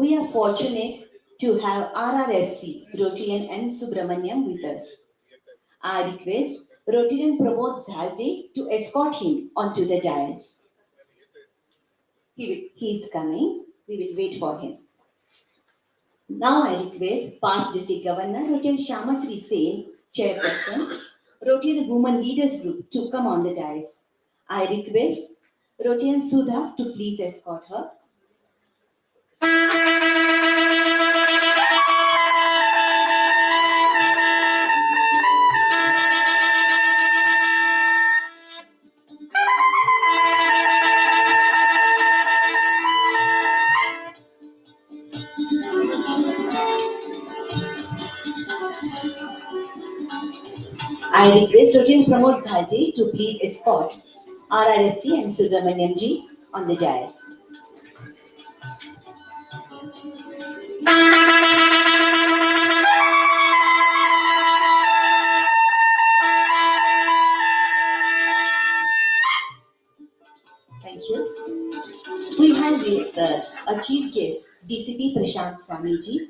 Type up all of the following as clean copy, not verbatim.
We are fortunate to have RRSC, Rotarian and Subramaniam with us. I request Rotarian Pramod Zalde to escort him onto the dais. He is coming. We will wait for him. Now I request past District Governor Rotarian Shamasri Sen, Chairperson, Rotarian Women Leaders Group to come on the dais. I request Rotarian Sudha to please escort her. I request Rotarian Pramod Zalde to please escort RRSC and Subramaniam ji on the dais. Thank you. We have with us a chief guest, DCP Prashant Swamiji.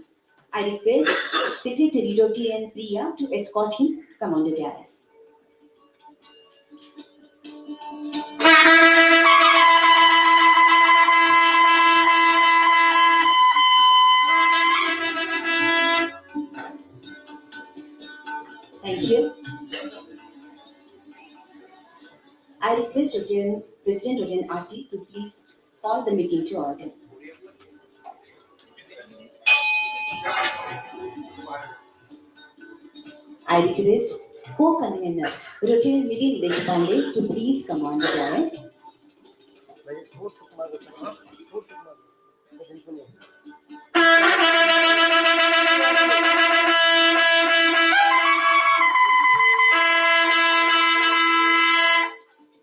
I request Secretary Rotarian Priya to escort him come on the dais. Thank you. I request President Rotarian RT to please call the meeting to order. I request co-convener Rotarian Nidhi Deshpande to please come on the dais.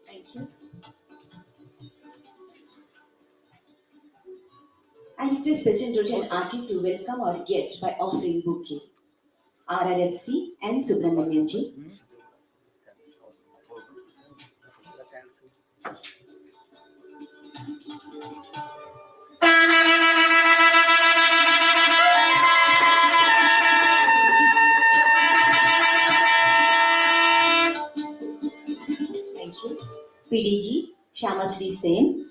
Thank you. I request President Rotarian RT to welcome our guest by offering bouquet. RRFC and Subramaniam ji. Thank you. PDG Shamasri Sen.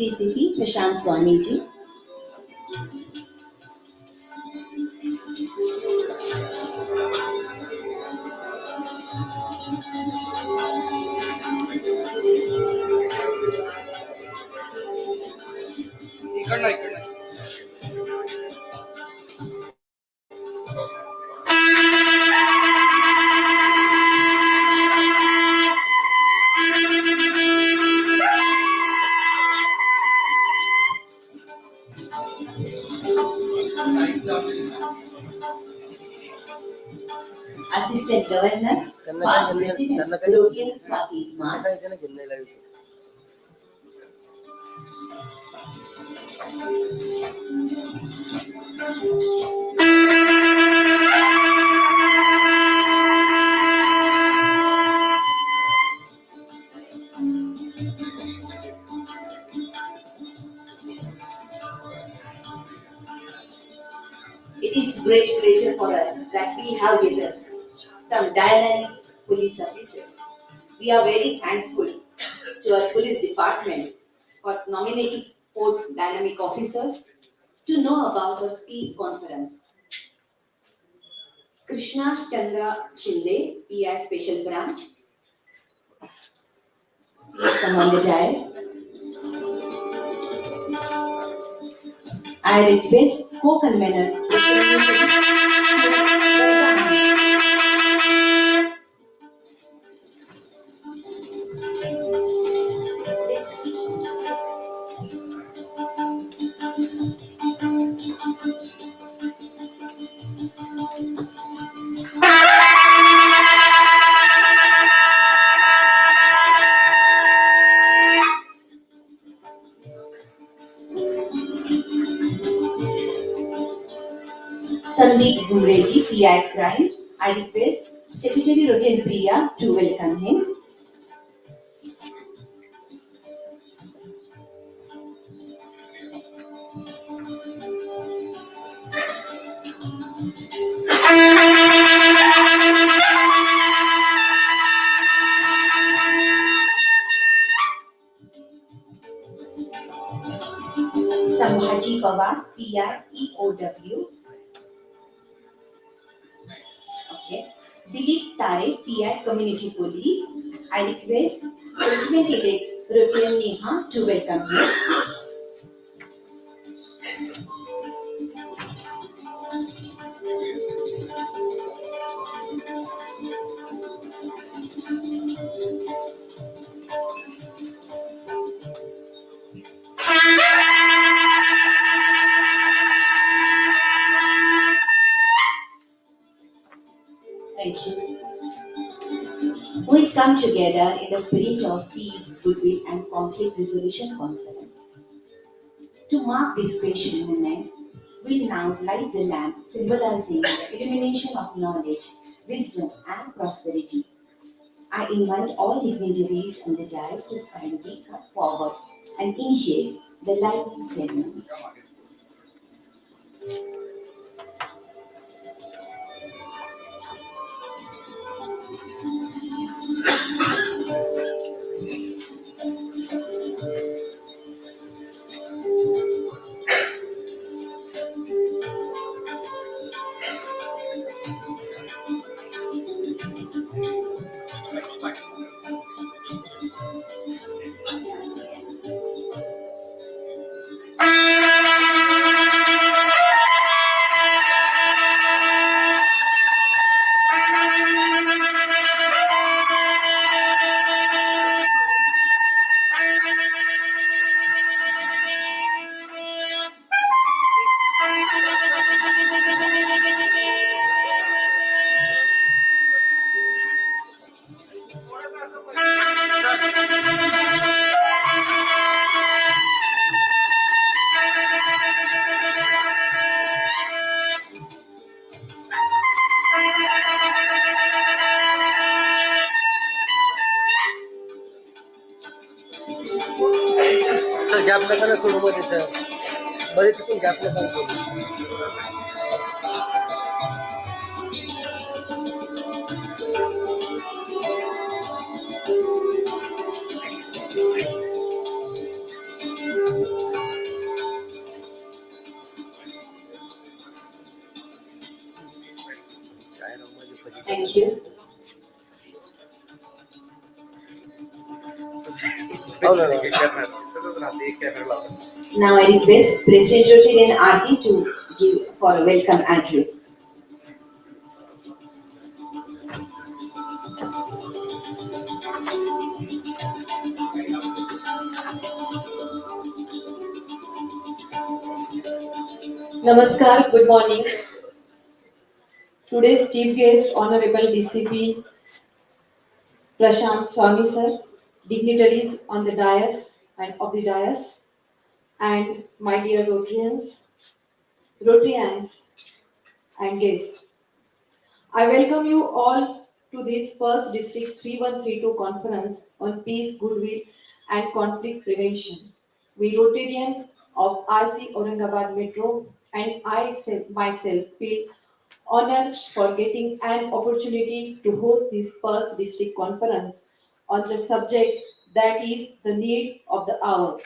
DCP Prashant Swamiji. Assistant Governor, Past President, Rotarian Swati Smart. It is great pleasure for us that we have with us some dynamic police officers. We are very thankful to our police department for nominating 4 dynamic officers to know about our peace conference. Krishna Chandra Shinde, PI Special Branch. Please come on the dais. I request co-convener. Sandeep Gumreji, PI Crime. I request Secretary Rotin Priya to welcome him. Sambhaji Pawar, PI EOW. Okay. Dilip Tare, PI Community Police. I request President-elect Rotin Neha to welcome him. Thank you. We come together in the spirit of peace, goodwill, and conflict resolution conference. To mark this special moment, we now light the lamp symbolizing the illumination of knowledge, wisdom, and prosperity. I invite all dignitaries on the dais to kindly come forward and initiate the lighting ceremony. Sir gap नका ना सोडू मध्ये sir मध्ये तिथून gap नका ना सोडू Thank you. हो ना तसंच राहते एक कॅमेरा लावतो Now I request President Rotarian RD to give for a welcome address. Namaskar, good morning. Today's chief guest, Honorable DCP Prashant Swami sir, dignitaries on the dais and of the dais, and my dear Rotarians and guests. I welcome you all to this first District 3132 conference on peace, goodwill, and conflict prevention. We Rotarians of RC Aurangabad Metro and myself feel honored for getting an opportunity to host this first district conference on the subject that is the need of the hour.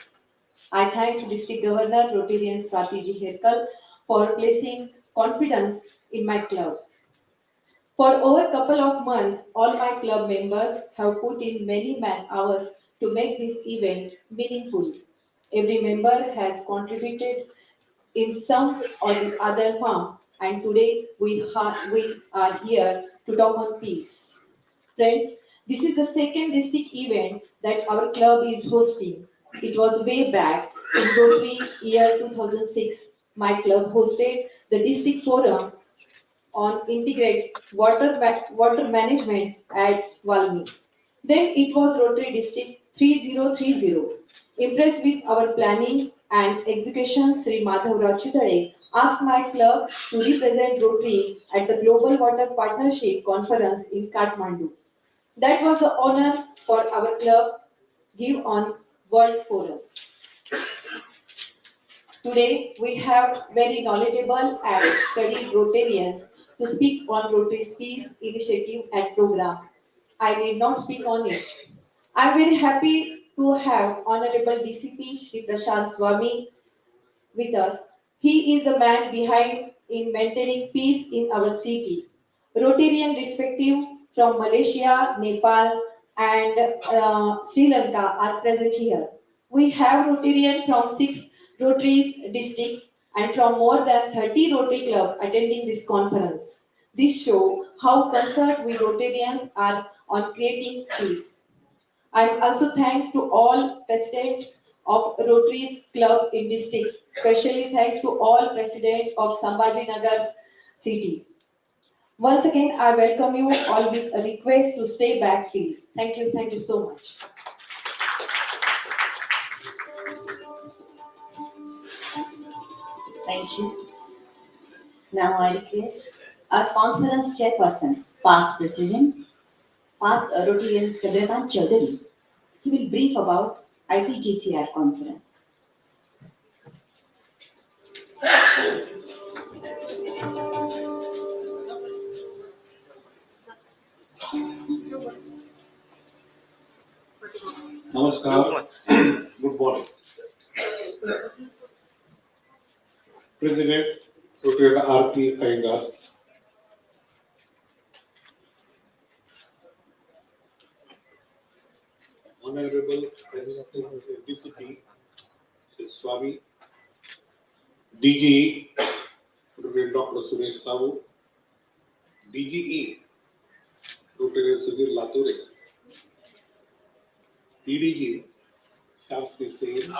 I thank District Governor Rotarian Swati Ji Herkal for placing confidence in my club. For over a couple of months, all my club members have put in many man hours to make this event meaningful. Every member has contributed in some or the other form, and today we are here to talk on peace. Friends, this is the second district event that our club is hosting. It was way back in Rotary year 2006. My club hosted the district forum on integrate water management at Valmi. Then it was Rotary District 3030. Impressed with our planning and Execution Sri Madhavrao Chitale asked my club to represent Rotary at the Global Water Partnership Conference in Kathmandu. That was the honor for our club give on World Forum. Today, we have very knowledgeable and studied Rotarians to speak on Rotary's peace initiative and program. I need not speak on it. I'm very happy to have Honorable DCP Shri Prashant Swami with us. He is the man behind in maintaining peace in our city. Rotarian respective from Malaysia, Nepal, and Sri Lanka are present here. We have Rotarian from 6 Rotary districts and from more than 30 Rotary clubs attending this conference. This shows how concerned we Rotarians are on creating peace. I'm also thanks to all president of Rotary's club in district, especially thanks to all president of Sambhaji Nagar city. Once again, I welcome you all with a request to stay back still. Thank you so much. Thank you. Now I request our conference chairperson, past president, Rotarian Chandrakant Chaudhary. He will brief about IPGCR conference. Namaskar. Good morning. President Dr. R.P. Iyengar, Honorable President DCP Sri Swami, DGE Dr. Suresh Sahu, DGE Dr. Sudhir Lature, PDG Shastri Singh,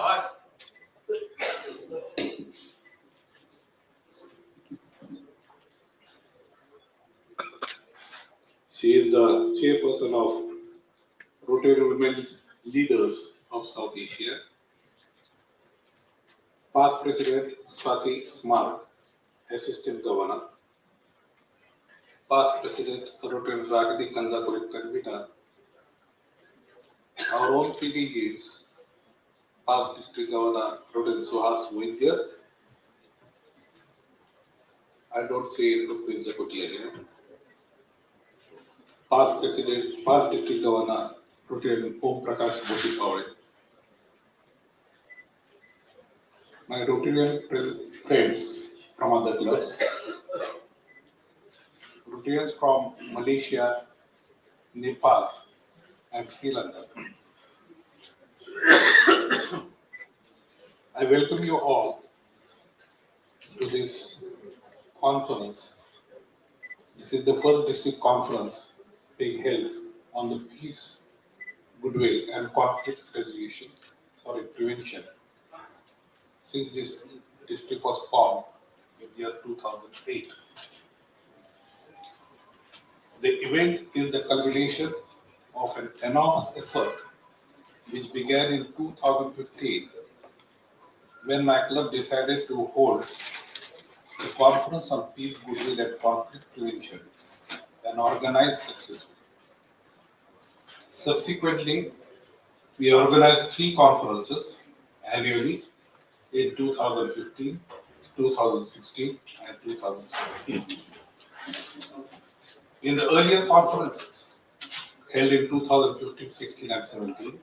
she is the chairperson of Rotary Women's Leaders of South Asia, past President Swati Smart, Assistant Governor, past President Rotary Ragati Kandapurit Convener, our own PDGs, past District Governor Rotary Suhas Vaidya. I don't say Rupin Zakutia here. Past President, past District Governor Rotary Om Prakash Bhoti, my Rotarian friends from other clubs, Rotarians from Malaysia, Nepal, and Sri Lanka. I welcome you all to this conference. This is the first district conference being held on the peace, goodwill, and conflict prevention since this district was formed in the year 2008. The event is the culmination of an enormous effort which began in 2015 when my club decided to hold a conference on peace, goodwill, and conflict prevention and organized successfully. Subsequently, we organized 3 conferences annually in 2015, 2016, and 2017. In the earlier conferences held in 2015, 16, and 17,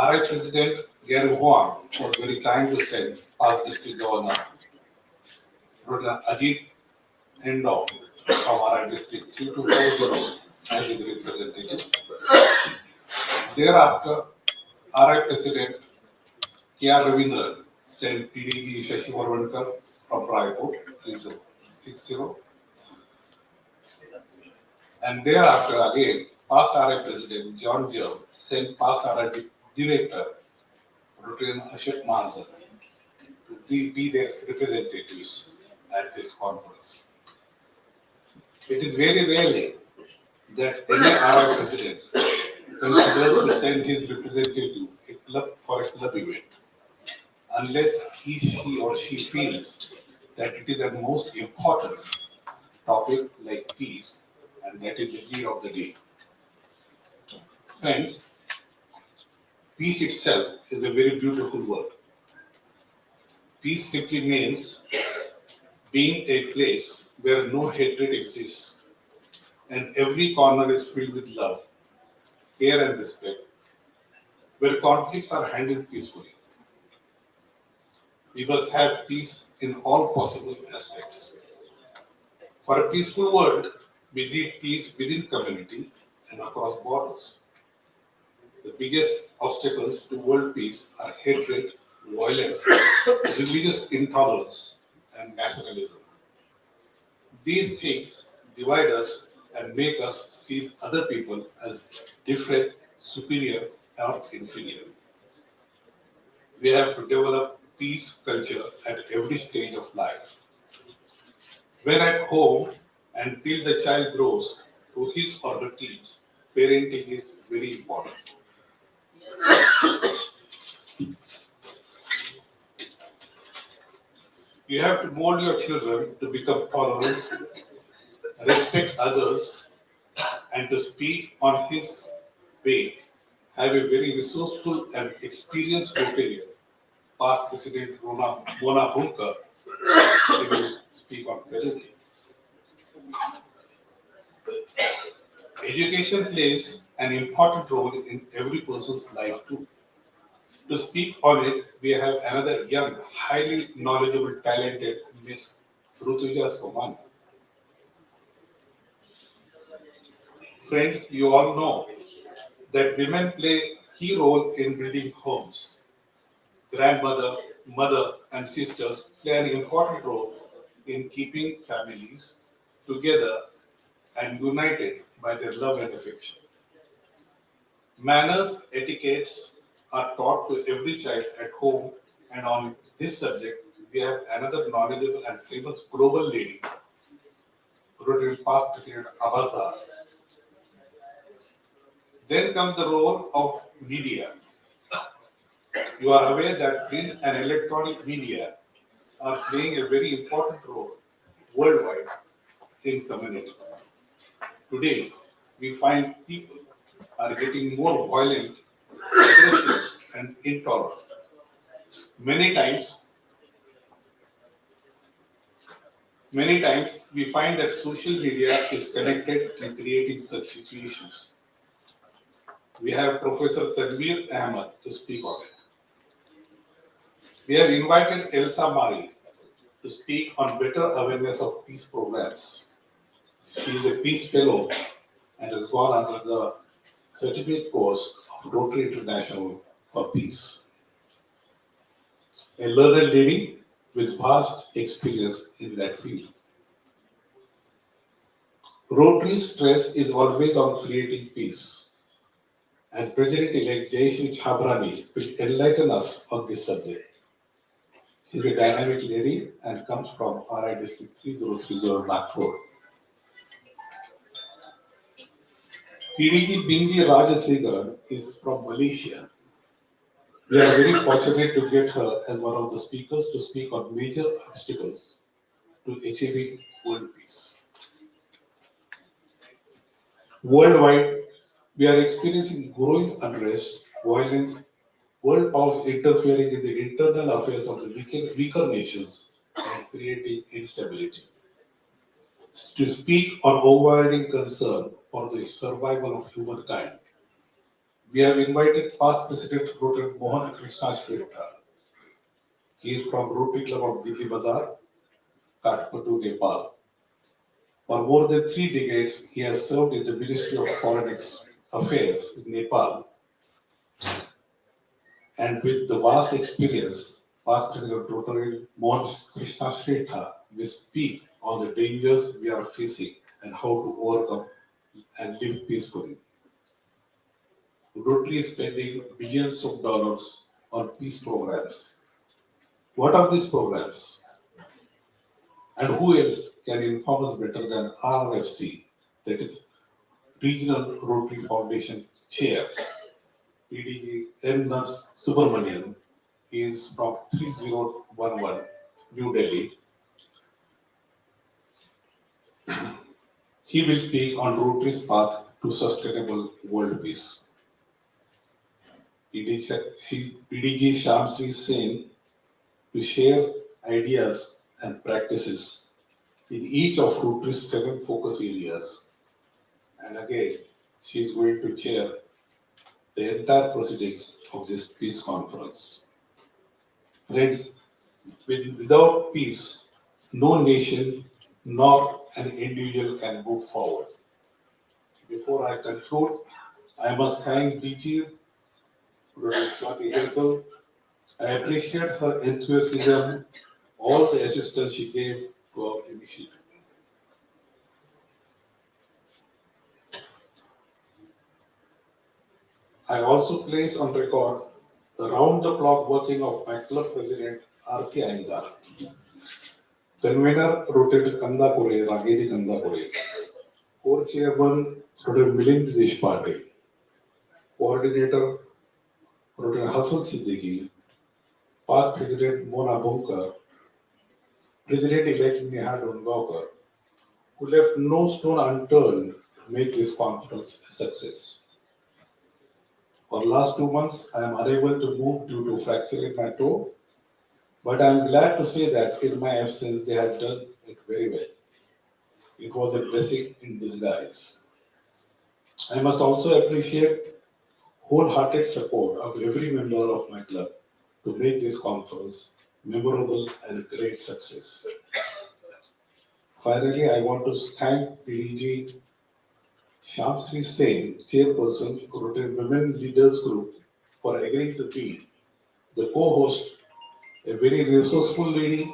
RI President Gary Huang was very kind to send past District Governor Dr. Ajit Endo from RI District 3240 as his representative. Thereafter, RI President K.R. Ravindran sent PDG Shashi Varvankar from Raipur 3060. And thereafter again, past RI President John Joe sent past RI Director Rotarian Ashok Mahajan to be their representatives at this conference. It is very rarely that any RI President considers to send his representative for a club event. unless she or she feels that it is a most important topic like peace, and that is the key of the day. Friends, peace itself is a very beautiful word. Peace simply means being a place where no hatred exists and every corner is filled with love, care, and respect, where conflicts are handled peacefully. We must have peace in all possible aspects. For a peaceful world, we need peace within community and across borders. The biggest obstacles to world peace are hatred, violence, religious intolerance, and nationalism. These things divide us and make us see other people as different, superior, or inferior. We have to develop peace culture at every stage of life. When at home, until the child grows to his or her teens, parenting is very important. You have to mold your children to become tolerant, respect others, and to speak on his way. Have a very resourceful and experienced Rotarian, past President Mona Bunker, he will speak on parenting. Education plays an important role in every person's life too. To speak on it, we have another young, highly knowledgeable, talented Miss Rutuja Soman. Friends, you all know that women play key role in building homes. Grandmother, mother, and sisters play an important role in keeping families together and united by their love and affection. Manners, etiquettes are taught to every child at home, and on this subject, we have another knowledgeable and famous global lady, Rotary past President Abazar. Then comes the role of media. You are aware that print and electronic media are playing a very important role worldwide in community. Today, we find people are getting more violent, aggressive, and intolerant. Many times, many times we find that social media is connected in creating such situations. We have Professor Tanveer Ahmed to speak on it. We have invited Elsa Mari to speak on better awareness of peace programs. She is a peace fellow and has gone under the certificate course of Rotary International for Peace. A learned lady with vast experience in that field. Rotary's stress is always on creating peace, and President-elect Jayashree Chhabrani will enlighten us on this subject. She is a dynamic lady and comes from RI District 3030 Nagpur. PDG Bindi Rajasegaran is from Malaysia. We are very fortunate to get her as one of the speakers to speak on major obstacles to achieving world peace. Worldwide, we are experiencing growing unrest, violence, world powers interfering in the internal affairs of the weaker nations and creating instability. To speak on overriding concern for the survival of humankind, we have invited past President Rotary Mohan Krishna Shweta. He is from Rotary Club of Diti Bazar, Kathmandu, Nepal. For more than 3 decades, he has served in the Ministry of Foreign Affairs in Nepal, and with the vast experience, past President Rotary Mohan Krishna Shweta will speak on the dangers we are facing and how to overcome and live peacefully. Rotary is spending billions of dollars on peace programs. What are these programs? And who else can inform us better than RRFC, that is Regional Rotary Foundation Chair, PDG N. Subramanian, He is from 3011 New Delhi. He will speak on Rotary's path to sustainable world peace. PDG Shamsri Sen to share ideas and practices in each of Rotary's 7 focus areas. And again, she is going to chair the entire proceedings of this peace conference. Friends, without peace, no nation nor an individual can move forward. Before I conclude, I must thank DG Swati Helkal. I appreciate her enthusiasm, all the assistance she gave to our initiative. I also place on record the round-the-clock working of my club president, R.K. Iyengar, convener Rotary Kandapure, Ragedi Kandapure, co-chairman Rotary Milind Deshpande, coordinator Rotary Hassan Siddiqui, past president Mona Bunkar, president-elect Neha Dongawkar, who left no stone unturned to make this conference a success. For the last 2 months, I am unable to move due to fracturing my toe, but I am glad to say that in my absence, they have done it very well. It was a blessing in disguise. I must also appreciate wholehearted support of every member of my club to make this conference memorable and a great success. Finally, I want to thank PDG Shamsri Sen, chairperson, Rotary Women Leaders Group, for agreeing to be the co-host, a very resourceful lady,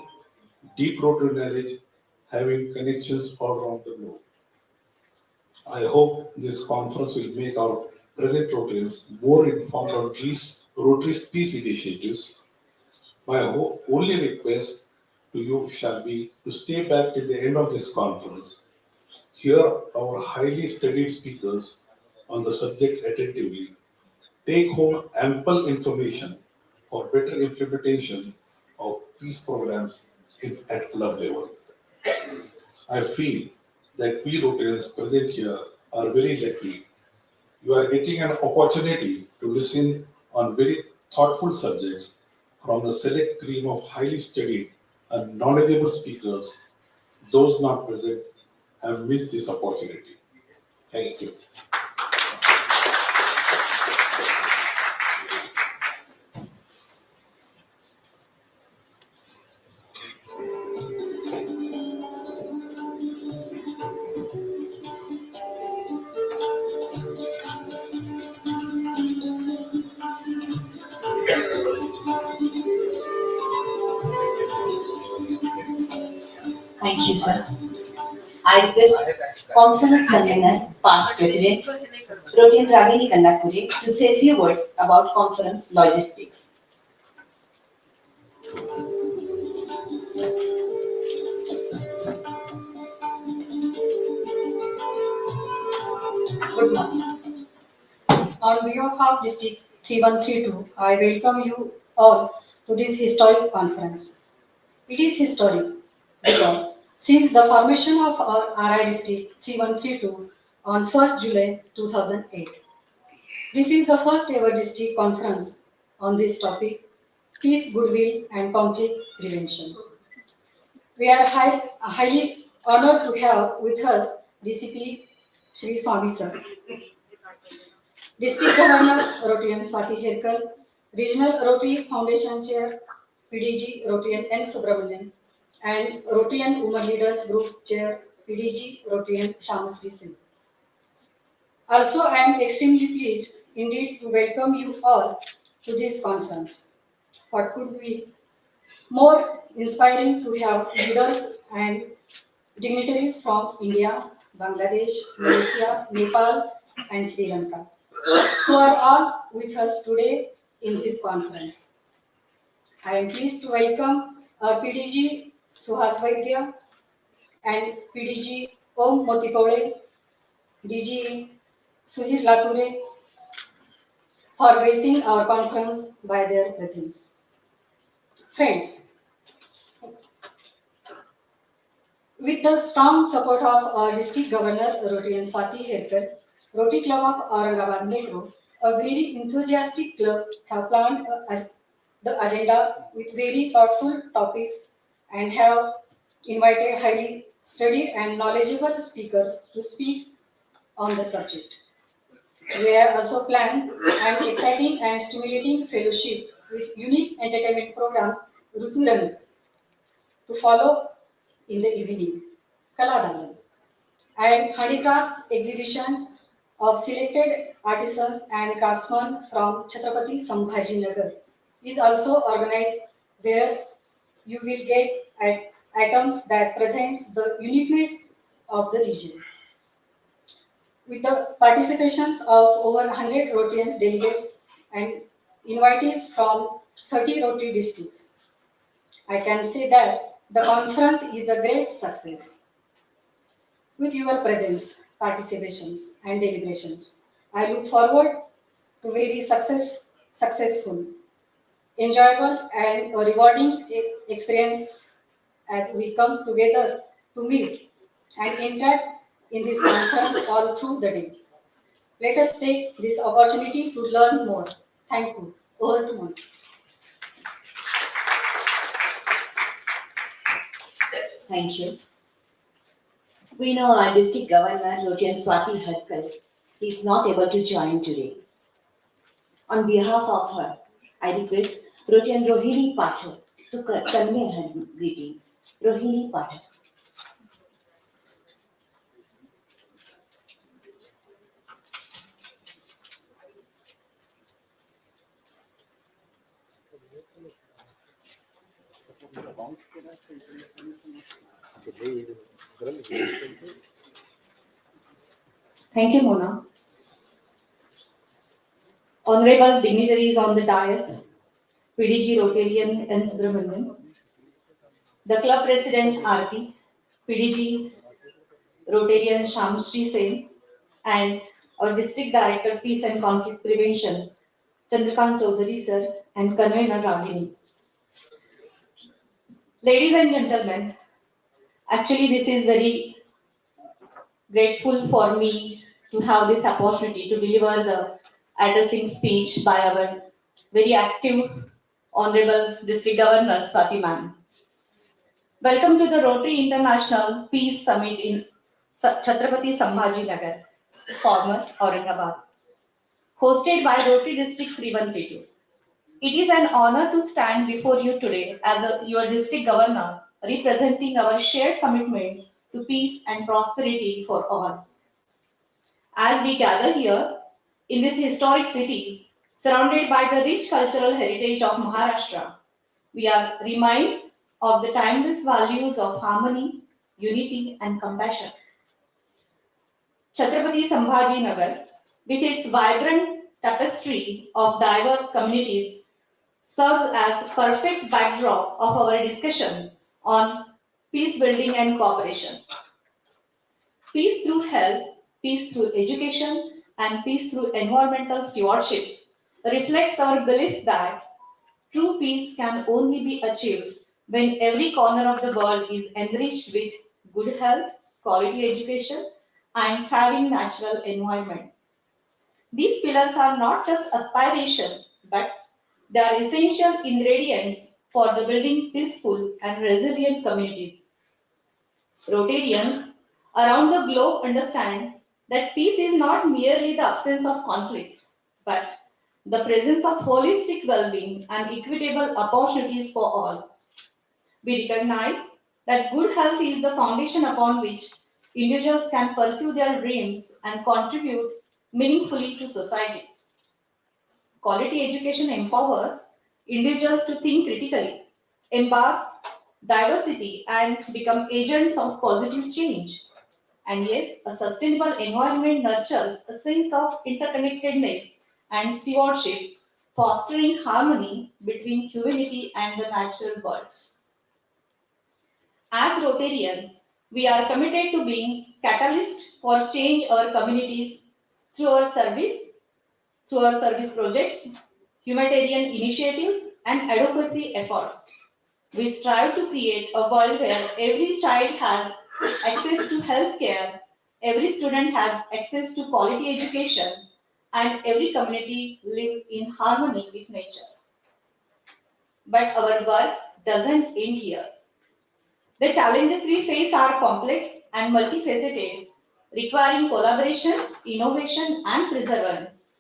deep Rotary knowledge, having connections all around the globe. I hope this conference will make our present Rotarians more informed on these Rotary peace initiatives. My only request to you shall be to stay back till the end of this conference, hear our highly studied speakers on the subject attentively, take home ample information for better implementation of peace programs at club level. I feel that we Rotarians present here are very lucky. You are getting an opportunity to listen on very thoughtful subjects from the select cream of highly studied and knowledgeable speakers. Those not present have missed this opportunity. Thank you. Thank you, sir. I request Conference Convener, past President, Protein Ragini Kandapure, to say a few words about conference logistics. Good morning. On behalf of District 3132, I welcome you all to this historic conference. It is historic because since the formation of our RI District 3132 on 1st July 2008, this is the first ever district conference on this topic, peace, goodwill and conflict prevention. We are highly honored to have with us DCP Shri Swami Sir, District Governor Rotarian Swati Herkal, Regional Rotary Foundation Chair PDG Rotarian N. Subramanian, and Rotarian Women Leaders Group Chair PDG Rotarian Shamsri Singh. Also, I am extremely pleased indeed to welcome you all to this conference. What could be more inspiring to have leaders and dignitaries from India, Bangladesh, Malaysia, Nepal, and Sri Lanka, who are all with us today in this conference. I am pleased to welcome our PDG Suhas Vaidya and PDG Om Motipole, DG Sudhir Lature for gracing our conference by their presence. Friends, with the strong support of our District Governor Rotary and Swati Herkar, Rotary Club of Aurangabad Metro, a very enthusiastic club, have planned the agenda with very thoughtful topics and have invited highly studied and knowledgeable speakers to speak on the subject. We have also planned an exciting and stimulating fellowship with unique entertainment program Ruturang to follow in the evening. Kaladalam and handicrafts exhibition of selected artisans and craftsmen from Chhatrapati Sambhajinagar is also organized where you will get items that presents the uniqueness of the region. With the participations of over 100 Rotarians delegates and invitees from 30 Rotary districts, I can say that the conference is a great success. With your presence, participations, and deliberations, I look forward to very successful, enjoyable, and a rewarding experience as we come together to meet and interact in this conference all through the day. Let us take this opportunity to learn more. Thank you. Over to Monica. Thank you. We know our district governor, Rotarian Swati Harkal, is not able to join today. On behalf of her, I request Rotarian Rohini Pathak to convey her greetings. Rohini Pathak. Thank you, Mona. Honorable dignitaries on the dais, PDG Rotarian N. Subramanian, the club president Aarti, PDG Rotarian Shamshri Sen, and our district director Peace and Conflict Prevention, Chandrakant Chaudhary sir, and convener Ragini. Ladies and gentlemen, actually this is very grateful for me to have this opportunity to deliver the addressing speech by our very active Honorable District Governor Swati ma'am. Welcome to the Rotary International Peace Summit in Chhatrapati Sambhajinagar, former Aurangabad, hosted by Rotary District 3132. It is an honor to stand before you today as your district governor, representing our shared commitment to peace and prosperity for all. As we gather here in this historic city, surrounded by the rich cultural heritage of Maharashtra, we are reminded of the timeless values of harmony, unity, and compassion. Chhatrapati Sambhajinagar, with its vibrant tapestry of diverse communities, serves as perfect backdrop of our discussion on peace building and cooperation. Peace through health, peace through education, and peace through environmental stewardships reflects our belief that true peace can only be achieved when every corner of the world is enriched with good health, quality education, and thriving natural environment. These pillars are not just aspiration, but they are essential ingredients for the building peaceful and resilient communities. Rotarians around the globe understand that peace is not merely the absence of conflict, but the presence of holistic well being and equitable opportunities for all. We recognize that good health is the foundation upon which individuals can pursue their dreams and contribute meaningfully to society. Quality education empowers individuals to think critically, embrace diversity, and become agents of positive change. And yes, a sustainable environment nurtures a sense of interconnectedness and stewardship, fostering harmony between humanity and the natural world. As Rotarians, we are committed to being catalysts for change our communities through our service projects, humanitarian initiatives, and advocacy efforts. We strive to create a world where every child has access to health care, every student has access to quality education, and every community lives in harmony with nature. But our work doesn't end here. The challenges we face are complex and multifaceted, requiring collaboration, innovation, and perseverance.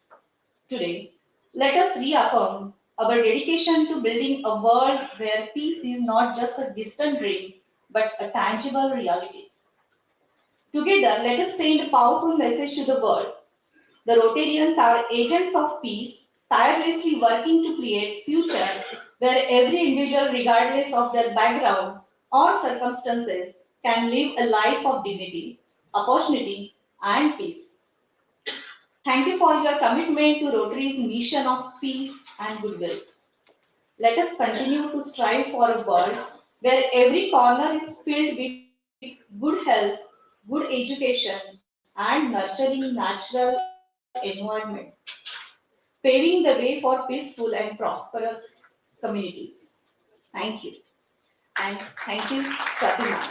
Today, let us reaffirm our dedication to building a world where peace is not just a distant dream but a tangible reality. Together, let us send a powerful message to the world. The Rotarians are agents of peace, tirelessly working to create future where every individual, regardless of their background or circumstances, can live a life of dignity, opportunity, and peace. Thank you for your commitment to Rotary's mission of peace and goodwill. Let us continue to strive for a world where every corner is filled with good health, good education, and nurturing natural environment, paving the way for peaceful and prosperous communities. Thank you. And thank you, Satima.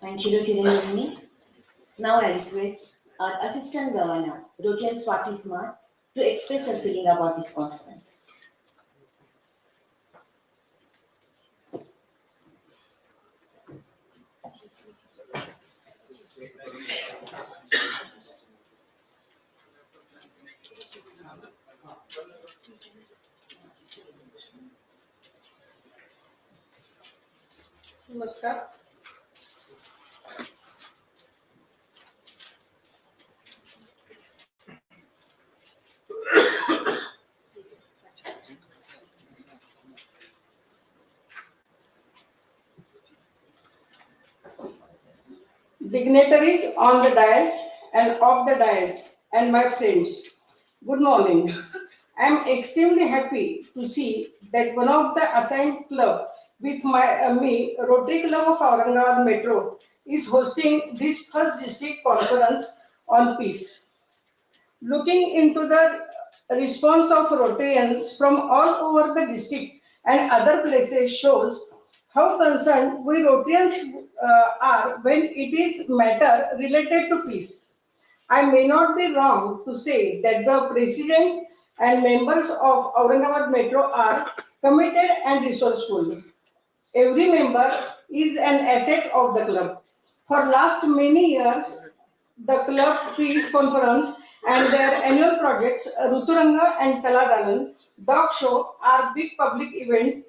Thank you, Rotary. Now I request our Assistant Governor, Rotarian Swati Smart, to express her feeling about this conference. नमस्कार. Dignitaries on the dais and off the dais, and my friends, good morning. I am extremely happy to see that one of the assigned club with me, Rotary Club of Aurangabad Metro, is hosting this first district conference on peace. Looking into the response of Rotarians from all over the district and other places shows how concerned we Rotarians are when it is matter related to peace. I may not be wrong to say that the president and members of Aurangabad Metro are committed and resourceful. Every member is an asset of the club. For last many years, the club peace conference and their annual projects, Ruturanga and Kaladalan, dog show are big public event.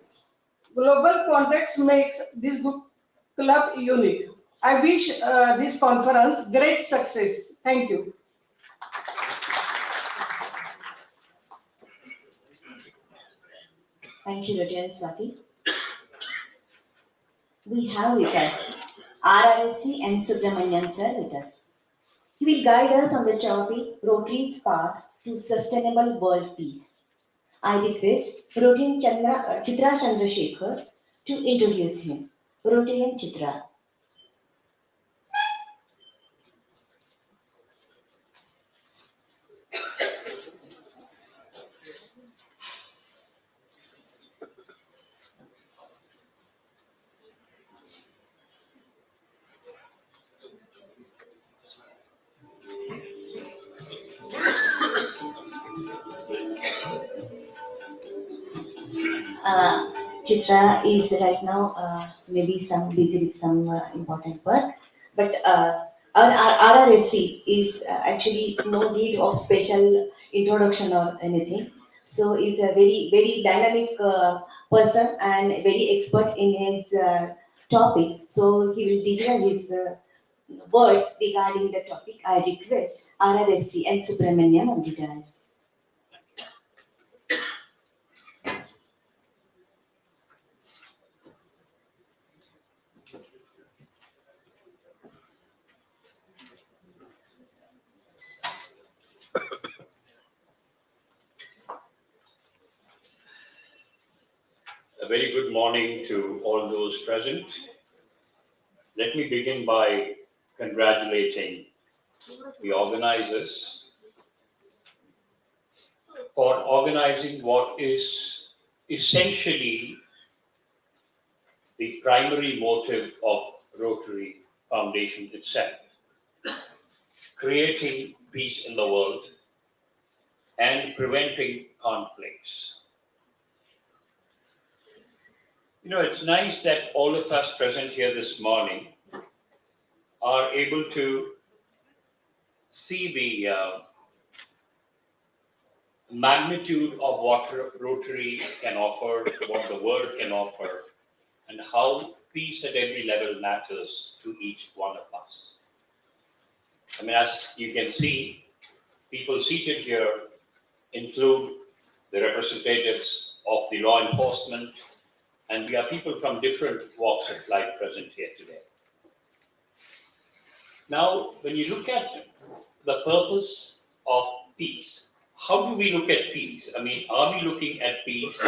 Global context makes this club unique. I wish this conference great success. Thank you. Thank you, Rotarian Swati. We have with us RRSC and Subramanian sir with us. He will guide us on the topic Rotary's Path to Sustainable World Peace. I request Rotarian Chitra Chandrasekhar to introduce him. Rotarian Chitra. Uh, Chitra is right now maybe some busy with some important work, but our RRSC is actually no need of special introduction or anything. So he's a very dynamic person and very expert in his topic. So he will deliver his words regarding the topic. I request RRSC and Subramaniam on details. A very good morning to all those present. Let me begin by congratulating the organizers for organizing what is essentially the primary motive of Rotary Foundation itself, creating peace in the world and preventing conflicts. You know, it's nice that all of us present here this morning are able to see the magnitude of what Rotary can offer, what the world can offer, and how peace at every level matters to each one of us. I mean, as you can see, people seated here include the representatives of the law enforcement, and we are people from different walks of life present here today. Now, when you look at the purpose of peace, how do we look at peace? I mean, are we looking at peace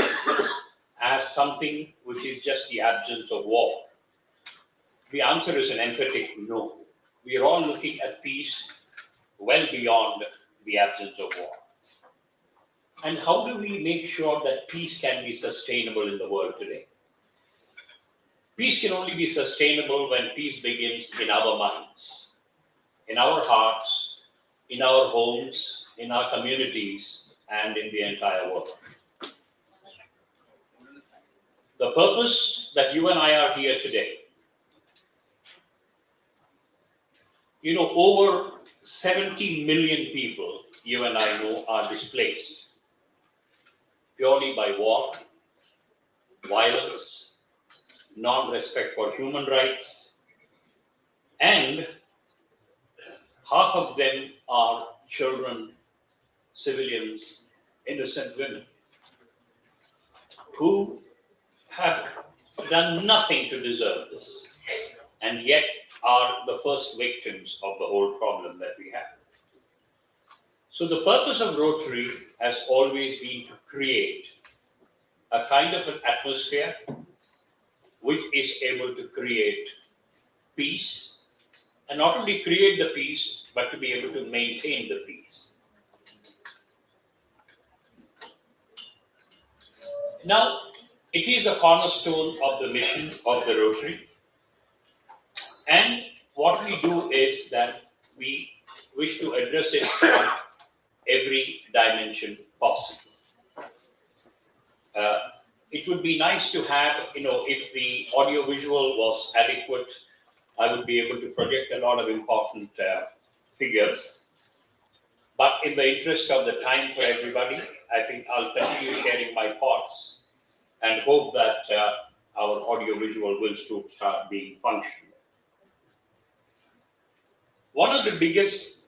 as something which is just the absence of war? The answer is an emphatic no. We are all looking at peace well beyond the absence of war. And how do we make sure that peace can be sustainable in the world today? Peace can only be sustainable when peace begins in our minds, in our hearts, in our homes, in our communities, and in the entire world. The purpose that you and I are here today, you know, over 70 million people, you and I know, are displaced purely by war, violence, non-respect for human rights, and half of them are children, civilians, innocent women, who have done nothing to deserve this, and yet are the first victims of the whole problem that we have. So the purpose of Rotary has always been to create a kind of an atmosphere which is able to create peace, and not only create the peace, but to be able to maintain the peace. Now, it is a cornerstone of the mission of the Rotary, and what we do is that we wish to address it from every dimension possible. It would be nice to have, you know, if the audio visual was adequate, I would be able to project a lot of important figures. But in the interest of the time for everybody, I think I'll continue sharing my thoughts and hope that our audio visual will soon start being functional. One of the biggest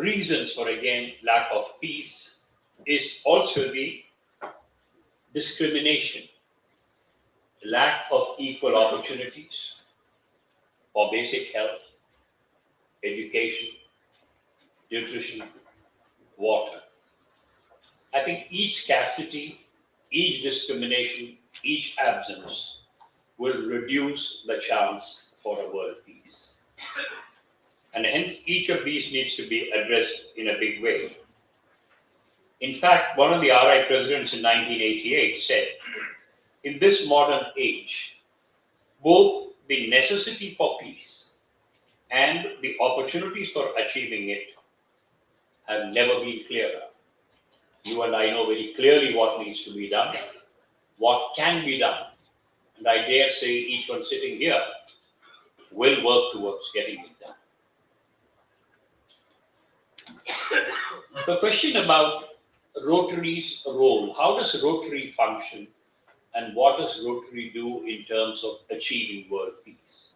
reasons for, again, lack of peace is also the discrimination, lack of equal opportunities for basic health, education, nutrition, water. I think each scarcity, each discrimination, each absence will reduce the chance for a world peace. And hence, each of these needs to be addressed in a big way. In fact, one of the RI presidents in 1988 said, in this modern age, both the necessity for peace and the opportunities for achieving it have never been clearer. You and I know very clearly what needs to be done, what can be done, and I dare say each one sitting here will work towards getting it done. The question about Rotary's role, how does Rotary function and what does Rotary do in terms of achieving world peace?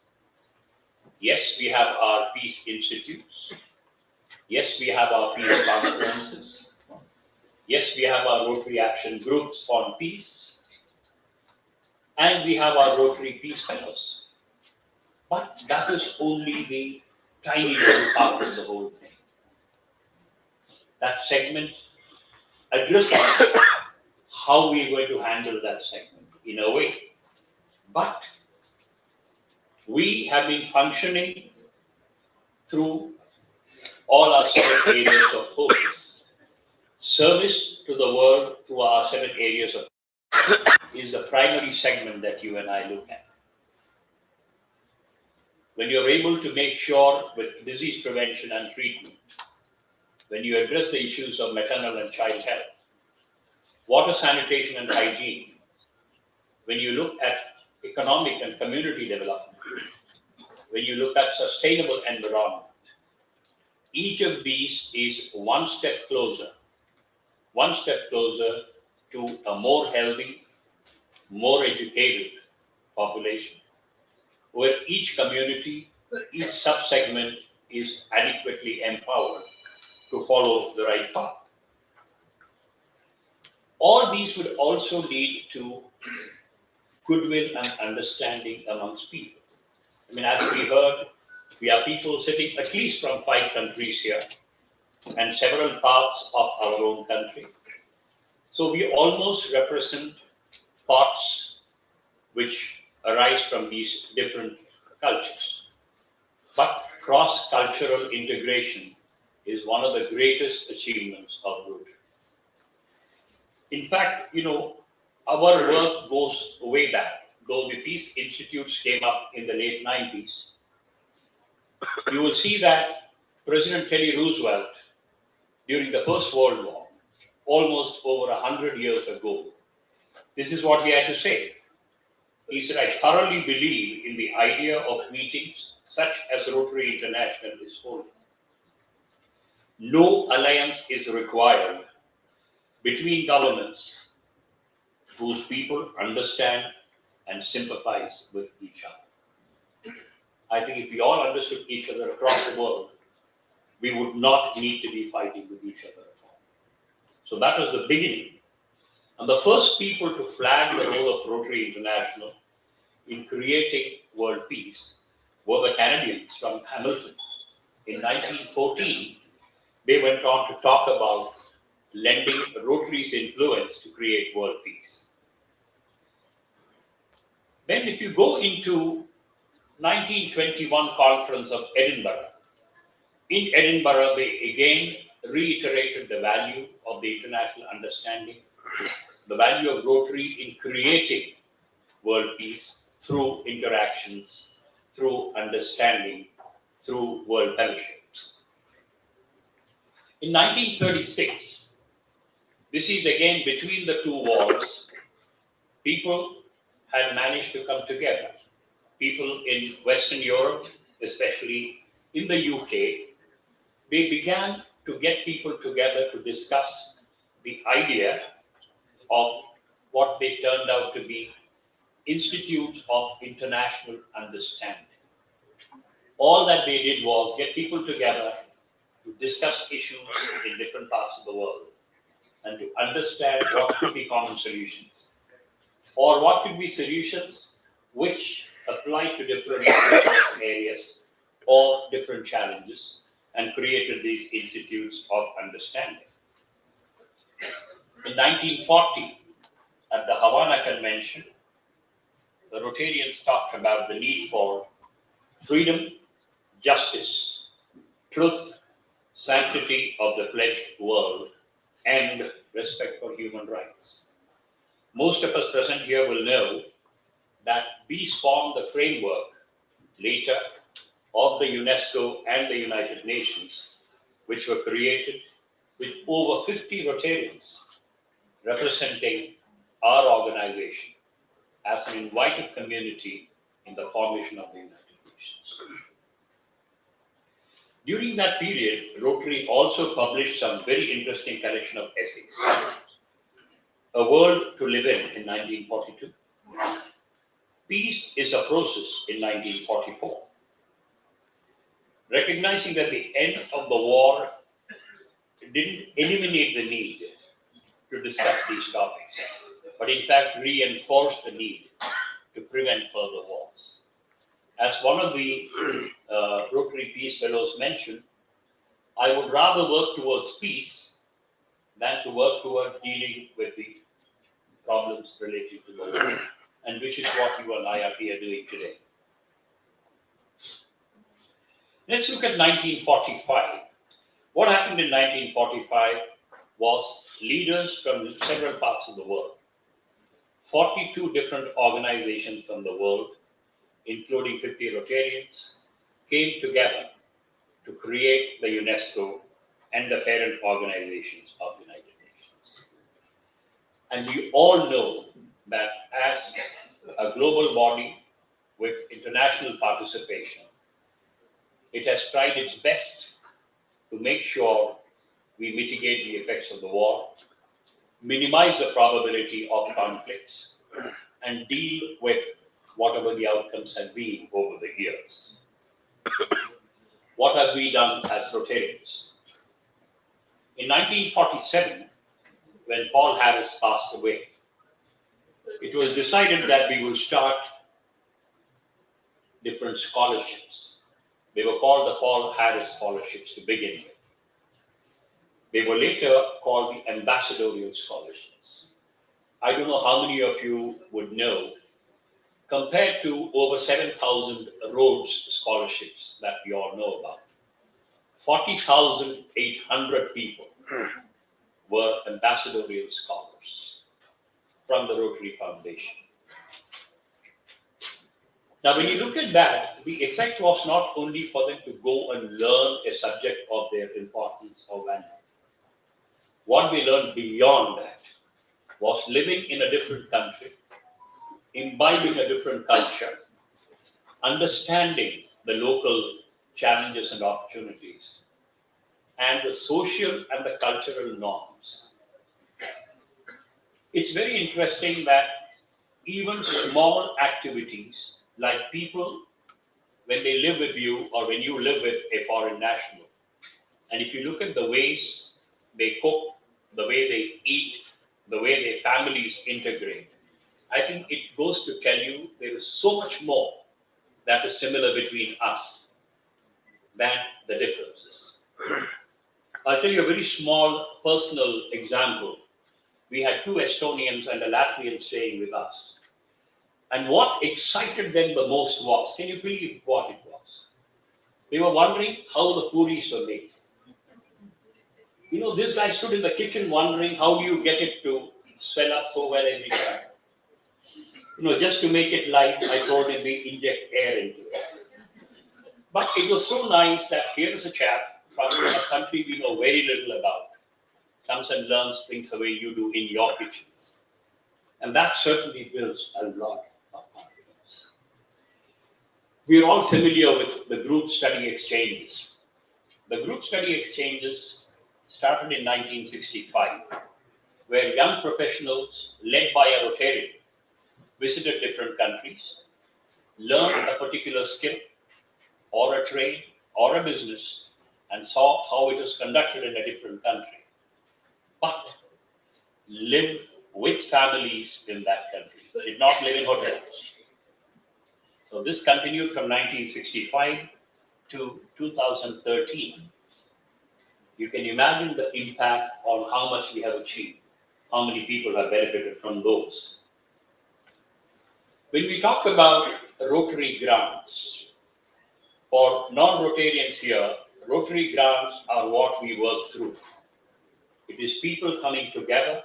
Yes, we have our peace institutes. Yes, we have our peace conferences. Yes, we have our Rotary action groups on peace. And we have our Rotary Peace Fellows. But that is only the tiny little part of the whole thing. That segment addresses how we are going to handle that segment in a way. But we have been functioning through all our set areas of focus. Service to the world through our 7 areas of is the primary segment that you and I look at. When you're able to make sure with disease prevention and treatment, when you address the issues of maternal and child health, water sanitation and hygiene, when you look at economic and community development, when you look at sustainable environment, each of these is one step closer to a more healthy, more educated population, where each community, each sub-segment is adequately empowered to follow the right path. All these would also lead to goodwill and understanding amongst people. I mean, as we heard, we are people sitting at least from 5 countries here and several parts of our own country. So we almost represent parts which arise from these different cultures. But cross-cultural integration is one of the greatest achievements of Rotary. In fact, our work goes way back. Though the Peace Institutes came up in the late 90s, you will see that President Teddy Roosevelt, during the First World War, almost over 100 years ago, this is what he had to say. He said, "I thoroughly believe in the idea of meetings such as Rotary International is holding. No alliance is required between governments whose people understand and sympathize with each other." I think if we all understood each other across the world, we would not need to be fighting with each other at all. So that was the beginning. And the first people to flag the role of Rotary International in creating world peace were the Canadians from Hamilton. In 1914, they went on to talk about lending Rotary's influence to create world peace. Then if you go into 1921 Conference of Edinburgh, in Edinburgh, they again reiterated the value of the international understanding, the value of Rotary in creating world peace through interactions, through understanding, through world fellowships. In 1936, this is again between the two wars, people had managed to come together. People in Western Europe, especially in the UK, they began to get people together to discuss the idea of what they turned out to be institutes of international understanding. All that they did was get people together to discuss issues in different parts of the world and to understand what could be common solutions, or what could be solutions which apply to different areas or different challenges, and created these institutes of understanding. In 1940, at the Havana Convention, the Rotarians talked about the need for freedom, justice, truth, sanctity of the pledged world, and respect for human rights. Most of us present here will know that these form the framework later of the UNESCO and the United Nations, which were created with over 50 Rotarians representing our organization as an invited community in the formation of the United Nations. During that period, Rotary also published some very interesting collection of essays. A World to Live in 1942. Peace is a Process in 1944. Recognizing that the end of the war didn't eliminate the need to discuss these topics, but in fact reinforced the need to prevent further wars. As one of the Rotary Peace Fellows mentioned, I would rather work towards peace than to work toward dealing with the problems related to the war, and which is what you and I are here doing today. Let's look at 1945. What happened in 1945 was leaders from several parts of the world. 42 different organizations from the world, including 50 Rotarians, came together to create the UNESCO and the parent organizations of the United Nations. And we all know that as a global body with international participation, it has tried its best to make sure we mitigate the effects of the war, minimize the probability of conflicts, and deal with whatever the outcomes have been over the years. What have we done as Rotarians? In 1947, when Paul Harris passed away, it was decided that we will start different scholarships. They were called the Paul Harris Scholarships to begin with. They were later called the Ambassadorial Scholarships. I don't know how many of you would know, compared to over 7,000 Rhodes scholarships that we all know about, 40,800 people were ambassadorial scholars from the Rotary Foundation. Now, when you look at that, the effect was not only for them to go and learn a subject of their importance or value. What we learned beyond that was living in a different country, imbibing a different culture, understanding the local challenges and opportunities, and the social and the cultural norms. It's very interesting that even small activities like people, when they live with you or when you live with a foreign national, and if you look at the ways they cook, the way they eat, the way their families integrate, I think it goes to tell you there is so much more that is similar between us than the differences. I'll tell you a very small personal example. We had 2 Estonians and a Latvian staying with us. And what excited them the most was, can you believe what it was? They were wondering how the puris were made. You know, this guy stood in the kitchen wondering how do you get it to swell up so well every time. You know, just to make it light, I told him we inject air into it. But it was so nice that here is a chap from a country we know very little about, comes and learns things the way you do in your kitchens. And that certainly builds a lot of confidence. We are all familiar with the group study exchanges. The group study exchanges started in 1965, where young professionals led by a Rotarian visited different countries, learned a particular skill or a trade or a business, and saw how it was conducted in a different country, but lived with families in that country, did not live in hotels. So this continued from 1965 to 2013. You can imagine the impact on how much we have achieved, how many people have benefited from those. When we talk about Rotary grants, for non-Rotarians here, Rotary grants are what we work through. It is people coming together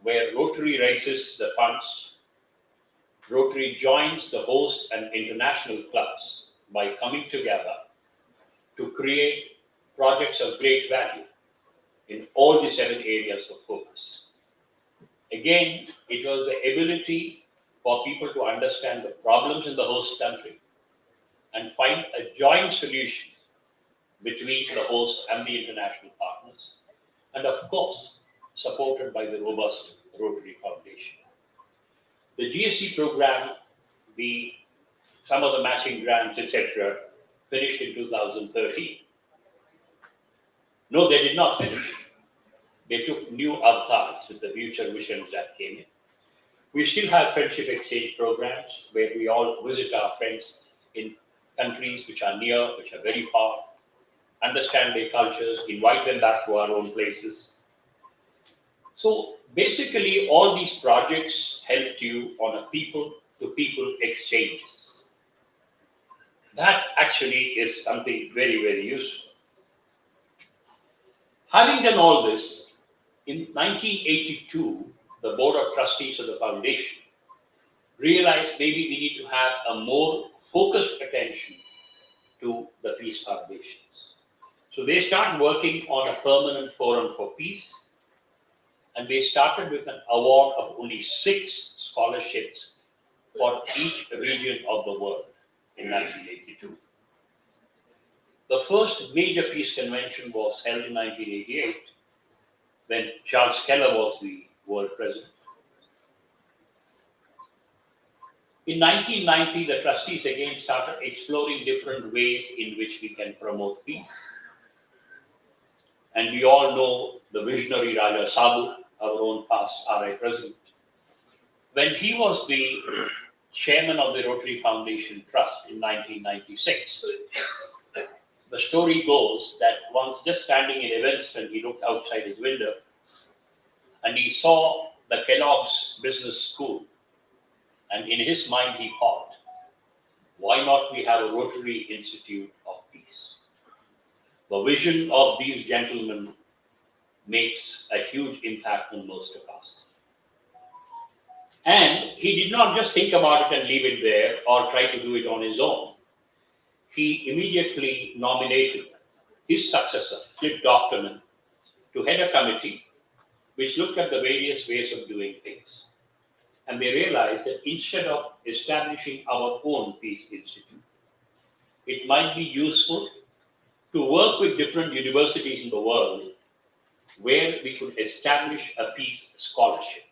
where Rotary raises the funds. Rotary joins the host and international clubs by coming together to create projects of great value in all the 7 areas of focus. Again, it was the ability for people to understand the problems in the host country and find a joint solution between the host and the international partners, and of course, supported by the robust Rotary Foundation. The GST program, some of the matching grants, etc., finished in 2013. No, they did not finish. They took new avatars with the future visions that came in. We still have friendship exchange programs where we all visit our friends in countries which are near, which are very far, understand their cultures, invite them back to our own places. So basically, all these projects helped you on a people-to-people exchanges. That actually is something very, very useful. Having done all this, In 1982, the Board of Trustees of the Foundation realized maybe we need to have a more focused attention to the peace foundations. So they started working on a permanent forum for peace, and they started with an award of only 6 scholarships for each region of the world in 1982. The first major peace convention was held in 1988 when Charles Keller was the world president. In 1990, the trustees again started exploring different ways in which we can promote peace. And we all know the visionary Raja Sabu, our own past RI president. When he was the chairman of the Rotary Foundation Trust in 1996, the story goes that once just standing in Evanston, he looked outside his window and he saw the Kellogg's Business School. And in his mind, he thought, why not we have a Rotary Institute of Peace? The vision of these gentlemen makes a huge impact on most of us. And he did not just think about it and leave it there or try to do it on his own. He immediately nominated his successor, Flip Doctorman, to head a committee which looked at the various ways of doing things. And they realized that instead of establishing our own Peace Institute, it might be useful to work with different universities in the world where we could establish a peace scholarship.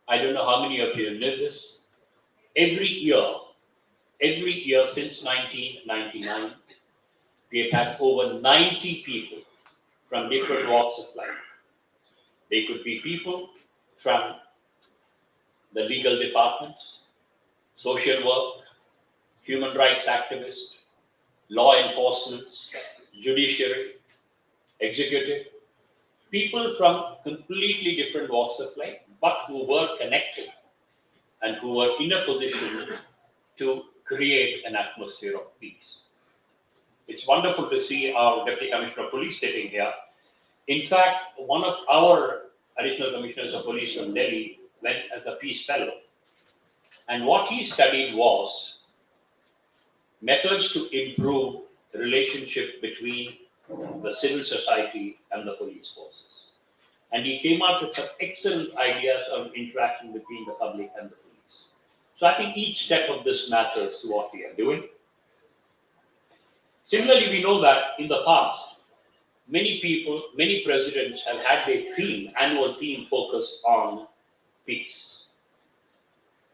I don't know how many of you know this. Every year since 1999, we have had over 90 people from different walks of life. They could be people from the legal departments, social work, human rights activists, law enforcement, judiciary, executive, people from completely different walks of life, but who were connected and who were in a position to create an atmosphere of peace. It's wonderful to see our Deputy Commissioner of Police sitting here. In fact, one of our additional commissioners of police from Delhi went as a peace fellow. And what he studied was methods to improve the relationship between the civil society and the police forces. And he came out with some excellent ideas on interaction between the public and the police. So I think each step of this matters to what we are doing. Similarly, we know that in the past, many people, many presidents have had their annual theme focused on peace.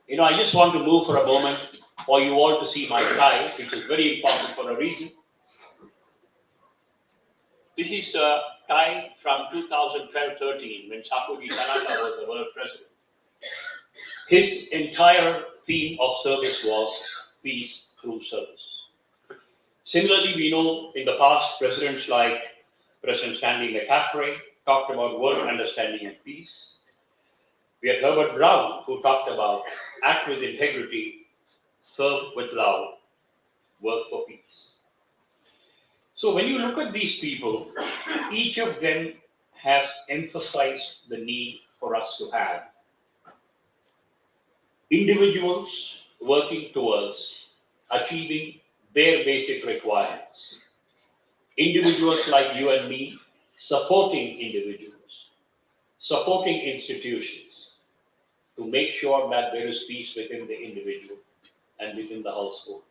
I just want to move for a moment for you all to see my tie, which is very important for a reason. This is a tie from 2012-13 when Sakuji Tanaka was the world president. His entire theme of service was peace through service. Similarly, we know in the past, presidents like President Stanley McCaffrey talked about world understanding and peace. We had Herbert Brown, who talked about act with integrity, serve with love, work for peace. So when you look at these people, each of them has emphasized the need for us to have individuals working towards achieving their basic requirements. Individuals like you and me supporting individuals, supporting institutions to make sure that there is peace within the individual and within the household.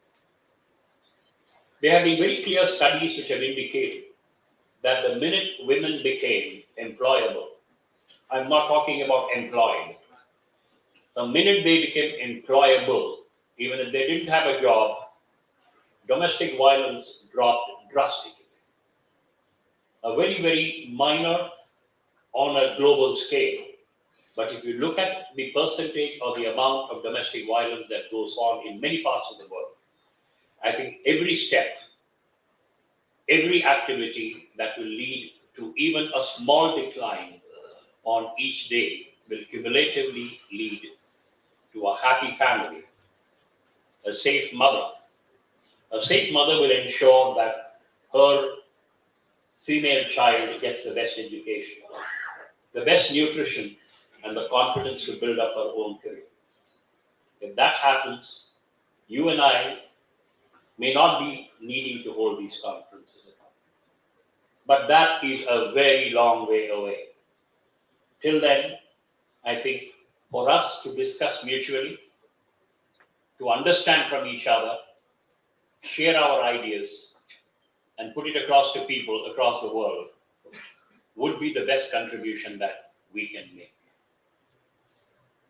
There have been very clear studies which have indicated that the minute women became employable, I'm not talking about employed, the minute they became employable, even if they didn't have a job, domestic violence dropped drastically. A very, very minor on a global scale. But if you look at the percentage or the amount of domestic violence that goes on in many parts of the world, I think every step, every activity that will lead to even a small decline on each day will cumulatively lead to a happy family, a safe mother. A safe mother will ensure that her female child gets the best education, the best nutrition, and the confidence to build up her own career. If that happens, you and I may not be needing to hold these conferences at all. But that is a very long way away. Till then, I think for us to discuss mutually, to understand from each other, share our ideas, and put it across to people across the world would be the best contribution that we can make.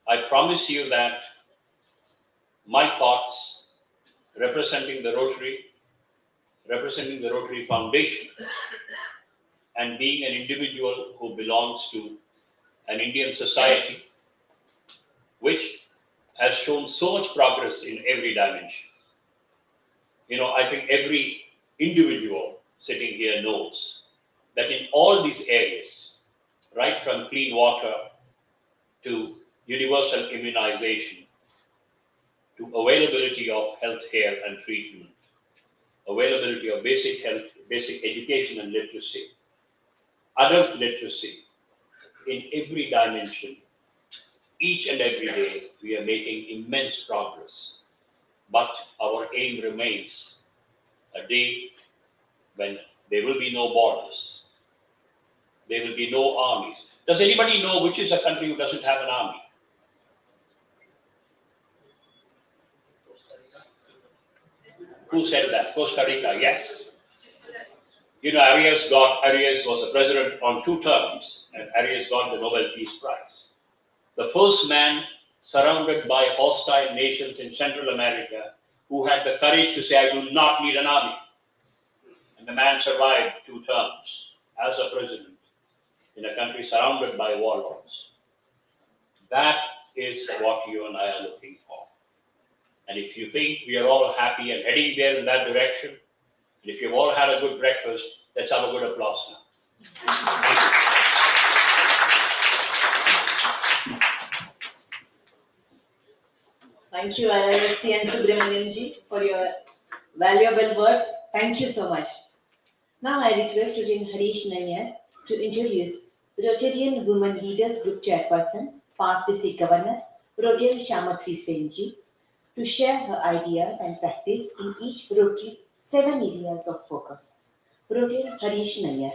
I promise you that my thoughts representing the Rotary Foundation, and being an individual who belongs to an Indian society which has shown so much progress in every dimension. I think every individual sitting here knows that in all these areas, right from clean water to universal immunization, to availability of health care and treatment, availability of basic health, basic education and literacy, adult literacy, in every dimension, each and every day, we are making immense progress. But our aim remains a day when there will be no borders, there will be no armies. Does anybody know which is a country who doesn't have an army? Who said that? Costa Rica, yes. Arias was the president on 2 terms, and Arias got the Nobel Peace Prize. The first man surrounded by hostile nations in Central America who had the courage to say, I do not need an army. And the man survived 2 terms as a president in a country surrounded by warlords. That is what you and I are looking for. And if you think we are all happy and heading there in that direction, and if you've all had a good breakfast, let's have a good applause now. Thank you. Thank you, RRC and Subramanian ji, for your valuable words. Thank you so much. Now I request Rotarian Harish Nair to introduce Rotarian Women Leaders Group Chairperson, past District Governor, Rotarian Shamasri Sen ji, to share her ideas and practice in each Rotary's 7 areas of focus. Rotarian Harish Nair.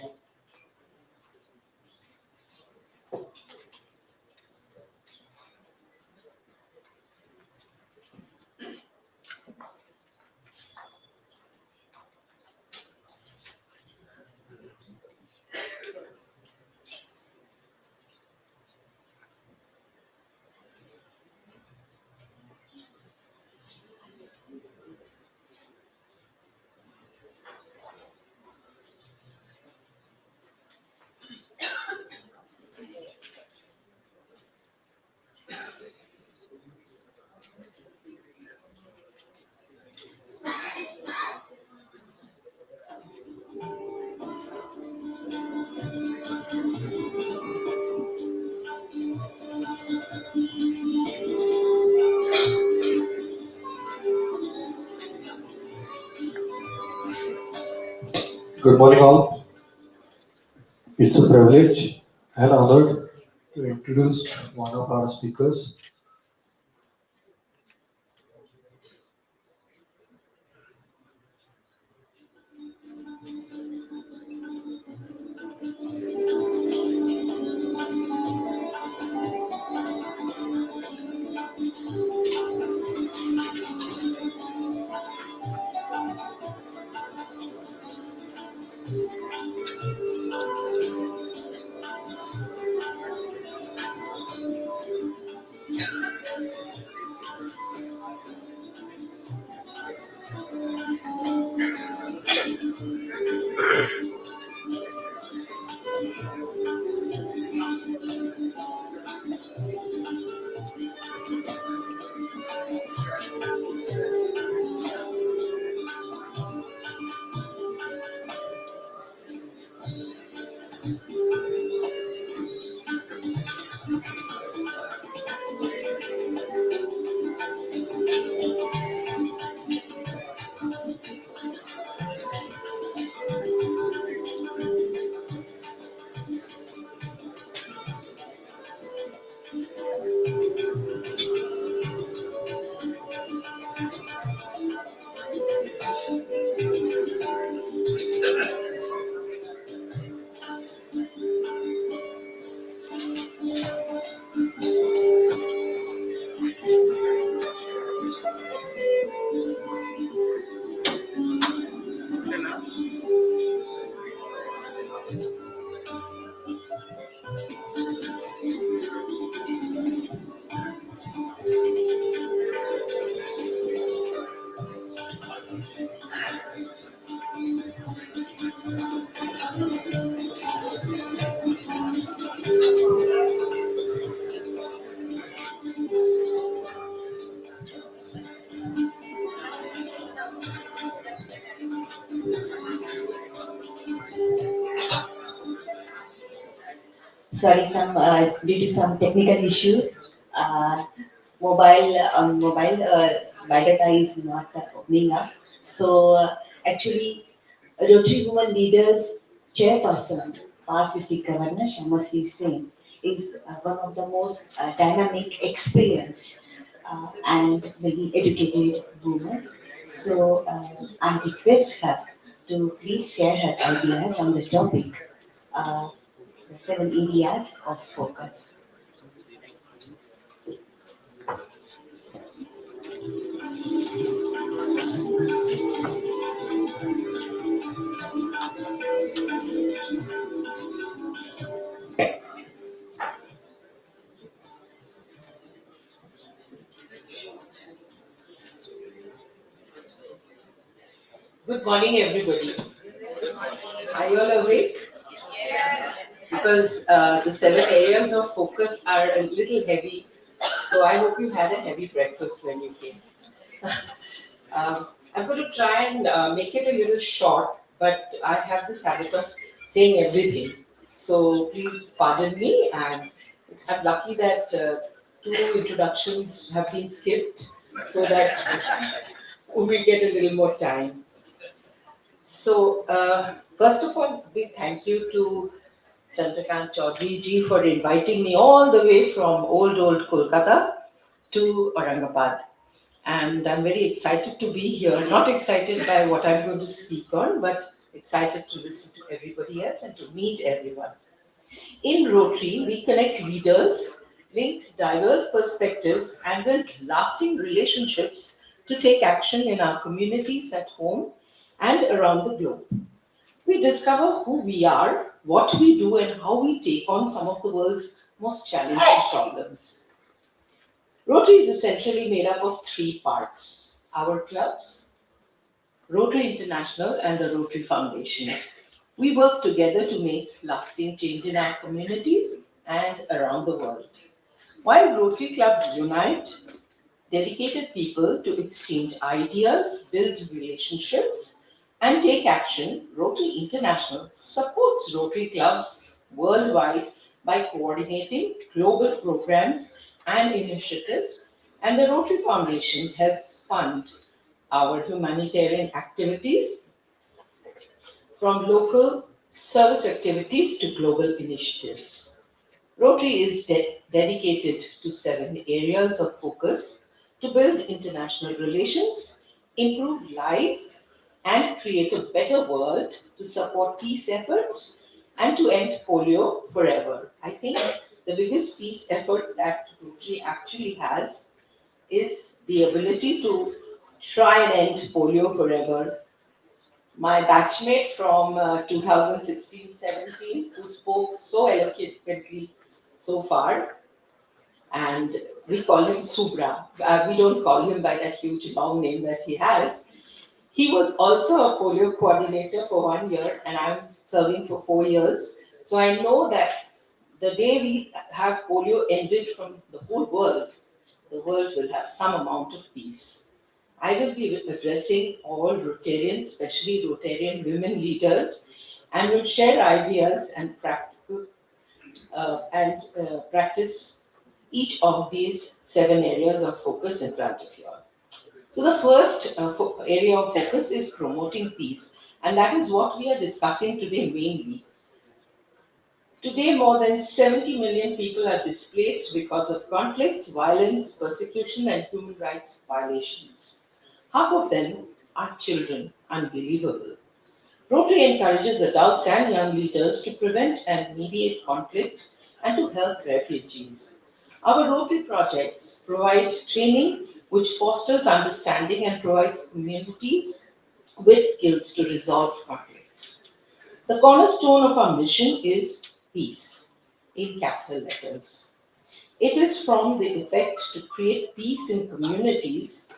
Good morning, all. It's a privilege and honor to introduce one of our speakers. Sorry, some due to some technical issues, uh, mobile my data is not opening up. So actually, Rotary Women Leaders Chairperson, past district governor Shamasi Singh, is one of the most dynamic, experienced, and very educated woman. So I request her to please share her ideas on the topic, uh, the 7 areas of focus. Good morning, everybody. Are you all awake? Because the 7 areas of focus are a little heavy, so I hope you had a heavy breakfast when you came. I'm going to try and make it a little short, but I have this habit of saying everything. So please pardon me, and I'm lucky that 2 introductions have been skipped so that we get a little more time. So, first of all, big thank you to Chandrakant Chaudhary ji for inviting me all the way from old Kolkata to Aurangabad. And I'm very excited to be here. Not excited by what I'm going to speak on, but excited to listen to everybody else and to meet everyone. In Rotary, we connect leaders, link diverse perspectives, and build lasting relationships to take action in our communities at home and around the globe. We discover who we are, what we do, and how we take on some of the world's most challenging problems. Rotary is essentially made up of 3 parts: our clubs, Rotary International, and the Rotary Foundation. We work together to make lasting change in our communities and around the world. While Rotary clubs unite dedicated people to exchange ideas, build relationships, and take action, Rotary International supports Rotary clubs worldwide by coordinating global programs and initiatives, and the Rotary Foundation helps fund our humanitarian activities from local service activities to global initiatives. Rotary is dedicated to 7 areas of focus to build international relations, improve lives, and create a better world, to support peace efforts, and to end polio forever. I think the biggest peace effort that Rotary actually has is the ability to try and end polio forever. My batchmate from 2016-17, who spoke so eloquently so far, and we call him Subra. We don't call him by that huge long name that he has. He was also a polio coordinator for 1 year, and I'm serving for 4 years. So I know that the day we have polio ended from the whole world, the world will have some amount of peace. I will be addressing all Rotarians, especially Rotarian women leaders, and will share ideas and practice each of these 7 areas of focus in front of you all. So the first area of focus is promoting peace, and that is what we are discussing today mainly. Today, more than 70 million people are displaced because of conflict, violence, persecution, and human rights violations. Half of them are children. Unbelievable. Rotary encourages adults and young leaders to prevent and mediate conflict and to help refugees. Our Rotary projects provide training which fosters understanding and provides communities with skills to resolve conflicts. The cornerstone of our mission is peace, in capital letters. It is from the effect to create peace in communities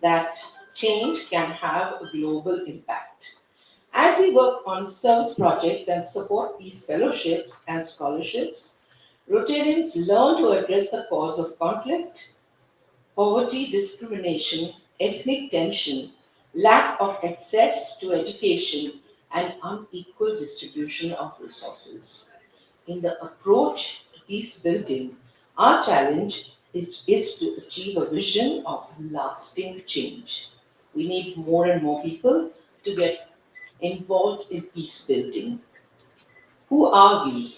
that change can have a global impact. As we work on service projects and support peace fellowships and scholarships, Rotarians learn to address the cause of conflict, poverty, discrimination, ethnic tension, lack of access to education, and unequal distribution of resources. in the approach to peace building, our challenge is to achieve a vision of lasting change. We need more and more people to get involved in peace building. Who are we?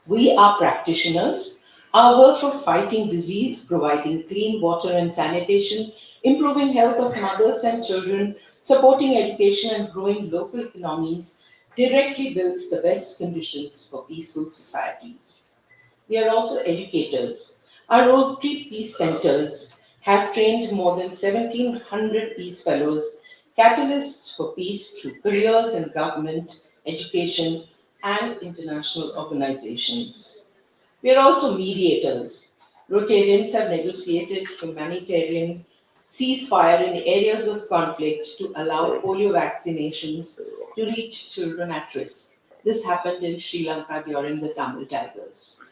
We are practitioners. Our work of fighting disease, providing clean water and sanitation, improving health of mothers and children, supporting education and growing local economies directly builds the best conditions for peaceful societies. We are also educators. Our Rotary Peace Centers have trained more than 1,700 peace fellows, catalysts for peace through careers in government, education, and international organizations. We are also mediators. Rotarians have negotiated humanitarian ceasefire in areas of conflict to allow polio vaccinations to reach children at risk. This happened in Sri Lanka during the Tamil Tigers.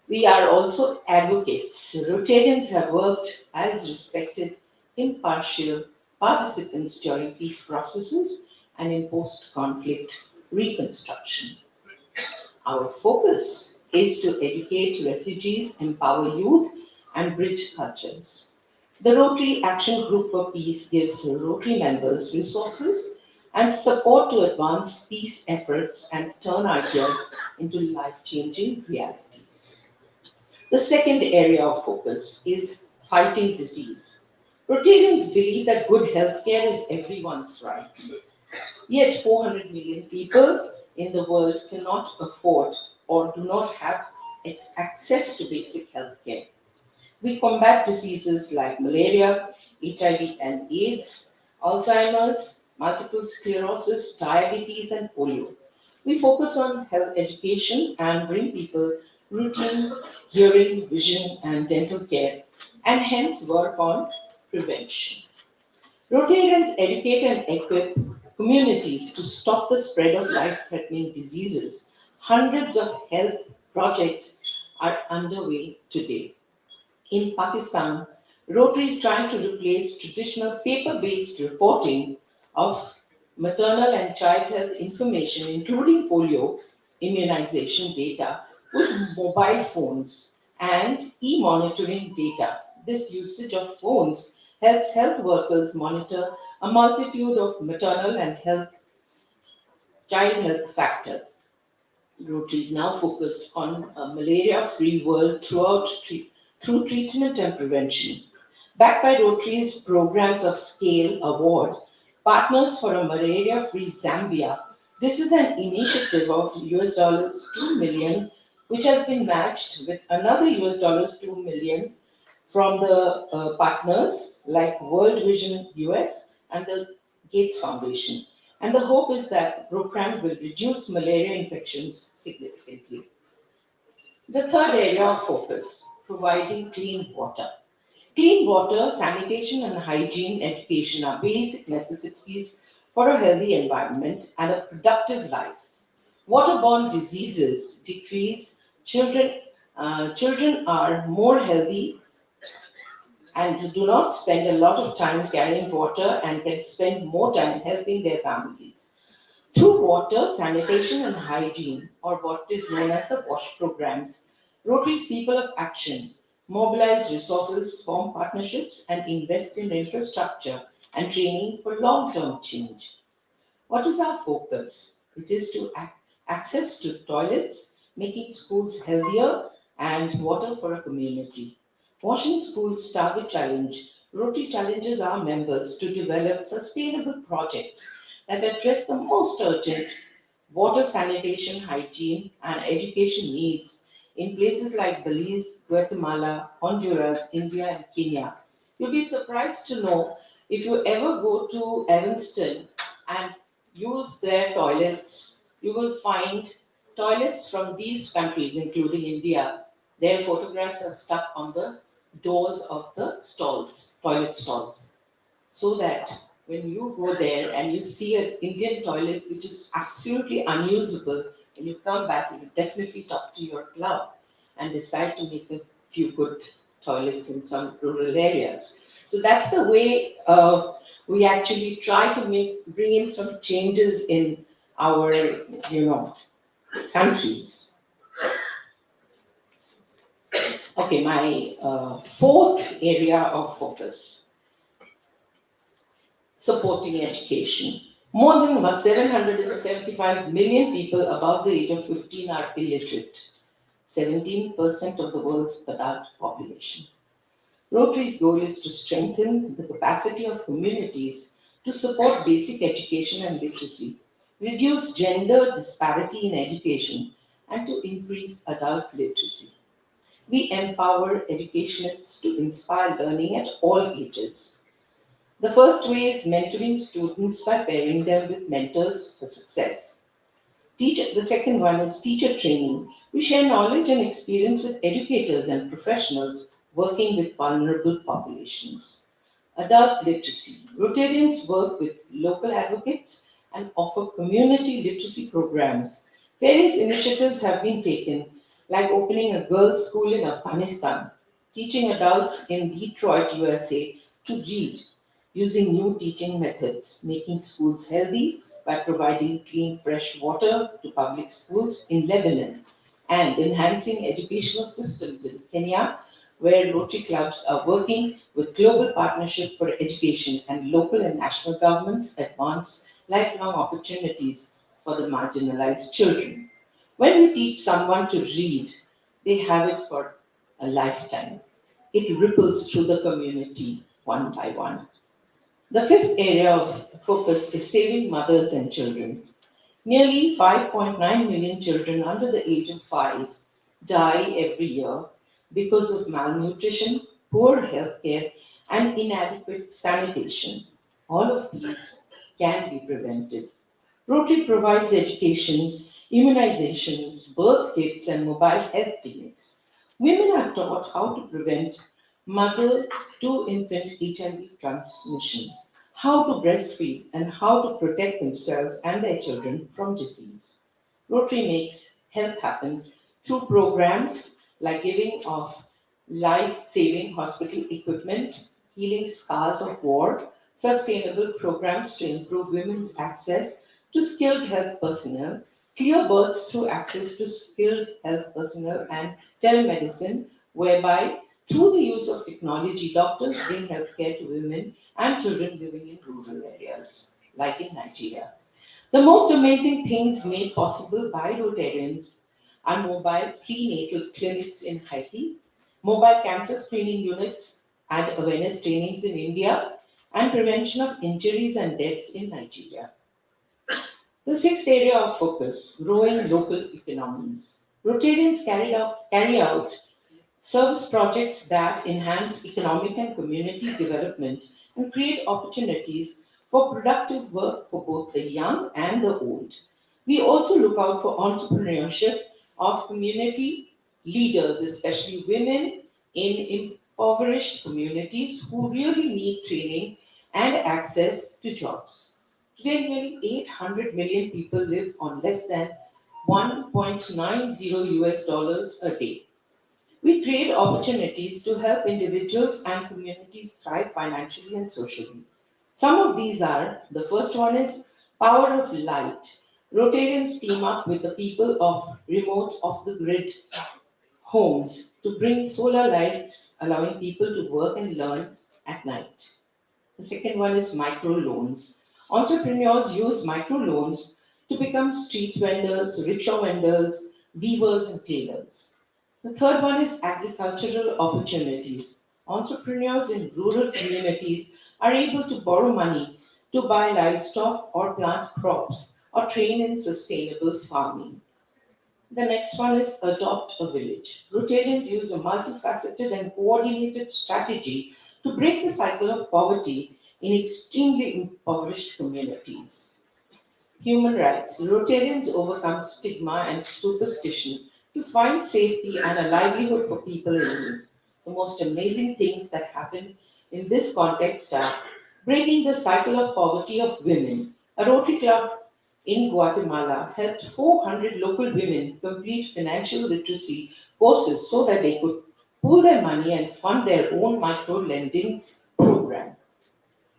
We are also advocates. Rotarians have worked as respected, impartial participants during peace processes and in post conflict reconstruction. Our focus is to educate refugees, empower youth, and bridge cultures. The Rotary Action Group for Peace gives Rotary members resources and support to advance peace efforts and turn ideas into life changing realities. The second area of focus is fighting disease. Rotarians believe that good healthcare is everyone's right. Yet 400 million people in the world cannot afford or do not have access to basic healthcare. We combat diseases like malaria, HIV and AIDS, Alzheimer's, multiple sclerosis, diabetes, and polio. We focus on health education and bring people routine hearing, vision, and dental care, and hence work on prevention. Rotarians educate and equip communities to stop the spread of life threatening diseases. Hundreds of health projects are underway today. In Pakistan, Rotary is trying to replace traditional paper based reporting of maternal and child health information, including polio immunization data, with mobile phones and e monitoring data. This usage of phones helps health workers monitor a multitude of maternal and child health factors. Rotary is now focused on a malaria-free world through treatment and prevention. Backed by Rotary's programs of Scale Award, Partners for a Malaria-Free Zambia, this is an initiative of US dollars 2 million, which has been matched with another US dollars 2 million from the partners like World Vision US and the Gates Foundation. And the hope is that the program will reduce malaria infections significantly. The third area of focus, providing clean water. Clean water, sanitation, and hygiene education are basic necessities for a healthy environment and a productive life. Waterborne diseases decrease, children are more healthy and do not spend a lot of time carrying water and can spend more time helping their families. Through water, sanitation, and hygiene, or what is known as the WASH programs, Rotary's People of Action mobilize resources, form partnerships, and invest in infrastructure and training for long term change. What is our focus? It is to access to toilets, making schools healthier, and water for a community. Washing Schools Target Challenge, Rotary challenges our members to develop sustainable projects that address the most urgent water, sanitation, hygiene, and education needs in places like Belize, Guatemala, Honduras, India, and Kenya. You'll be surprised to know if you ever go to Evanston and use their toilets, you will find toilets from these countries, including India. Their photographs are stuck on the doors of the stalls, toilet stalls, so that when you go there and you see an Indian toilet which is absolutely unusable, when you come back, you will definitely talk to your club and decide to make a few good toilets in some rural areas. So that's the way we actually try to bring in some changes in our, countries. Okay, my fourth area of focus, supporting education. More than 775 million people above the age of 15 are illiterate, 17% of the world's adult population. Rotary's goal is to strengthen the capacity of communities to support basic education and literacy, reduce gender disparity in education, and to increase adult literacy. We empower educationists to inspire learning at all ages. The first way is mentoring students by pairing them with mentors for success. The second one is teacher training. We share knowledge and experience with educators and professionals working with vulnerable populations. Adult literacy. Rotarians work with local advocates and offer community literacy programs. Various initiatives have been taken, like opening a girls' school in Afghanistan, teaching adults in Detroit, USA to read using new teaching methods, making schools healthy by providing clean, fresh water to public schools in Lebanon, and enhancing educational systems in Kenya, where Rotary clubs are working with Global Partnership for Education and local and national governments advance lifelong opportunities for the marginalized children. When we teach someone to read, they have it for a lifetime. It ripples through the community one by one. The fifth area of focus is saving mothers and children. Nearly 5.9 million children under the age of 5 die every year because of malnutrition, poor healthcare, and inadequate sanitation. All of these can be prevented. Rotary provides education, immunizations, birth kits, and mobile health clinics. Women are taught how to prevent mother to infant HIV transmission, how to breastfeed, and how to protect themselves and their children from disease. Rotary makes help happen through programs like giving of life saving hospital equipment, healing scars of war, sustainable programs to improve women's access to skilled health personnel, clear births through access to skilled health personnel, and telemedicine, whereby through the use of technology, doctors bring healthcare to women and children living in rural areas, like in Nigeria. The most amazing things made possible by Rotarians are mobile prenatal clinics in Haiti, mobile cancer screening units and awareness trainings in India, and prevention of injuries and deaths in Nigeria. The sixth area of focus, growing local economies. Rotarians carry out service projects that enhance economic and community development and create opportunities for productive work for both the young and the old. We also look out for entrepreneurship of community leaders, especially women in impoverished communities who really need training and access to jobs. Today, nearly 800 million people live on less than 1.90 US dollars a day. We create opportunities to help individuals and communities thrive financially and socially. Some of these are, the first one is Power of Light. Rotarians team up with the people of remote off the grid homes to bring solar lights, allowing people to work and learn at night. The second one is microloans. Entrepreneurs use microloans to become street vendors, rickshaw vendors, weavers, and tailors. The third one is agricultural opportunities. Entrepreneurs in rural communities are able to borrow money to buy livestock or plant crops or train in sustainable farming. The next one is adopt a village. Rotarians use a multifaceted and coordinated strategy to break the cycle of poverty in extremely impoverished communities. Human rights. Rotarians overcome stigma and superstition to find safety and a livelihood for people in need. The most amazing things that happen in this context are breaking the cycle of poverty of women. A Rotary Club in Guatemala helped 400 local women complete financial literacy courses so that they could pool their money and fund their own micro lending program.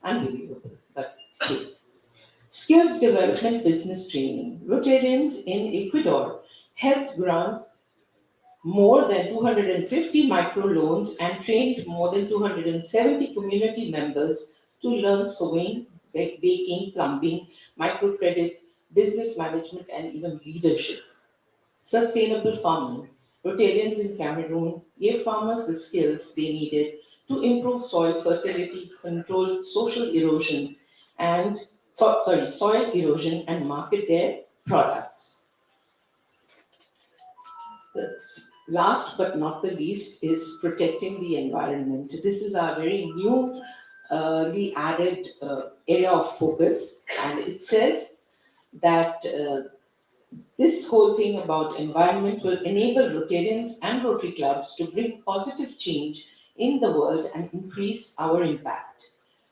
Unbelievable, but true. Skills development business training. Rotarians in Ecuador helped grant more than 250 microloans and trained more than 270 community members to learn sewing, baking, plumbing, microcredit, business management, and even leadership. Sustainable farming. Rotarians in Cameroon gave farmers the skills they needed to improve soil fertility, control social erosion, and soil erosion and market their products. The last but not the least is protecting the environment. This is our very newly added area of focus, and it says that this whole thing about environment will enable Rotarians and Rotary clubs to bring positive change in the world and increase our impact.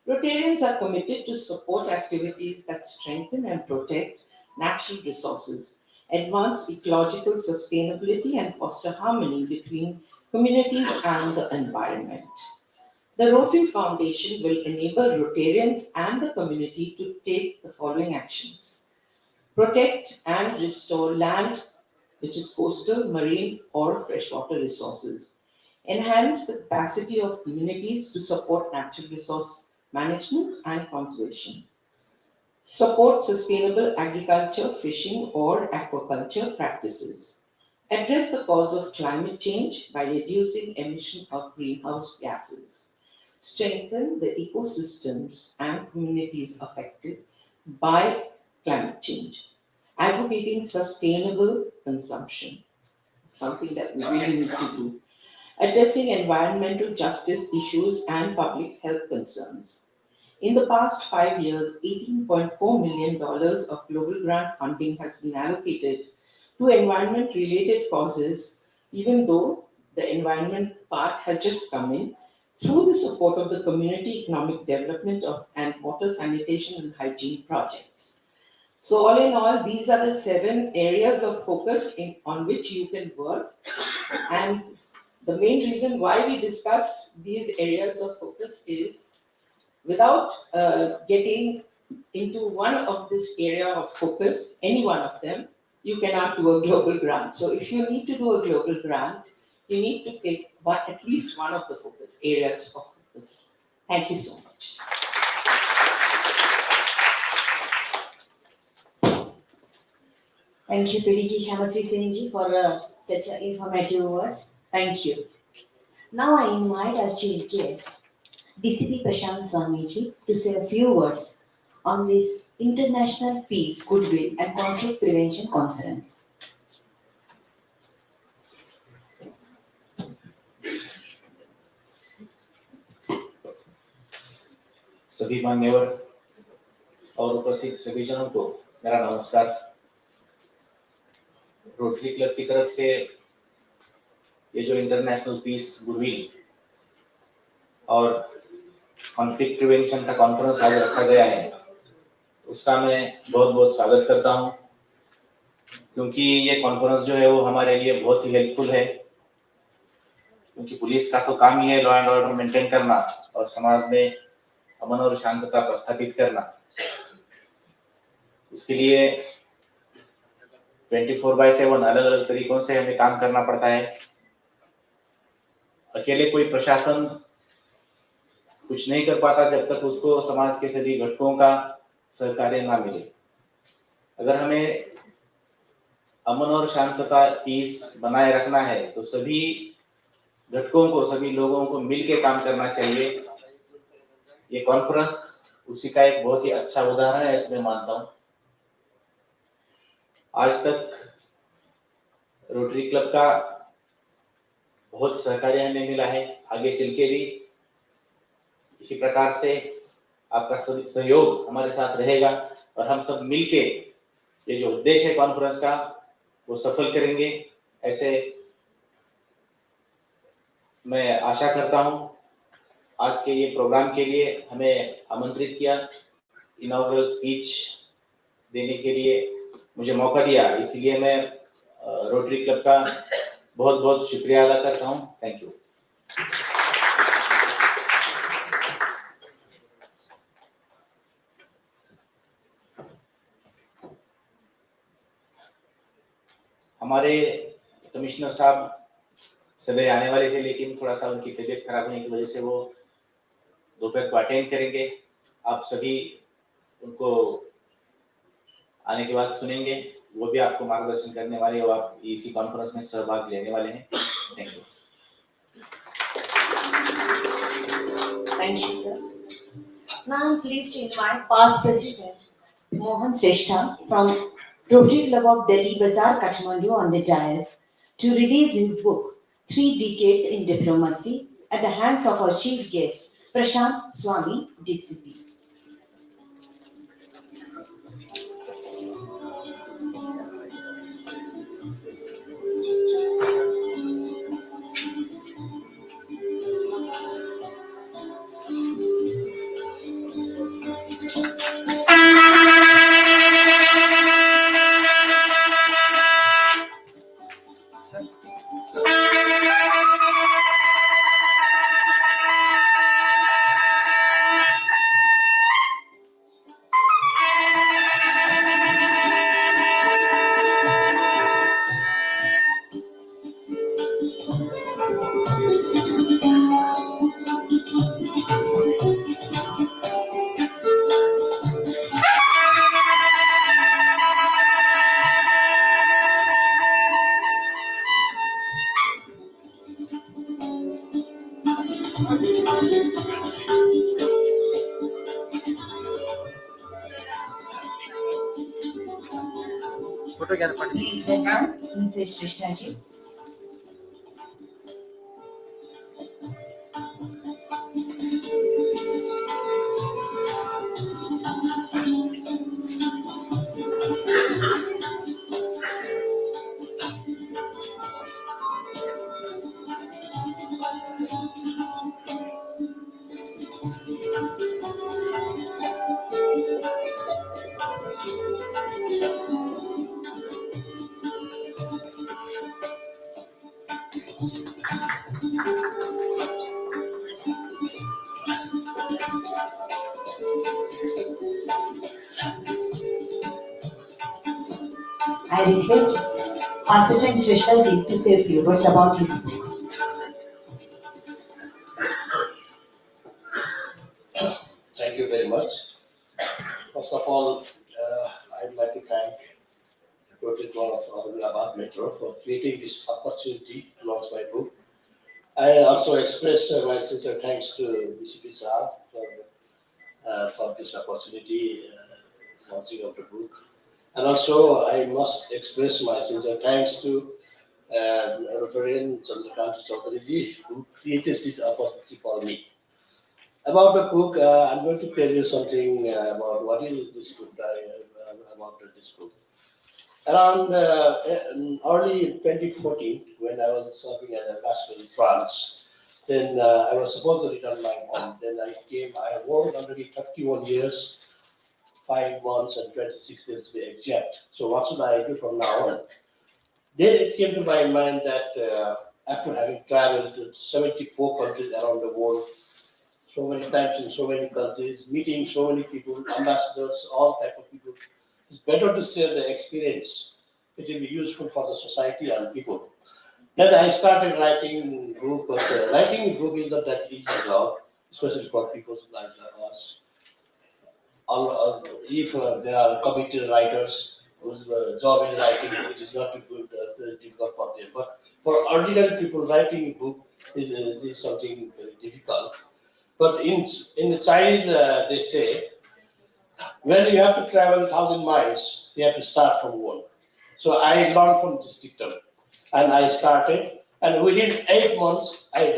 Rotarians are committed to support activities that strengthen and protect natural resources, advance ecological sustainability, and foster harmony between communities and the environment. The Rotary Foundation will enable Rotarians and the community to take the following actions: protect and restore land, which is coastal, marine, or freshwater resources. Enhance the capacity of communities to support natural resource management and conservation. Support sustainable agriculture, fishing, or aquaculture practices. Address the cause of climate change by reducing emission of greenhouse gases. Strengthen the ecosystems and communities affected by climate change. Advocating sustainable consumption, something that we really need to do. Addressing environmental justice issues and public health concerns. In the past 5 years, $18.4 million of global grant funding has been allocated to environment related causes, even though the environment part has just come in, through the support of the community economic development and water sanitation and hygiene projects. So all in all, these are the 7 areas of focus on which you can work. And the main reason why we discuss these areas of focus is, without getting into one of this area of focus, any one of them, you cannot do a global grant. So if you need to do a global grant, you need to pick at least one of the focus areas of focus. Thank you so much. Thank you, PDG Shamatri Senji, for such informative words. Thank you. Now I invite our chief guest, DCP Prashant Swamiji, to say a few words on this International Peace, Goodwill and Conflict Prevention Conference. सभी मान्यवर और उपस्थित सभी जनों को मेरा नमस्कार। Rotary club की तरफ से ये जो इंटरनेशनल पीस, गुडविल और कॉन्फ्लिक्ट प्रिवेंशन का कॉन्फ्रेंस आज रखा गया है, उसका मैं बहुत बहुत स्वागत करता हूं, क्योंकि ये कॉन्फ्रेंस जो है वो हमारे लिए बहुत ही हेल्पफुल है। क्योंकि पुलिस का तो काम ही है लॉ एंड ऑर्डर मेंटेन करना और समाज में अमन और शांतता प्रस्थापित करना। उसके लिए 24/7 अलग अलग तरीकों से हमें काम करना पड़ता है। अकेले कोई प्रशासन कुछ नहीं कर पाता जब तक उसको समाज के सभी घटकों का सहकार्य ना मिले। अगर हमें अमन और शांतता, पीस बनाए रखना है तो सभी घटकों को, सभी लोगों को मिलकर काम करना चाहिए। ये कॉन्फ्रेंस उसी का एक बहुत ही अच्छा उदाहरण है, इसमें मानता हूं। आज तक रोटरी क्लब का बहुत सहकार्य हमें मिला है, आगे चल के भी इसी प्रकार से आपका सहयोग हमारे साथ रहेगा और हम सब मिलके ये जो उद्देश्य है कॉन्फ्रेंस का वो सफल करेंगे, ऐसे मैं आशा करता हूं। आज के ये प्रोग्राम के लिए हमें आमंत्रित किया, इनॉग्रल स्पीच देने के लिए मुझे मौका दिया, इसलिए मैं रोटरी क्लब का बहुत बहुत शुक्रिया अदा करता हूं। Thank you. हमारे कमिश्नर साहब सभी आने वाले थे, लेकिन थोड़ा सा उनकी तबीयत खराब होने की वजह से वो दोपहर को अटेंड करेंगे। आप सभी उनको आने के बाद सुनेंगे, वो भी आपको मार्गदर्शन करने वाले, और आप इसी कॉन्फ्रेंस में सहभाग लेने वाले हैं। Thank you. Thank you, sir. Now I'm pleased to invite past President Mohan Sreshta from Rotary Club of Delhi Bazaar, Kathmandu on the dais to release his book, 3 Decades in Diplomacy, at the hands of our chief guest, Prashant Swami, DCP. Photo घ्या ना पाठी. Please welcome Mrs. Sreshta ji. I request Past President Sreshta ji to say a few words about his book. Thank you very much. First of all, I'd like to thank Rotary Club of Aurangabad Metro for creating this opportunity to launch my book. I also express my sincere thanks to DCP sir for this opportunity, launching of the book. And also, I must express my sincere thanks to Rotarian Chandrakant Chaudhary ji, who created this opportunity for me. About the book, I'm going to tell you something about what is this book, about this book. Around early 2014, when I was serving as ambassador in France, then I was supposed to return my home. Then I worked already 31 years, 5 months and 26 days to be exact. So what should I do from now on? Then it came to my mind that after having traveled to 74 countries around the world, so many times in so many countries, meeting so many people, ambassadors, all type of people, it's better to share the experience. It will be useful for the society and people. Then I started writing book, but writing a book is not that easy job, especially for people like us. If there are committed writers whose job is writing, it is not good, difficult for them. But for ordinary people, writing a book is something very difficult. But in the Chinese, they say, when you have to travel 1,000 miles, you have to start from one. So I learned from this dictum, and I started, and within 8 months, I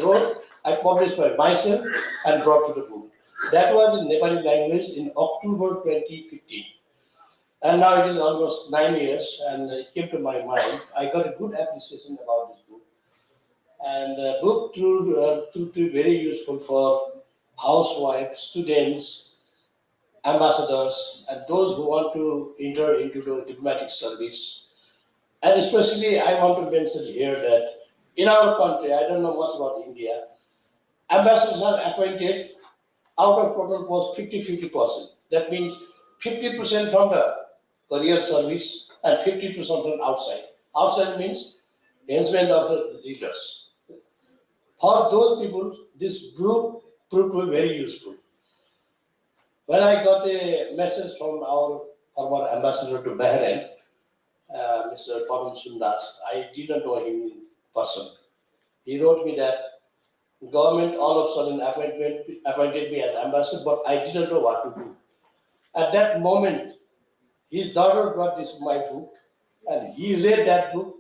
published by myself and brought to the book. That was in Nepali language in October 2015. And now it is almost 9 years, and it came to my mind. I got a good appreciation about this book. And the book proved very useful for housewives, students, ambassadors, and those who want to enter into the diplomatic service. And especially, I want to mention here that in our country, I don't know much about India, ambassadors are appointed out of total post 50-50%. That means 50% from the career service and 50% from outside. Outside means henchmen of the leaders. For those people, this group proved to be very useful. When I got a message from our former ambassador to Bahrain, Mr. Pavan Sundas, I didn't know him in person. He wrote me that government all of a sudden appointed me as ambassador, but I didn't know what to do. At that moment, his daughter brought this my book, and he read that book,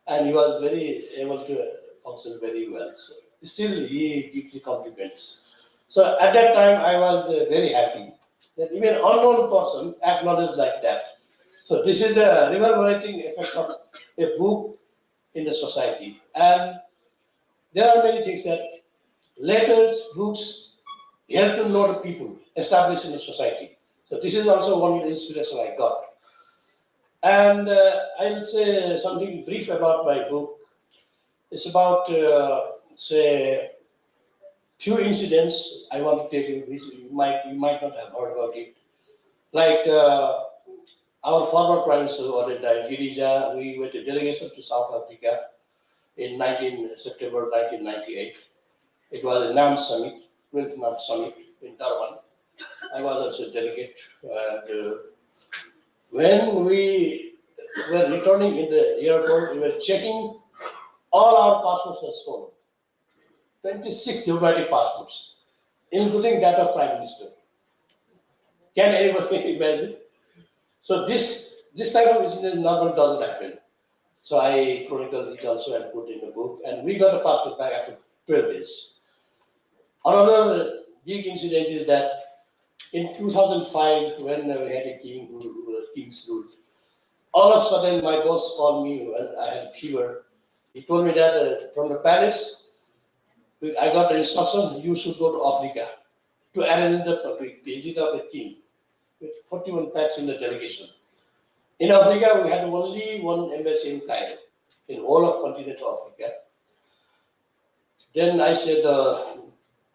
and he was very able to function very well. So still, he gives me compliments. So at that time, I was very happy that even unknown person acknowledged like that. So this is the reverberating effect of a book in the society, and there are many things that letters, books help to know the people established in the society. So this is also one inspiration I got. And I'll say something brief about my book. It's about, say, few incidents I want to take you, which you might not have heard about it. Like our former Prime Minister who already died, Girija, we went a delegation to South Africa in September 1998. It was a NAM summit, 12th NAM summit in Durban. I was also a delegate. And when we were returning in the airport, we were checking all our passports were stolen. 26 diplomatic passports, including that of Prime Minister. Can anybody imagine? So this type of incident normally doesn't happen. So I chronicled it also and put in the book, and we got the passport back after 12 days. Another big incident is that in 2005, when we had a king who was king's rule, all of a sudden my boss called me when I had fever. He told me that from the palace, I got the instruction you should go to Africa to arrange the visit of the king with 41 packs in the delegation. In Africa, we had only one embassy in Cairo, in all of continental Africa. Then I said,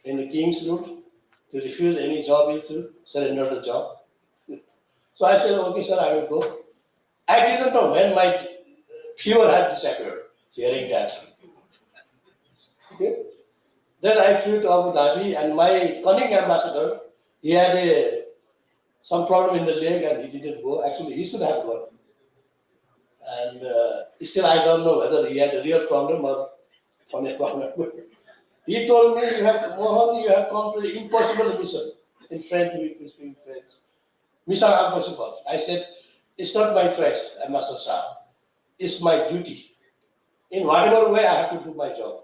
in the king's route, to refuse any job is to surrender the job. So I said, okay, sir, I will go. I didn't know when my fever had disappeared, hearing that. Okay. Then I flew to Abu Dhabi, and my cunning ambassador, he had some problem in the leg and he didn't go. Actually, he should have gone. And still, I don't know whether he had a real problem or from a problem. He told me, Mohan, you have come to the impossible mission. In French, we speak French. Mission impossible. I said, it's not my choice, Ambassador Shah. It's my duty. In whatever way, I have to do my job.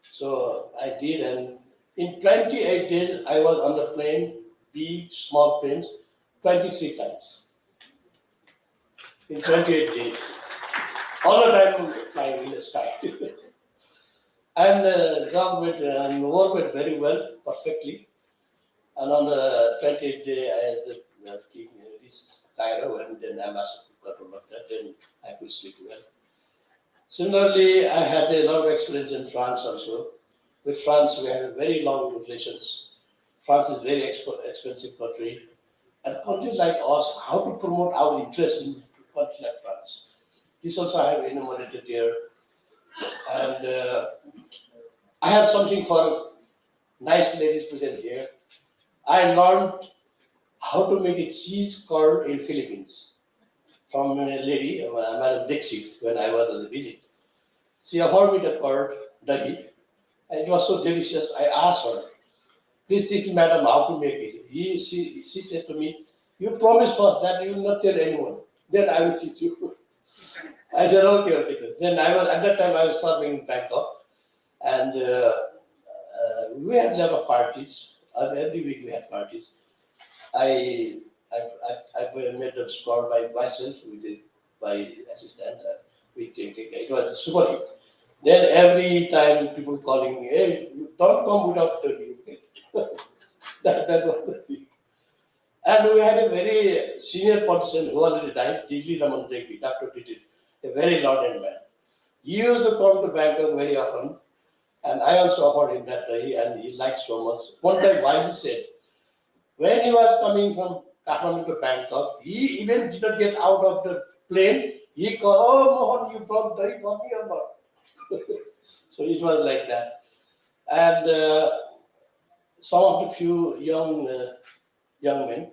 So I did, and in 28 days, I was on the plane, big, small planes, 23 times. In 28 days. All the time flying in the sky. And the job went, and work went very well, perfectly. And on the 28th day, I had the king reached Cairo, and then ambassador got over that, and I could sleep well. Similarly, I had a lot of experience in France also. With France, we have very long relations. France is very expensive country. And countries like us, how to promote our interest in a country like France. This also I have enumerated here. And I have something for nice ladies present here. I learned how to make a cheese curd in Philippines from a lady, Madam Dixit, when I was on the visit. She offered me the curd, dahi, and it was so delicious. I asked her, please teach me, madam, how to make it. She said to me, you promise first that you will not tell anyone. Then I will teach you. I said, okay. Then at that time I was serving in Bangkok, and we had a lot of parties. Every week we had parties. I made them score by myself with my assistant. We take it. It was a super hit. Then every time people calling me, hey, don't come without telling me. that was the thing. And we had a very senior politician who already died, Didi Raman Degi, Dr. Didi, a very learned man. He used to come to Bangkok very often, and I also offered him that day, and he liked so much. One time, why he said, when he was coming from Kathmandu to Bangkok, he even did not get out of the plane. He called, oh, Mohan, you brought dahi for me or not? So it was like that. And some of the few young men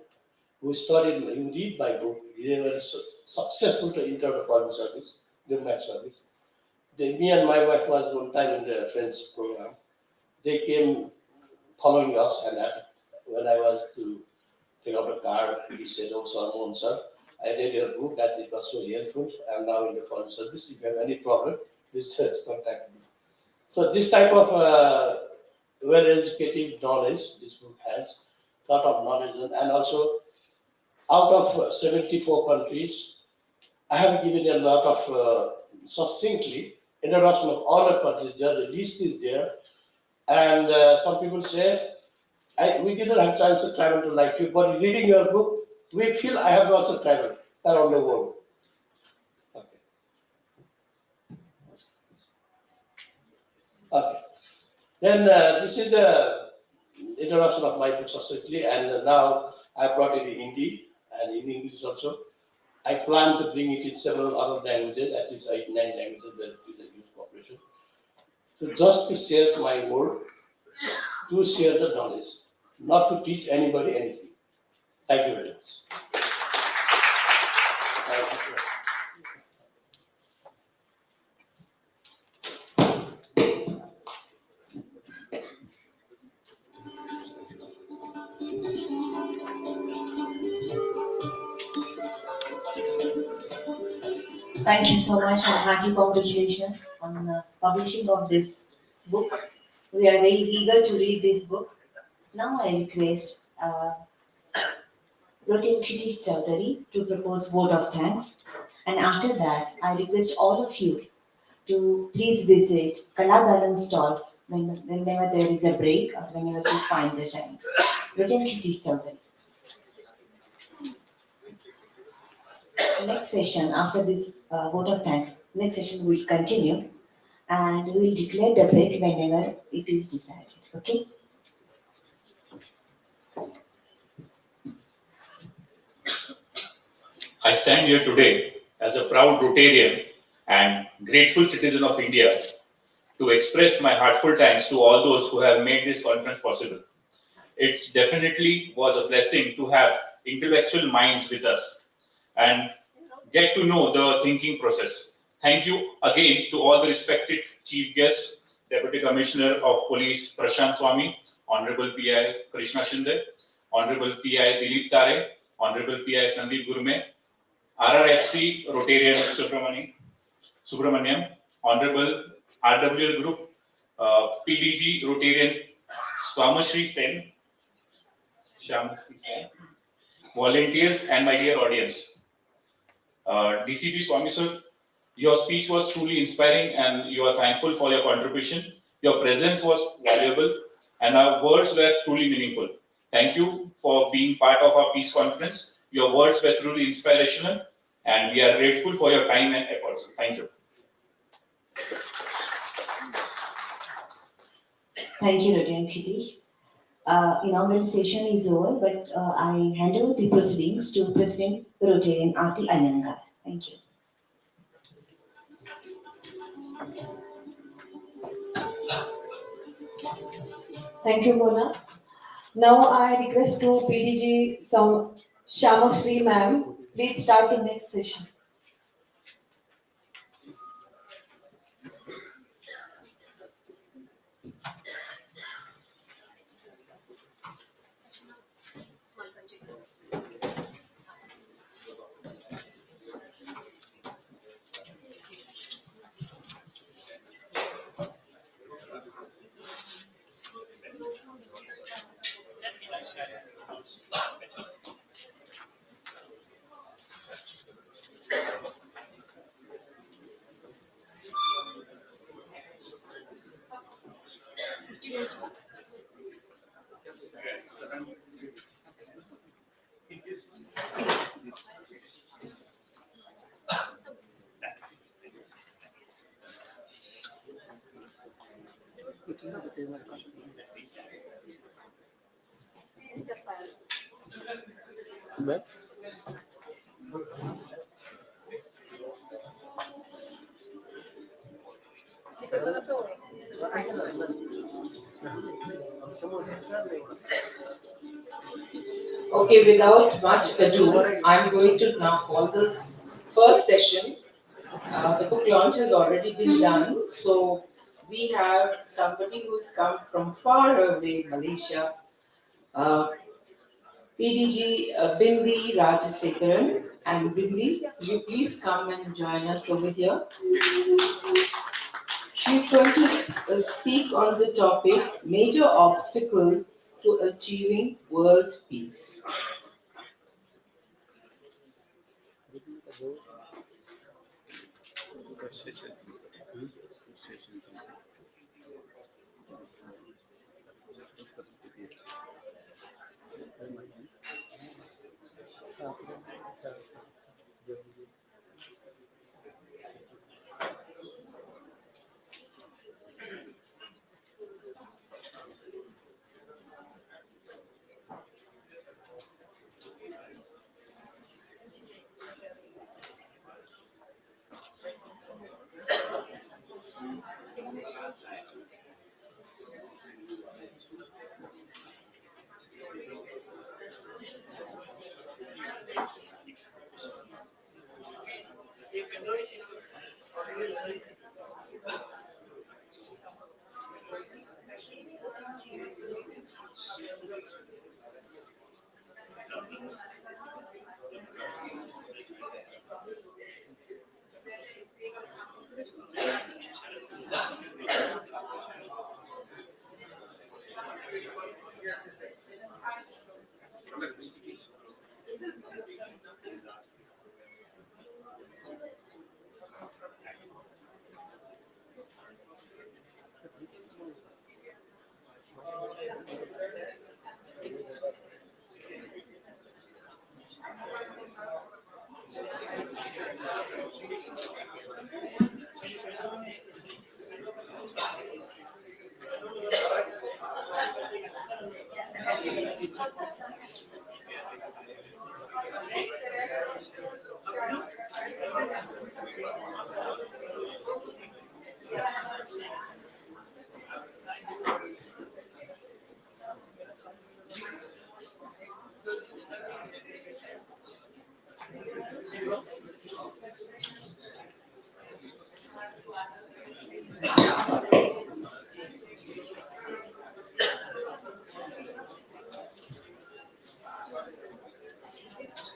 who studied, who read my book, they were successful to enter the foreign service, diplomat service. Me and my wife was one time in the French program. They came following us, and when I was to take out the card, he said, "Oh, Salman, sir, I read your book and it was so helpful. I am now in the foreign service. If you have any problem, please contact me." So this type of well-educated knowledge this book has, lot of knowledge, and also out of 74 countries, I have given a lot of succinctly introduction of all the countries there. The list is there, and some people say we didn't have chance to travel to like you, but reading your book, we feel I have also traveled around the world. Okay. Okay. Then this is the introduction of my book succinctly, and now I brought it in Hindi and in English also. I plan to bring it in several other languages, at least 8, 9 languages that is a huge population. So just to share my word, to share the knowledge, not to teach anybody anything. Thank you very much. Thank you, sir. Thank you so much and hearty congratulations on publishing of this book. We are very eager to read this book. Now I request Rotin Kshitish Chaudhary to propose vote of thanks. And after that, I request all of you to please visit Kalagalan stalls whenever there is a break or whenever you find the time. Rotin Kshitish Chaudhary. Next session, after this vote of thanks, next session we will continue and we will declare the break whenever it is decided. Okay? I stand here today as a proud Rotarian and grateful citizen of India to express my heartfelt thanks to all those who have made this conference possible. It definitely was a blessing to have intellectual minds with us and get to know the thinking process. Thank you again to all the respected chief guests, Deputy Commissioner of Police Prashant Swami, Honorable PI Krishna Shinde, Honorable PI Dilip Tare, Honorable PI Sandeep Gurume, RRFC Rotarian Subramaniam, Honorable RWL Group, PDG Rotarian Swamashri Sen, volunteers, and my dear audience. DCP Swami sir, your speech was truly inspiring and you are thankful for your contribution. Your presence was valuable and our words were truly meaningful. Thank you for being part of our peace conference. Your words were truly inspirational and we are grateful for your time and efforts. Thank you. Thank you, Rotin Kshitish. Inaugural session is over, but I hand over the proceedings to President Rotarian Aarti Iyengar. Thank you. Thank you, Mona. Now I request to PDG Shamashri ma'am, please start the next session. Okay, without much ado, I'm going to now call the first session. The book launch has already been done, so we have somebody who's come from far away, Malaysia, uh, PDG Bindi Rajasekaran. And Bindi, will you please come and join us over here? She's going to speak on the topic Major Obstacles to Achieving World Peace.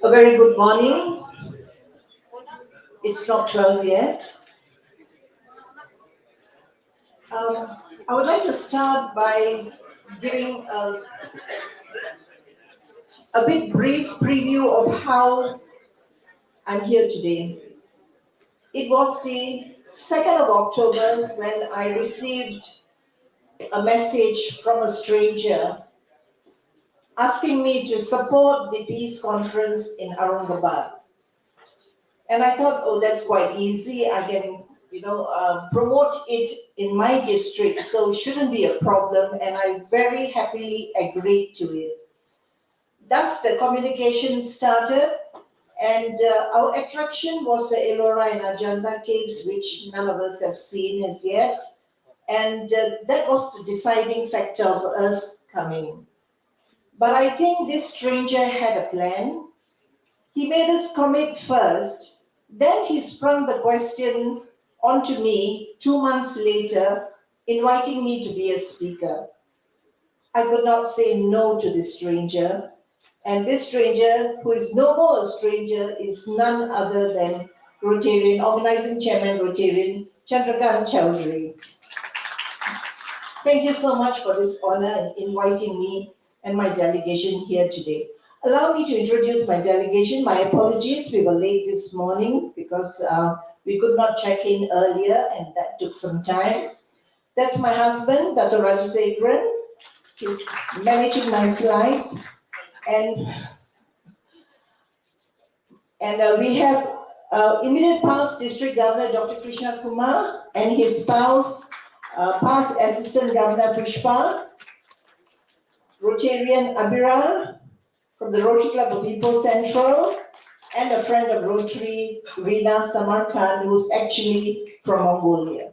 A very good morning. It's not 12 yet. I would like to start by giving a bit brief preview of how I'm here today. It was the 2nd of October when I received a message from a stranger asking me to support the peace conference in Aurangabad. And I thought, oh, that's quite easy. I can, promote it in my district, so it shouldn't be a problem. And I very happily agreed to it. Thus, the communication started, and our attraction was the Ellora and Ajanta caves, which none of us have seen as yet. And that was the deciding factor for us coming. But I think this stranger had a plan. He made us commit first, then he sprung the question onto me 2 months later, inviting me to be a speaker. I could not say no to this stranger. And this stranger, who is no more a stranger, is none other than Rotarian, Organizing Chairman Rotarian Chandrakant Chowdhury. Thank you so much for this honor in inviting me and my delegation here today. Allow me to introduce my delegation. My apologies, we were late this morning because we could not check in earlier and that took some time. That's my husband, Dr. Rajasekaran. He's managing my slides. And we have immediate past District Governor Dr. Krishna Kumar and his spouse, past Assistant Governor Pushpa, Rotarian Abira from the Rotary Club of Ipoh Central, and a friend of Rotary, Rina Samarkand, who's actually from Mongolia.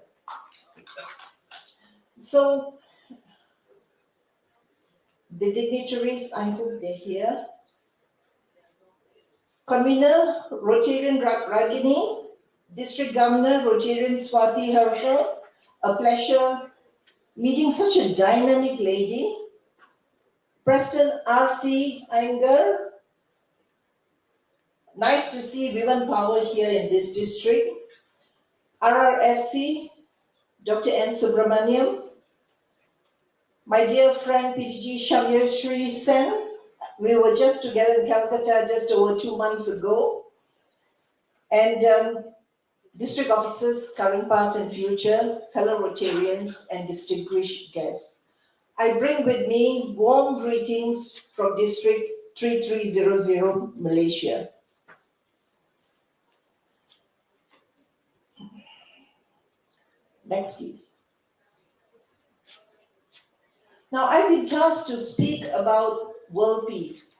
So the dignitaries, I hope they're here. Convener, Rotarian Ragini, District Governor, Rotarian Swati Harkar, a pleasure meeting such a dynamic lady. President Aarti Iyengar, nice to see women power here in this district. RRFC, Dr. N. Subramaniam, my dear friend PG Shamyashri Sen, we were just together in Calcutta just over 2 months ago. And district officers, current, past and future, fellow Rotarians and distinguished guests. I bring with me warm greetings from District 3300, Malaysia. Next, please. Now, I've been tasked to speak about world peace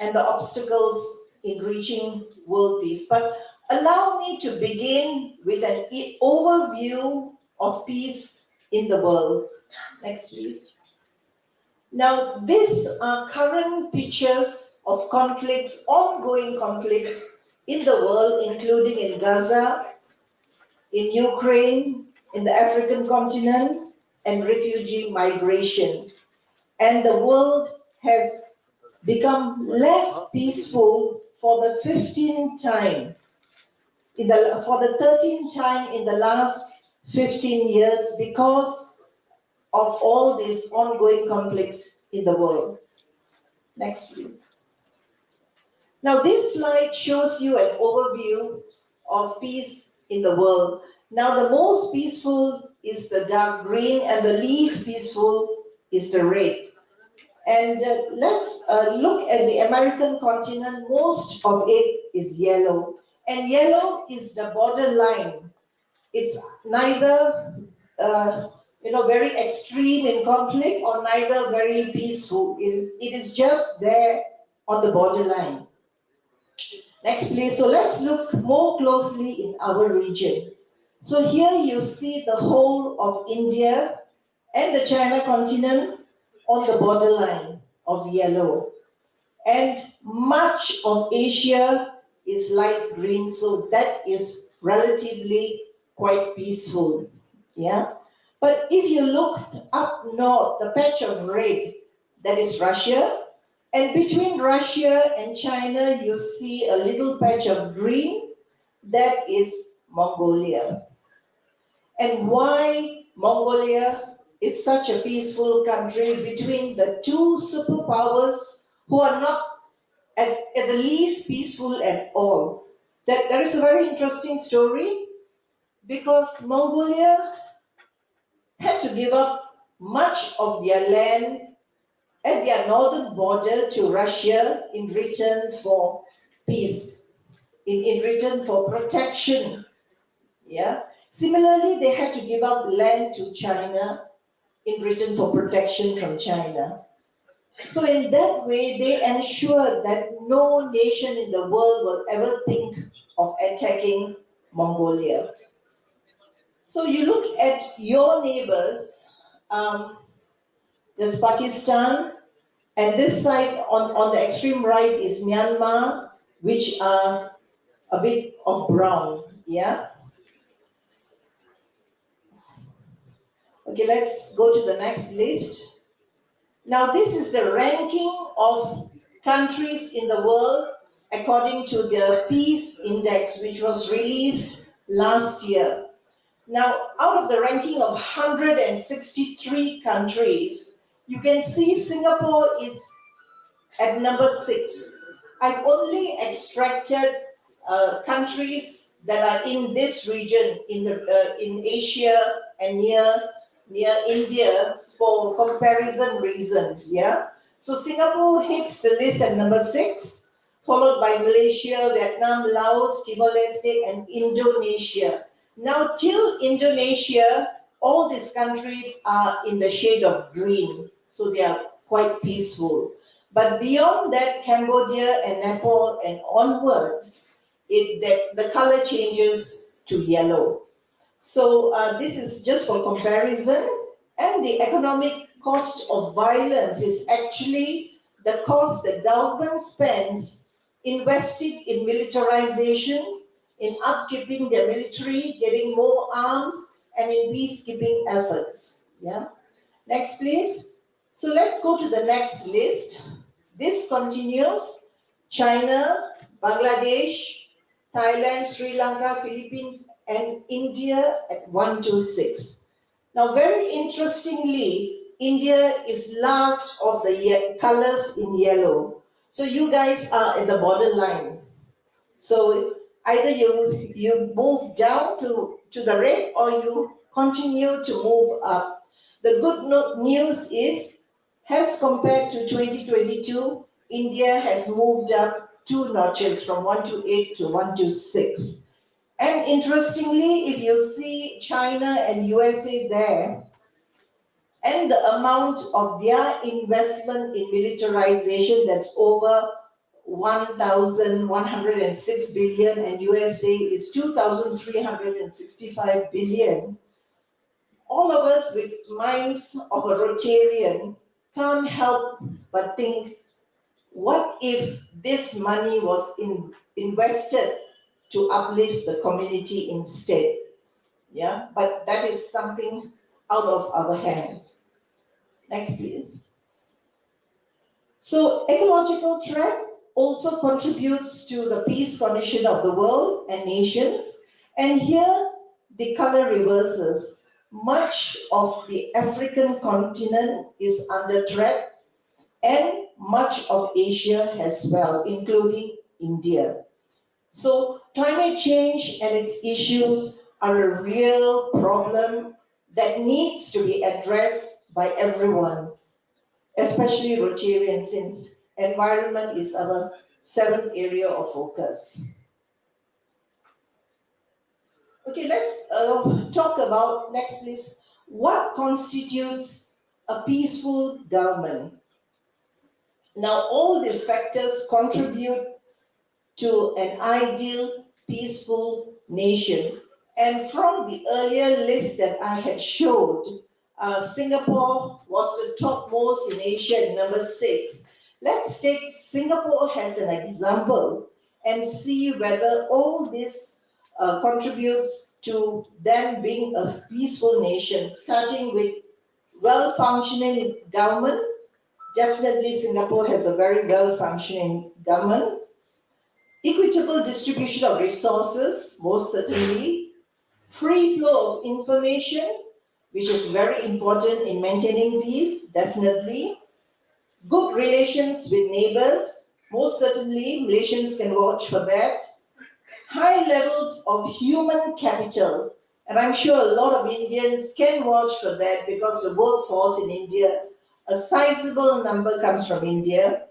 and the obstacles in reaching world peace. But allow me to begin with an overview of peace in the world. Next, please. Now, these are current pictures of conflicts, ongoing conflicts in the world, including in Gaza, in Ukraine, in the African continent, and refugee migration. And the world has become less peaceful for the 13th time in the last 15 years because of all these ongoing conflicts in the world. Next, please. Now, this slide shows you an overview of peace in the world. Now, the most peaceful is the dark green and the least peaceful is the red. And let's look at the American continent. Most of it is yellow. And yellow is the borderline. It's neither very extreme in conflict or neither very peaceful. It is just there on the borderline. Next, please. So let's look more closely in our region. So here you see the whole of India and the China continent on the borderline of yellow. And much of Asia is light green, so that is relatively quite peaceful. Yeah. But if you look up north, the patch of red, that is Russia. And between Russia and China, you see a little patch of green, that is Mongolia. And why Mongolia is such a peaceful country between the two superpowers who are not at the least peaceful at all. There is a very interesting story because Mongolia had to give up much of their land at their northern border to Russia in return for peace, in return for protection. Yeah. Similarly, they had to give up land to China in return for protection from China. So in that way, they ensured that no nation in the world will ever think of attacking Mongolia. So you look at your neighbors, there's Pakistan, and this side on the extreme right is Myanmar, which are a bit of brown, yeah? Okay, let's go to the next list. Now, this is the ranking of countries in the world according to the Peace Index, which was released last year. Now, out of the ranking of 163 countries, you can see Singapore is at number 6. I've only extracted countries that are in this region, in Asia and near India for comparison reasons, yeah? So Singapore hits the list at number 6, followed by Malaysia, Vietnam, Laos, Timor-Leste, and Indonesia. Now, till Indonesia, all these countries are in the shade of green, so they are quite peaceful. But beyond that, Cambodia and Nepal and onwards, the color changes to yellow. So this is just for comparison. And the economic cost of violence is actually the cost the government spends investing in militarization, in upkeeping their military, getting more arms, and in peacekeeping efforts. Yeah. Next, please. So let's go to the next list. This continues. China, Bangladesh, Thailand, Sri Lanka, Philippines, and India at 126. Now, very interestingly, India is last of the colors in yellow. So you guys are at the borderline. So either you move down to the red or you continue to move up. The good news is, as compared to 2022, India has moved up 2 notches from 128 to 126. And interestingly, if you see China and USA there, and the amount of their investment in militarization, that's over 1,106 billion, and USA is 2,365 billion. All of us with minds of a Rotarian can't help but think, what if this money was invested to uplift the community instead? Yeah, but that is something out of our hands. Next, please. So ecological threat also contributes to the peace condition of the world and nations. And here the color reverses. Much of the African continent is under threat, and much of Asia as well, including India. So climate change and its issues are a real problem that needs to be addressed by everyone, especially Rotarians, since environment is our 7th area of focus. Okay, let's talk about, next please, what constitutes a peaceful government. Now, all these factors contribute to an ideal, peaceful nation. And from the earlier list that I had showed, Singapore was the topmost in Asia at number 6. Let's take Singapore as an example and see whether all this contributes to them being a peaceful nation, starting with well-functioning government. Definitely Singapore has a very well-functioning government. Equitable distribution of resources, most certainly. Free flow of information, which is very important in maintaining peace, definitely. Good relations with neighbors, most certainly, Malaysians can vouch for that. High levels of human capital, and I'm sure a lot of Indians can vouch for that because the workforce in India, a sizable number comes from India.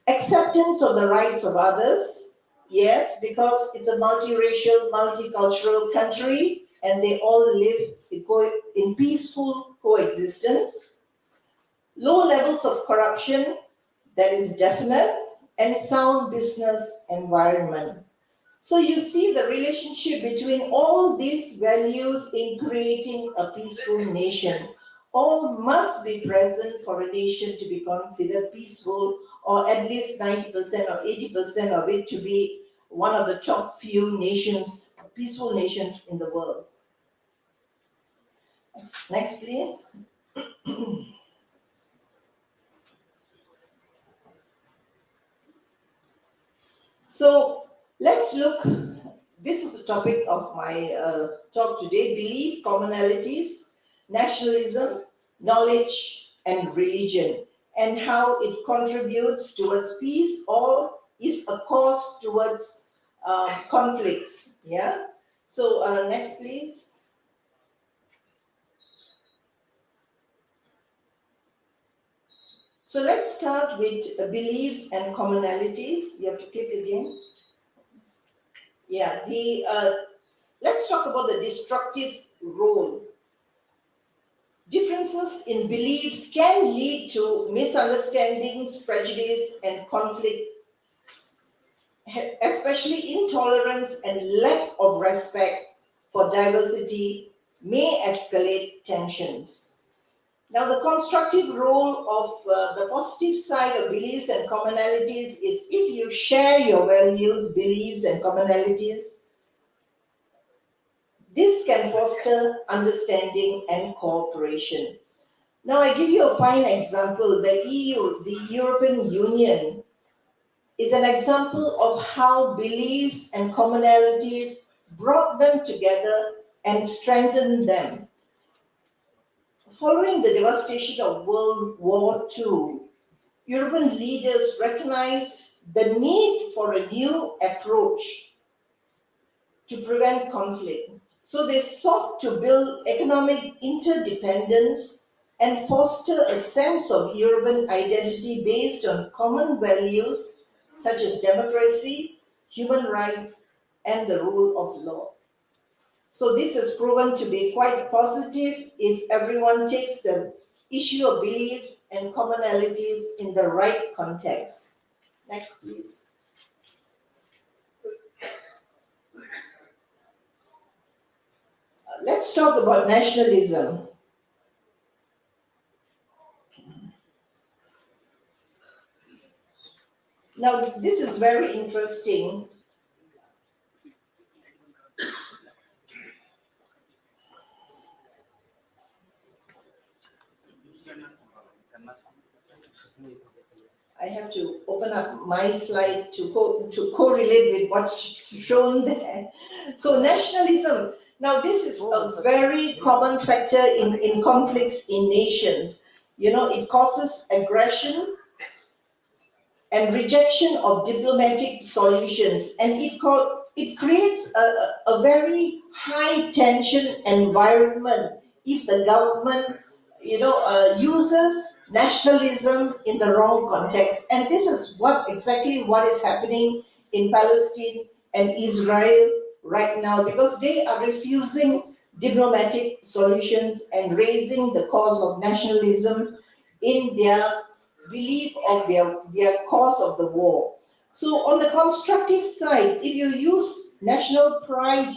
Acceptance of the rights of others, yes, because it's a multiracial, multicultural country and they all live in peaceful coexistence. Low levels of corruption, that is definite, and sound business environment. So you see the relationship between all these values in creating a peaceful nation. All must be present for a nation to be considered peaceful, or at least 90% or 80% of it to be one of the top few nations, peaceful nations in the world. Next, please. So let's look, this is the topic of my talk today: belief, commonalities, nationalism, knowledge, and religion, and how it contributes towards peace or is a cause towards conflicts. Yeah. So next, please. So let's start with beliefs and commonalities. You have to click again. Yeah, let's talk about the destructive role. Differences in beliefs can lead to misunderstandings, prejudice, and conflict, especially intolerance and lack of respect for diversity may escalate tensions. Now, the constructive role of the positive side of beliefs and commonalities is if you share your values, beliefs, and commonalities, this can foster understanding and cooperation. Now, I give you a fine example. The EU, the European Union, is an example of how beliefs and commonalities brought them together and strengthened them. Following the devastation of World War II, European leaders recognized the need for a new approach to prevent conflict. So they sought to build economic interdependence and foster a sense of European identity based on common values such as democracy, human rights, and the rule of law. So this has proven to be quite positive if everyone takes the issue of beliefs and commonalities in the right context. Next, please. Let's talk about nationalism. Now, this is very interesting. I have to open up my slide to correlate with what's shown there. So nationalism, now this is a very common factor in conflicts in nations. You know, it causes aggression and rejection of diplomatic solutions, and it creates a very high tension environment if the government uses nationalism in the wrong context. And this is exactly what is happening in Palestine and Israel right now, because they are refusing diplomatic solutions and raising the cause of nationalism in their belief of their cause of the war. So on the constructive side, if you use national pride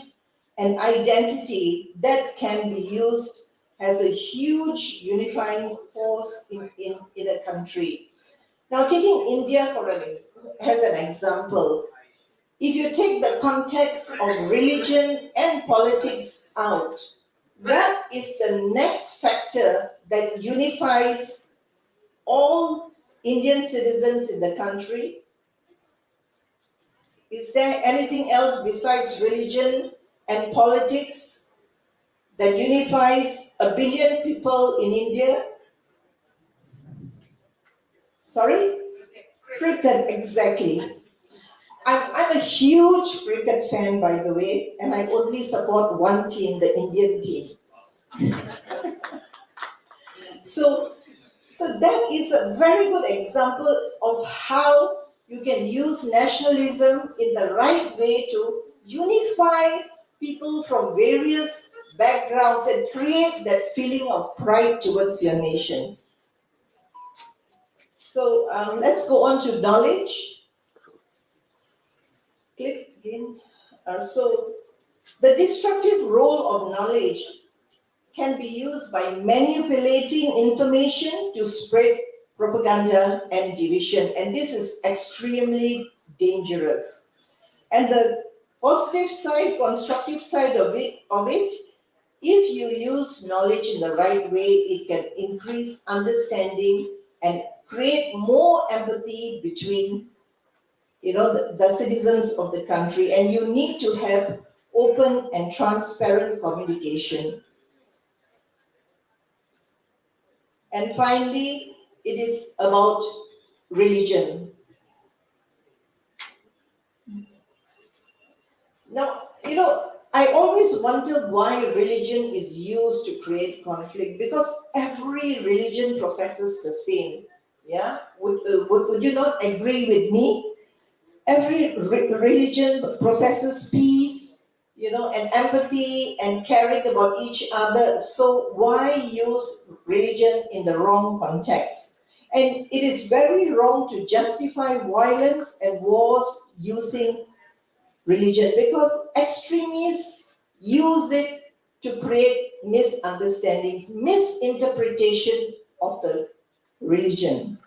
and identity, that can be used as a huge unifying force in a country. Now, taking India as an example, if you take the context of religion and politics out, what is the next factor that unifies all Indian citizens in the country? Is there anything else besides religion and politics that unifies 1 billion people in India? Sorry? Cricket, exactly. I'm a huge cricket fan, by the way, and I only support one team, the Indian team. So that is a very good example of how you can use nationalism in the right way to unify people from various backgrounds and create that feeling of pride towards your nation. So let's go on to knowledge. Click again. So the destructive role of knowledge can be used by manipulating information to spread propaganda and division, and this is extremely dangerous. And the positive side, constructive side of it, if you use knowledge in the right way, it can increase understanding and create more empathy between the citizens of the country. And you need to have open and transparent communication. And finally, it is about religion. Now, I always wonder why religion is used to create conflict, because every religion professes the same. Yeah? Would you not agree with me? Every religion professes peace, and empathy and caring about each other. So why use religion in the wrong context? And it is very wrong to justify violence and wars using religion, because extremists use it to create misunderstandings, misinterpretation of the religion.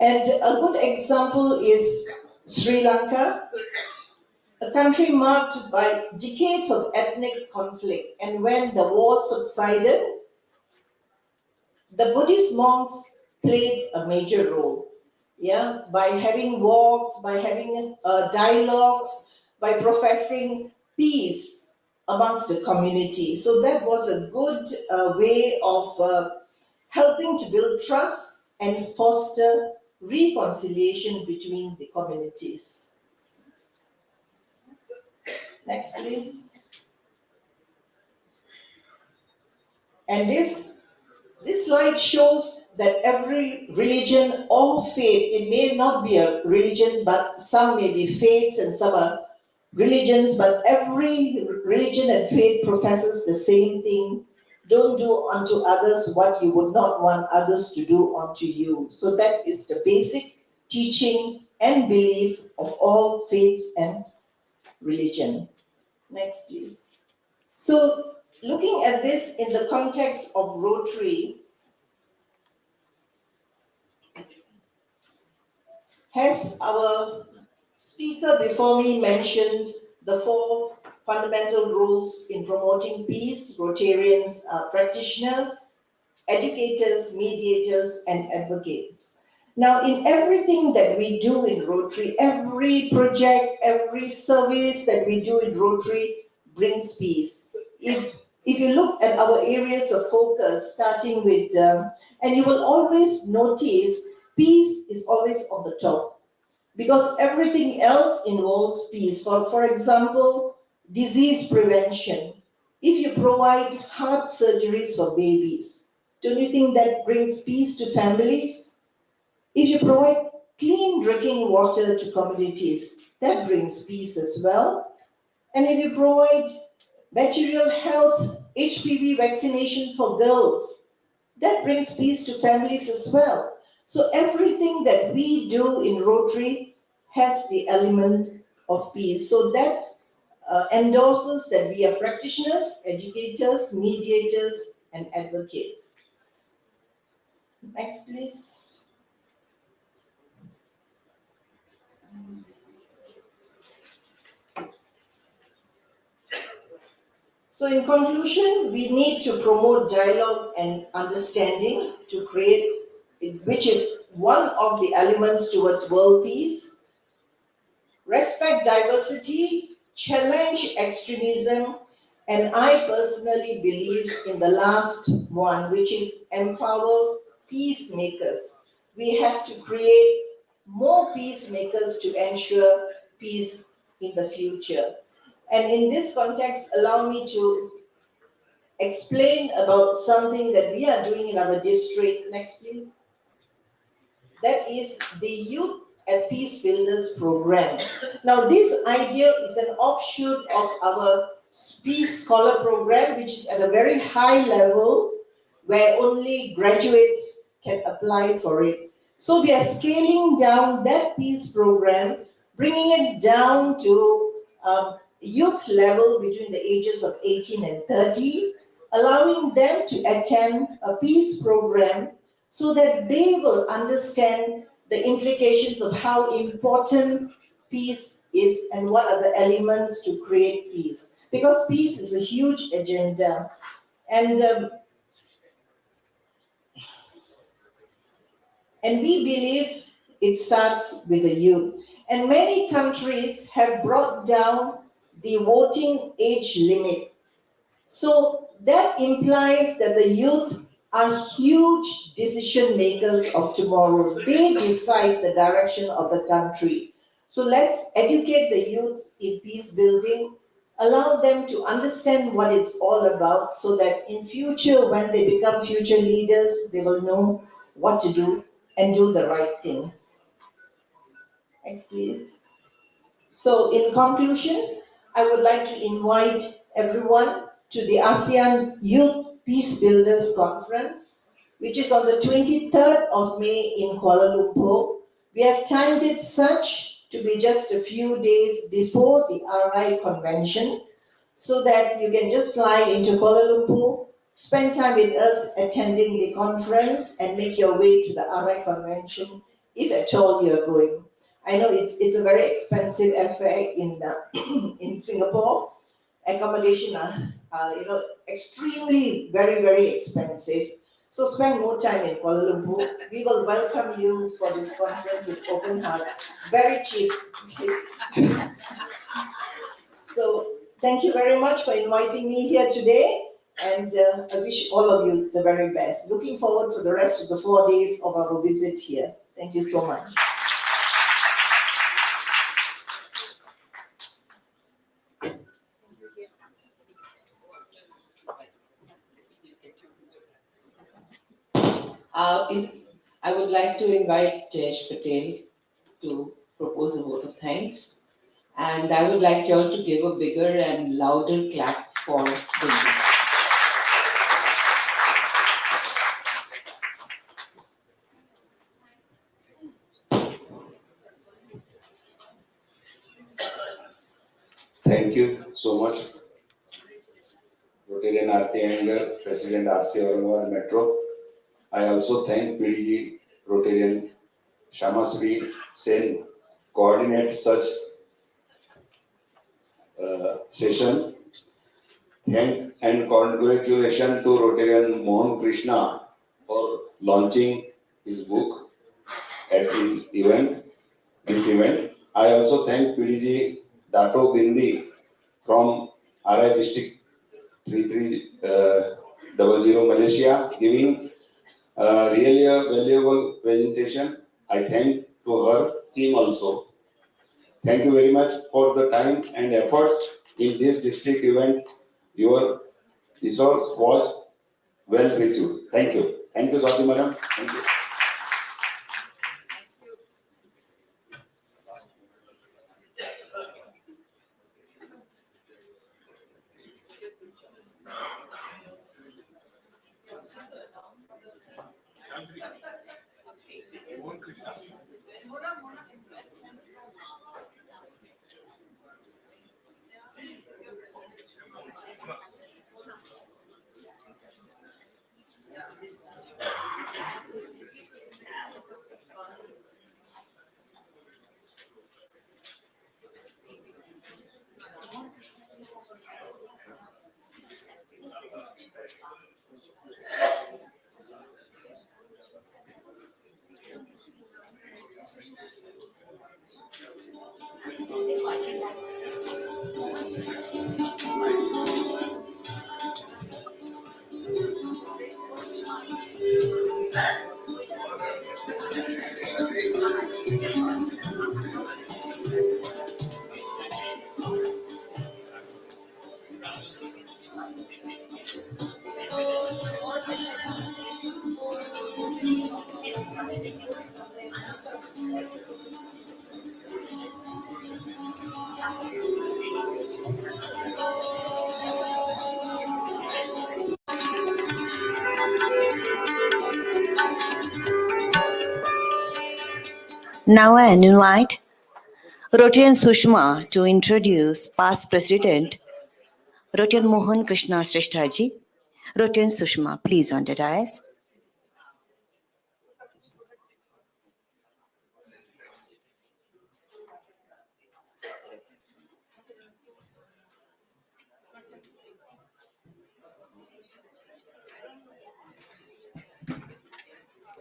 And a good example is Sri Lanka, a country marked by decades of ethnic conflict. And when the war subsided, the Buddhist monks played a major role. Yeah, by having walks, by having dialogues, by professing peace amongst the community. So that was a good way of helping to build trust and foster reconciliation between the communities. Next, please. And this slide shows that every religion or faith, it may not be a religion, but some may be faiths and some are religions, but every religion and faith professes the same thing. Don't do unto others what you would not want others to do unto you. So that is the basic teaching and belief of all faiths and religion. Next, please. So looking at this in the context of Rotary, has our speaker before me mentioned the 4 fundamental rules in promoting peace. Rotarians are practitioners, educators, mediators, and advocates. Now, in everything that we do in Rotary, every project, every service that we do in Rotary brings peace. If you look at our areas of focus, starting with, and you will always notice peace is always on the top because everything else involves peace. For example, disease prevention. If you provide heart surgeries for babies, don't you think that brings peace to families? If you provide clean drinking water to communities, that brings peace as well. And if you provide material health, HPV vaccination for girls, that brings peace to families as well. So everything that we do in Rotary has the element of peace. So that endorses that we are practitioners, educators, mediators, and advocates. Next, please. So in conclusion, we need to promote dialogue and understanding to create, which is one of the elements towards world peace. Respect diversity, challenge extremism, and I personally believe in the last one, which is empower peacemakers. We have to create more peacemakers to ensure peace in the future. And in this context, allow me to explain about something that we are doing in our district. Next, please. That is the Youth at Peace Builders program. Now, this idea is an offshoot of our Peace Scholar program, which is at a very high level where only graduates can apply for it. So we are scaling down that peace program, bringing it down to youth level between the ages of 18 and 30, allowing them to attend a peace program so that they will understand the implications of how important peace is and what are the elements to create peace. Because peace is a huge agenda. And we believe it starts with the youth. And many countries have brought down the voting age limit. So that implies that the youth are huge decision makers of tomorrow. They decide the direction of the country. So let's educate the youth in peace building, allow them to understand what it's all about so that in future, when they become future leaders, they will know what to do and do the right thing. Next, please. So in conclusion, I would like to invite everyone to the ASEAN Youth Peace Builders Conference, which is on the 23rd of May in Kuala Lumpur. We have timed it such to be just a few days before the RI convention so that you can just fly into Kuala Lumpur, spend time with us attending the conference and make your way to the RI convention if at all you're going. I know it's a very expensive affair in in Singapore. Accommodation are extremely very expensive. So spend more time in Kuala Lumpur. We will welcome you for this conference with open heart. Very cheap. So thank you very much for inviting me here today, and I wish all of you the very best. Looking forward for the rest of the 4 days of our visit here. Thank you so much. I would like to invite Jayesh Patel to propose a vote of thanks. And I would like you all to give a bigger and louder clap for Goodwill. Thank you so much, Rotarian Aarti Anger, President RC Aurangabad Metro. I also thank PDG Rotarian Shamasri Sen coordinate such session. Thank and congratulations to Rotarian Mohan Krishna for launching his book at this event. I also thank PDG Dato Bindi from RI District 3300 Malaysia, giving really a valuable presentation. I thank to her team also. Thank you very much for the time and efforts in this district event. Your resource was well received. Thank you. Thank you, Swati Madam. Thank you. Now I invite Rotarian Sushma to introduce past President Rotarian Mohan Krishna Sreshtaji. Rotarian Sushma, please on the dais.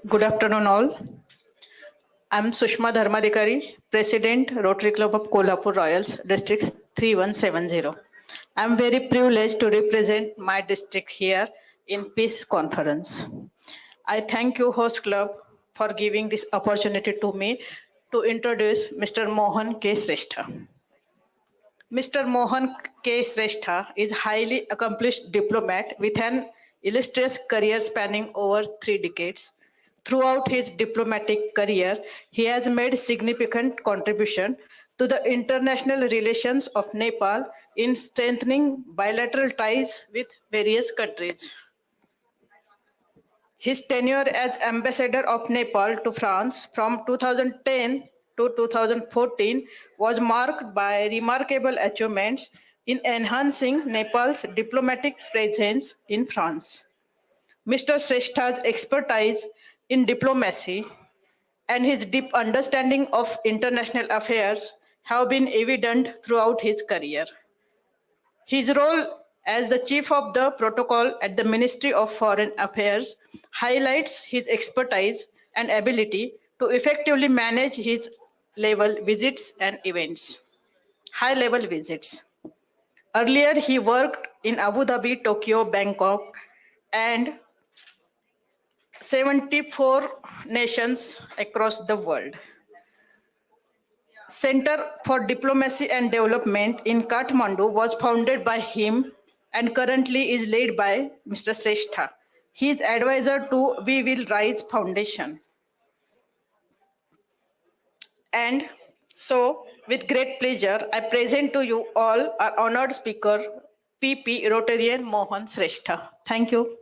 Good afternoon, all. I'm Sushma Dharmadikari, President, Rotary Club of Kolhapur Royals, District 3170. I'm very privileged to represent my district here in Peace Conference. I thank you, Host Club, for giving this opportunity to me to introduce Mr. Mohan K. Srestha. Mr. Mohan K. Srestha is a highly accomplished diplomat with an illustrious career spanning over 3 decades. Throughout his diplomatic career, he has made significant contribution to the international relations of Nepal in strengthening bilateral ties with various countries. His tenure as ambassador of Nepal to France from 2010 to 2014 was marked by remarkable achievements in enhancing Nepal's diplomatic presence in France. Mr. Sreshta's expertise in diplomacy and his deep understanding of international affairs have been evident throughout his career. His role as the chief of the protocol at the Ministry of Foreign Affairs highlights his expertise and ability to effectively manage his level visits and events, high level visits. Earlier, he worked in Abu Dhabi, Tokyo, Bangkok, and 74 nations across the world. Center for Diplomacy and Development in Kathmandu was founded by him and currently is led by Mr. Seshtha. He is advisor to We Will Rise Foundation. And so, with great pleasure, I present to you all our honored speaker, PP Rotarian Mohan Sreshtha. Thank you.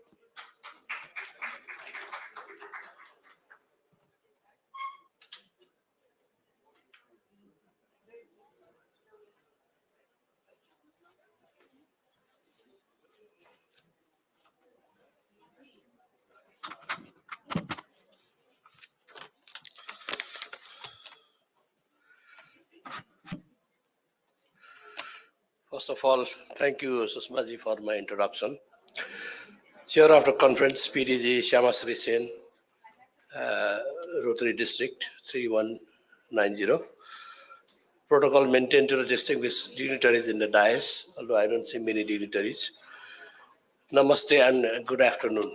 First of all, thank you, Susmaji, for my introduction. Chair of the conference, PDG Shyamasri Sen, Rotary District 3190. Protocol maintained to the distinguished dignitaries in the dais, although I don't see many dignitaries. Namaste and good afternoon.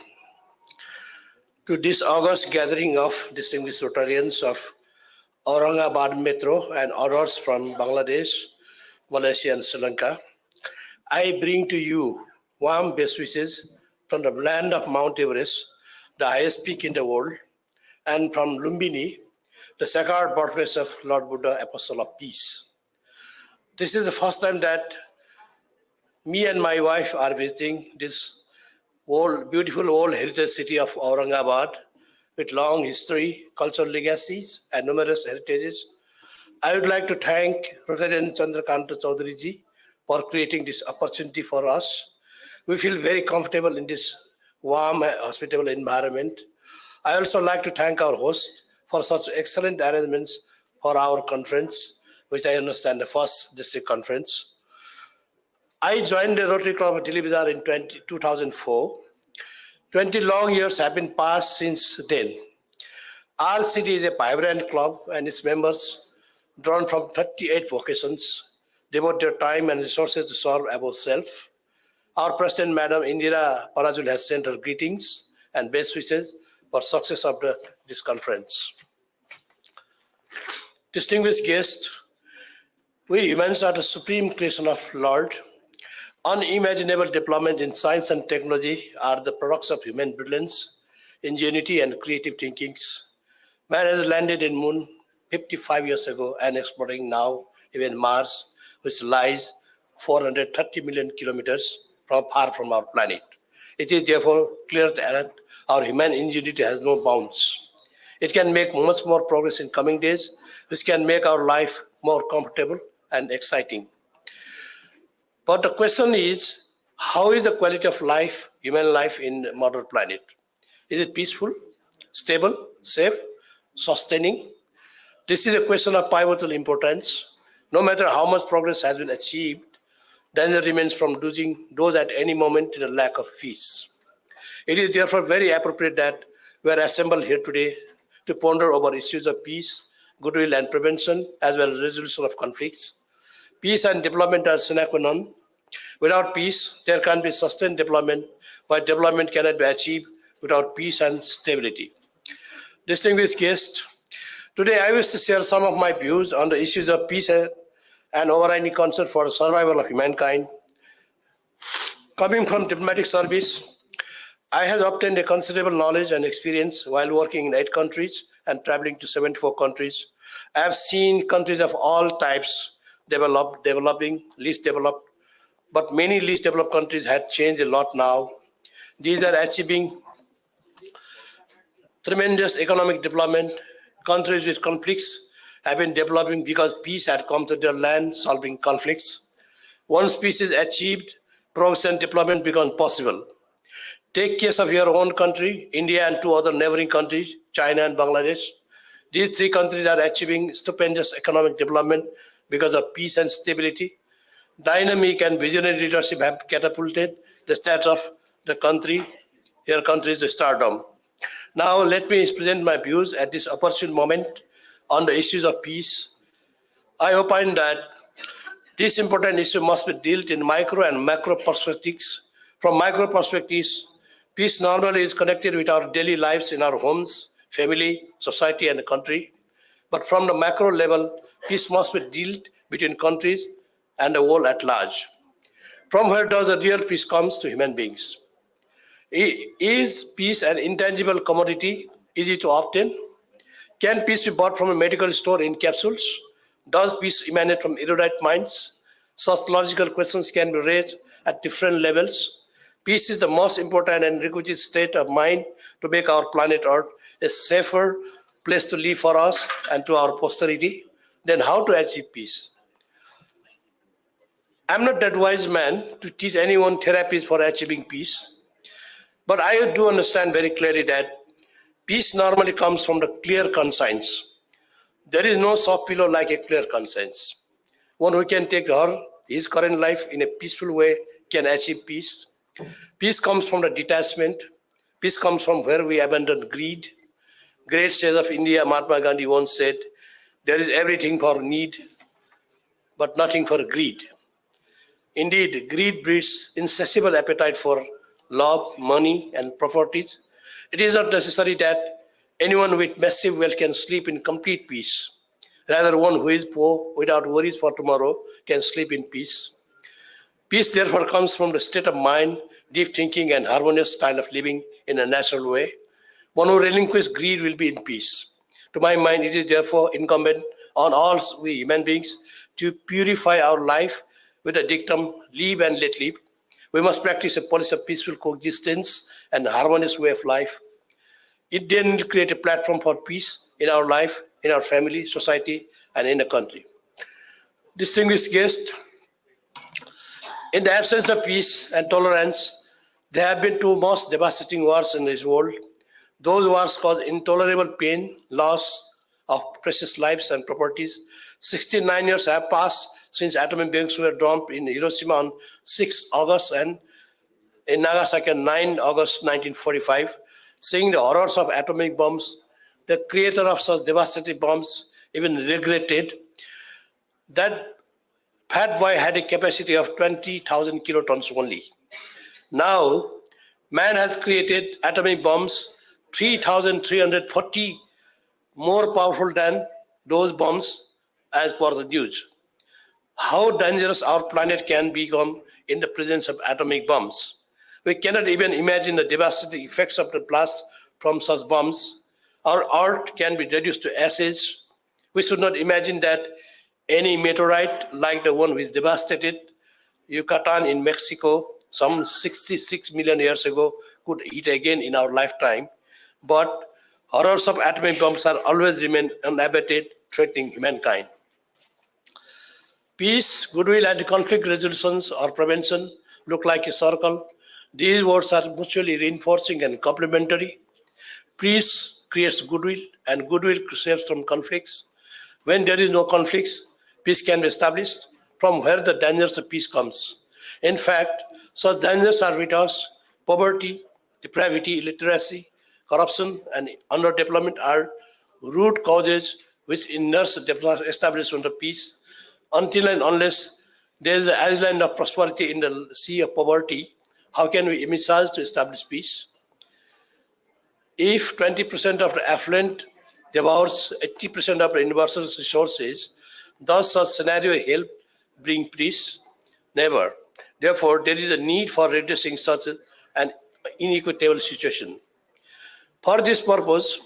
To this August gathering of distinguished Rotarians of Aurangabad Metro and others from Bangladesh, Malaysia and Sri Lanka, I bring to you warm best wishes from the land of Mount Everest, the highest peak in the world, and from Lumbini, the sacred birthplace of Lord Buddha, Apostle of Peace. This is the first time that me and my wife are visiting this beautiful old heritage city of Aurangabad with long history, cultural legacies, and numerous heritages. I would like to thank Rotarian Chandrakanta Chaudhary ji for creating this opportunity for us. We feel very comfortable in this warm, hospitable environment. I also like to thank our host for such excellent arrangements for our conference, which I understand the first district conference. I joined the Rotary Club of Delhi Bazaar in 2004. 20 long years have been passed since then. Our city is a vibrant club and its members, drawn from 38 vocations, devote their time and resources to serve above self. Our President, Madam Indira Parajul, has sent her greetings and best wishes for success of this conference. Distinguished guests, we humans are the supreme creation of Lord. Unimaginable development in science and technology are the products of human brilliance, ingenuity, and creative thinkings. Man has landed in moon 55 years ago and exploring now even Mars, which lies 430 million kilometers far from our planet. It is therefore clear that our human ingenuity has no bounds. It can make much more progress in coming days, which can make our life more comfortable and exciting. But the question is, how is the quality of life, human life in modern planet? Is it peaceful, stable, safe, sustaining? This is a question of pivotal importance. No matter how much progress has been achieved, danger remains from losing those at any moment in a lack of peace. It is therefore very appropriate that we are assembled here today to ponder over issues of peace, goodwill and prevention, as well as resolution of conflicts. Peace and development are sine qua non. Without peace, there can be sustained development, but development cannot be achieved without peace and stability. Distinguished guests, today I wish to share some of my views on the issues of peace and overriding concern for the survival of humankind. Coming from diplomatic service, I have obtained a considerable knowledge and experience while working in 8 countries and traveling to 74 countries. I have seen countries of all types developed, developing, least developed, but many least developed countries have changed a lot now. These are achieving tremendous economic development. Countries with conflicts have been developing because peace had come to their land, solving conflicts. Once peace is achieved, progress and development become possible. Take case of your own country, India and two other neighboring countries, China and Bangladesh. These three countries are achieving stupendous economic development because of peace and stability. Dynamic and visionary leadership have catapulted the status of the country, your country's stardom. Now let me present my views at this opportune moment on the issues of peace. I opine that this important issue must be dealt in micro and macro perspectives. From micro perspectives, peace normally is connected with our daily lives in our homes, family, society, and country. But from the macro level, peace must be dealt between countries and the world at large. From where does the real peace comes to human beings? Is peace an intangible commodity easy to obtain? Can peace be bought from a medical store in capsules? Does peace emanate from erudite minds? Such logical questions can be raised at different levels. Peace is the most important and requisite state of mind to make our planet Earth a safer place to live for us and to our posterity. Then how to achieve peace? I'm not that wise man to teach anyone therapies for achieving peace, but I do understand very clearly that peace normally comes from the clear conscience. There is no soft pillow like a clear conscience. One who can take his current life in a peaceful way can achieve peace. Peace comes from the detachment. Peace comes from where we abandon greed. Great sage of India, Mahatma Gandhi once said, there is everything for need, but nothing for greed. Indeed, greed breeds insatiable appetite for love, money, and properties. It is not necessary that anyone with massive wealth can sleep in complete peace. Rather, one who is poor without worries for tomorrow can sleep in peace. Peace, therefore, comes from the state of mind, deep thinking, and harmonious style of living in a natural way. One who relinquishes greed will be in peace. To my mind, it is therefore incumbent on all we human beings to purify our life with the dictum, live and let live. We must practice a policy of peaceful coexistence and a harmonious way of life. It then will create a platform for peace in our life, in our family, society, and in the country. Distinguished guests, in the absence of peace and tolerance, there have been two most devastating wars in this world. Those wars cause intolerable pain, loss of precious lives and properties. 69 years have passed since atomic bombs were dropped in Hiroshima on 6 August and in Nagasaki on 9 August 1945. Seeing the horrors of atomic bombs, the creator of such devastating bombs even regretted that Fat Boy had a capacity of 20,000 kilotons only. Now, man has created atomic bombs 3,340 more powerful than those bombs as per the news. How dangerous our planet can become in the presence of atomic bombs. We cannot even imagine the devastating effects of the blast from such bombs. Our Earth can be reduced to ashes. We should not imagine that any meteorite like the one which devastated Yucatan in Mexico some 66 million years ago could hit again in our lifetime. But horrors of atomic bombs are always remain unabated, threatening humankind. Peace, goodwill, and conflict resolutions or prevention look like a circle. These words are mutually reinforcing and complementary. Peace creates goodwill, and goodwill saves from conflicts. When there is no conflicts, peace can be established, from where the dangers of peace comes. In fact, such dangers are with us. Poverty, depravity, illiteracy, corruption, and underdevelopment are root causes which inures the establishment of peace. Until and unless there is an island of prosperity in the sea of poverty, how can we envisage to establish peace? If 20% of the affluent devours 80% of the universal resources, does such scenario help bring peace? Never. Therefore, there is a need for redressing such an inequitable situation. For this purpose,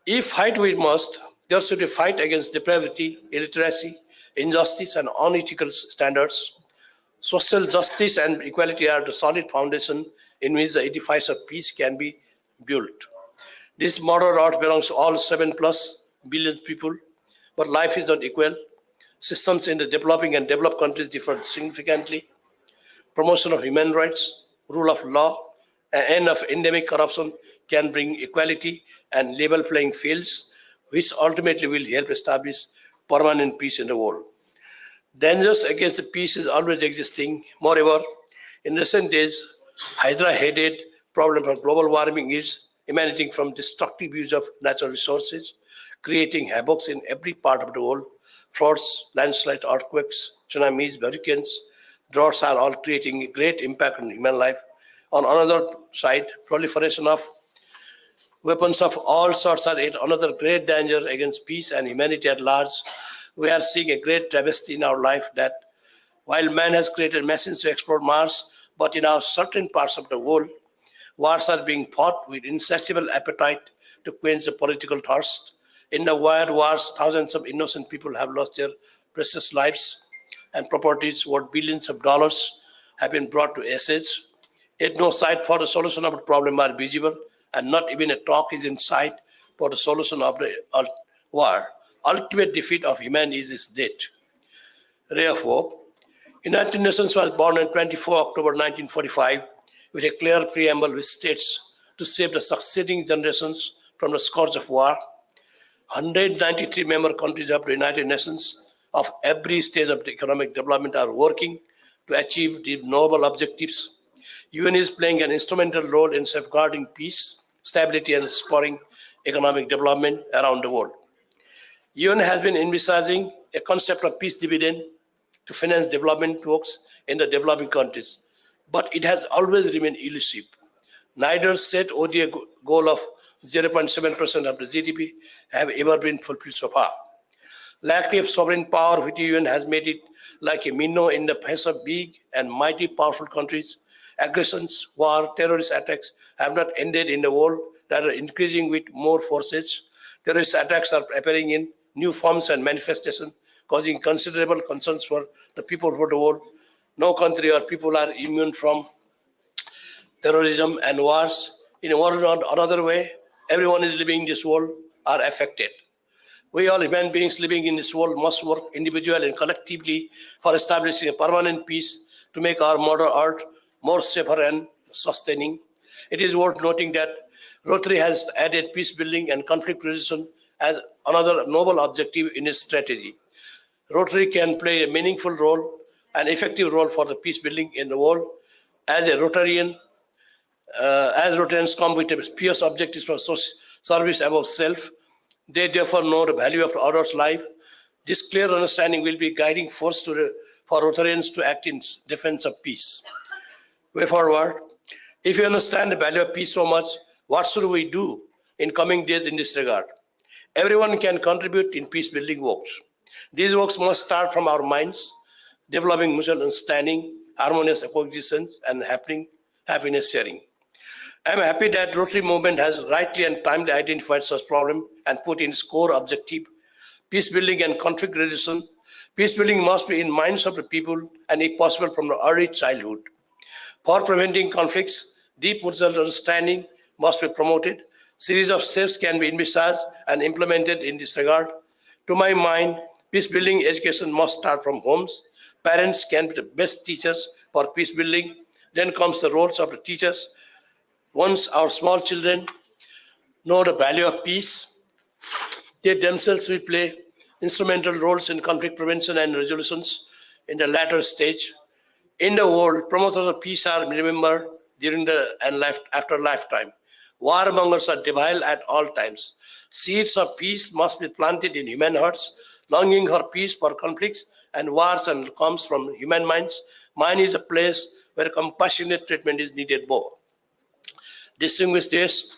if fight we must, there should be fight against depravity, illiteracy, injustice, and unethical standards. Social justice and equality are the solid foundation in which the edifice of peace can be built. This modern earth belongs to all 7+ billion people, but life is not equal. Systems in the developing and developed countries differ significantly. Promotion of human rights, rule of law, and end of endemic corruption can bring equality and level playing fields, which ultimately will help establish permanent peace in the world. Dangers against the peace is always existing. Moreover, in recent days, Hydra-headed problem of global warming is emanating from destructive use of natural resources, creating havoc in every part of the world. Floods, landslides, earthquakes, tsunamis, hurricanes, droughts are all creating a great impact on human life. On another side, proliferation of weapons of all sorts are yet another great danger against peace and humanity at large. We are seeing a great travesty in our life that while man has created machines to explore Mars, but in our certain parts of the world, wars are being fought with insatiable appetite to quench the political thirst. In the wild wars, thousands of innocent people have lost their precious lives and properties worth billions of dollars have been brought to ashes. Yet no sight for the solution of the problem are visible, and not even a talk is in sight for the solution of the war. Ultimate defeat of humanity is death. Ray of hope. United Nations was born on 24 October 1945 with a clear preamble which states to save the succeeding generations from the scourge of war. 193 member countries of the United Nations of every stage of the economic development are working to achieve the noble objectives. UN is playing an instrumental role in safeguarding peace, stability, and spurring economic development around the world. UN has been envisaging a concept of peace dividend to finance development works in the developing countries, but it has always remained elusive. Neither set ODA goal of 0.7% of the GDP have ever been fulfilled so far. Lack of sovereign power with the UN has made it like a minnow in the face of big and mighty powerful countries. Aggressions, war, terrorist attacks have not ended in the world, that are increasing with more forces. Terrorist attacks are appearing in new forms and manifestations, causing considerable concerns for the people of the world. No country or people are immune from terrorism and wars. In one or another way, everyone is living in this world are affected. We all human beings living in this world must work individually and collectively for establishing a permanent peace to make our modern earth more safer and sustaining. It is worth noting that Rotary has added peace building and conflict resolution as another noble objective in its strategy. Rotary can play a meaningful role, an effective role for the peace building in the world. As Rotarians come with a pious objectives for service above self, they therefore know the value of others' life. This clear understanding will be a guiding force for Rotarians to act in defense of peace. Way forward, if you understand the value of peace so much, what should we do in coming days in this regard? Everyone can contribute in peace building works. These works must start from our minds, developing mutual understanding, harmonious coexistence, and happiness sharing. I am happy that Rotary movement has rightly and timely identified such problem and put in its core objective, peace building and conflict resolution. Peace building must be in minds of the people and if possible from the early childhood. For preventing conflicts, deep mutual understanding must be promoted. Series of steps can be envisaged and implemented in this regard. To my mind, peace building education must start from homes. Parents can be the best teachers for peace building. Then comes the roles of the teachers. Once our small children know the value of peace, they themselves will play instrumental roles in conflict prevention and resolutions in the latter stage. In the world, promoters of peace are remembered during and after lifetime. Warmongers are devoured at all times. Seeds of peace must be planted in human hearts. Longing for peace, for conflicts and wars and comes from human minds. Mind is a place where compassionate treatment is needed more. Distinguished guests,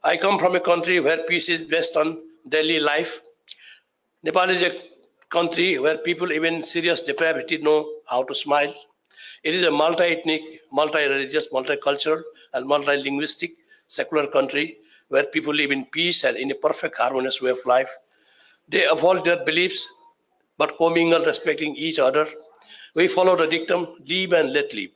I come from a country where peace is based on daily life. Nepal is a country where people even in serious depravity know how to smile. It is a multi-ethnic, multi-religious, multicultural, and multi-linguistic secular country where people live in peace and in a perfect harmonious way of life. They evolve their beliefs, but commingle respecting each other. We follow the dictum, live and let live.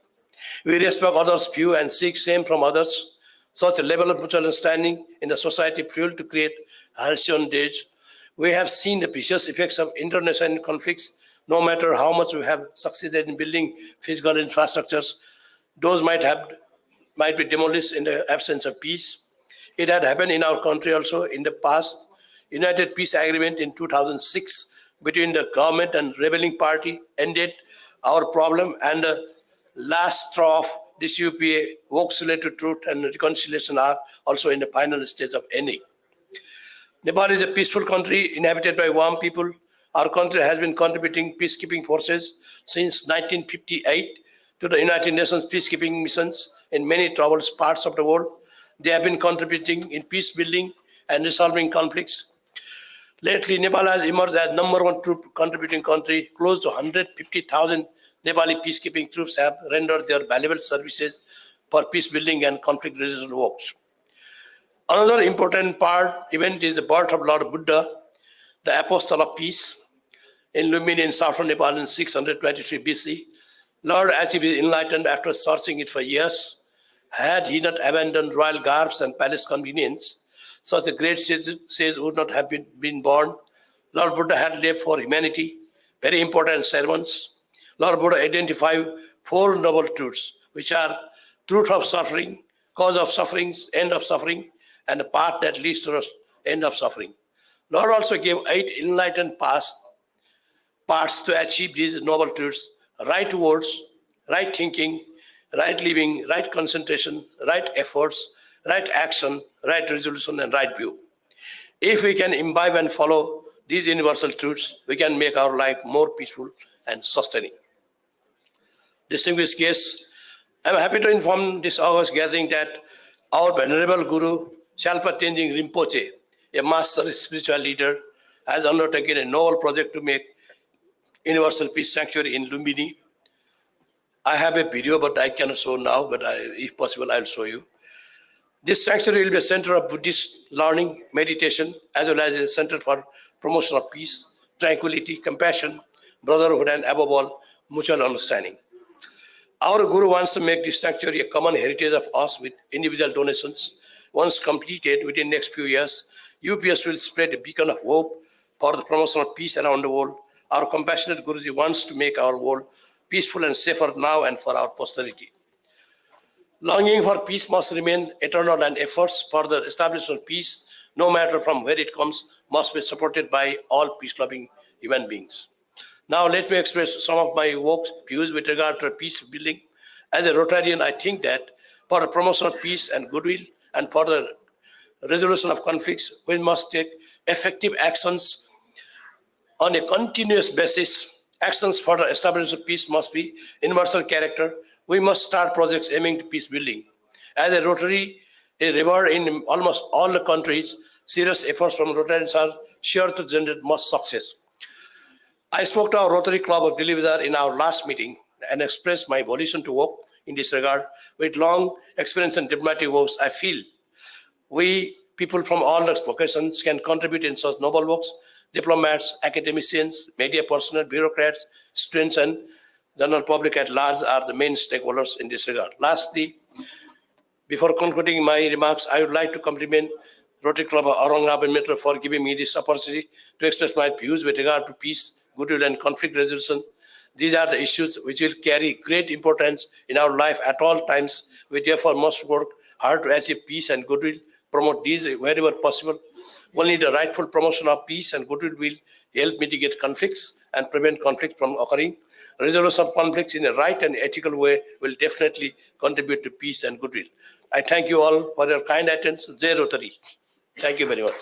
We respect others' view and seek same from others. Such a level of mutual understanding in the society fuel to create halcyon days. We have seen the vicious effects of international conflicts. No matter how much we have succeeded in building physical infrastructures, those might be demolished in the absence of peace. It had happened in our country also in the past. United Peace Agreement in 2006 between the government and rebelling party ended our problem, and the last straw of this UPA works related to truth and reconciliation are also in the final stage of ending. Nepal is a peaceful country inhabited by Wam people. Our country has been contributing peacekeeping forces since 1958 to the United Nations peacekeeping missions in many troubled parts of the world. They have been contributing in peace building and resolving conflicts. Lately, Nepal has emerged as number one troop contributing country. Close to 150,000 Nepali peacekeeping troops have rendered their valuable services for peace building and conflict resolution works. Another important event is the birth of Lord Buddha, the apostle of peace, in Lumbini in southern Nepal in 623 BC. Lord achieved his enlightenment after searching it for years. Had he not abandoned royal garbs and palace convenience, such a great sage would not have been born. Lord Buddha had left for humanity very important sermons. Lord Buddha identified four noble truths, which are truth of suffering, cause of sufferings, end of suffering, and the path that leads to the end of suffering. Lord also gave 8 enlightened paths to achieve these noble truths: right words, right thinking, right living, right concentration, right efforts, right action, right resolution, and right view. If we can imbibe and follow these universal truths, we can make our life more peaceful and sustaining. Distinguished guests, I am happy to inform this August gathering that our Venerable Guru, Shalpa Tenzing Rinpoche, a master spiritual leader, has undertaken a noble project to make Universal Peace Sanctuary in Lumbini. I have a video, but I cannot show now, but if possible, I'll show you. This sanctuary will be a center of Buddhist learning, meditation, as well as a center for promotion of peace, tranquility, compassion, brotherhood, and above all, mutual understanding. Our Guru wants to make this sanctuary a common heritage of us with individual donations. Once completed within the next few years, UPS will spread a beacon of hope for the promotion of peace around the world. Our compassionate Guruji wants to make our world peaceful and safer now and for our posterity. Longing for peace must remain eternal, and efforts for the establishment of peace, no matter from where it comes, must be supported by all peace-loving human beings. Now let me express some of my views with regard to peace building. As a Rotarian, I think that for the promotion of peace and goodwill and for the resolution of conflicts, we must take effective actions on a continuous basis. Actions for the establishment of peace must be universal character. We must start projects aiming to peace building. As a Rotary, a river in almost all the countries, serious efforts from Rotarians are sure to generate much success. I spoke to our Rotary Club of Delhi Bazaar in our last meeting and expressed my volition to work in this regard. With long experience in diplomatic works, I feel we people from all the vocations can contribute in such noble works. Diplomats, academicians, media personnel, bureaucrats, students, and general public at large are the main stakeholders in this regard. Lastly, before concluding my remarks, I would like to compliment Rotary Club of Aurangabad Metro for giving me this opportunity to express my views with regard to peace, goodwill, and conflict resolution. These are the issues which will carry great importance in our life at all times. We therefore must work hard to achieve peace and goodwill, promote these wherever possible. Only the rightful promotion of peace and goodwill will help mitigate conflicts and prevent conflict from occurring. Resolution of conflicts in a right and ethical way will definitely contribute to peace and goodwill. I thank you all for your kind attention. Jai Rotary. Thank you very much.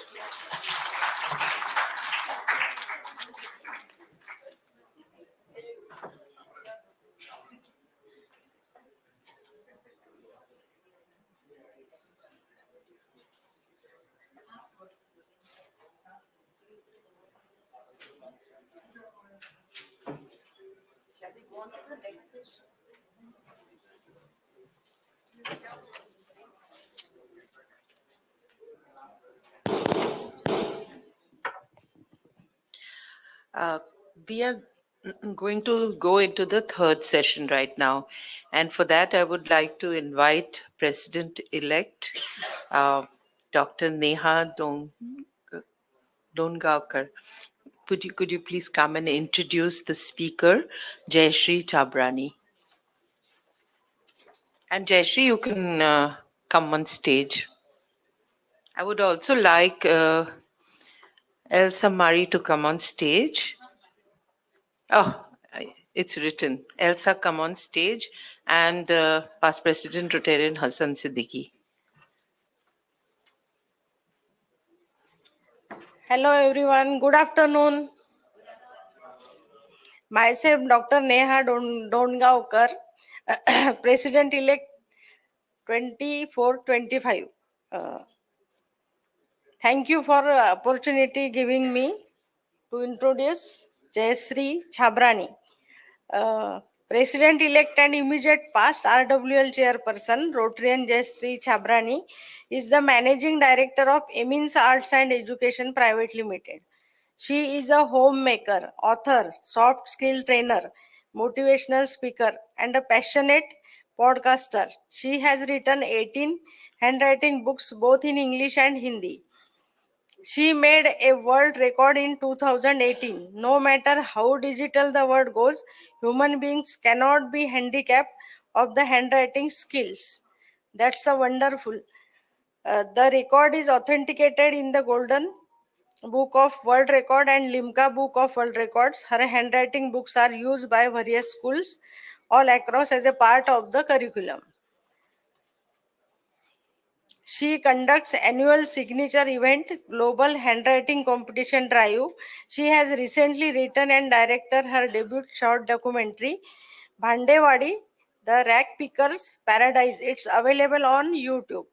We are going to go into the third session right now. And for that, I would like to invite President-elect Dr. Neha Dongaonkar. Could you please come and introduce the speaker, Jayashree Chabrani? And Jayashree, you can come on stage. I would also like Elsa Murray to come on stage. Oh, it's written. Elsa, come on stage. And past President Rotarian Hassan Siddiqui. Hello everyone, good afternoon. Myself Dr. Neha Dongaonkar, President-elect 24-25. Thank you for opportunity giving me to introduce Jayashree Chabrani. President-elect and immediate past RWL chairperson Rotarian Jayashree Chabrani is the managing director of Emins Arts and Education Private Limited. She is a homemaker, author, soft skill trainer, motivational speaker, and a passionate podcaster. She has written 18 handwriting books both in English and Hindi. She made a world record in 2018. No matter how digital the world goes, human beings cannot be handicapped of the handwriting skills. That's a wonderful. The record is authenticated in the Golden Book of World Record and Limca Book of World Records. Her handwriting books are used by various schools all across as a part of the curriculum. She conducts annual signature event Global Handwriting Competition Drive. She has recently written and directed her debut short documentary Bhandewadi, The Rag Picker's Paradise. It's available on YouTube.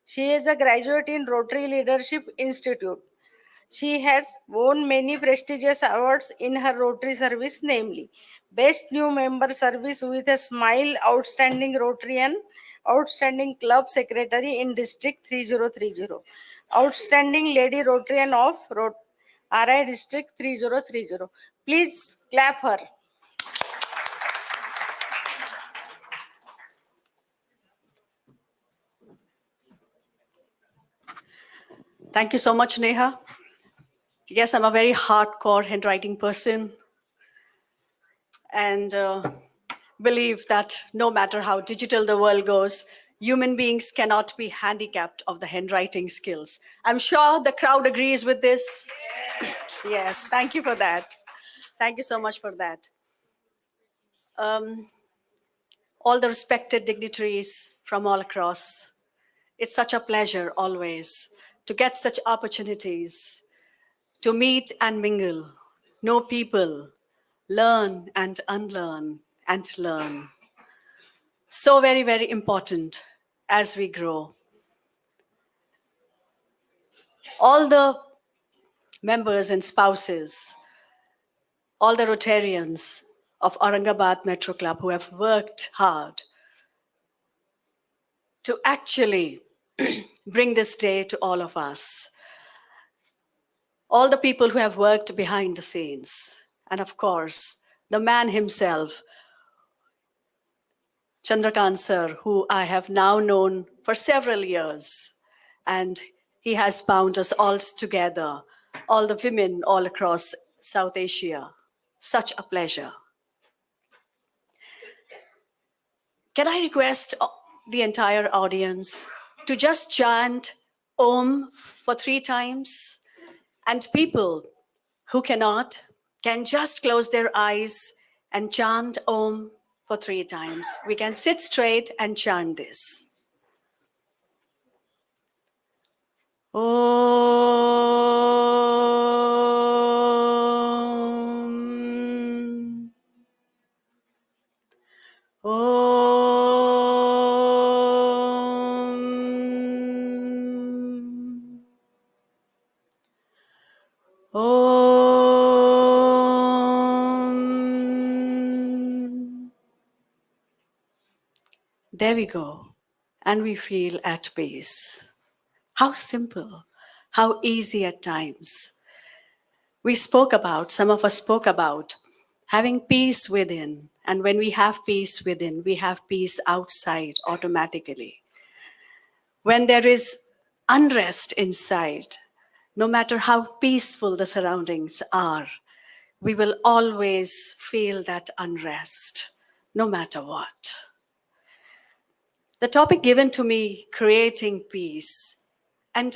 She is a graduate in Rotary Leadership Institute. She has won many prestigious awards in her Rotary service, namely Best New Member Service with a Smile, Outstanding Rotarian, Outstanding Club Secretary in District 3030, Outstanding Lady Rotarian of RI District 3030. Please clap her. Thank you so much, Neha. Yes, I'm a very hardcore handwriting person and believe that no matter how digital the world goes, human beings cannot be handicapped of the handwriting skills. I'm sure the crowd agrees with this. Yes, thank you for that. Thank you so much for that. All the respected dignitaries from all across, it's such a pleasure always to get such opportunities to meet and mingle, know people, learn and unlearn and learn. So very, very important as we grow. All the members and spouses, all the Rotarians of Aurangabad Metro Club who have worked hard to actually bring this day to all of us. All the people who have worked behind the scenes. And of course, the man himself, Chandrakant sir, who I have now known for several years. And he has bound us all together, all the women all across South Asia. Such a pleasure. Can I request the entire audience to just chant Om for 3 times? And people who cannot can just close their eyes and chant Om for 3 times. We can sit straight and chant this. Om. Om. Om. There we go. And we feel at peace. How simple, how easy at times. Some of us spoke about having peace within. And when we have peace within, we have peace outside automatically. When there is unrest inside, no matter how peaceful the surroundings are, we will always feel that unrest, no matter what. The topic given to me, creating peace, and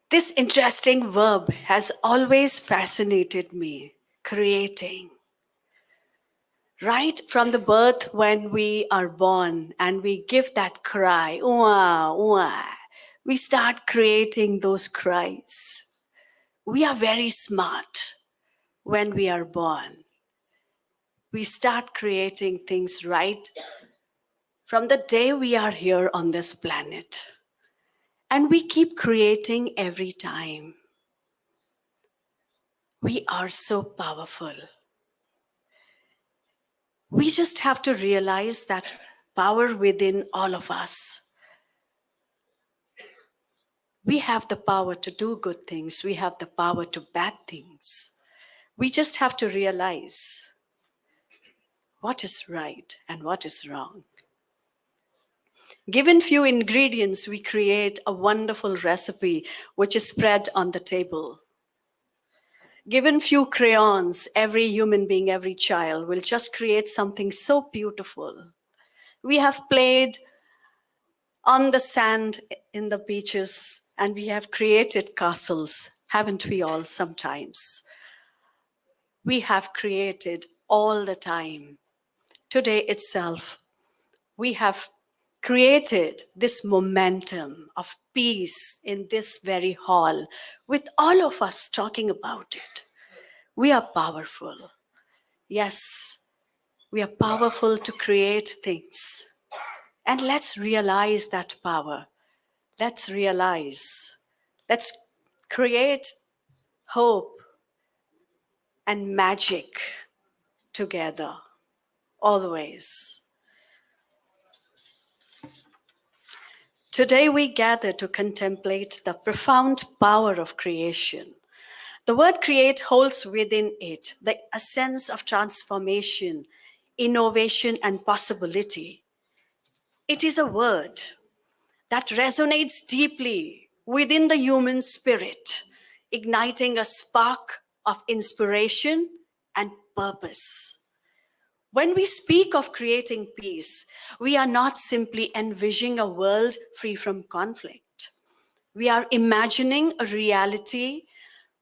this interesting verb has always fascinated me, creating. Right from the birth, when we are born and we give that cry, "Uah, uah," we start creating those cries. We are very smart when we are born. We start creating things right from the day we are here on this planet. And we keep creating every time. We are so powerful. We just have to realize that power within all of us. We have the power to do good things. We have the power to bad things. We just have to realize what is right and what is wrong. Given few ingredients, we create a wonderful recipe which is spread on the table. Given few crayons, every human being, every child will just create something so beautiful. We have played on the sand in the beaches and we have created castles, haven't we all sometimes? We have created all the time. Today itself, we have created this momentum of peace in this very hall with all of us talking about it. We are powerful. Yes, we are powerful to create things. And let's realize that power. Let's realize. Let's create hope and magic together, always. Today we gather to contemplate the profound power of creation. The word create holds within it the essence of transformation, innovation, and possibility. It is a word that resonates deeply within the human spirit, igniting a spark of inspiration and purpose. When we speak of creating peace, we are not simply envisioning a world free from conflict. We are imagining a reality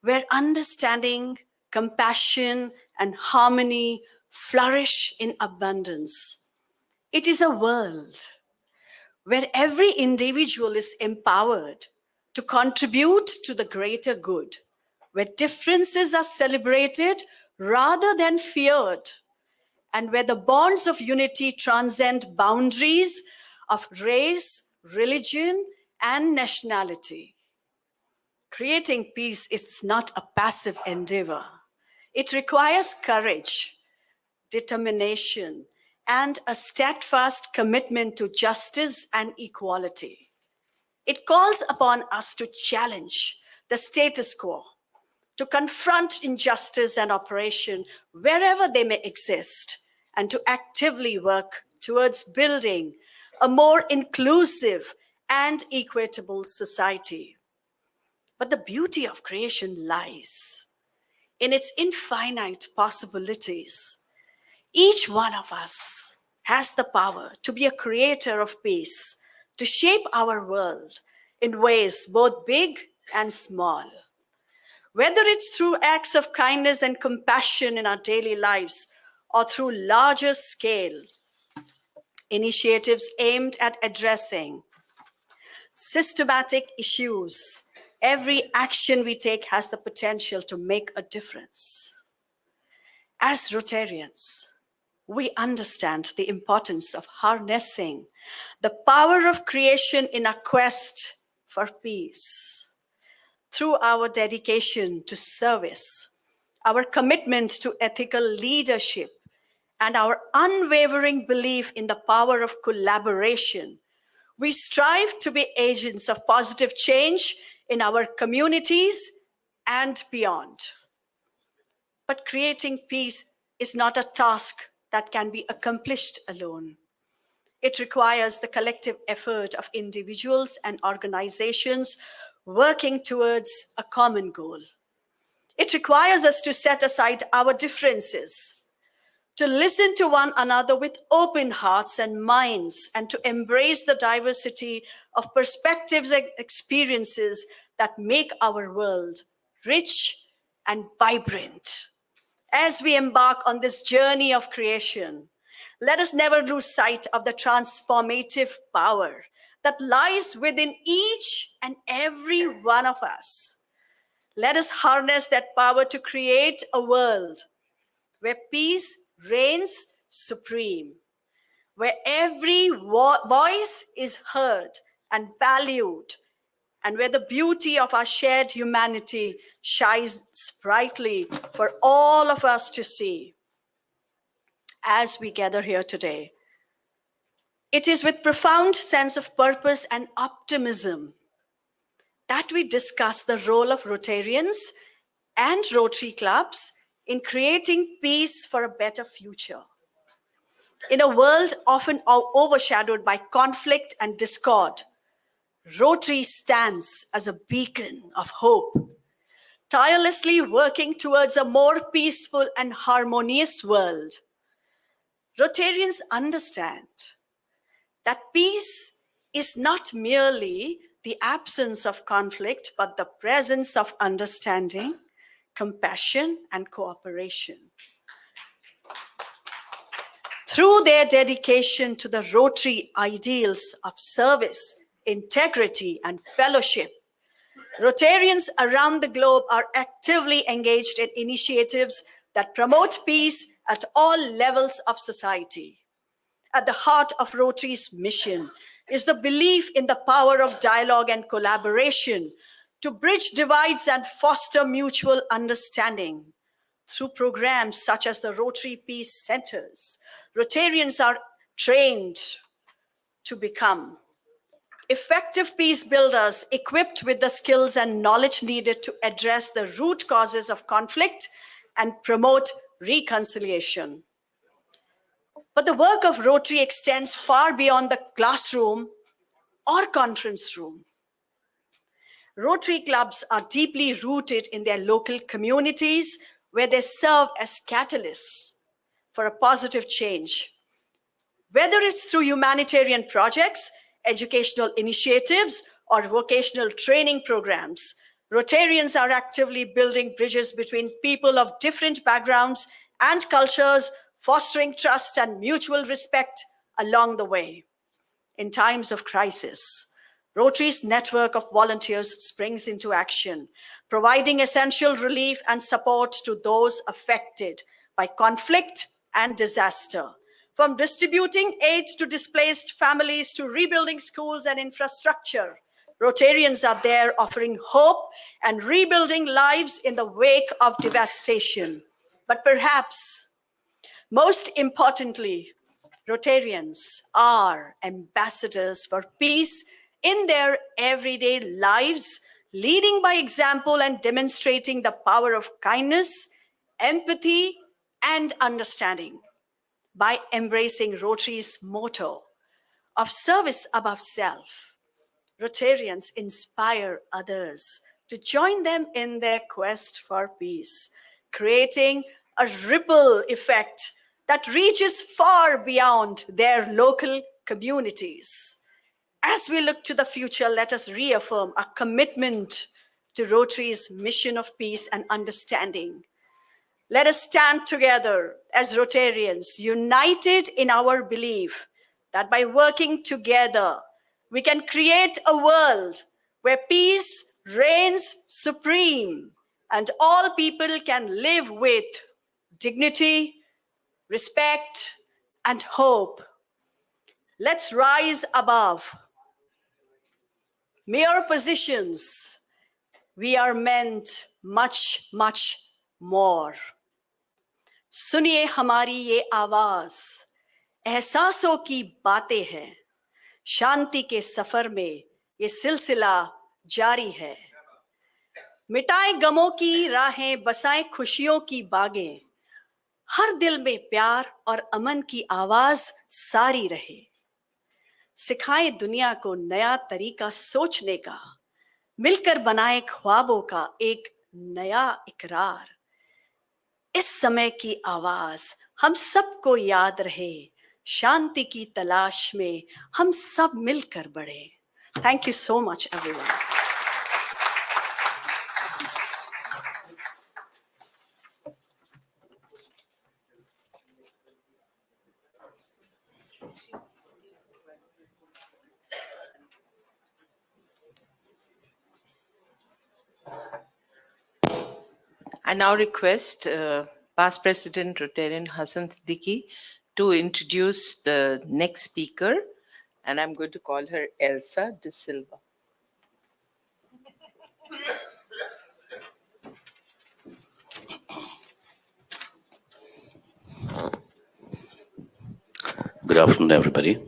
where understanding, compassion, and harmony flourish in abundance. It is a world where every individual is empowered to contribute to the greater good, where differences are celebrated rather than feared, and where the bonds of unity transcend boundaries of race, religion, and nationality. Creating peace is not a passive endeavor. It requires courage, determination, and a steadfast commitment to justice and equality. It calls upon us to challenge the status quo, to confront injustice and oppression wherever they may exist, and to actively work towards building a more inclusive and equitable society. But the beauty of creation lies in its infinite possibilities. Each one of us has the power to be a creator of peace, to shape our world in ways both big and small. Whether it's through acts of kindness and compassion in our daily lives or through larger scale initiatives aimed at addressing systematic issues, every action we take has the potential to make a difference. As Rotarians, we understand the importance of harnessing the power of creation in our quest for peace. Through our dedication to service, our commitment to ethical leadership, and our unwavering belief in the power of collaboration, we strive to be agents of positive change in our communities and beyond. But creating peace is not a task that can be accomplished alone. It requires the collective effort of individuals and organizations working towards a common goal. It requires us to set aside our differences, to listen to one another with open hearts and minds, and to embrace the diversity of perspectives and experiences that make our world rich and vibrant. As we embark on this journey of creation, let us never lose sight of the transformative power that lies within each and every one of us. Let us harness that power to create a world where peace reigns supreme, where every voice is heard and valued, and where the beauty of our shared humanity shines brightly for all of us to see. As we gather here today, it is with profound sense of purpose and optimism that we discuss the role of Rotarians and Rotary clubs in creating peace for a better future. In a world often overshadowed by conflict and discord, Rotary stands as a beacon of hope, tirelessly working towards a more peaceful and harmonious world. Rotarians understand that peace is not merely the absence of conflict, but the presence of understanding, compassion, and cooperation. Through their dedication to the Rotary ideals of service, integrity, and fellowship, Rotarians around the globe are actively engaged in initiatives that promote peace at all levels of society. At the heart of Rotary's mission is the belief in the power of dialogue and collaboration to bridge divides and foster mutual understanding. Through programs such as the Rotary Peace Centers, Rotarians are trained to become effective peace builders equipped with the skills and knowledge needed to address the root causes of conflict and promote reconciliation. But the work of Rotary extends far beyond the classroom or conference room. Rotary clubs are deeply rooted in their local communities where they serve as catalysts for a positive change. Whether it's through humanitarian projects, educational initiatives, or vocational training programs, Rotarians are actively building bridges between people of different backgrounds and cultures, fostering trust and mutual respect along the way. In times of crisis, Rotary's network of volunteers springs into action, providing essential relief and support to those affected by conflict and disaster. From distributing aid to displaced families to rebuilding schools and infrastructure, Rotarians are there offering hope and rebuilding lives in the wake of devastation. But perhaps most importantly, Rotarians are ambassadors for peace in their everyday lives, leading by example and demonstrating the power of kindness, empathy, and understanding. By embracing Rotary's motto of service above self, Rotarians inspire others to join them in their quest for peace, creating a ripple effect that reaches far beyond their local communities. As we look to the future, let us reaffirm our commitment to Rotary's mission of peace and understanding. Let us stand together as Rotarians, united in our belief that by working together, we can create a world where peace reigns supreme and all people can live with dignity, respect, and hope. Let's rise above mere positions. We are meant much, much more. सुनिए हमारी ये आवाज, एहसासों की बातें हैं, शांति के सफर में ये सिलसिला जारी है. मिटाए गमों की राहें, बसाएं खुशियों की बागें, हर दिल में प्यार और अमन की आवाज सारी रहे. सिखाएं दुनिया को नया तरीका सोचने का, मिलकर बनाए ख्वाबों का एक नया इकरार। इस समय की आवाज हम सबको याद रहे, शांति की तलाश में हम सब मिलकर बढ़े। Thank you so much everyone. I now request Past President Rotarian Hassan Siddiqui to introduce the next speaker, and I'm going to call her Elsa De Silva. Good afternoon, everybody.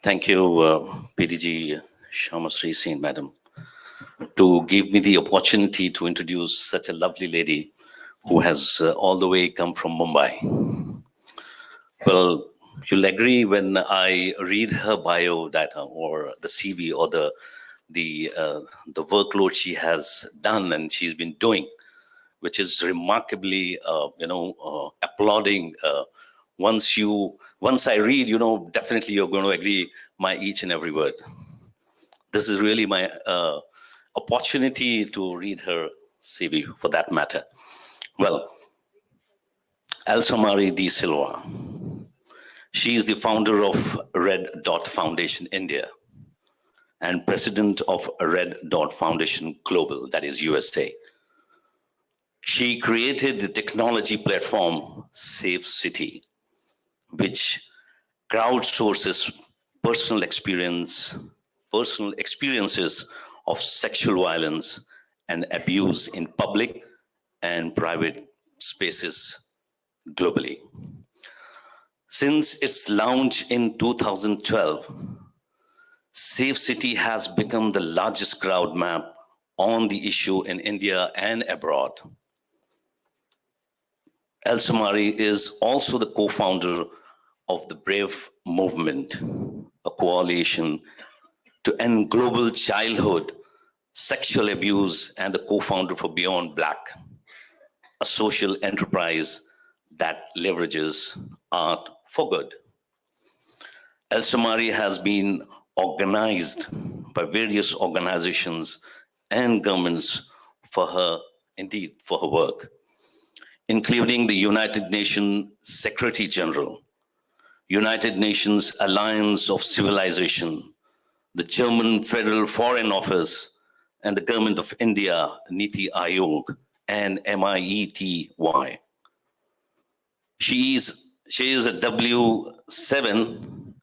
Thank you, PDG Shamasri Singh, Madam, to give me the opportunity to introduce such a lovely lady who has all the way come from Mumbai. Well, you'll agree when I read her bio data or the CV or the workload she has done and she's been doing, which is remarkably, applauding. Once I read, definitely you're going to agree my each and every word. This is really my opportunity to read her CV for that matter. Well, Elsa Marie de Silva. She is the founder of Red Dot Foundation India and president of Red Dot Foundation Global, that is USA. She created the technology platform Safe City, which crowdsources personal experiences of sexual violence and abuse in public and private spaces globally. Since its launch in 2012, Safe City has become the largest crowd map on the issue in India and abroad. Elsa Marie is also the co-founder of the Brave Movement, a coalition to end global childhood sexual abuse, and the co-founder for Beyond Black, a social enterprise that leverages art for good. Elsa Marie has been organized by various organizations and governments for her work, including the United Nations Secretary General, United Nations Alliance of Civilization, the German Federal Foreign Office, and the Government of India, Niti Aayog, and MIETY. She is a W7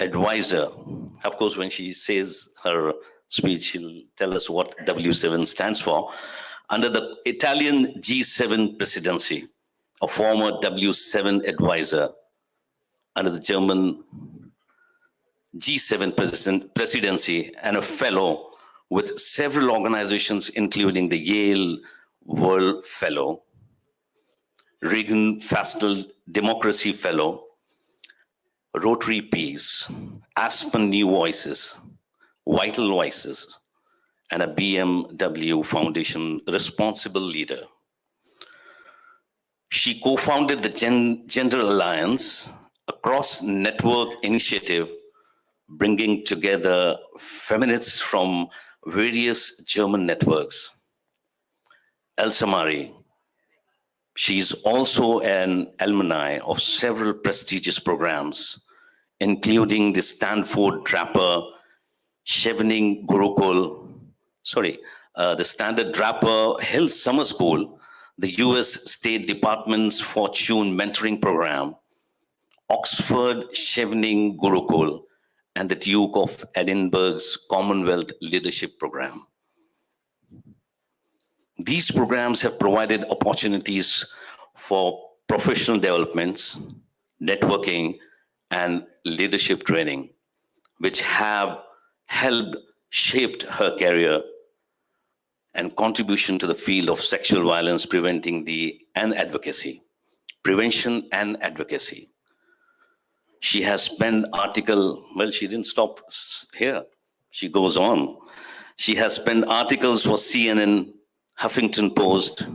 advisor. Of course, when she says her speech, she'll tell us what W7 stands for. Under the Italian G7 presidency, a former W7 advisor under the German G7 presidency, and a fellow with several organizations, including the Yale World Fellow, Reagan Fastel Democracy Fellow, Rotary Peace, Aspen New Voices, Vital Voices, and a BMW Foundation Responsible Leader. She co-founded the Gender Alliance, a cross-network initiative bringing together feminists from various German networks. Elsa Marie, she's also an alumni of several prestigious programs, including the Stanford Draper Chevening Gurukul, the Standard Draper Hill Summer School, the US State Department's Fortune Mentoring Program, Oxford Chevening Gurukul, and the Duke of Edinburgh's Commonwealth Leadership Program. These programs have provided opportunities for professional developments, networking, and leadership training, which have helped shape her career and contribution to the field of sexual violence prevention and advocacy. She has penned she didn't stop here. She goes on. She has penned articles for CNN, Huffington Post,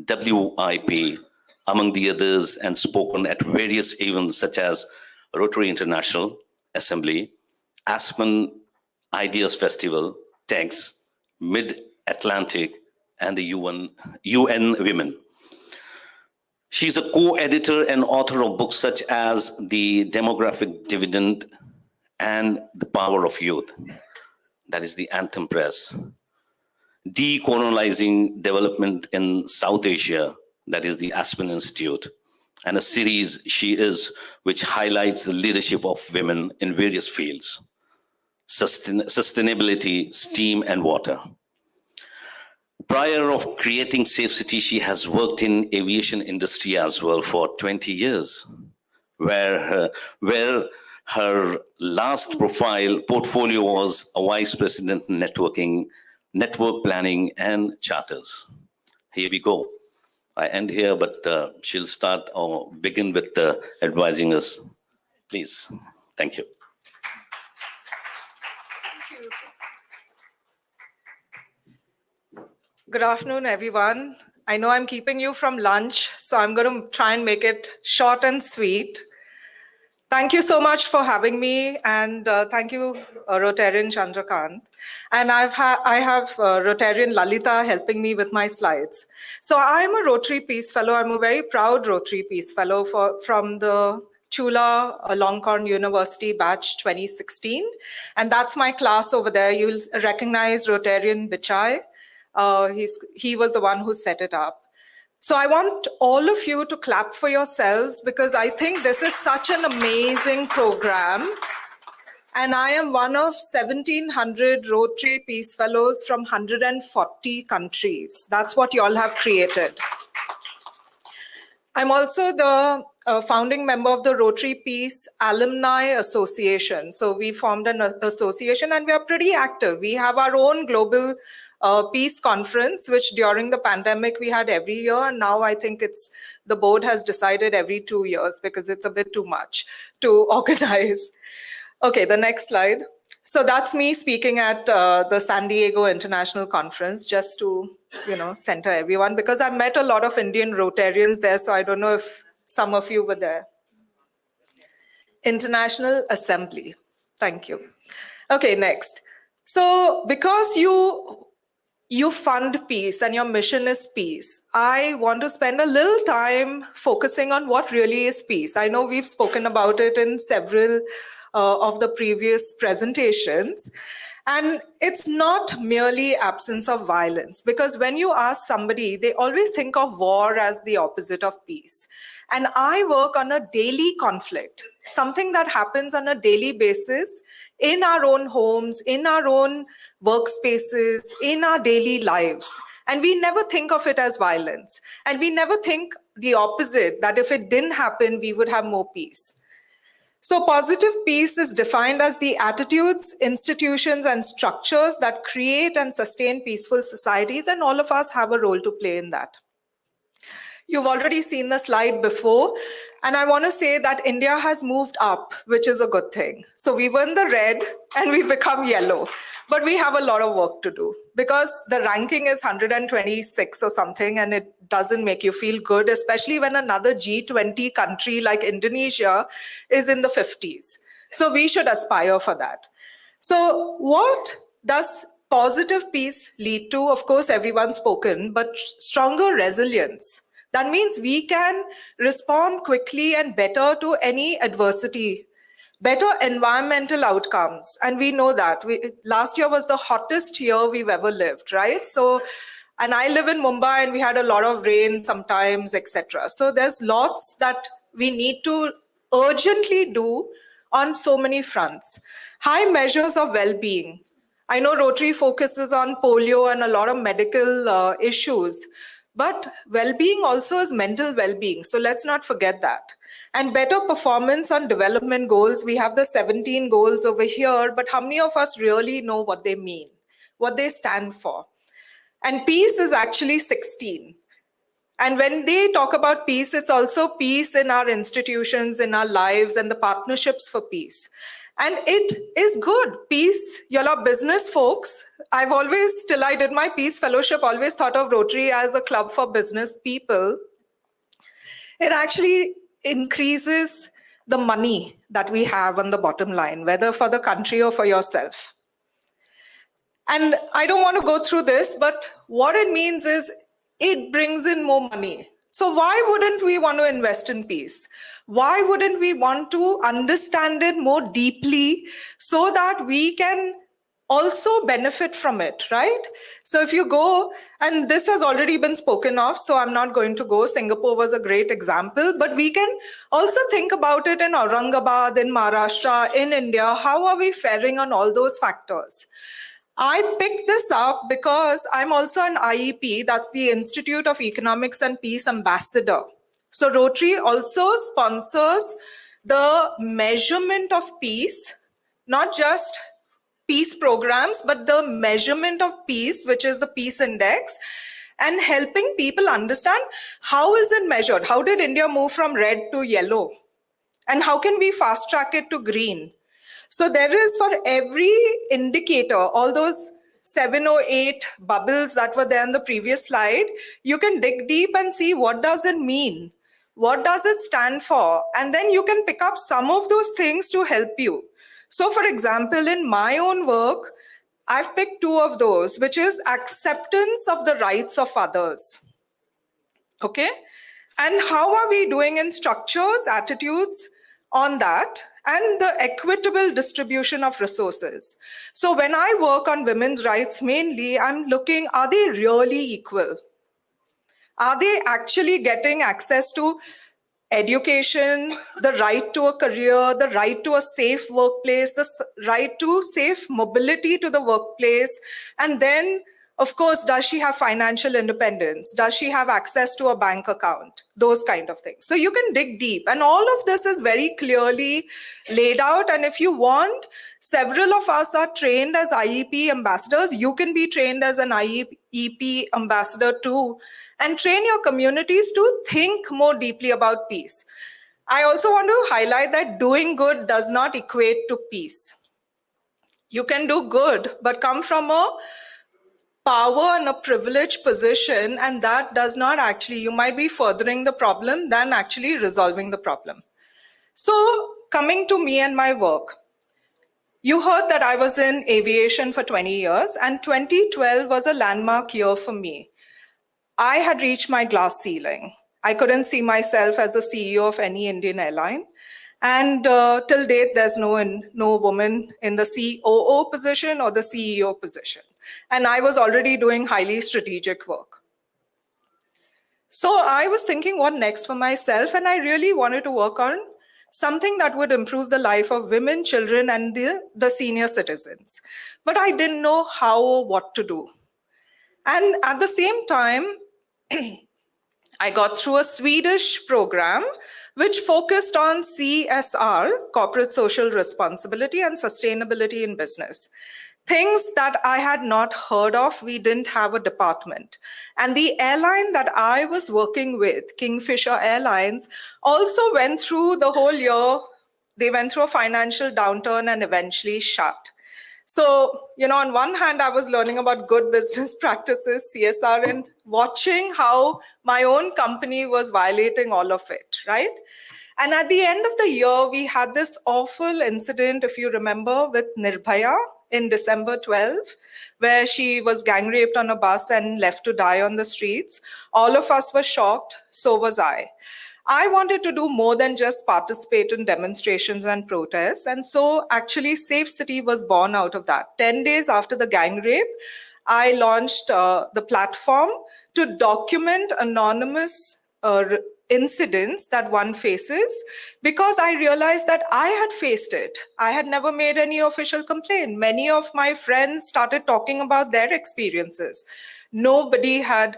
WIP, among the others, and spoken at various events such as Rotary International Assembly, Aspen Ideas Festival, TEX, Mid-Atlantic, and the UN Women. She's a co-editor and author of books such as The Demographic Dividend and The Power of Youth. That is the Anthem Press. Decolonizing Development in South Asia, that is the Aspen Institute, and a series She Is, which highlights the leadership of women in various fields, sustainability, steam, and water. Prior of creating Safe City, she has worked in aviation industry as well for 20 years, where her last portfolio was a vice president in networking, network planning, and charters. Here we go. I end here, but she'll start or begin with advising us. Please. Thank you. Good afternoon, everyone. I know I'm keeping you from lunch, so I'm going to try and make it short and sweet. Thank you so much for having me, and thank you, Rotarian Chandrakant. And I have Rotarian Lalita helping me with my slides. So I'm a Rotary Peace Fellow. I'm a very proud Rotary Peace Fellow from the Chula Longkorn University batch 2016. And that's my class over there. You'll recognize Rotarian Bichai. He was the one who set it up. So I want all of you to clap for yourselves because I think this is such an amazing program. And I am one of 1,700 Rotary Peace Fellows from 140 countries. That's what you all have created. I'm also the founding member of the Rotary Peace Alumni Association. So we formed an association and we are pretty active. We have our own global peace conference, which during the pandemic we had every year. And now I think the board has decided every 2 years because it's a bit too much to organize. Okay, the next slide. So that's me speaking at the San Diego International Conference, just to, center everyone, because I've met a lot of Indian Rotarians there, so I don't know if some of you were there. International Assembly. Thank you. Okay, next. So because you fund peace and your mission is peace, I want to spend a little time focusing on what really is peace. I know we've spoken about it in several of the previous presentations. And it's not merely absence of violence, because when you ask somebody, they always think of war as the opposite of peace. And I work on a daily conflict, something that happens on a daily basis in our own homes, in our own workspaces, in our daily lives. And we never think of it as violence. And we never think the opposite, that if it didn't happen, we would have more peace. So positive peace is defined as the attitudes, institutions, and structures that create and sustain peaceful societies, and all of us have a role to play in that. You've already seen the slide before, and I want to say that India has moved up, which is a good thing. So we were in the red and we've become yellow, but we have a lot of work to do because the ranking is 126 or something, and it doesn't make you feel good, especially when another G20 country like Indonesia is in the 50s. So we should aspire for that. So what does positive peace lead to? Of course, everyone's spoken, but stronger resilience. That means we can respond quickly and better to any adversity, better environmental outcomes. And we know that. Last year was the hottest year we've ever lived, right? So, and I live in Mumbai and we had a lot of rain sometimes, etc. So there's lots that we need to urgently do on so many fronts. High measures of well-being. I know Rotary focuses on polio and a lot of medical issues, but well-being also is mental well-being. So let's not forget that. And better performance on development goals. We have the 17 goals over here, but how many of us really know what they mean, what they stand for? And peace is actually 16. And when they talk about peace, it's also peace in our institutions, in our lives, and the partnerships for peace. And it is good. Peace, y'all are business folks. I've always, till I did my Peace Fellowship, always thought of Rotary as a club for business people. It actually increases the money that we have on the bottom line, whether for the country or for yourself. And I don't want to go through this, but what it means is it brings in more money. So why wouldn't we want to invest in peace? Why wouldn't we want to understand it more deeply so that we can also benefit from it, right? So if you go, and this has already been spoken of, so I'm not going to go. Singapore was a great example, but we can also think about it in Aurangabad, in Maharashtra, in India. How are we faring on all those factors? I picked this up because I'm also an IEP, that's the Institute of Economics and Peace Ambassador. So Rotary also sponsors the measurement of peace, not just peace programs, but the measurement of peace, which is the Peace Index, and helping people understand how is it measured? How did India move from red to yellow? And how can we fast track it to green? So there is, for every indicator, all those 7 or 8 bubbles that were there in the previous slide, you can dig deep and see what does it mean? What does it stand for? And then you can pick up some of those things to help you. So for example, in my own work, I've picked 2 of those, which is acceptance of the rights of others. Okay? And how are we doing in structures, attitudes on that? And the equitable distribution of resources. So when I work on women's rights, mainly, I'm looking, are they really equal? Are they actually getting access to education, the right to a career, the right to a safe workplace, the right to safe mobility to the workplace? And then, of course, does she have financial independence? Does she have access to a bank account? Those kind of things. So you can dig deep. And all of this is very clearly laid out. And if you want, several of us are trained as IEP ambassadors. You can be trained as an IEP ambassador too, and train your communities to think more deeply about peace. I also want to highlight that doing good does not equate to peace. You can do good, but come from a power and a privileged position, and that does not actually, you might be furthering the problem than actually resolving the problem. So coming to me and my work, you heard that I was in aviation for 20 years, and 2012 was a landmark year for me. I had reached my glass ceiling. I couldn't see myself as a CEO of any Indian airline. And till date, there's no woman in the COO position or the CEO position. And I was already doing highly strategic work. So I was thinking what next for myself, and I really wanted to work on something that would improve the life of women, children, and the senior citizens. But I didn't know how or what to do. And at the same time, I got through a Swedish program which focused on CSR, corporate social responsibility and sustainability in business. Things that I had not heard of, we didn't have a department. And the airline that I was working with, Kingfisher Airlines, also went through the whole year, they went through a financial downturn and eventually shut. So, on one hand, I was learning about good business practices, CSR, and watching how my own company was violating all of it, right? And at the end of the year, we had this awful incident, if you remember, with Nirbhaya in December 12, where she was gang raped on a bus and left to die on the streets. All of us were shocked, so was I. I wanted to do more than just participate in demonstrations and protests. And so actually Safe City was born out of that. 10 days after the gang rape, I launched the platform to document anonymous incidents that one faces, because I realized that I had faced it. I had never made any official complaint. Many of my friends started talking about their experiences. Nobody had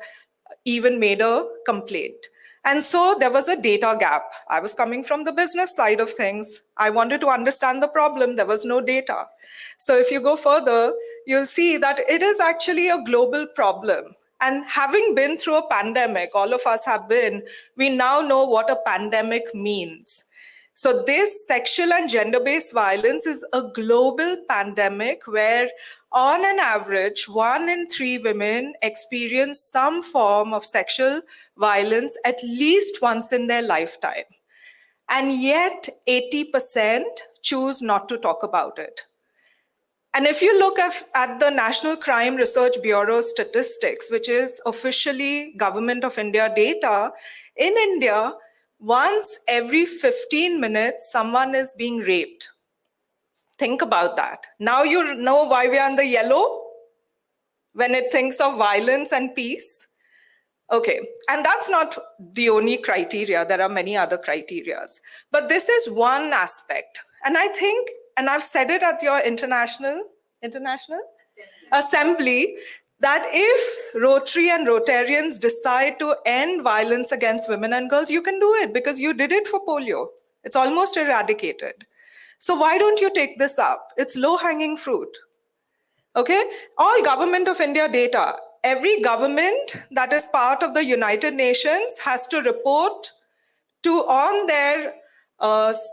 even made a complaint. And so there was a data gap. I was coming from the business side of things. I wanted to understand the problem. There was no data. So if you go further, you'll see that it is actually a global problem. And having been through a pandemic, all of us have been, we now know what a pandemic means. So this sexual and gender-based violence is a global pandemic where on an average, 1 in 3 women experience some form of sexual violence at least once in their lifetime. And yet 80% choose not to talk about it. And if you look at the National Crime Research Bureau statistics, which is officially Government of India data, in India, once every 15 minutes, someone is being raped. Think about that. Now you know why we are in the yellow when it thinks of violence and peace. Okay, and that's not the only criteria. There are many other criterias. But this is one aspect. And I think, and I've said it at your international assembly, that if Rotary and Rotarians decide to end violence against women and girls, you can do it because you did it for polio. It's almost eradicated. So why don't you take this up? It's low-hanging fruit. Okay, all Government of India data, every government that is part of the United Nations has to report on their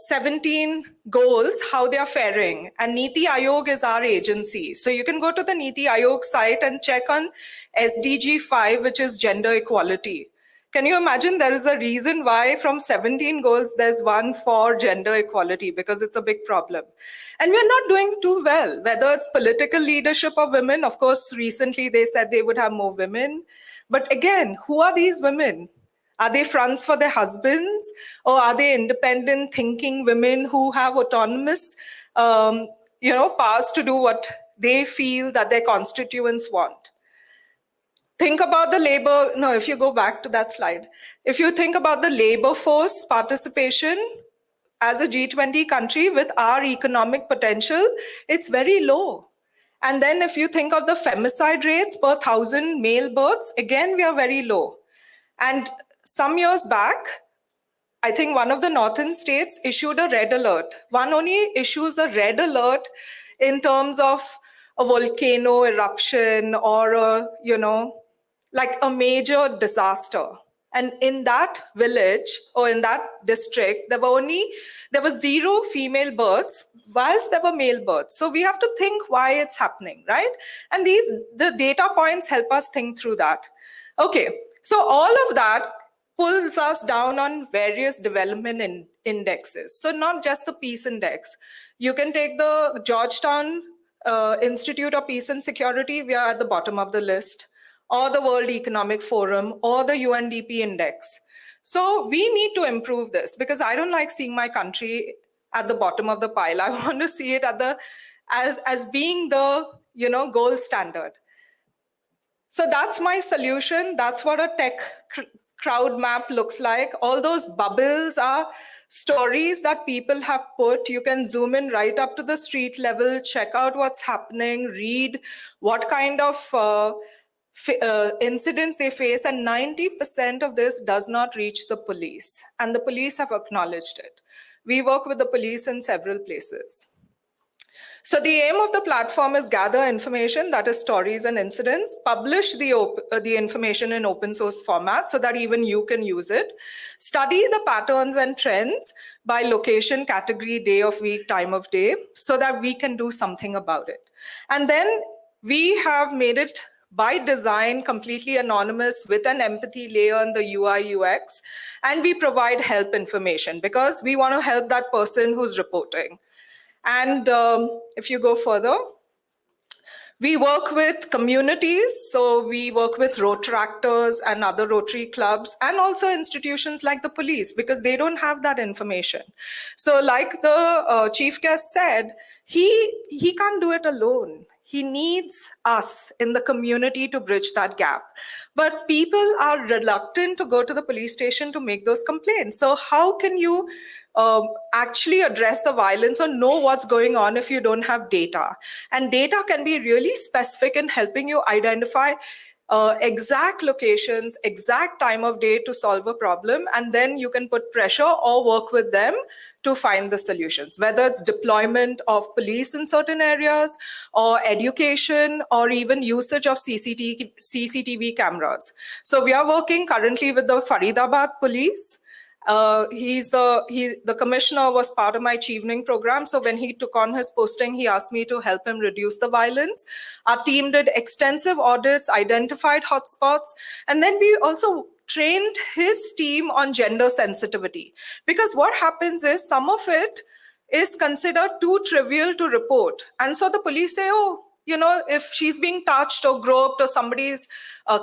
17 goals, how they are faring. And Niti Aayog is our agency. So you can go to the Niti Aayog site and check on SDG 5, which is gender equality. Can you imagine there is a reason why from 17 goals, there's one for gender equality, because it's a big problem. And we're not doing too well, whether it's political leadership of women. Of course, recently they said they would have more women. But again, who are these women? Are they fronts for their husbands? Or are they independent thinking women who have autonomous powers to do what they feel that their constituents want? Think about the labor, no, if you go back to that slide, if you think about the labor force participation as a G20 country with our economic potential, it's very low. And then if you think of the femicide rates per 1,000 male births, again, we are very low. And some years back, I think one of the northern states issued a red alert. One only issues a red alert in terms of a volcano eruption or like a major disaster. And in that village or in that district, there were 0 female births whilst there were male births. So we have to think why it's happening, right? And the data points help us think through that. Okay, so all of that pulls us down on various development indexes. So not just the peace index. You can take the Georgetown Institute of Peace and Security, we are at the bottom of the list, or the World Economic Forum, or the UNDP index. So we need to improve this because I don't like seeing my country at the bottom of the pile. I want to see it as being the gold standard. So that's my solution. That's what a tech crowd map looks like. All those bubbles are stories that people have put. You can zoom in right up to the street level, check out what's happening, read what kind of incidents they face, and 90% of this does not reach the police, and the police have acknowledged it. We work with the police in several places. So the aim of the platform is gather information, that is stories and incidents, publish the information in open source format so that even you can use it, study the patterns and trends by location, category, day of week, time of day, so that we can do something about it. And then we have made it by design completely anonymous with an empathy layer on the UI UX, and we provide help information because we want to help that person who's reporting. And if you go further, we work with communities. So we work with Rotaractors and other Rotary clubs and also institutions like the police because they don't have that information. So like the chief guest said, he can't do it alone. He needs us in the community to bridge that gap. But people are reluctant to go to the police station to make those complaints. So how can you actually address the violence or know what's going on if you don't have data? And data can be really specific in helping you identify exact locations, exact time of day to solve a problem, and then you can put pressure or work with them to find the solutions, whether it's deployment of police in certain areas or education or even usage of CCTV cameras. So we are working currently with the Faridabad police, The commissioner was part of my Achieving program. So when he took on his posting, he asked me to help him reduce the violence. Our team did extensive audits, identified hotspots, and then we also trained his team on gender sensitivity. Because what happens is some of it is considered too trivial to report. And so the police say, oh, if she's being touched or groped or somebody's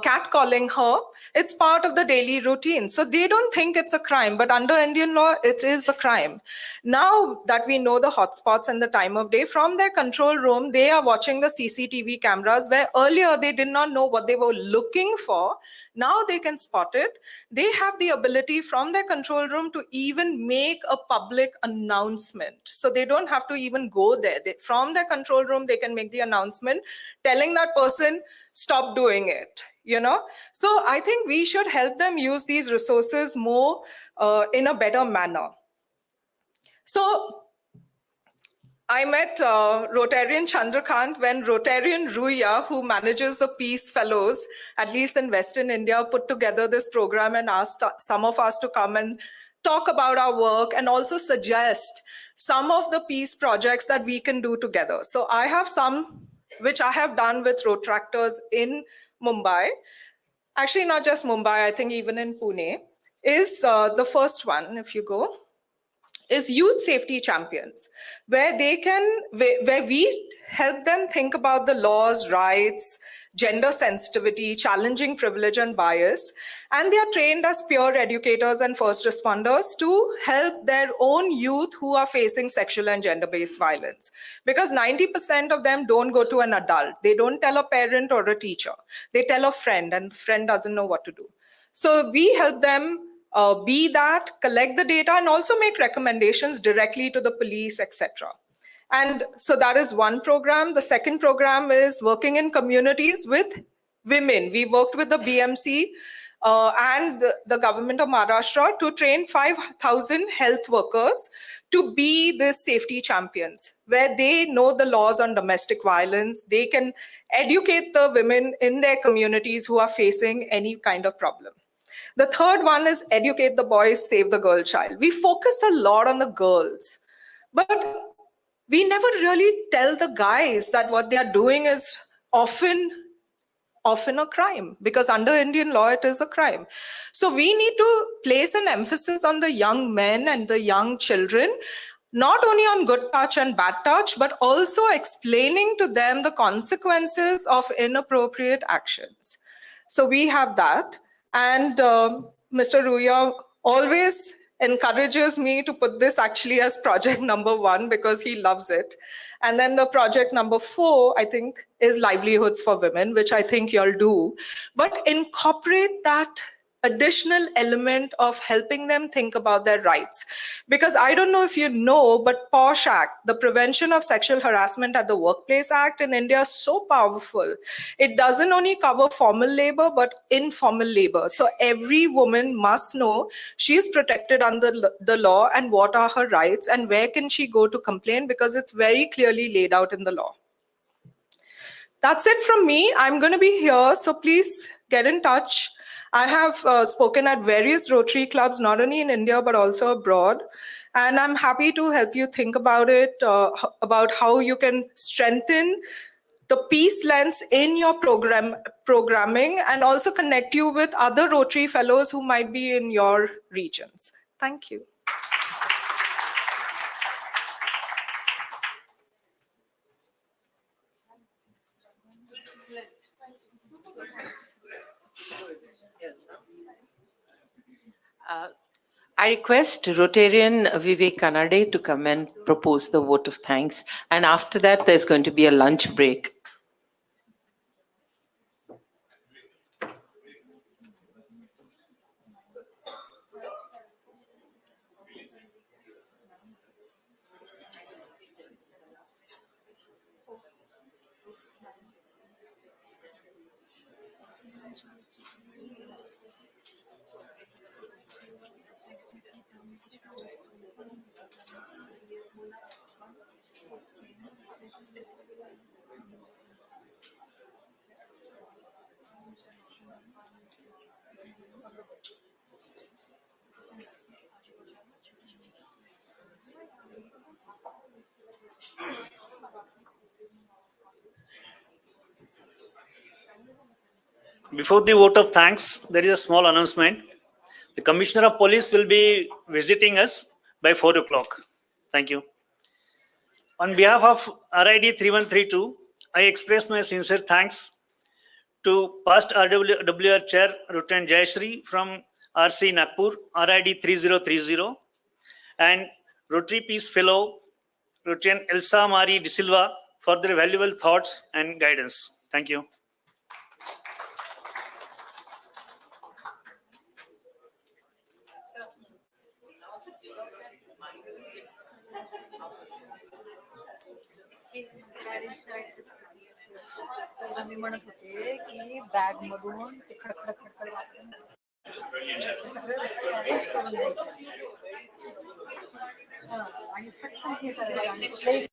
catcalling her, it's part of the daily routine. So they don't think it's a crime, but under Indian law, it is a crime. Now that we know the hotspots and the time of day, from their control room, they are watching the CCTV cameras, where earlier they did not know what they were looking for. Now they can spot it. They have the ability from their control room to even make a public announcement. So they don't have to even go there. From their control room, they can make the announcement telling that person, stop doing it. So I think we should help them use these resources more in a better manner. So I met Rotarian Chandrakant when Rotarian Ruya, who manages the Peace Fellows, at least in Western India, put together this program and asked some of us to come and talk about our work and also suggest some of the peace projects that we can do together. So I have some which I have done with Rotractors in Mumbai. Actually, not just Mumbai, I think even in Pune, is the first one, if you go, is youth safety champions, where we help them think about the laws, rights, gender sensitivity, challenging privilege and bias, and they are trained as peer educators and first responders to help their own youth who are facing sexual and gender-based violence. Because 90% of them don't go to an adult. They don't tell a parent or a teacher. They tell a friend, and the friend doesn't know what to do. So we help them be that, collect the data, and also make recommendations directly to the police, etc. And so that is one program. The second program is working in communities with women. We worked with the BMC and the government of Maharashtra to train 5,000 health workers to be the safety champions, where they know the laws on domestic violence. They can educate the women in their communities who are facing any kind of problem. The third one is educate the boys, save the girl child. We focus a lot on the girls, but we never really tell the guys that what they are doing is often a crime, because under Indian law, it is a crime. So we need to place an emphasis on the young men and the young children, not only on good touch and bad touch, but also explaining to them the consequences of inappropriate actions. So we have that. And Mr. Ruya always encourages me to put this actually as project number 1 because he loves it. And then the project number 4, I think, is livelihoods for women, which I think you'll do. But incorporate that additional element of helping them think about their rights. Because I don't know if you know, but POSH Act, the Prevention of Sexual Harassment at the Workplace Act in India, is so powerful. It doesn't only cover formal labor, but informal labor. So every woman must know she is protected under the law and what are her rights and where can she go to complain, because it's very clearly laid out in the law. That's it from me. I'm going to be here, so please get in touch. I have spoken at various Rotary clubs, not only in India, but also abroad. And I'm happy to help you think about it, about how you can strengthen the peace lens in your programming and also connect you with other Rotary fellows who might be in your regions. Thank you. I request Rotarian Vivek Kanade to come and propose the vote of thanks. And after that, there's going to be a lunch break. Before the vote of thanks, there is a small announcement. The Commissioner of Police will be visiting us by 4 o'clock. Thank you. On behalf of RID 3132, I express my sincere thanks to past RWR Chair Lieutenant Jayashree from RC Nagpur, RID 3030, and Rotary Peace Fellow Lieutenant Elsa Marie De Silva for their valuable thoughts and guidance. Thank you. आम्ही म्हणत होते की bag मधून ते खडखड खडखड वाचून ते सगळे वस्तू अरेंज करून द्यायच्या आणि पटकन हे करायचं आणि कुठल्याही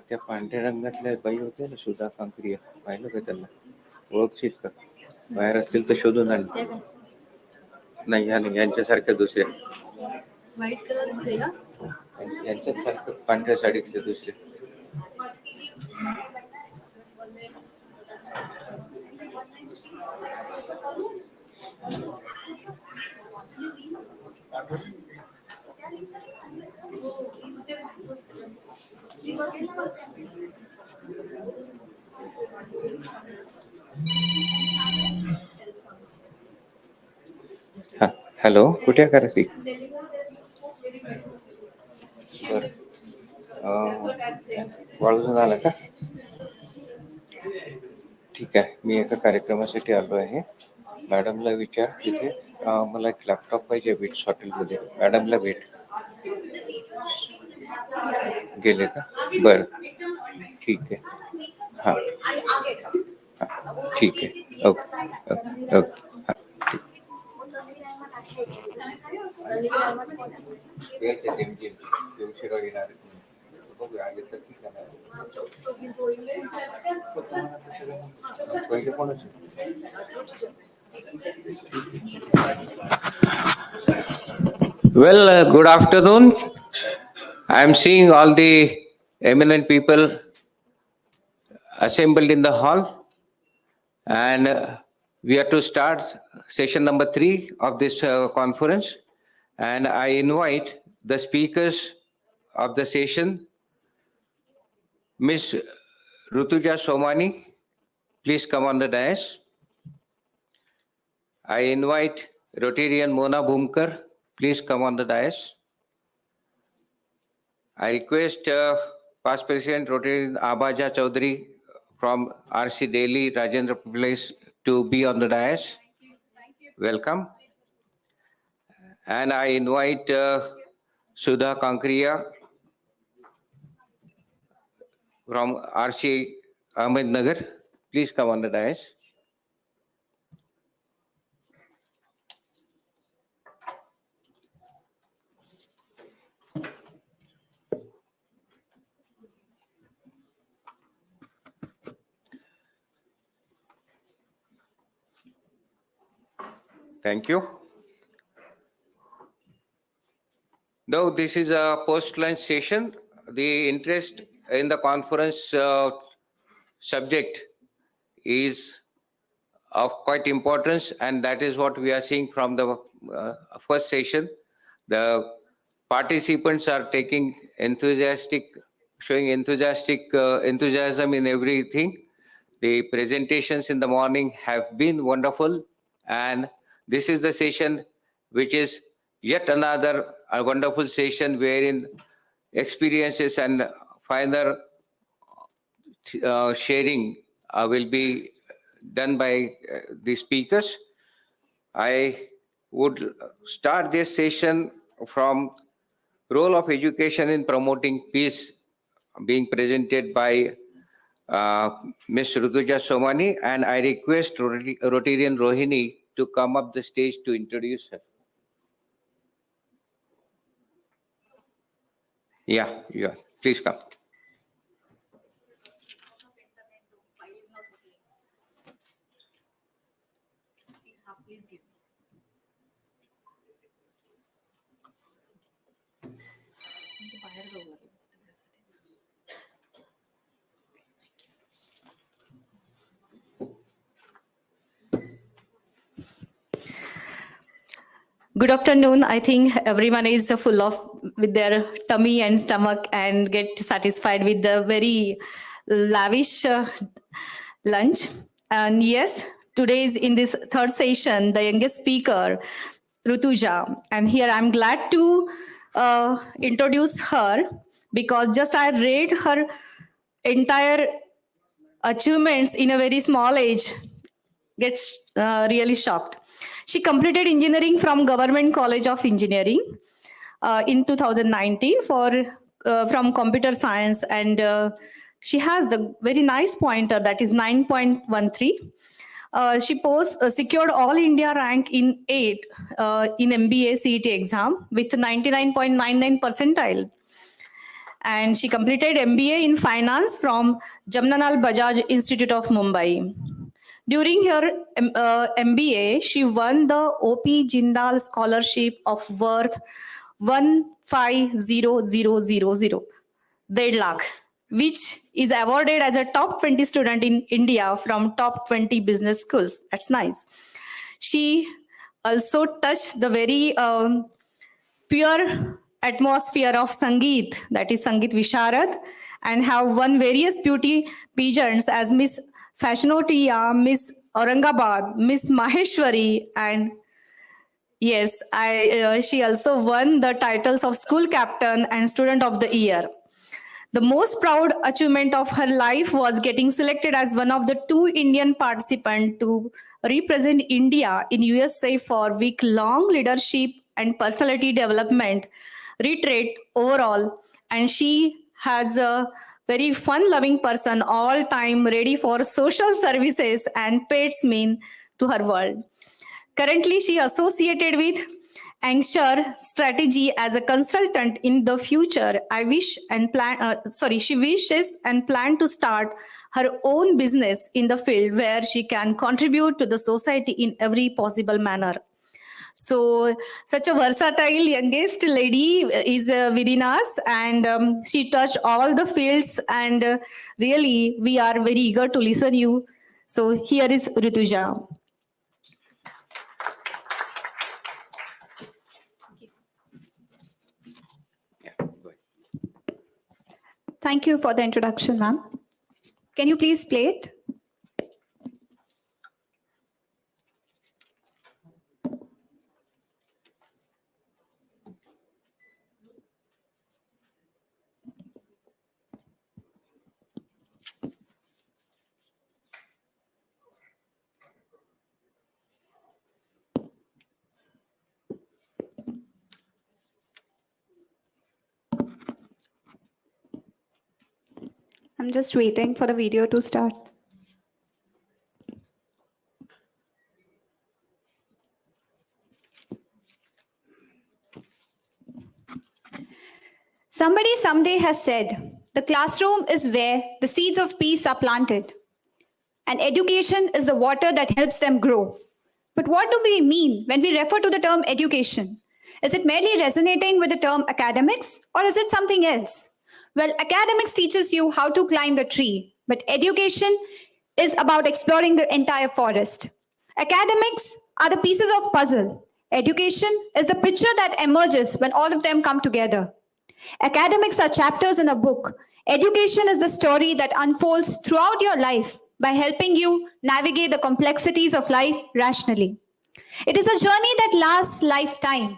त्या पांढऱ्या रंगातल्या बाई होत्या ना, सुधा कांकरिया, पाहिलं का त्यांना? ओळखशील का? बाहेर असतील तर शोधून आण. नाही, ह्या नाही, यांच्यासारख्या दुसऱ्या. व्हाईट कलर का? यांच्याच सारखं पांढऱ्या साडीतल्या दुसऱ्या. हा, हॅलो, कुठे आहे ती? बरं. वाळून आला का? ठीक आहे, मी एका कार्यक्रमासाठी आलो आहे. मॅडमला विचार तिथे, मला एक लॅपटॉप पाहिजे बीट्स हॉटेलमध्ये. मॅडमला भेट. गेले का? बरं, ठीक आहे. हां हां, ठीक आहे. Okay okay okay. हां, ठीक. ते उशिरा येणार आहेत. बघूया, आले तर ठीक आहे. पहिले कोणाचे? Well, good afternoon. I am seeing all the eminent people assembled in the hall, and we are to start session number 3 of this conference. And I invite the speakers of the session, Ms. Rutuja Somani, please come on the dais. I invite Rotarian Mona Bhumkar, please come on the dais. I request past President Rotarian Abaja Chaudhary from RC Delhi, Rajendra Place to be on the dais. Welcome. And I invite Sudha Kankriya from RC Ahmednagar. Please come on the dais. Thank you. Though this is a post-lunch session, the interest in the conference subject is of quite importance, and that is what we are seeing from the first session. The participants are taking showing enthusiasm in everything. The presentations in the morning have been wonderful, and this is the session which is yet another wonderful session wherein experiences and finer sharing will be done by the speakers. I would start this session from role of education in promoting peace being presented by Ms. Rutuja Somani, and I request Rotarian Rohini to come up the stage to introduce her. Yeah, please come. Good afternoon. I think everyone is full of with their tummy and stomach and get satisfied with the very lavish lunch. And yes, today is in this third session, the youngest speaker, Rutuja. And here I'm glad to introduce her because just I read her entire achievements in a very small age, gets really shocked. She completed engineering from Government College of Engineering in 2019 from computer science, and she has the very nice pointer that is 9.13. She secured all India rank in 8 in MBA CET exam with 99.99 percentile. And she completed MBA in finance from Jamnalal Bajaj Institute of Mumbai. During her MBA, she won the OP Jindal Scholarship of worth 150,000, 1.5 lakh, which is awarded as a top 20 student in India from top 20 business schools. That's nice. She also touched the very pure atmosphere of Sangeet, that is Sangeet Visharad, and have won various beauty pageants as Miss Fashionotia, Miss Aurangabad, Miss Maheshwari, and yes, she also won the titles of School Captain and Student of the Year. The most proud achievement of her life was getting selected as one of the 2 Indian participants to represent India in USA for week-long leadership and personality development retreat overall. And she has a very fun-loving person, all time ready for social services and pets mean to her world. Currently, she associated with Anchor Strategy as a consultant. In the future. She wishes and plan to start her own business in the field where she can contribute to the society in every possible manner. So, such a versatile youngest lady is within us, and she touched all the fields, and really, we are very eager to listen you. So, here is Rutuja. Thank you for the introduction, ma'am. Can you please play it? I'm just waiting for the video to start. Somebody someday has said, the classroom is where the seeds of peace are planted, and education is the water that helps them grow. But what do we mean when we refer to the term education? Is it merely resonating with the term academics, or is it something else? Well, academics teaches you how to climb the tree, but education is about exploring the entire forest. Academics are the pieces of puzzle. Education is the picture that emerges when all of them come together. Academics are chapters in a book. Education is the story that unfolds throughout your life by helping you navigate the complexities of life rationally. It is a journey that lasts lifetime,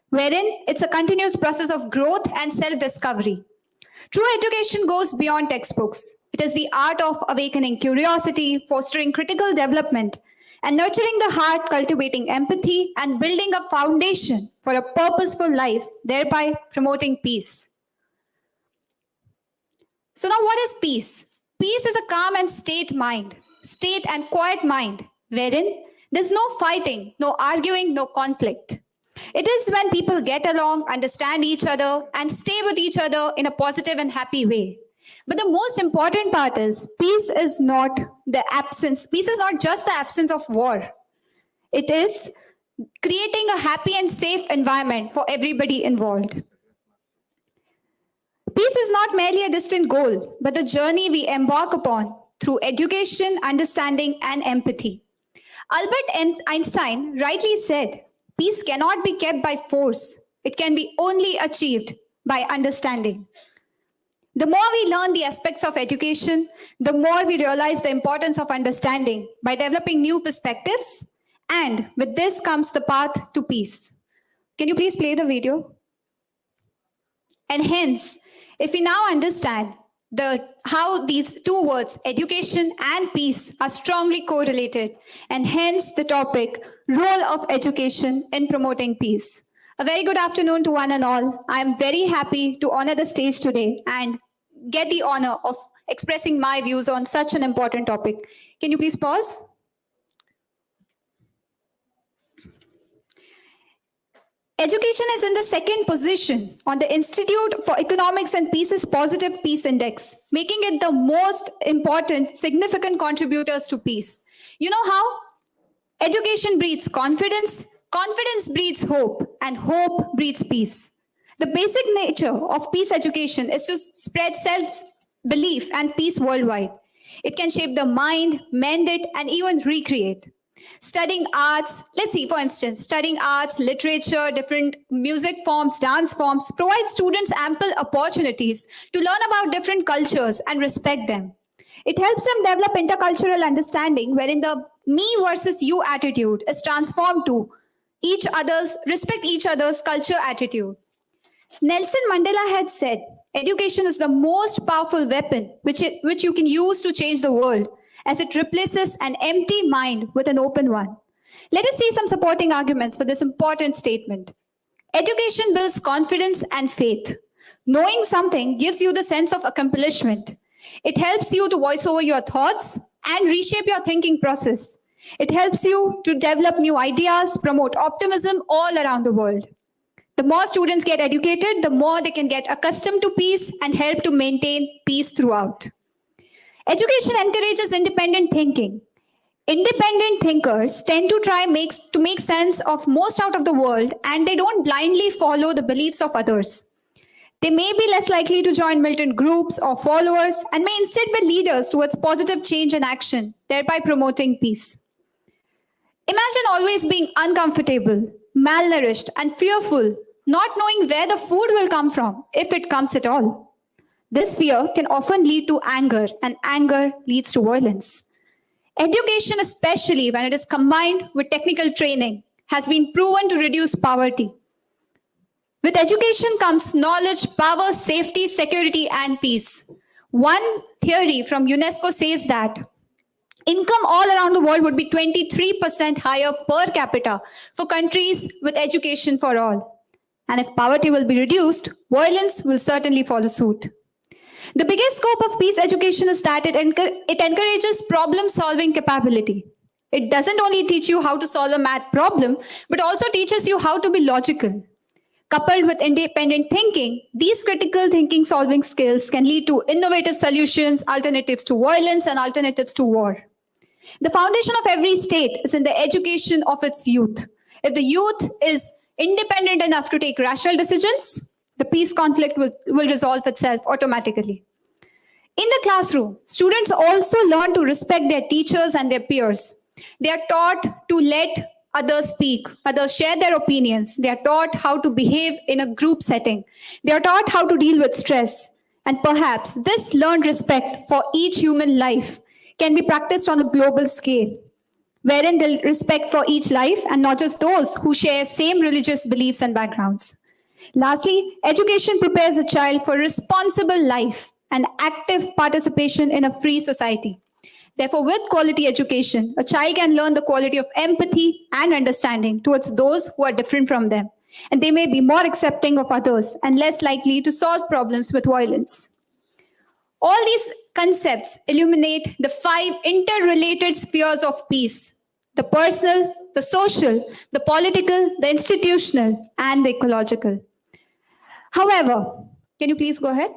wherein it's a continuous process of growth and self-discovery. True education goes beyond textbooks. It is the art of awakening curiosity, fostering critical development, and nurturing the heart, cultivating empathy, and building a foundation for a purposeful life, thereby promoting peace. So now what is peace? Peace is a calm and state and quiet mind, wherein there's no fighting, no arguing, no conflict. It is when people get along, understand each other, and stay with each other in a positive and happy way. But the most important part is peace is not just the absence of war. It is creating a happy and safe environment for everybody involved. Peace is not merely a distant goal, but the journey we embark upon through education, understanding, and empathy. Albert Einstein rightly said, Peace cannot be kept by force. It can be only achieved by understanding. The more we learn the aspects of education, the more we realize the importance of understanding by developing new perspectives. And with this comes the path to peace. Can you please play the video? And hence, if we now understand how these two words, education and peace, are strongly correlated, and hence the topic, role of education in promoting peace. A very good afternoon to one and all. I am very happy to honor the stage today and get the honor of expressing my views on such an important topic. Can you please pause? Education is in the second position on the Institute for Economics and Peace's Positive Peace Index, making it the most important, significant contributors to peace. You know how? Education breeds confidence, confidence breeds hope, and hope breeds peace. The basic nature of peace education is to spread self-belief and peace worldwide. It can shape the mind, mend it, and even recreate. Studying arts, let's see, for instance, studying arts, literature, different music forms, dance forms, provide students ample opportunities to learn about different cultures and respect them. It helps them develop intercultural understanding wherein the me versus you attitude is transformed to respect each other's culture attitude. Nelson Mandela had said, education is the most powerful weapon which you can use to change the world, as it replaces an empty mind with an open one. Let us see some supporting arguments for this important statement. Education builds confidence and faith. Knowing something gives you the sense of accomplishment. It helps you to voice over your thoughts and reshape your thinking process. It helps you to develop new ideas, promote optimism all around the world. The more students get educated, the more they can get accustomed to peace and help to maintain peace throughout. Education encourages independent thinking. Independent thinkers tend to make sense of most out of the world, and they don't blindly follow the beliefs of others. They may be less likely to join militant groups or followers and may instead be leaders towards positive change and action, thereby promoting peace. Imagine always being uncomfortable, malnourished, and fearful, not knowing where the food will come from, if it comes at all. This fear can often lead to anger, and anger leads to violence. Education, especially when it is combined with technical training, has been proven to reduce poverty. With education comes knowledge, power, safety, security, and peace. One theory from UNESCO says that income all around the world would be 23% higher per capita for countries with education for all. And if poverty will be reduced, violence will certainly follow suit. The biggest scope of peace education is that it encourages problem-solving capability. It doesn't only teach you how to solve a math problem, but also teaches you how to be logical. Coupled with independent thinking, these critical thinking solving skills can lead to innovative solutions, alternatives to violence, and alternatives to war. The foundation of every state is in the education of its youth. If the youth is independent enough to take rational decisions, the peace conflict will resolve itself automatically. In the classroom, students also learn to respect their teachers and their peers. They are taught to let others speak, others share their opinions. They are taught how to behave in a group setting. They are taught how to deal with stress. And perhaps this learned respect for each human life can be practiced on a global scale, wherein the respect for each life and not just those who share same religious beliefs and backgrounds. Lastly, education prepares a child for responsible life and active participation in a free society. Therefore, with quality education, a child can learn the quality of empathy and understanding towards those who are different from them, and they may be more accepting of others and less likely to solve problems with violence. All these concepts illuminate the 5 interrelated spheres of peace: the personal, the social, the political, the institutional, and the ecological. However, can you please go ahead?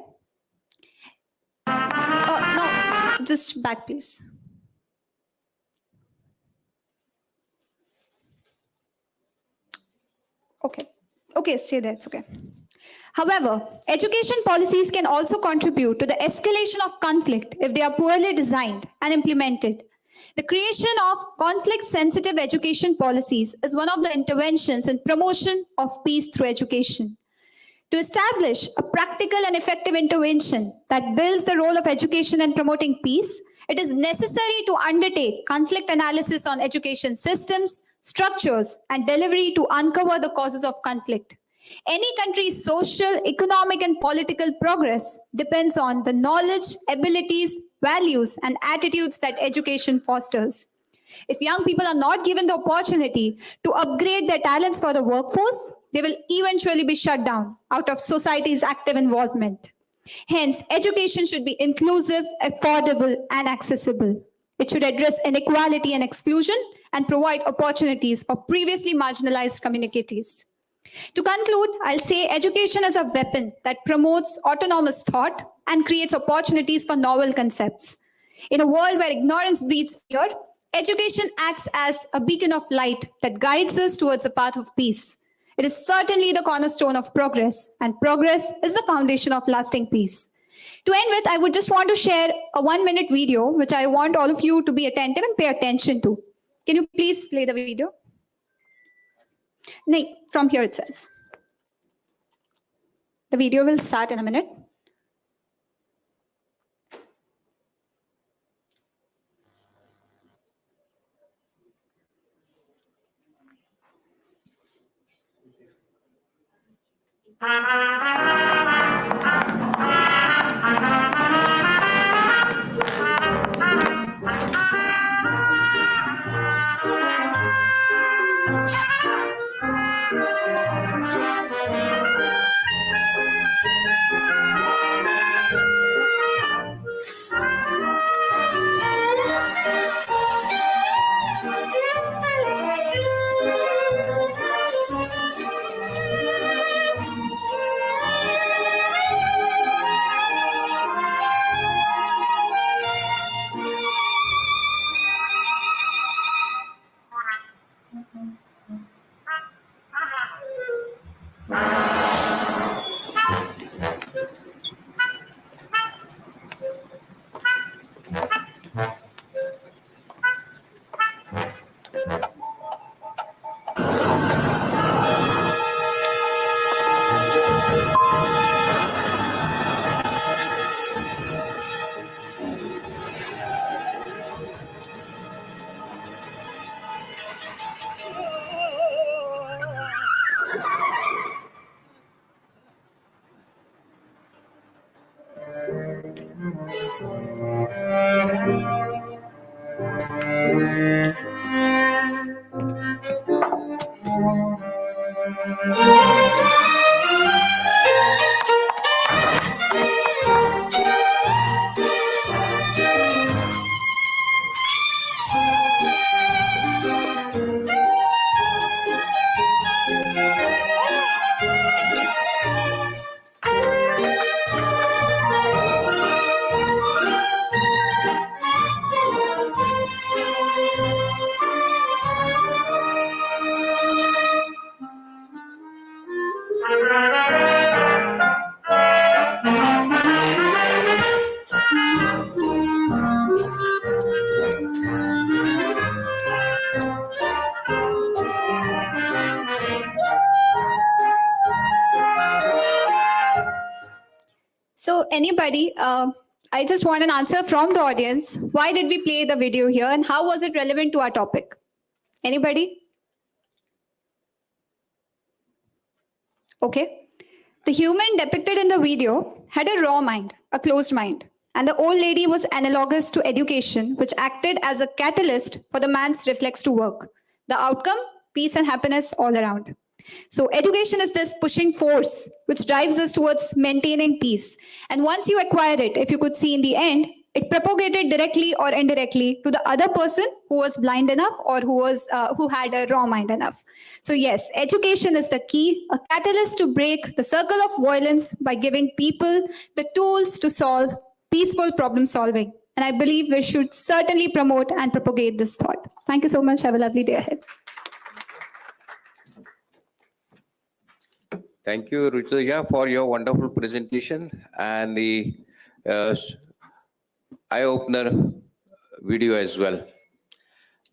No, just back, please. Okay, stay there, it's okay. However, education policies can also contribute to the escalation of conflict if they are poorly designed and implemented. The creation of conflict-sensitive education policies is one of the interventions in promotion of peace through education. To establish a practical and effective intervention that builds the role of education in promoting peace, it is necessary to undertake conflict analysis on education systems, structures, and delivery to uncover the causes of conflict. Any country's social, economic, and political progress depends on the knowledge, abilities, values, and attitudes that education fosters. If young people are not given the opportunity to upgrade their talents for the workforce, they will eventually be shut down out of society's active involvement. Hence, education should be inclusive, affordable, and accessible. It should address inequality and exclusion and provide opportunities for previously marginalized communities. To conclude, I'll say education is a weapon that promotes autonomous thought and creates opportunities for novel concepts. In a world where ignorance breeds fear, education acts as a beacon of light that guides us towards a path of peace. It is certainly the cornerstone of progress, and progress is the foundation of lasting peace. To end with, I would just want to share a 1-minute video, which I want all of you to be attentive and pay attention to. Can you please play the video? No, from here itself. The video will start in a minute. So anybody, I just want an answer from the audience. Why did we play the video here and how was it relevant to our topic? Anybody? Okay. The human depicted in the video had a raw mind, a closed mind. And the old lady was analogous to education, which acted as a catalyst for the man's reflex to work. The outcome, peace and happiness all around. So education is this pushing force which drives us towards maintaining peace. And once you acquire it, if you could see in the end, it propagated directly or indirectly to the other person who was blind enough or who had a raw mind enough. So yes, education is the key, a catalyst to break the circle of violence by giving people the tools to solve peaceful problem solving. And I believe we should certainly promote and propagate this thought. Thank you so much. Have a lovely day ahead. Thank you, Rutuja, for your wonderful presentation and the eye-opener video as well.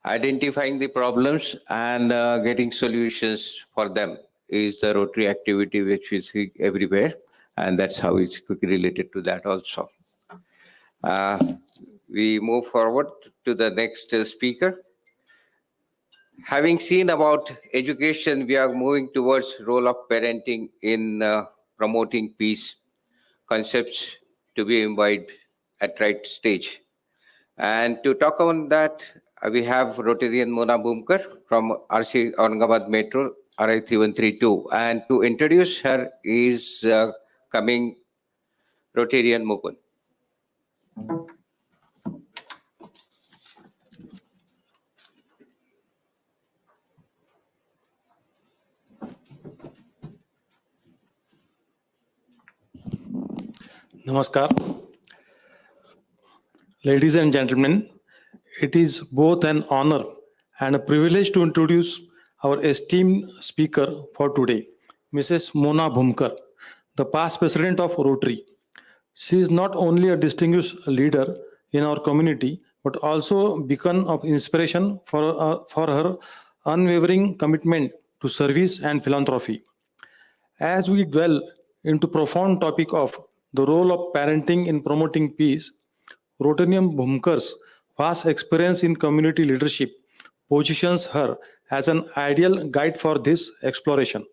identifying the problems and getting solutions for them is the Rotary activity which we see everywhere, and that's how it's quickly related to that also. We move forward to the next speaker. Having seen about education, we are moving towards role of parenting in promoting peace concepts to be imbibed at right stage. And to talk on that, we have Rotarian Mona Bhumkar from RC Aurangabad Metro, RI 3132. And to introduce her is coming Rotarian Mukund. Namaskar. Ladies and gentlemen, it is both an honor and a privilege to introduce our esteemed speaker for today, Mrs. Mona Bhumkar, the past president of Rotary. She is not only a distinguished leader in our community, but also a beacon of inspiration for her unwavering commitment to service and philanthropy. As we dwell into profound topic of the role of parenting in promoting peace, Rotarian Bhumkar's vast experience in community leadership positions her as an ideal guide for this exploration.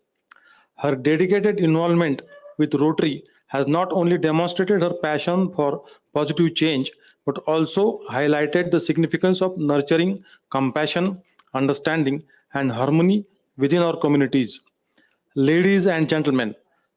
Her dedicated involvement with Rotary has not only demonstrated her passion for positive change, but also highlighted the significance of nurturing compassion, understanding, and harmony within our communities. Ladies and gentlemen,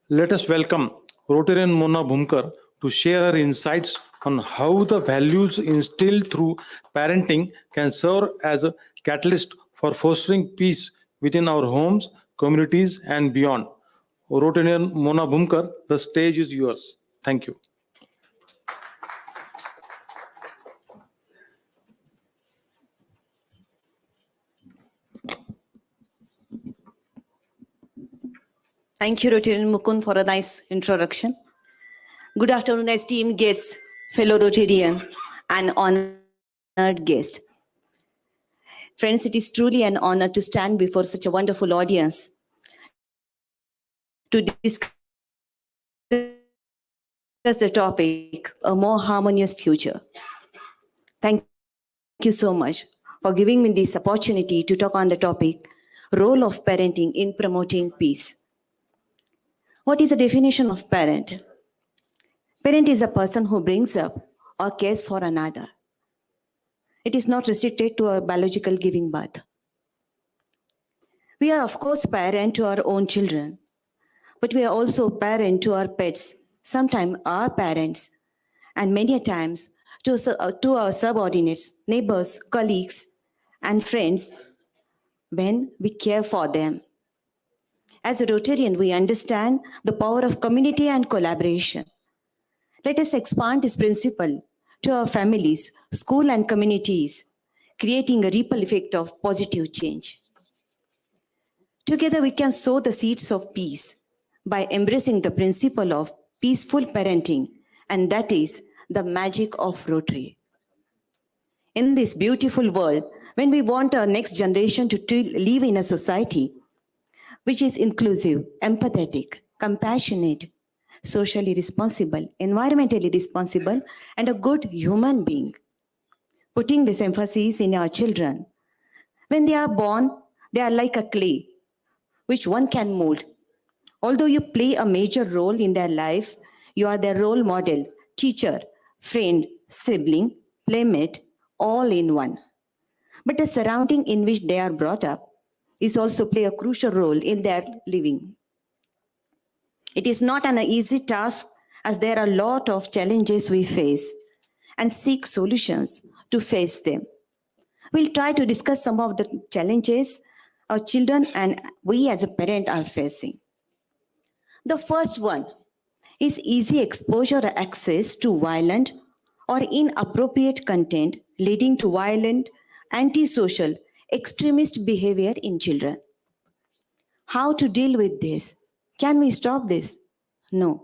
let us welcome Rotarian Mona Bhumkar to share her insights on how the values instilled through parenting can serve as a catalyst for fostering peace within our homes, communities, and beyond. Rotarian Mona Bhumkar, the stage is yours. Thank you. Thank you, Rotarian Mukund, for a nice introduction. Good afternoon, esteemed guests, fellow Rotarians, and honored guests. Friends, it is truly an honor to stand before such a wonderful audience to discuss the topic, a more harmonious future. Thank you so much for giving me this opportunity to talk on the topic, role of parenting in promoting peace. What is the definition of parent? Parent is a person who brings up or cares for another. It is not restricted to a biological giving birth. We are, of course, parent to our own children, but we are also parent to our pets, sometimes our parents, and many a times to our subordinates, neighbors, colleagues, and friends when we care for them. As a Rotarian, we understand the power of community and collaboration. Let us expand this principle to our families, school, and communities, creating a ripple effect of positive change. Together, we can sow the seeds of peace by embracing the principle of peaceful parenting, and that is the magic of Rotary. In this beautiful world, when we want our next generation to live in a society which is inclusive, empathetic, compassionate, socially responsible, environmentally responsible, and a good human being. Putting this emphasis in our children. When they are born, they are like a clay, which one can mold. Although you play a major role in their life, you are their role model, teacher, friend, sibling, playmate, all in one. But the surrounding in which they are brought up is also play a crucial role in their living. It is not an easy task, as there are a lot of challenges we face and seek solutions to face them. We'll try to discuss some of the challenges our children and we as a parent are facing. The first one is easy exposure or access to violent or inappropriate content leading to violent, antisocial, extremist behavior in children. How to deal with this? Can we stop this? No.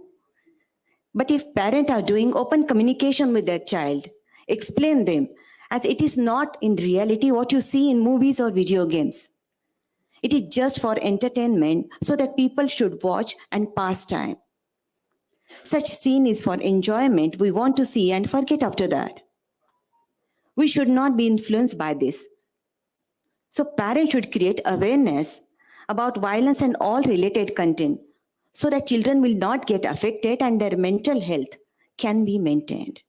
But if parents are doing open communication with their child, explain them as it is not in reality what you see in movies or video games. It is just for entertainment so that people should watch and pass time. Such scene is for enjoyment we want to see and forget after that. We should not be influenced by this. So parents should create awareness about violence and all related content so that children will not get affected and their mental health can be maintained.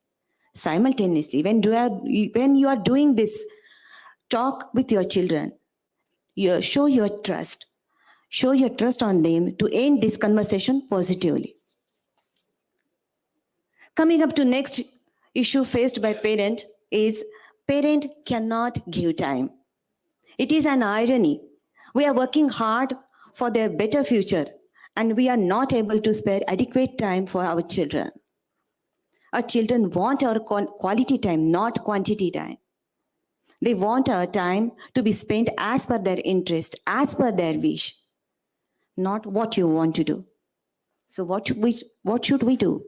Simultaneously, when you are doing this, talk with your children. Show your trust. Show your trust on them to end this conversation positively. Coming up to next issue faced by parent is parent cannot give time. It is an irony. We are working hard for their better future and we are not able to spare adequate time for our children. Our children want our quality time, not quantity time. They want our time to be spent as per their interest, as per their wish, not what you want to do. So what should we do?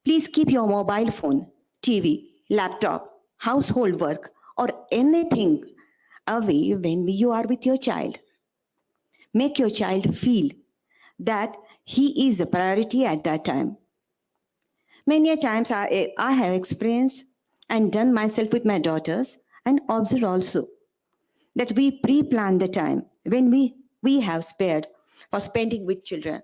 Please keep your mobile phone, TV, laptop, household work, or anything away when you are with your child. Make your child feel that he is a priority at that time. Many a times I have experienced and done myself with my daughters and observed also that we pre-plan the time when we have spared for spending with children.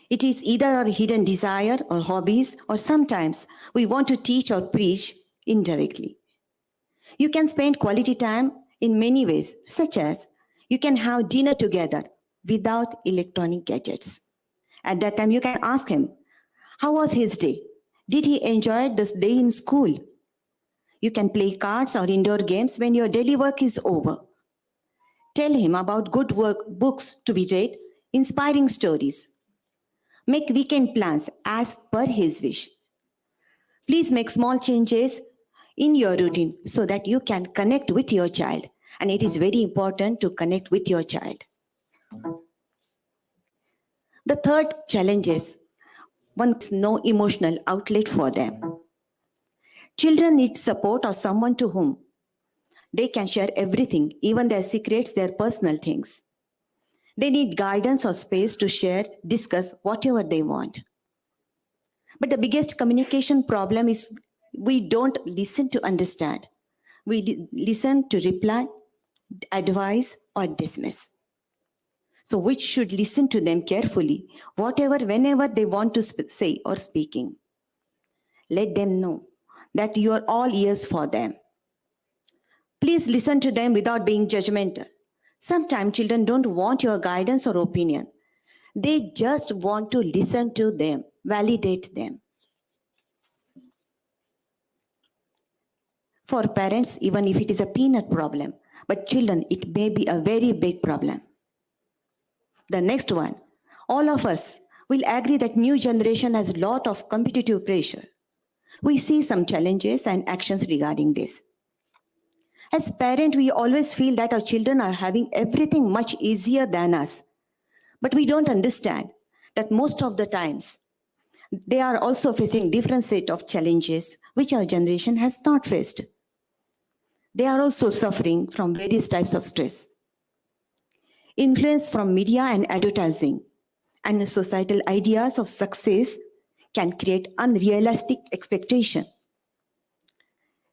It is either a hidden desire or hobbies, or sometimes we want to teach or preach indirectly. You can spend quality time in many ways, such as you can have dinner together without electronic gadgets. At that time, you can ask him, how was his day? Did he enjoy this day in school? You can play cards or indoor games when your daily work is over. Tell him about good books to be read, inspiring stories. Make weekend plans as per his wish. Please make small changes in your routine so that you can connect with your child. And it is very important to connect with your child. The third challenge is one has no emotional outlet for them. Children need support or someone to whom they can share everything, even their secrets, their personal things. They need guidance or space to share, discuss whatever they want. But the biggest communication problem is we don't listen to understand. We listen to reply, advise, or dismiss. So we should listen to them carefully, whenever they want to say or speaking. Let them know that you are all ears for them. Please listen to them without being judgmental. Sometimes children don't want your guidance or opinion. They just want to listen to them, validate them. For parents, even if it is a peanut problem, but children, it may be a very big problem. The next one, all of us will agree that new generation has a lot of competitive pressure. We see some challenges and actions regarding this. As parents, we always feel that our children are having everything much easier than us. But we don't understand that most of the times, they are also facing different set of challenges which our generation has not faced. They are also suffering from various types of stress. Influence from media and advertising and societal ideas of success can create unrealistic expectation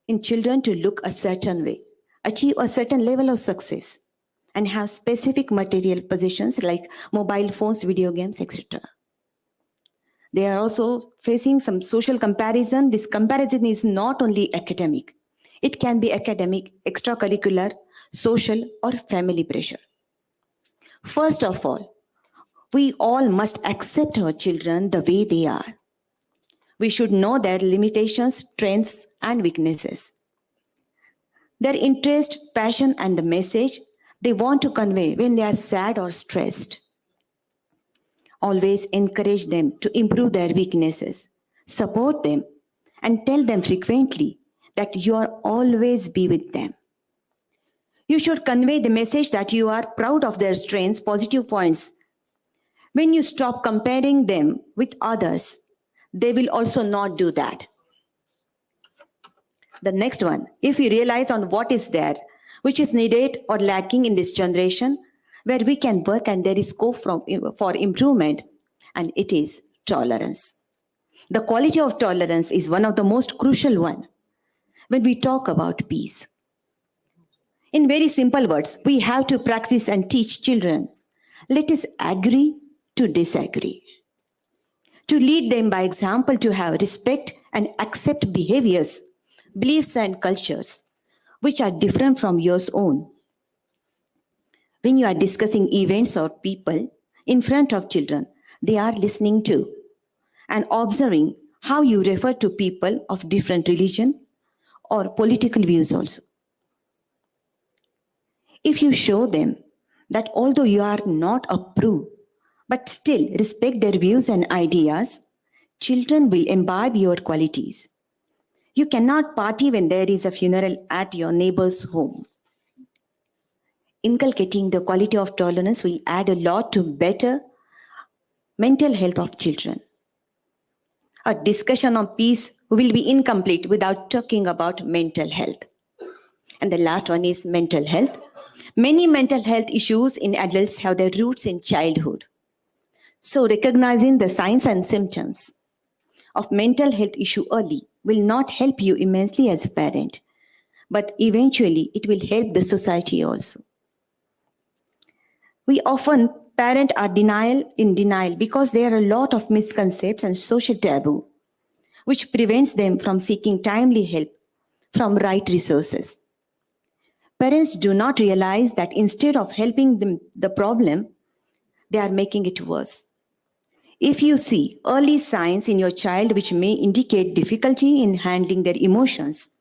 in children to look a certain way, achieve a certain level of success, and have specific material possessions like mobile phones, video games, etc. They are also facing some social comparison. This comparison is not only academic. It can be academic, extracurricular, social, or family pressure. First of all, we all must accept our children the way they are. We should know their limitations, strengths, and weaknesses. Their interest, passion, and the message they want to convey when they are sad or stressed. Always encourage them to improve their weaknesses, support them, and tell them frequently that you are always be with them. You should convey the message that you are proud of their strengths, positive points. When you stop comparing them with others, they will also not do that. The next one, if we realize on what is there, which is needed or lacking in this generation, where we can work and there is scope for improvement, and it is tolerance. The quality of tolerance is one of the most crucial one when we talk about peace. In very simple words, we have to practice and teach children. Let us agree to disagree. To lead them by example, to have respect and accept behaviors, beliefs and cultures which are different from yours own. When you are discussing events or people in front of children, they are listening to and observing how you refer to people of different religion or political views also. If you show them that although you are not approved, but still respect their views and ideas, children will imbibe your qualities. You cannot party when there is a funeral at your neighbor's home. Inculcating the quality of tolerance will add a lot to better mental health of children. A discussion on peace will be incomplete without talking about mental health. And the last one is mental health. Many mental health issues in adults have their roots in childhood. So recognizing the signs and symptoms of mental health issue early will not help you immensely as a parent, but eventually it will help the society also. We often parent are in denial because there are a lot of misconceptions and social taboo, which prevents them from seeking timely help from right resources. Parents do not realize that instead of helping them the problem, they are making it worse. If you see early signs in your child which may indicate difficulty in handling their emotions,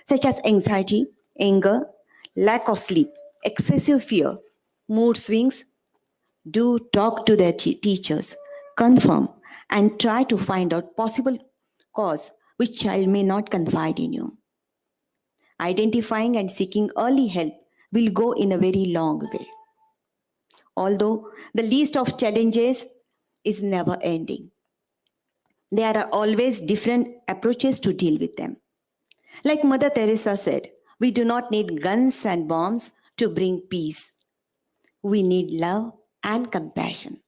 such as anxiety, anger, lack of sleep, excessive fear, mood swings, do talk to their teachers, confirm, and try to find out possible cause which child may not confide in you. Identifying and seeking early help will go in a very long way. Although the list of challenges is never ending, there are always different approaches to deal with them. Like Mother Teresa said, we do not need guns and bombs to bring peace. We need love and compassion.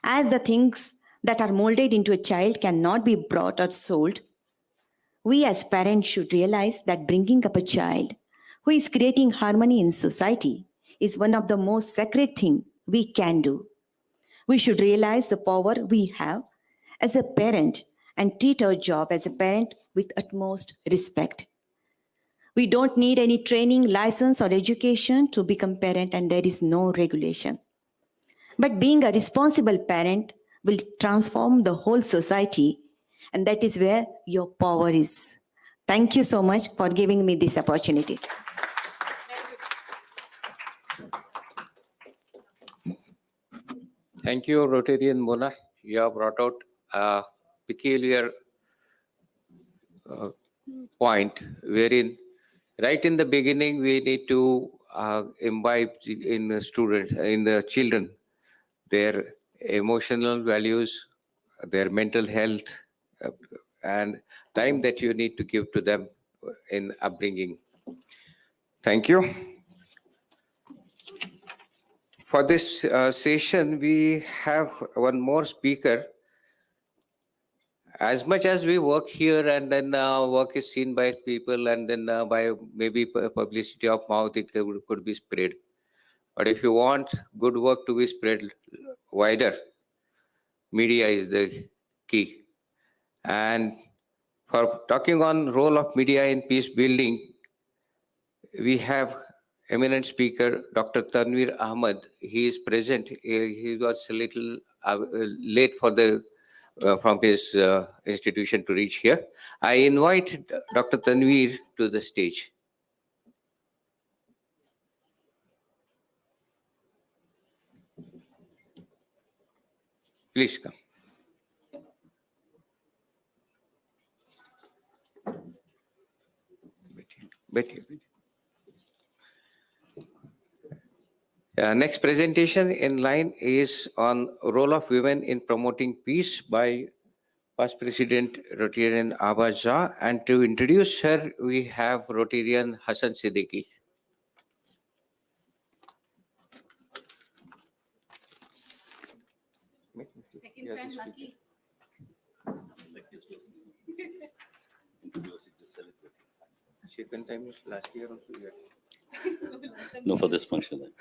As the things that are molded into a child cannot be bought or sold, we as parents should realize that bringing up a child who is creating harmony in society is one of the most sacred things we can do. We should realize the power we have as a parent and treat our job as a parent with utmost respect. We don't need any training, license, or education to become parent, and there is no regulation. But being a responsible parent will transform the whole society, and that is where your power is. Thank you so much for giving me this opportunity. Thank you, Rotarian Mona. You have brought out a peculiar point wherein right in the beginning we need to imbibe in the students, in the children, their emotional values, their mental health, and time that you need to give to them in upbringing. Thank you. For this session, we have one more speaker. As much as we work here and then work is seen by people and then by maybe publicity of mouth, it could be spread. But if you want good work to be spread wider, media is the key. And for talking on role of media in peace building, we have eminent speaker, Dr. Tanvir Ahmed. He is present. He was a little late for the from his institution to reach here. I invite Dr. Tanvir to the stage. Please come. Next presentation in line is on role of women in promoting peace by past President Rotarian Abha Jha, and to introduce her, we have Rotarian Hassan Siddiqui. Second time lucky. Second time is last year also. No, for this function.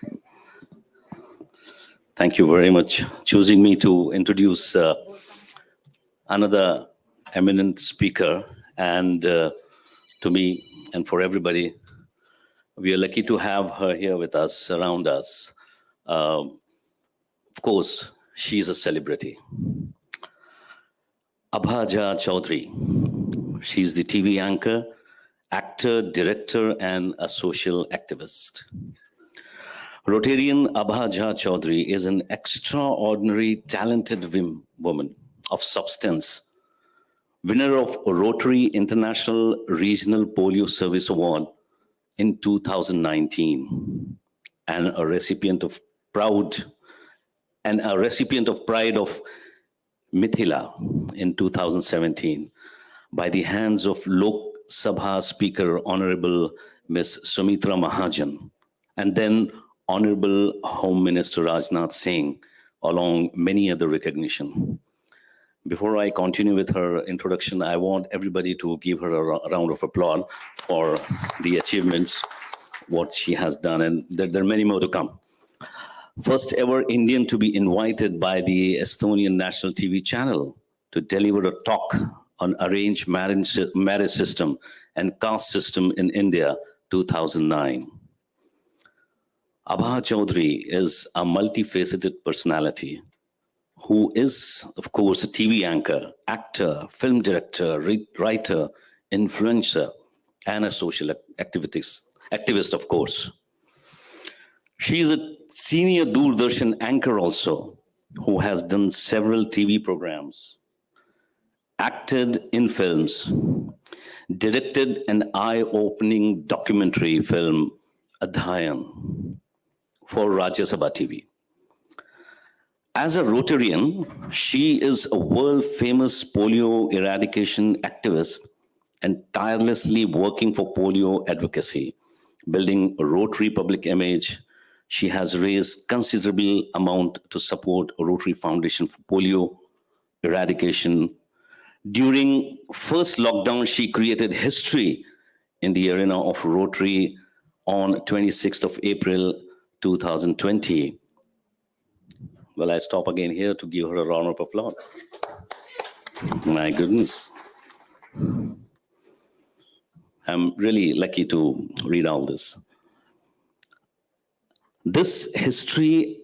Thank you very much choosing me to introduce another eminent speaker, and to me and for everybody, we are lucky to have her here with us, around us. Of course, she's a celebrity. Abha Jha Chaudhary. She's the TV anchor, actor, director, and a social activist. Rotarian Abha Jha Chaudhary is an extraordinary, talented woman of substance, winner of Rotary International Regional Polio Service Award in 2019, and a recipient of pride of Mithila in 2017 by the hands of Lok Sabha Speaker Honorable Ms. Sumitra Mahajan, and then Honorable Home Minister Rajnath Singh, along many other recognition. Before I continue with her introduction, I want everybody to give her a round of applause for the achievements, what she has done, and there are many more to come. First ever Indian to be invited by the Estonian national TV channel to deliver a talk on arranged marriage system and caste system in India, 2009. Abha Chaudhary is a multifaceted personality who is, of course, a TV anchor, actor, film director, writer, influencer, and a social activist, of course. She is a senior Doordarshan anchor also, who has done several TV programs, acted in films, directed an eye-opening documentary film, Adhayan, for Rajya Sabha TV. As a Rotarian, she is a world-famous polio eradication activist and tirelessly working for polio advocacy, building a Rotary public image. She has raised considerable amount to support a Rotary Foundation for polio eradication. During first lockdown, she created history in the arena of Rotary on 26th of April, 2020. Well, I stop again here to give her a round of applause. My goodness. I'm really lucky to read all this. This historic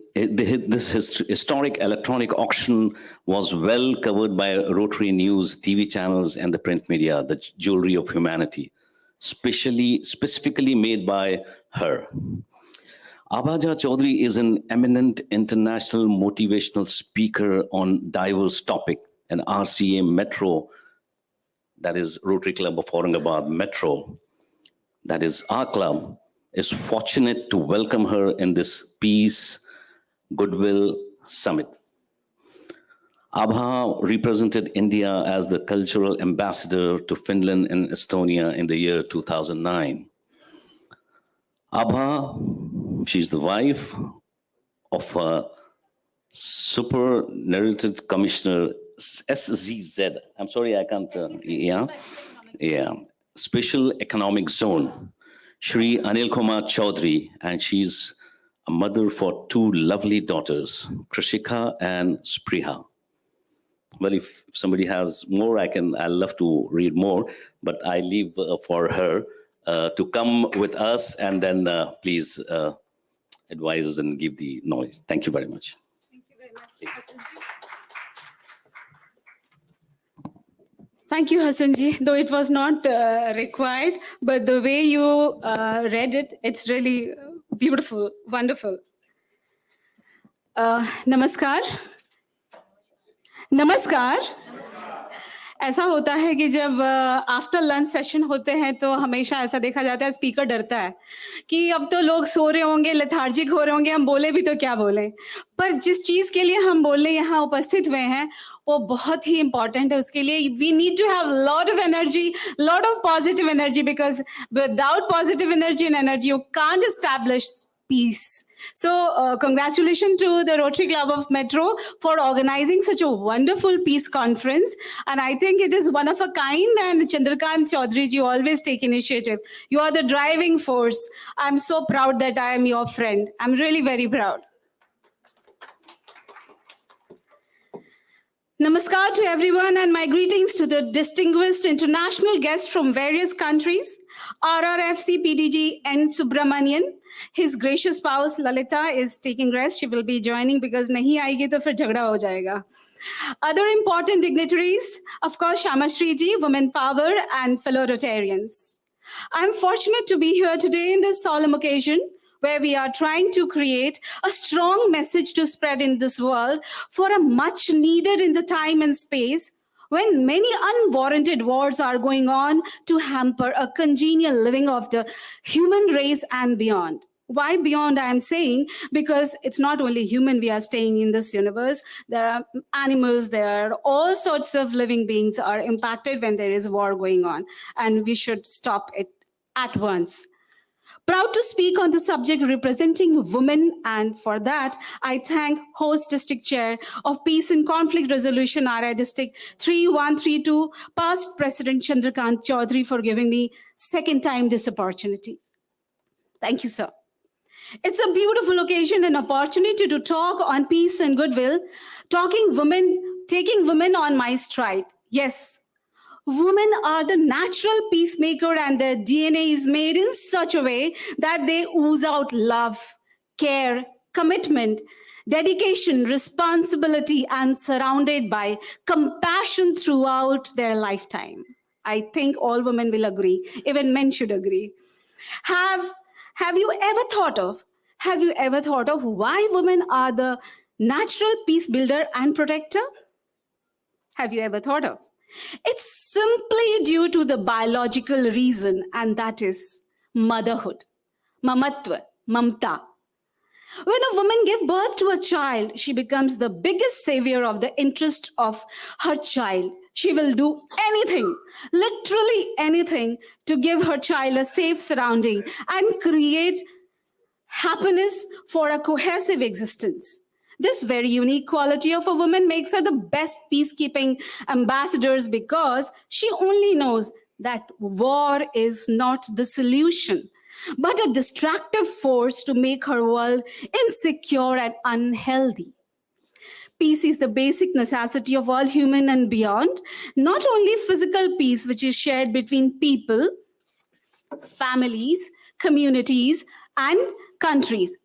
electronic auction was well covered by Rotary News, TV channels, and the print media, the jewelry of humanity, specifically made by her. Abha Jha Chaudhary is an eminent international motivational speaker on diverse topic, and RCA Metro, that is Rotary Club of Aurangabad Metro, that is our club, is fortunate to welcome her in this Peace Goodwill Summit. Abha represented India as the cultural ambassador to Finland and Estonia in the year 2009. Abha, she's the wife of a superannuated commissioner, SZZ. I'm sorry, I can't, Special Economic Zone, Shri Anil Kumar Chaudhary, and she's a mother for two lovely daughters, Krishika and Spriha. Well, if somebody has more, I'd love to read more, but I leave for her to come with us and then please advise us and give the noise. Thank you very much. Thank you very much. Thank you, Hassanji. Though it was not required, but the way you read it, it's really beautiful, wonderful. Namaskar. Namaskar. ऐसा होता है कि जब after lunch session होते हैं तो हमेशा ऐसा देखा जाता है स्पीकर डरता है कि अब तो लोग सो रहे होंगे, लेथार्जिक हो रहे होंगे, हम बोले भी तो क्या बोले। पर जिस चीज़ के लिए हम बोलने यहाँ उपस्थित हुए हैं वो बहुत ही इंपॉर्टेंट है। उसके लिए we need to have lot of energy, lot of positive energy, because without positive energy and energy you can't establish peace. So congratulations to the Rotary Club of Metro for organizing such a wonderful peace conference, and I think it is one of a kind, and Chandrakant Chaudhary ji always take initiative. You are the driving force. I'm so proud that I am your friend. I'm really very proud. Namaskar to everyone and my greetings to the distinguished international guests from various countries. RRFC PDG N. Subramanian. His gracious spouse Lalita is taking rest. She will be joining because nahi aayegi to fir jhagda ho jayega. Other important dignitaries, of course, Shamashri ji, Women Power, and fellow Rotarians. I'm fortunate to be here today in this solemn occasion where we are trying to create a strong message to spread in this world for a much needed in the time and space when many unwarranted wars are going on to hamper a congenial living of the human race and beyond. Why beyond, I am saying, because it's not only human we are staying in this universe. There are animals, there are all sorts of living beings are impacted when there is war going on, and we should stop it at once. Proud to speak on the subject representing women, and for that, I thank host district chair of Peace and Conflict Resolution RI District 3132, past President Chandrakant Chaudhary, for giving me second time this opportunity. Thank you, sir. It's a beautiful occasion and opportunity to talk on peace and goodwill, taking women on my stride. Yes, women are the natural peacemaker and their DNA is made in such a way that they ooze out love, care, commitment, dedication, responsibility, and surrounded by compassion throughout their lifetime. I think all women will agree, even men should agree. Have you ever thought of why women are the natural peace builder and protector? Have you ever thought of? It's simply due to the biological reason, and that is motherhood, mamatva, mamta. When a woman gives birth to a child, she becomes the biggest savior of the interest of her child. She will do anything, literally anything, to give her child a safe surrounding and create happiness for a cohesive existence. This very unique quality of a woman makes her the best peacekeeping ambassadors because she only knows that war is not the solution, but a destructive force to make her world insecure and unhealthy. Peace is the basic necessity of all human and beyond, not only physical peace, which is shared between people, families, communities, and countries.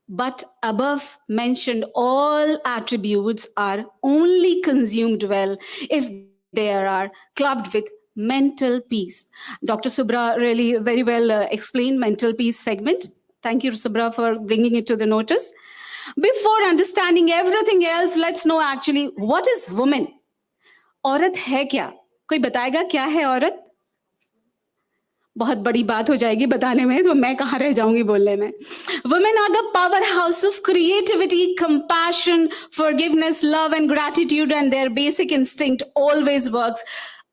But above mentioned, all attributes are only consumed well if they are clubbed with mental peace. Dr. Subra really very well explained mental peace segment. Thank you, Subra, for bringing it to the notice. Before understanding everything else, let's know actually what is woman. औरत है क्या? कोई बताएगा क्या है औरत? बहुत बड़ी बात हो जाएगी बताने में, तो मैं कहाँ रह जाऊंगी बोलने में. Women are the powerhouse of creativity, compassion, forgiveness, love, and gratitude, and their basic instinct always works.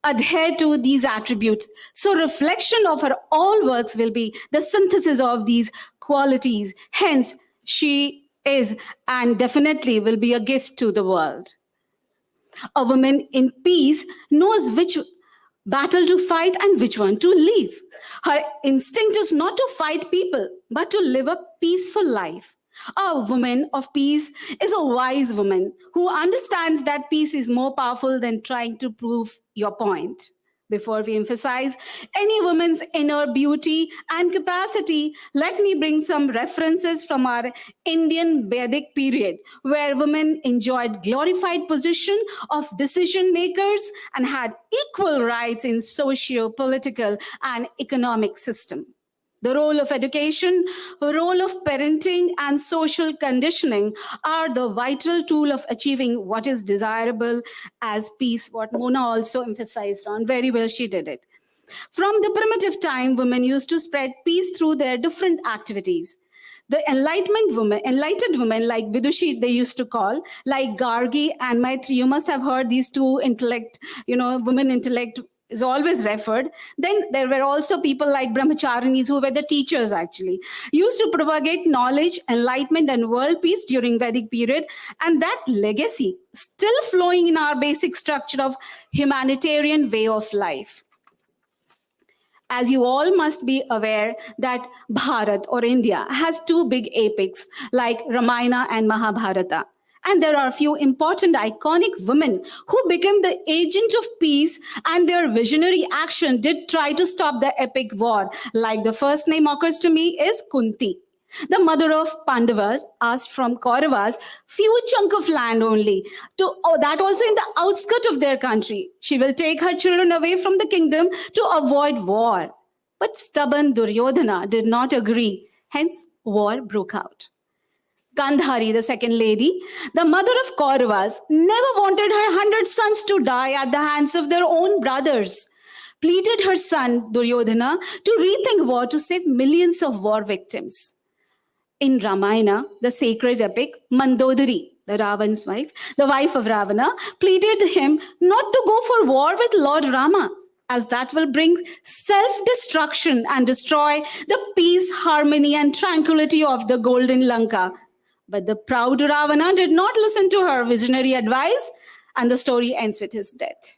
Adhere to these attributes. So reflection of her all works will be the synthesis of these qualities. Hence, she is and definitely will be a gift to the world. A woman in peace knows which battle to fight and which one to leave. Her instinct is not to fight people, but to live a peaceful life. A woman of peace is a wise woman who understands that peace is more powerful than trying to prove your point. Before we emphasize any woman's inner beauty and capacity, let me bring some references from our Indian Vedic period, where women enjoyed glorified position of decision makers and had equal rights in socio-political and economic system. The role of education, role of parenting, and social conditioning are the vital tool of achieving what is desirable as peace, what Mona also emphasized on. Very well, she did it. From the primitive time, women used to spread peace through their different activities. The enlightened women like Vidushi, they used to call, like Gargi and Maitri, you must have heard these two intellect, women intellect is always referred. Then there were also people like brahmacharinis who were the teachers actually, used to propagate knowledge, enlightenment, and world peace during Vedic period. And that legacy still flowing in our basic structure of humanitarian way of life. As you all must be aware that Bharat or India has two big epics like Ramayana and Mahabharata. And there are a few important iconic women who became the agent of peace, and their visionary action did try to stop the epic war. Like the first name occurs to me is Kunti. The mother of Pandavas asked from Kauravas few chunk of land only, that also in the outskirts of their country. She will take her children away from the kingdom to avoid war. But stubborn Duryodhana did not agree. Hence, war broke out. Gandhari, the second lady, the mother of Kauravas, never wanted her 100 sons to die at the hands of their own brothers. Pleaded her son Duryodhana to rethink war to save millions of war victims. In Ramayana, the sacred epic, Mandodari, the Ravan's wife, the wife of Ravana, pleaded him not to go for war with Lord Rama, as that will bring self-destruction and destroy the peace, harmony, and tranquility of the golden Lanka. But the proud Ravana did not listen to her visionary advice, and the story ends with his death.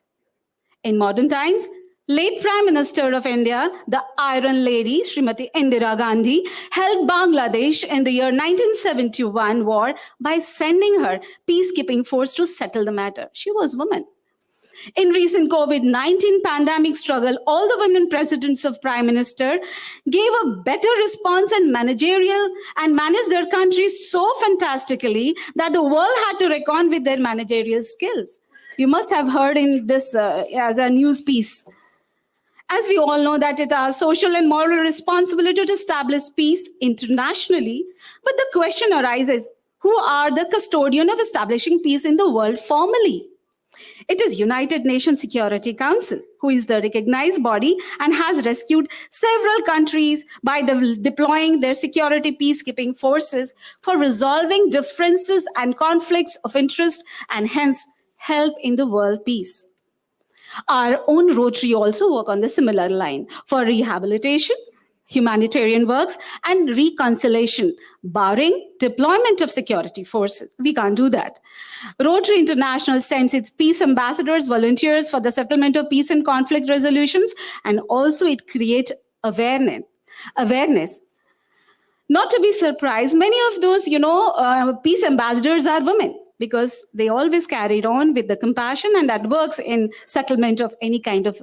In modern times, late Prime Minister of India, the Iron Lady, Srimati Indira Gandhi, helped Bangladesh in the year 1971 war by sending her peacekeeping force to settle the matter. She was a woman. In recent COVID-19 pandemic struggle, all the women presidents of Prime Minister gave a better response and managed their countries so fantastically that the world had to reckon with their managerial skills. You must have heard in this as a news piece. As we all know that it is social and moral responsibility to establish peace internationally, but the question arises, who are the custodian of establishing peace in the world formally? It is United Nations Security Council, who is the recognized body and has rescued several countries by deploying their security peacekeeping forces for resolving differences and conflicts of interest and hence help in the world peace. Our own Rotary also work on the similar line for rehabilitation, humanitarian works, and reconciliation, barring deployment of security forces. We can't do that. Rotary International sends its peace ambassadors, volunteers for the settlement of peace and conflict resolutions, and also it creates awareness. Not to be surprised, many of those, peace ambassadors are women, because they always carried on with the compassion, and that works in settlement of any kind of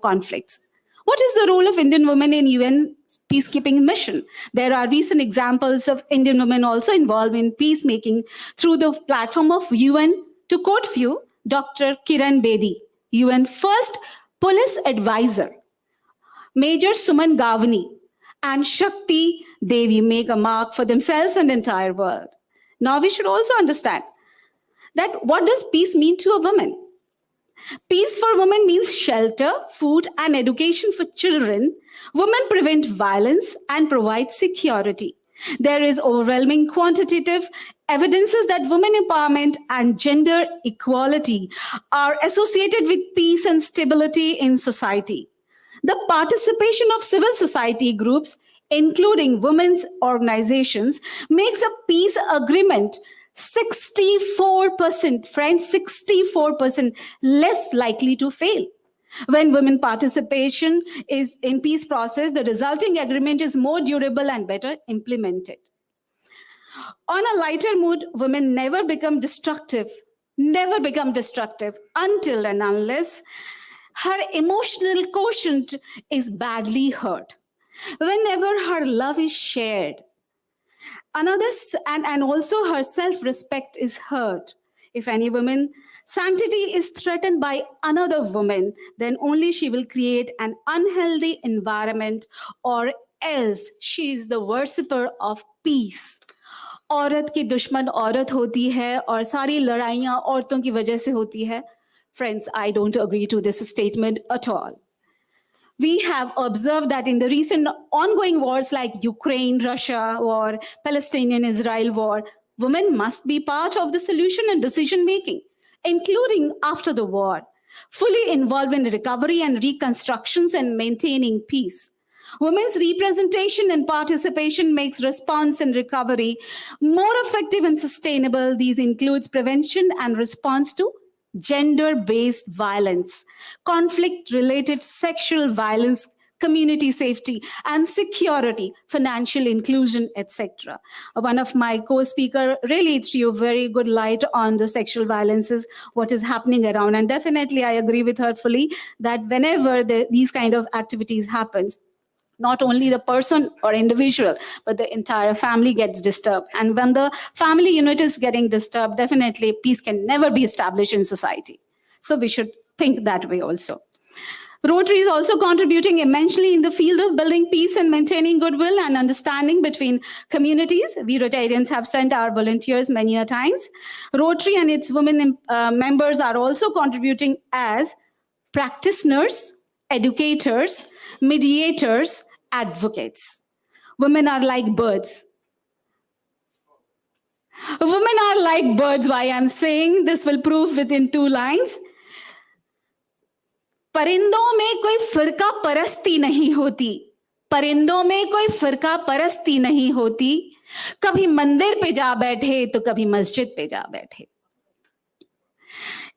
conflicts. What is the role of Indian women in UN peacekeeping mission? There are recent examples of Indian women also involved in peacemaking through the platform of UN. To quote few, Dr. Kiran Bedi, UN first police advisor, Major Suman Gavani, and Shakti Devi make a mark for themselves and the entire world. Now we should also understand that what does peace mean to a woman? Peace for women means shelter, food, and education for children. Women prevent violence and provide security. There is overwhelming quantitative evidences that women empowerment and gender equality are associated with peace and stability in society. The participation of civil society groups, including women's organizations, makes a peace agreement 64%, friends, 64% less likely to fail. When women participation is in peace process, the resulting agreement is more durable and better implemented. On a lighter mood, women never become destructive until and unless her emotional quotient is badly hurt. Whenever her love is shared, and also her self-respect is hurt. If any woman sanctity is threatened by another woman, then only she will create an unhealthy environment or else she is the worshipper of peace. औरत की दुश्मन औरत होती है और सारी लड़ाइयाँ औरतों की वजह से होती है. Friends, I don't agree to this statement at all. We have observed that in the recent ongoing wars like Ukraine, Russia war, Palestinian Israel war, women must be part of the solution and decision making, including after the war, fully involved in recovery and reconstructions and maintaining peace. Women's representation and participation makes response and recovery more effective and sustainable. These includes prevention and response to gender-based violence, conflict-related sexual violence, community safety and security, financial inclusion, etc. One of my co-speaker really threw very good light on the sexual violences, what is happening around. And definitely I agree with her fully that whenever these kind of activities happens, not only the person or individual, but the entire family gets disturbed. And when the family unit is getting disturbed, definitely peace can never be established in society. So we should think that way also. Rotary is also contributing immensely in the field of building peace and maintaining goodwill and understanding between communities. We Rotarians have sent our volunteers many a times. Rotary and its women members are also contributing as practitioners, educators, mediators, advocates. Women are like birds. Women are like birds. Why I'm saying this will prove within 2 lines. परिंदों में कोई फिरका परस्ती नहीं होती. परिंदों में कोई फिरका परस्ती नहीं होती. कभी मंदिर पे जा बैठे तो कभी मस्जिद पे जा बैठे.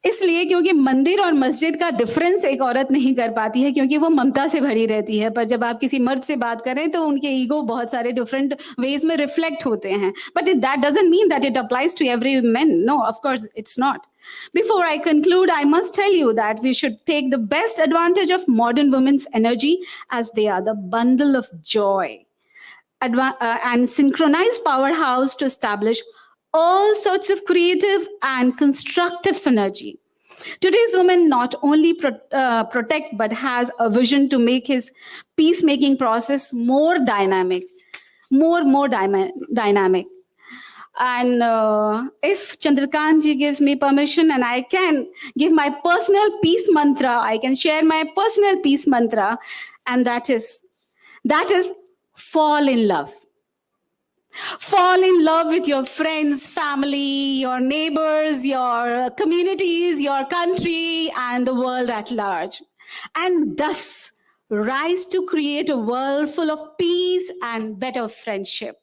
इसलिए क्योंकि मंदिर और मस्जिद का डिफरेंस एक औरत नहीं कर पाती है क्योंकि वो ममता से भरी रहती है. पर जब आप किसी मर्द से बात करें तो उनके ईगो बहुत सारे डिफरेंट वेज में रिफ्लेक्ट होते हैं. But that doesn't mean that it applies to every man. No, of course it's not. Before I conclude, I must tell you that we should take the best advantage of modern women's energy as they are the bundle of joy and synchronized powerhouse to establish all sorts of creative and constructive synergy. Today's woman not only protect but has a vision to make his peacemaking process more dynamic, more dynamic. And if Chandrakant ji gives me permission and I can give my personal peace mantra, I can share my personal peace mantra, and that is fall in love. Fall in love with your friends, family, your neighbors, your communities, your country, and the world at large. And thus rise to create a world full of peace and better friendship.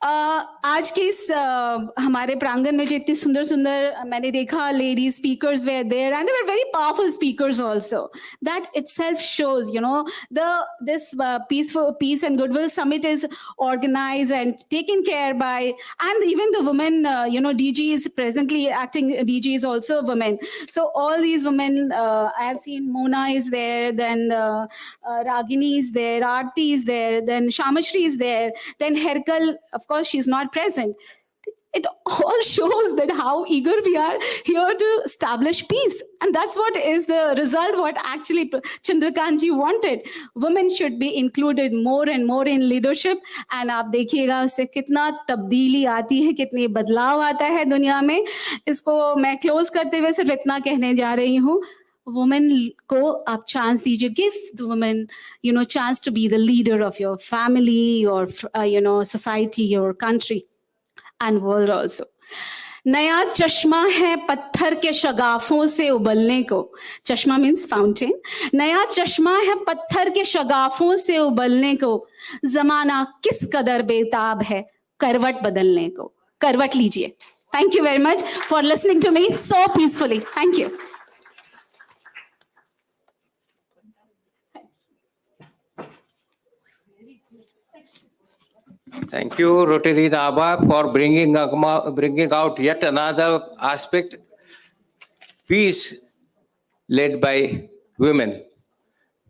आज के इस हमारे प्रांगण में जो इतनी सुंदर सुंदर मैंने देखा ladies speakers were there and they were very powerful speakers also. That itself shows this peace and goodwill summit is organized and taken care by, and even the women DG is presently acting DG is also a woman. So all these women, I have seen Mona is there, then Ragini is there, Aarti is there, then Shamashri is there, then Herkal, of course she's not present. It all shows that how eager we are here to establish peace. And that's what is the result, what actually Chandrakant ji wanted. Women should be included more and more in leadership. And आप देखिएगा उससे कितना तब्दीली आती है, कितनी बदलाव आता है दुनिया में. इसको मैं क्लोज करते हुए सिर्फ इतना कहने जा रही हूँ. Women को आप chance दीजिए. Give the women, chance to be the leader of your family or, society, your country and world also. नया चश्मा है पत्थर के शगाफों से उबलने को. चश्मा मीन्स फाउंटेन. नया चश्मा है पत्थर के शगाफों से उबलने को. जमाना किस कदर बेताब है करवट बदलने को. करवट लीजिए. Thank you very much for listening to me so peacefully. Thank you. Thank you, Rotary Naba, for bringing out yet another aspect, peace led by women.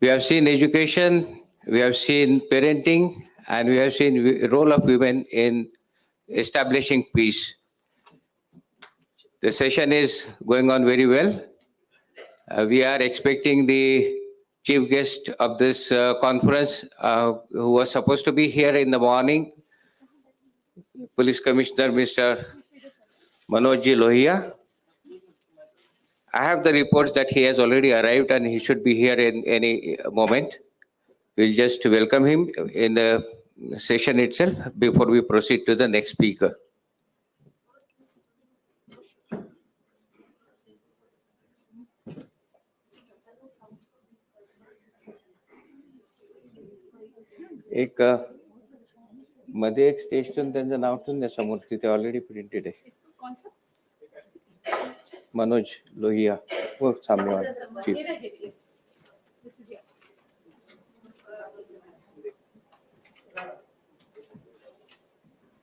We have seen education, we have seen parenting, and we have seen the role of women in establishing peace. The session is going on very well. We are expecting the chief guest of this conference, who was supposed to be here in the morning, Police Commissioner Mr. Manoj Lohia. I have the reports that he has already arrived and he should be here in any moment. We'll just welcome him in the session itself before we proceed to the next speaker. एक मध्ये एक station त्यांचं नाव ठेवून द्या समोर तिथे already printed आहे मनोज लोहिया वो सामने वाला चीफ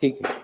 ठीक है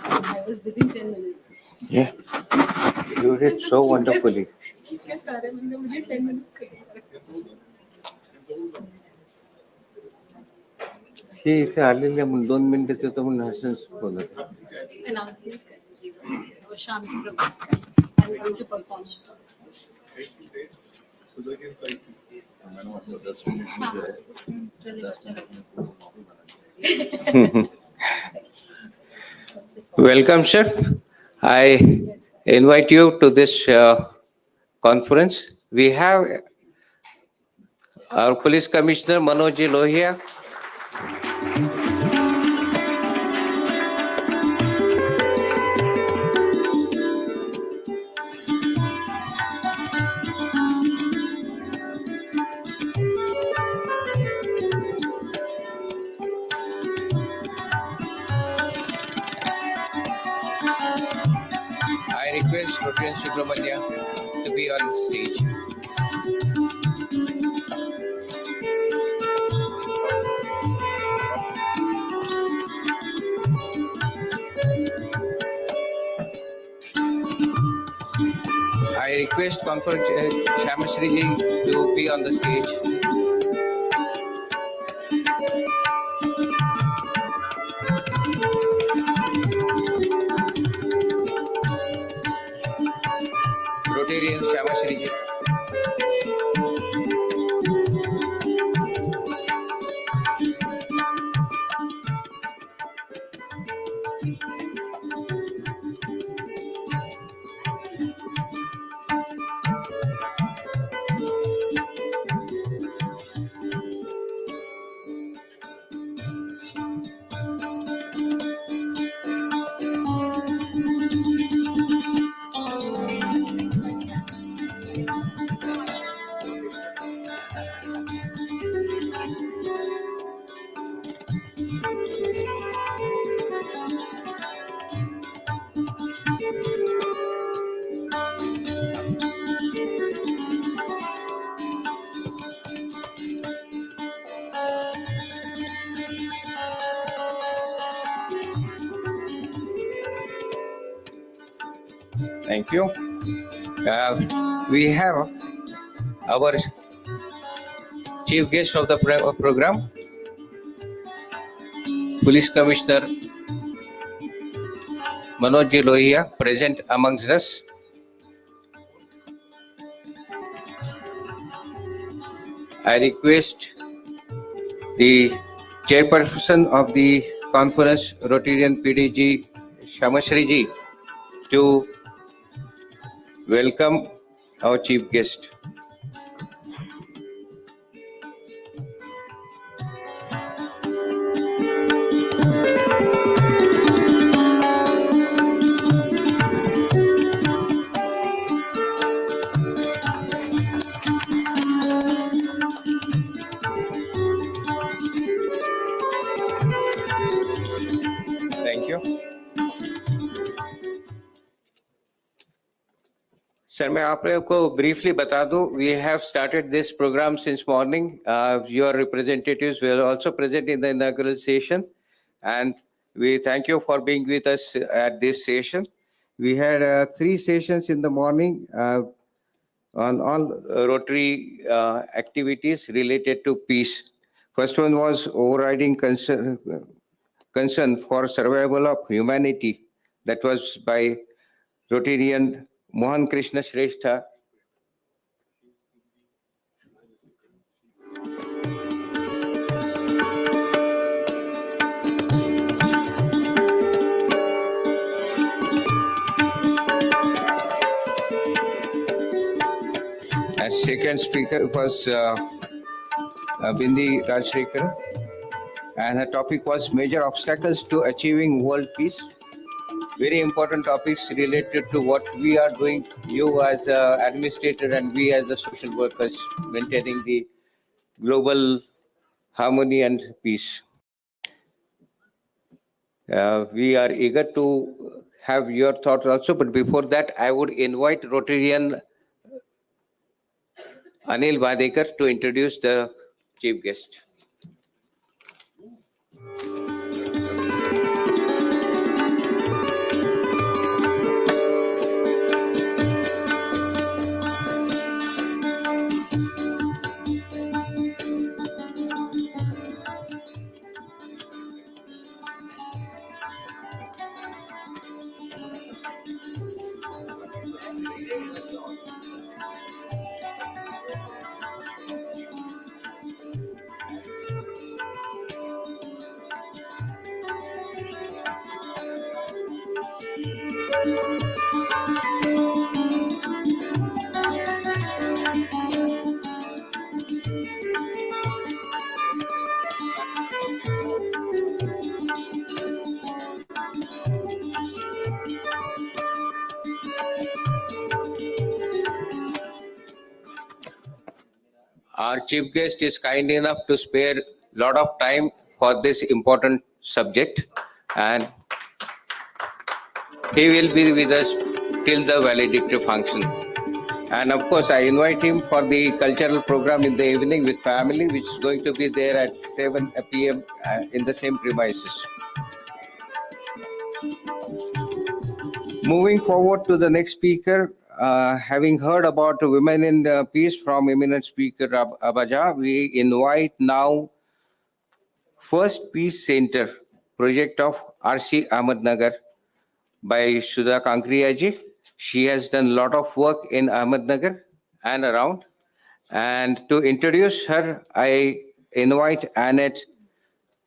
I was within 10 minutes. Yeah, you did so wonderfully. Chief guest आ रहे हैं, मुझे 10 minutes हे इथे आलेले म्हणून 2 मिनिटं ते तर म्हणून हसन्स बोलत announcement करें वो शाम की program I'm going to perform. Welcome, sir. I invite you to this conference. We have our Police Commissioner Manoj Lohia. I request Rotarian Subramanya to be on stage. I request Conference Shamashri ji to be on the stage. Rotarian Shamashri ji. Thank you. We have our chief guest of the program, Police Commissioner Manoj Lohia, present amongst us. I request the chairperson of the conference, Rotarian PDG Shamashri ji, to welcome our chief guest. Sir, मैं आप लोगों को briefly बता दूं, we have started this program since morning. Your representatives were also present in the inaugural session, and we thank you for being with us at this session. We had 3 sessions in the morning on all Rotary activities related to peace. First one was overriding concern for survival of humanity. That was by Rotarian Mohan Krishna Shrestha. And second speaker was Bindi Rajshekar, and her topic was major obstacles to achieving world peace. Very important topics related to what we are doing, you as an administrator and we as the social workers, maintaining the global harmony and peace. We are eager to have your thoughts also, but before that, I would invite Rotarian Anil Badekar to introduce the chief guest. Our chief guest is kind enough to spare a lot of time for this important subject, and he will be with us till the valedictory function. And of course, I invite him for the cultural program in the evening with family, which is going to be there at 7 p.m. In the same premises. Moving forward to the next speaker, having heard about women in peace from eminent speaker Abaja, we invite now First Peace Center project of RC Ahmednagar by Sudha Kankriya ji. She has done a lot of work in Ahmednagar and around. And to introduce her, I invite Annette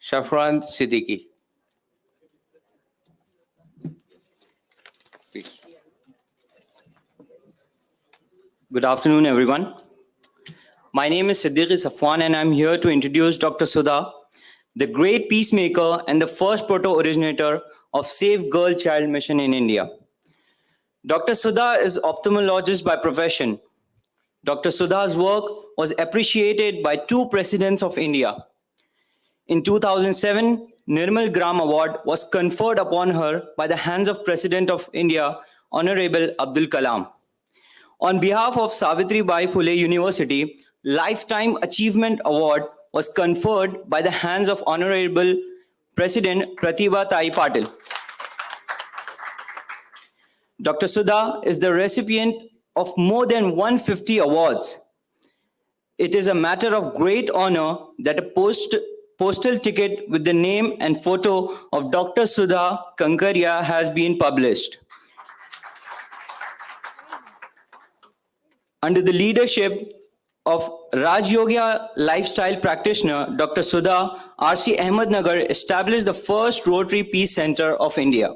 Shafran Siddiqui. Please. Good afternoon, everyone. My name is Siddiqui Safwan, and I'm here to introduce Dr. Sudha, the great peacemaker and the first proto-originator of Safe Girl Child Mission in India. Dr. Sudha is ophthalmologist by profession. Dr. Sudha's work was appreciated by 2 presidents of India. In 2007, Nirmal Gram Award was conferred upon her by the hands of President of India, Honorable Abdul Kalam. On behalf of Savitribai Phule University, Lifetime Achievement Award was conferred by the hands of Honorable President Pratibha Tai Patil. Dr. Sudha is the recipient of more than 150 awards. It is a matter of great honor that a postal ticket with the name and photo of Dr. Sudha Kankaria has been published. Under the leadership of Raj Yoga lifestyle practitioner, Dr. Sudha, RC Ahmednagar established the first Rotary Peace Center of India,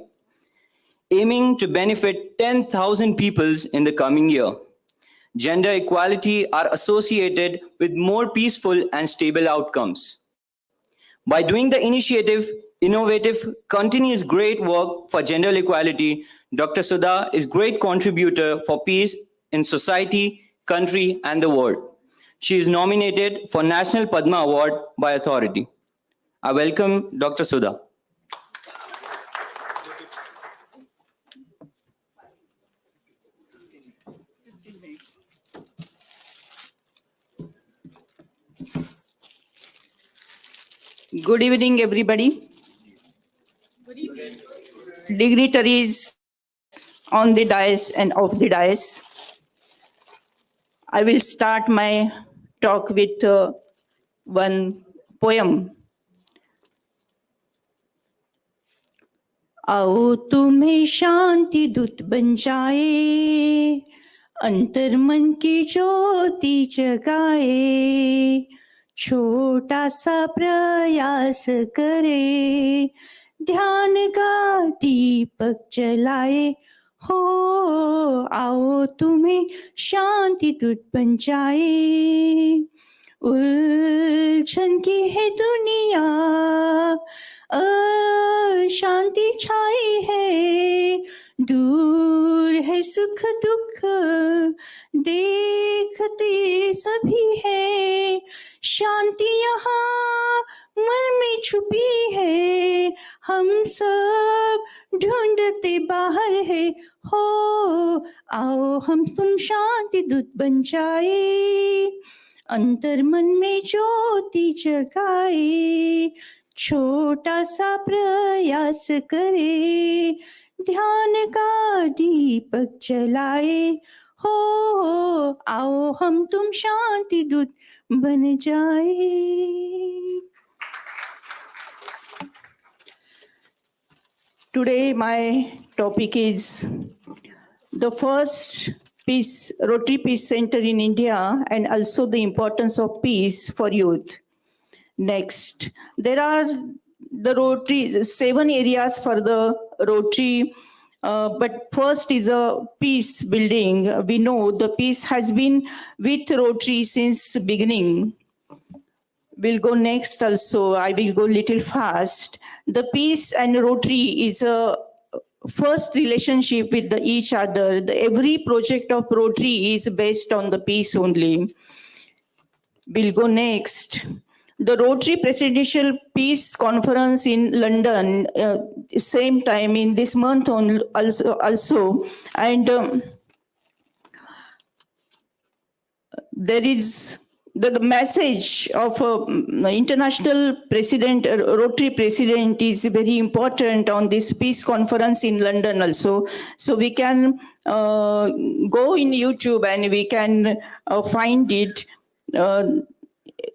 aiming to benefit 10,000 peoples in the coming year. Gender equality are associated with more peaceful and stable outcomes. By doing the initiative, innovative, continuous great work for gender equality, Dr. Sudha is great contributor for peace in society, country, and the world. She is nominated for National Padma Award by authority. I welcome Dr. Sudha. Good evening, everybody. Dignitaries on the dais and off the dais. I will start my talk with one poem. आओ तुम्हें शांति दूत बन जाए, अंतर मन की ज्योति जगाए, छोटा सा प्रयास करे, ध्यान का दीपक जलाए, हो आओ तुम्हें शांति दूत बन जाए। उलझन की है दुनिया, अशांति छाई है, दूर है सुख दुख, देखते सभी है, शांति यहाँ मन में छुपी है, हम सब ढूंढते बाहर है, हो आओ हम तुम शांति दूत बन जाए, अंतर मन में ज्योति जगाए, छोटा सा प्रयास करे, ध्यान का दीपक जलाए, हो आओ हम तुम शांति दूत बन जाए। Today my topic is the first peace Rotary Peace Center in India and also the importance of peace for youth. Next, there are the Rotary 7 areas for the Rotary, but first is a peace building. We know the peace has been with Rotary since beginning. We'll go next also. I will go little fast. The peace and Rotary is a first relationship with each other. Every project of Rotary is based on the peace only. We'll go next. The Rotary Presidential Peace Conference in London, same time in this month also. And there is the message of international president, Rotary president is very important on this peace conference in London also. So we can go in YouTube and we can find it.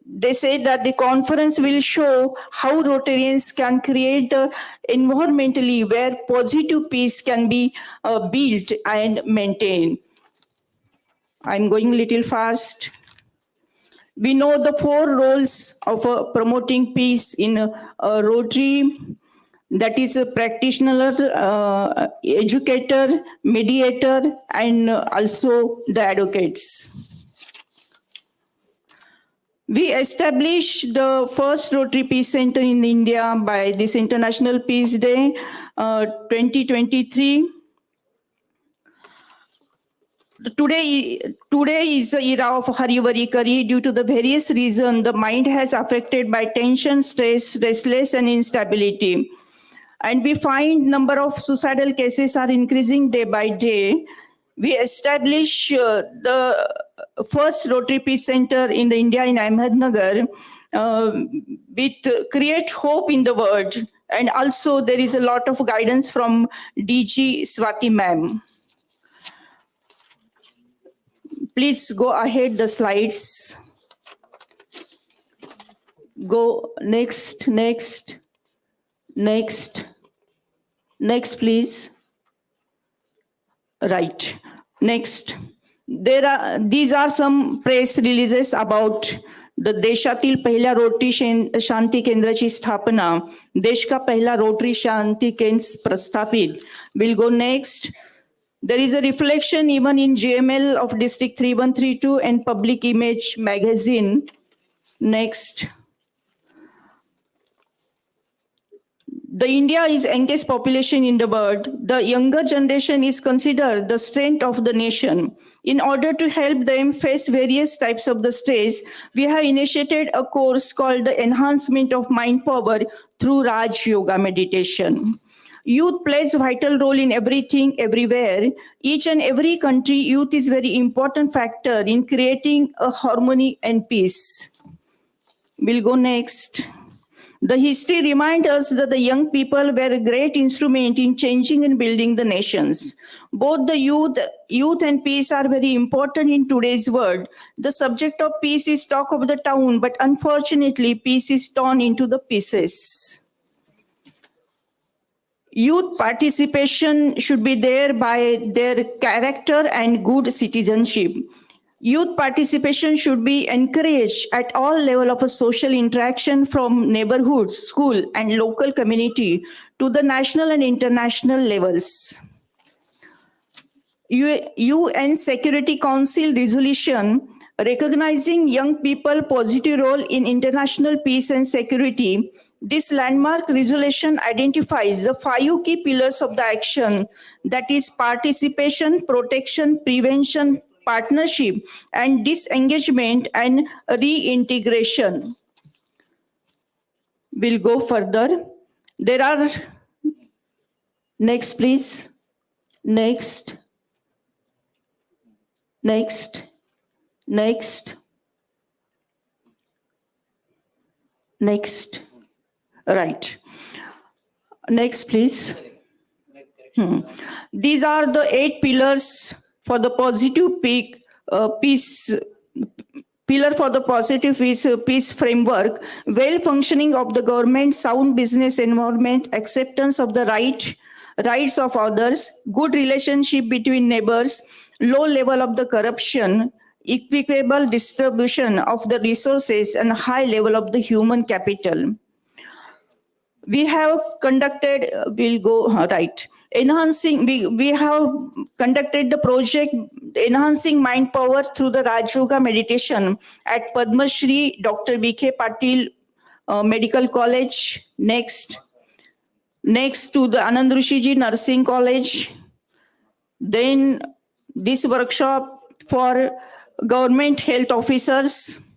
They say that the conference will show how Rotarians can create environmentally where positive peace can be built and maintained. I'm going a little fast. We know the 4 roles of promoting peace in Rotary. That is a practitioner, educator, mediator, and also the advocates. We established the first Rotary Peace Center in India by this International Peace Day 2023. Today is the era of Hari Kari. Due to the various reasons, the mind has affected by tension, stress, restless, and instability. And we find number of suicidal cases are increasing day by day. We establish the first Rotary Peace Center in the India in Ahmednagar with create hope in the world. And also there is a lot of guidance from DG Swati ma'am. Please go ahead the slides. Go next, please. Right. Next. These are some press releases about the देशातील पहिल्या rotary शांती केंद्राची स्थापना, देश का पहिला rotary शांती केंद्र प्रस्थापित. We'll go next. There is a reflection even in GML of District 3132 and Public Image magazine. Next. The India is youngest population in the world. The younger generation is considered the strength of the nation. In order to help them face various types of the stress, we have initiated a course called the Enhancement of Mind Power through Raj Yoga Meditation. Youth plays a vital role in everything, everywhere. Each and every country, youth is very important factor in creating a harmony and peace. We'll go next. The history reminds us that the young people were a great instrument in changing and building the nations. Both the youth and peace are very important in today's world. The subject of peace is talk of the town, but unfortunately, peace is torn into the pieces. Youth participation should be there by their character and good citizenship. Youth participation should be encouraged at all level of a social interaction from neighborhoods, school and local community to the national and international levels. UN Security Council resolution recognizing young people positive role in international peace and security. This landmark resolution identifies the 5 key pillars of the action, that is participation, protection, prevention, partnership, and disengagement and reintegration. We'll go further. There are, next please, next, next, next, next, right. Next please. These are the 8 pillars for the positive peace pillar for the positive peace framework: well functioning of the government, sound business environment, acceptance of the rights of others, good relationship between neighbors, low level of the corruption, equitable distribution of the resources, and high level of the human capital. We have conducted, we'll go right. Enhancing, we have conducted the project Enhancing Mind Power through the Raj Yoga meditation at Padma Shri Dr. B.K. Patil Medical College. Next to the Anand Rishiji Nursing College. Then this workshop for government health officers,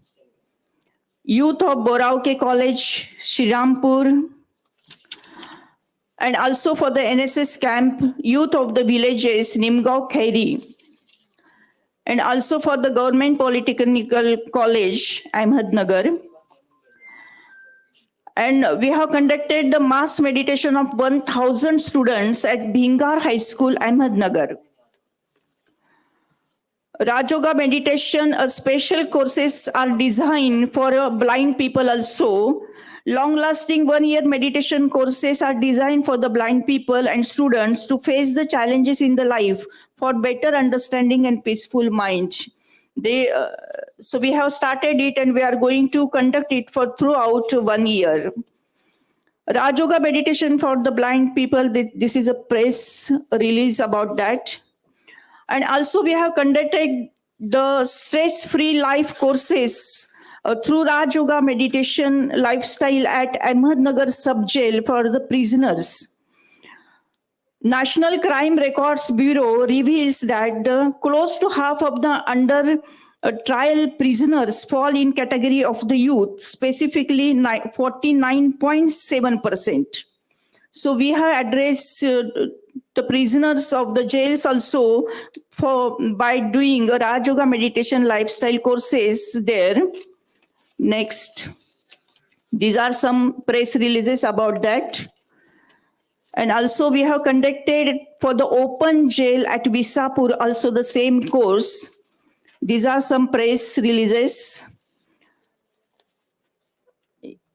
youth of Borauke College, Shrirampur, and also for the NSS camp, youth of the villages, Nimgaon, Khairi, and also for the Government Polytechnical College, Ahmednagar. And we have conducted the mass meditation of 1,000 students at Bhingar High School, Ahmednagar. Raj Yoga meditation, special courses are designed for blind people also. Long-lasting 1-year meditation courses are designed for the blind people and students to face the challenges in the life for better understanding and peaceful mind. So we have started it and we are going to conduct it for throughout 1 year. Raj Yoga meditation for the blind people, this is a press release about that. And also we have conducted the stress-free life courses through Raj Yoga meditation lifestyle at Ahmednagar Sub-Jail for the prisoners. National Crime Records Bureau reveals that close to half of the under trial prisoners fall in category of the youth, specifically 49.7%. So we have addressed the prisoners of the jails also by doing a Raj Yoga meditation lifestyle courses there. Next, these are some press releases about that. And also we have conducted for the open jail at Visapur also the same course. These are some press releases.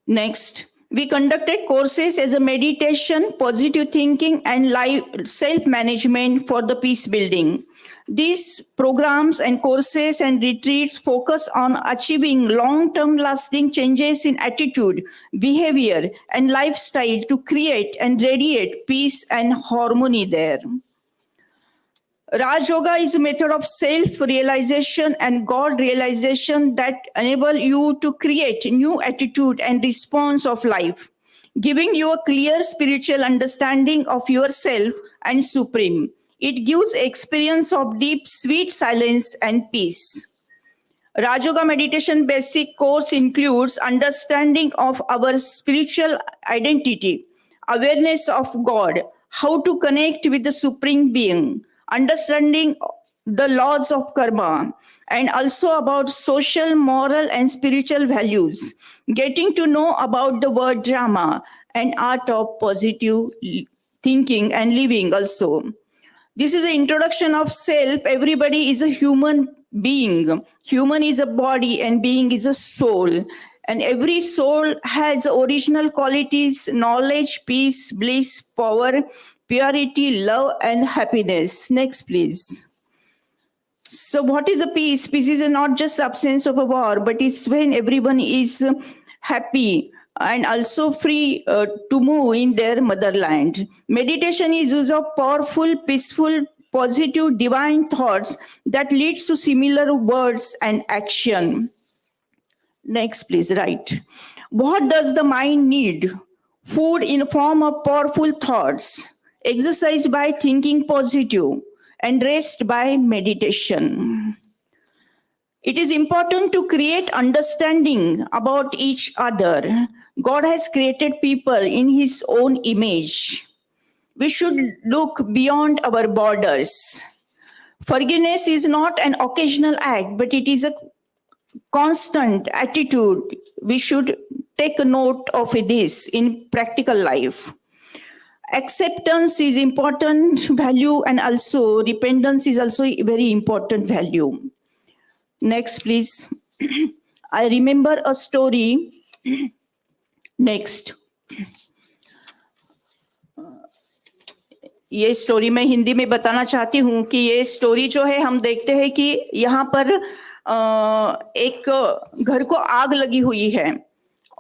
Next, we conducted courses as a meditation, positive thinking, and life self-management for the peace building. These programs and courses and retreats focus on achieving long-term lasting changes in attitude, behavior, and lifestyle to create and radiate peace and harmony there. Raj Yoga is a method of self-realization and God realization that enable you to create new attitude and response of life, giving you a clear spiritual understanding of yourself and Supreme. It gives experience of deep, sweet silence and peace. Raj Yoga meditation basic course includes understanding of our spiritual identity, awareness of God, how to connect with the Supreme Being, understanding the laws of karma, and also about social, moral, and spiritual values, getting to know about the word drama and art of positive thinking and living also. This is an introduction of self. Everybody is a human being. Human is a body and being is a soul. And every soul has original qualities, knowledge, peace, bliss, power, purity, love, and happiness. Next, please. So, what is a peace? Peace is not just absence of a war, but it's when everyone is happy and also free to move in their motherland. Meditation is use of powerful, peaceful, positive, divine thoughts that leads to similar words and action. Next, please, right. What does the mind need? Food in form of powerful thoughts, exercise by thinking positive, and rest by meditation. It is important to create understanding about each other. God has created people in his own image. We should look beyond our borders. Forgiveness is not an occasional act, but it is a constant attitude. We should take a note of this in practical life. Acceptance is important value, and also repentance is also a very important value. Next, please. I remember a story. Next. ये story मैं हिंदी में बताना चाहती हूँ कि ये story जो है, हम देखते हैं कि यहाँ पर एक घर को आग लगी हुई है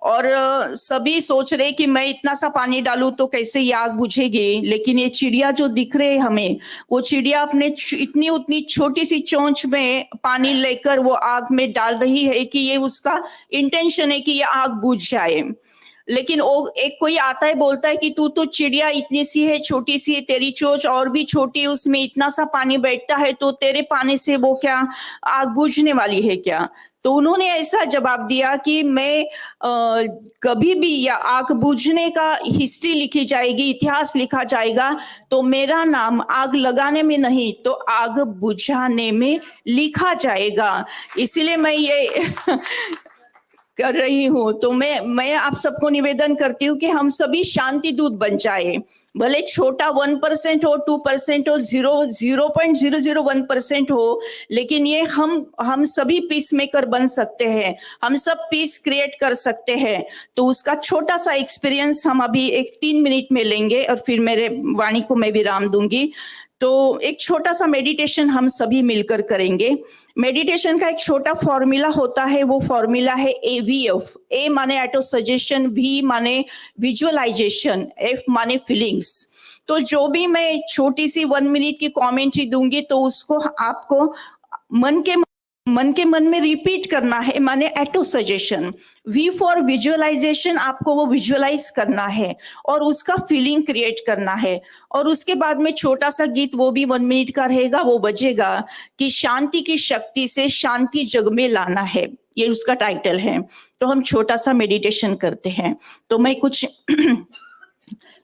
और सभी सोच रहे कि मैं इतना सा पानी डालूं तो कैसे ये आग बुझेगी। लेकिन ये चिड़िया जो दिख रहे हमें, वो चिड़िया अपने इतनी उतनी छोटी सी चोंच में पानी लेकर वो आग में डाल रही है कि ये उसका इंटेंशन है कि ये आग बुझ जाए। लेकिन वो एक कोई आता है, बोलता है कि तू तो चिड़िया इतनी सी है, छोटी सी है, तेरी चोंच और भी छोटी, उसमें इतना सा पानी बैठता है, तो तेरे पानी से वो क्या आग बुझने वाली है क्या? तो उन्होंने ऐसा जवाब दिया कि मैं कभी भी या आग बुझने का हिस्ट्री लिखी जाएगी, इतिहास लिखा जाएगा, तो मेरा नाम आग लगाने में नहीं तो आग बुझाने में लिखा जाएगा। इसीलिए मैं ये कर रही हूँ। तो मैं आप सबको निवेदन करती हूँ कि हम सभी शांति दूत बन जाए। भले छोटा 1% हो, 2% हो, 0.001% हो, लेकिन ये हम सभी पीस मेकर बन सकते हैं। हम सब पीस क्रिएट कर सकते हैं। तो उसका छोटा सा एक्सपीरियंस हम अभी एक 3 मिनट में लेंगे और फिर मेरे वाणी को मैं विराम दूंगी। तो एक छोटा सा मेडिटेशन हम सभी मिलकर करेंगे। मेडिटेशन का एक छोटा फॉर्मूला होता है, वो फॉर्मूला है AVF। A माने ऑटो सजेशन, V माने विजुअलाइजेशन, F माने फीलिंग्स। तो जो भी मैं छोटी सी 1 मिनट की कमेंट्री दूंगी तो उसको आपको मन के मन में रिपीट करना है, माने auto suggestion. V for visualisation, आपको वो विजुअलाइज करना है और उसका फीलिंग क्रिएट करना है। और उसके बाद में छोटा सा गीत, वो भी 1 मिनट का रहेगा, वो बजेगा कि शांति की शक्ति से शांति जग में लाना है, ये उसका टाइटल है। तो हम छोटा सा मेडिटेशन करते हैं। तो मैं कुछ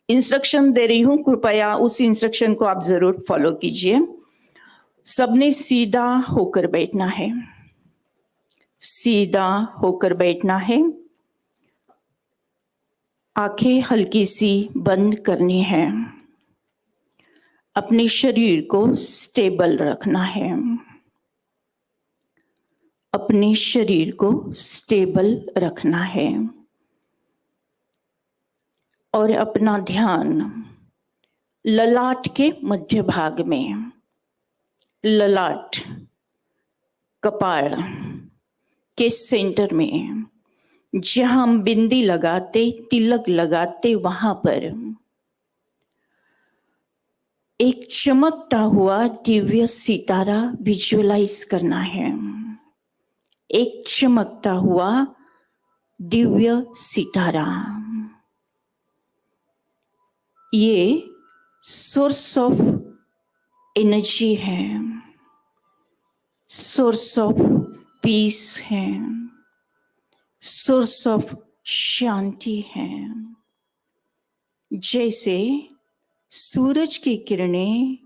इंस्ट्रक्शन दे रही हूँ, कृपया उस इंस्ट्रक्शन को आप जरूर फॉलो कीजिए। सबने सीधा होकर बैठना है, सीधा होकर बैठना है। आंखें हल्की सी बंद करनी है। अपने शरीर को स्टेबल रखना है। अपने शरीर को स्टेबल रखना है और अपना ध्यान ललाट के मध्य भाग में, ललाट कपाल के सेंटर में, जहां हम बिंदी लगाते, तिलक लगाते, वहां पर एक चमकता हुआ दिव्य सितारा विजुअलाइज करना है। एक चमकता हुआ दिव्य सितारा, ये सोर्स ऑफ एनर्जी है, सोर्स ऑफ पीस है, सोर्स ऑफ शांति है। जैसे सूरज की किरणें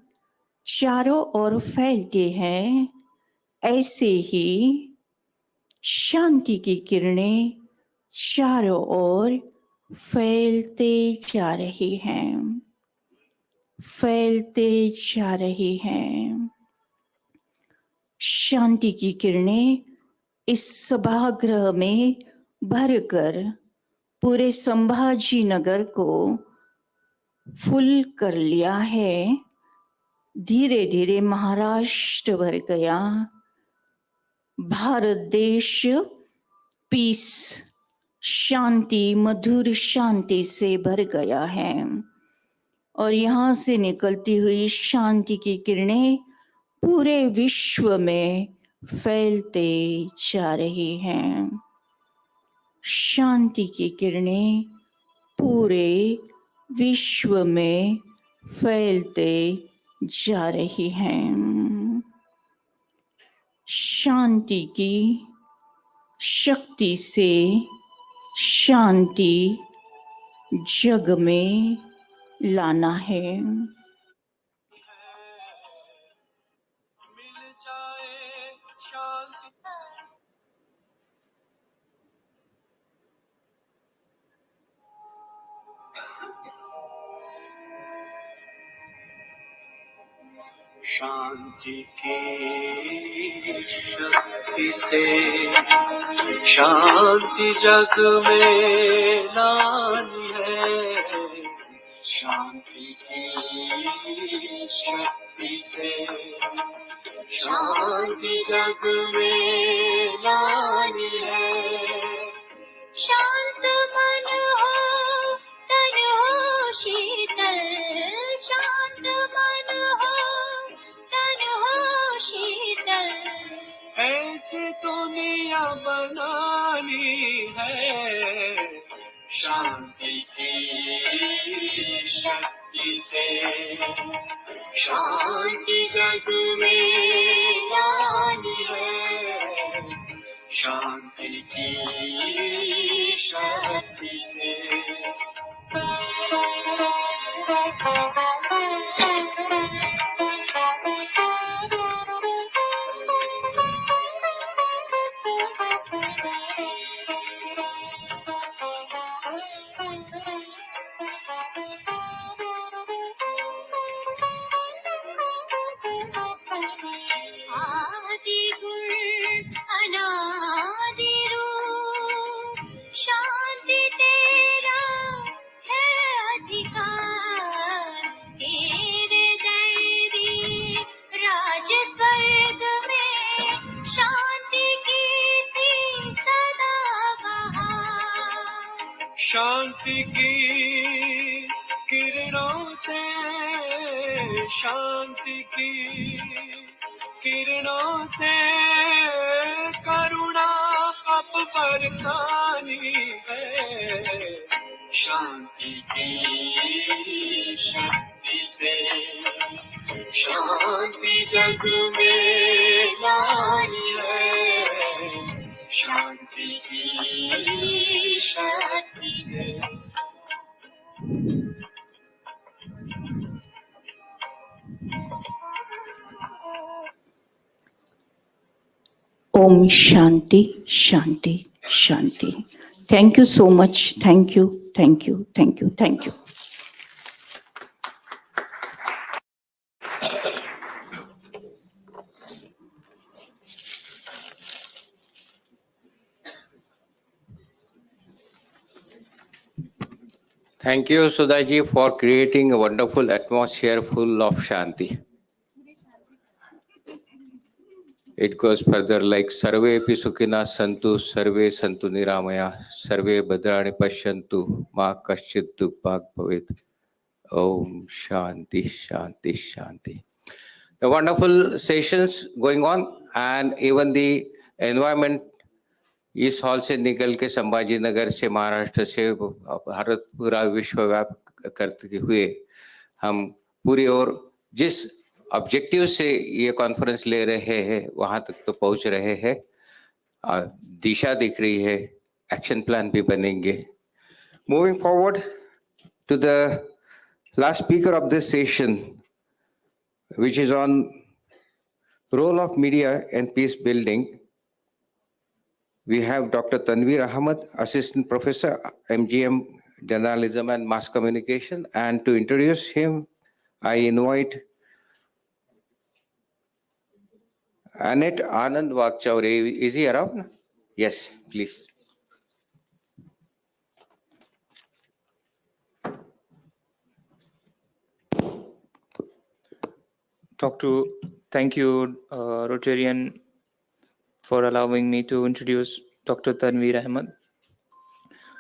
चारों ओर फैलती हैं, ऐसे ही शांति की किरणें चारों ओर फैलते जा रही हैं, फैलते जा रही हैं। शांति की किरणें इस सभागृह में भरकर पूरे संभाजी नगर को फुल कर लिया है। धीरे धीरे महाराष्ट्र भर गया, भारत देश पीस, शांति, मधुर शांति से भर गया है। और यहाँ से निकलती हुई शांति की किरणें पूरे विश्व में फैलते जा रही हैं। शांति की किरणें पूरे विश्व में फैलते जा रही हैं। शांति की शक्ति से शांति जग में लाना है। शांति की शक्ति से शांति जग में लानी है। शांति की शक्ति से शांति जग में लानी है। शांत मन हो, तन हो शीतल, शांत मन हो, तन हो शीतल। ऐसी दुनिया बनानी है। शांति की शक्ति से शांति जग में लानी है। शांति की शक्ति से आदि गुण अनादि रूप, शांति तेरा है अधिकार। तेरे दैवी राज स्वर्ग में शांति की थी सदा बहार। शांति की किरणों से शांति की किरणों से करुणा अब बरसानी है। शांति की शक्ति से शांति जग में लानी है। शांति की शक्ति से ओम शांति शांति शांति। Thank you so much. Thank you, thank you, thank you, thank you. Thank you, Sudhaji, for creating a wonderful atmosphere full of Shanti. It goes further like Sarve pi sukhina santu, Sarve santu niramaya, Sarve bhadrani pashyantu, ma kaschit dukbhag bhavet. Om Shanti, Shanti, Shanti. The wonderful sessions going on, and even the environment इस hall से निकल के संभाजी नगर से, महाराष्ट्र से, भारत पूरा विश्वव्याप करते हुए हम पूरी ओर जिस ऑब्जेक्टिव से ये कॉन्फ्रेंस ले रहे हैं वहां तक तो पहुंच रहे हैं। दिशा दिख रही है, एक्शन प्लान भी बनेंगे। Moving forward to the last speaker of this session, which is on role of media and peace building. We have Dr. Tanveer Ahmed, Assistant Professor, MGM Journalism and Mass Communication. And to introduce him, I invite Annette Anand Vakchaure. Is he around? Yes, please. Thank you, Rotarian, for allowing me to introduce Dr. Tanveer Ahmed.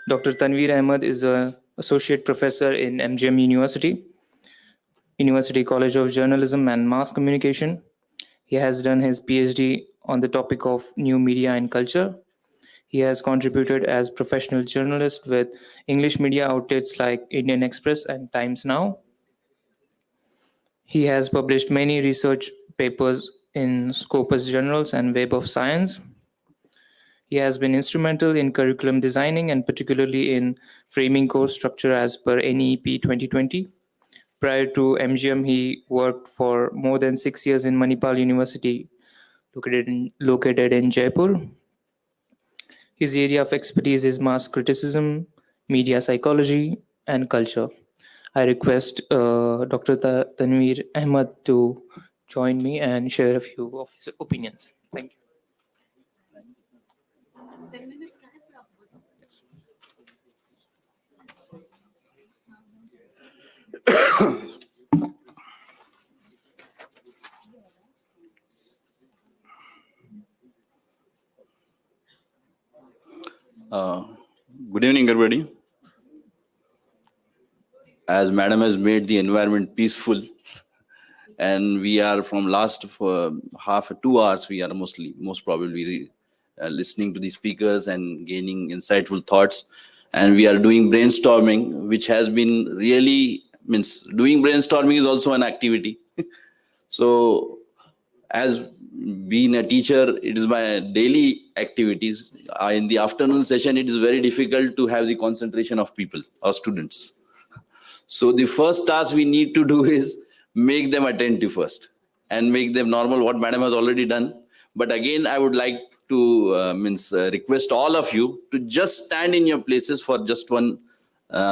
Dr. Tanveer Ahmed is an associate professor in MGM University College of Journalism and Mass Communication. He has done his PhD on the topic of new media and culture. He has contributed as professional journalist with English media outlets like Indian Express and Times Now. He has published many research papers in Scopus Journals and Web of Science. He has been instrumental in curriculum designing and particularly in framing course structure as per NEP 2020. Prior to MGM, he worked for more than 6 years in Manipal University, located in Jaipur. His area of expertise is mass criticism, media psychology, and culture. I request Dr. Tanveer Ahmed to join me and share a few of his opinions. Thank you. Good evening, everybody. As Madam has made the environment peaceful, and we are from last for 2 hours, we are most probably listening to the speakers and gaining insightful thoughts. And we are doing brainstorming, which has been really, doing brainstorming is also an activity. So as being a teacher, it is my daily activities. In the afternoon session, it is very difficult to have the concentration of people or students. So the first task we need to do is make them attentive first and make them normal, what Madam has already done. But again, I would like to request all of you to just stand in your places for just 1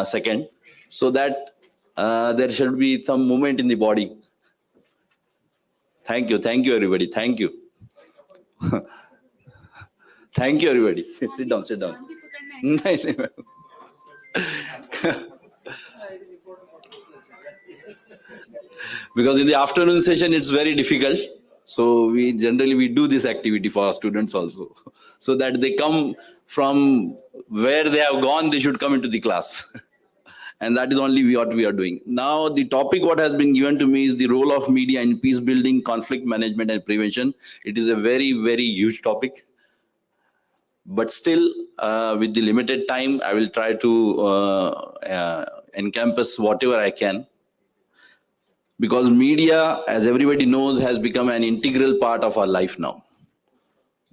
second, so that there should be some movement in the body. Thank you, everybody. Thank you. Thank you, everybody. Sit down. Because in the afternoon session, it's very difficult. So we generally do this activity for our students also, so that they come from where they have gone, they should come into the class. And that is only what we are doing. Now, the topic what has been given to me is the role of media in peace building, conflict management, and prevention. It is a very, very huge topic. But still, with the limited time, I will try to encompass whatever I can. Because media, as everybody knows, has become an integral part of our life now.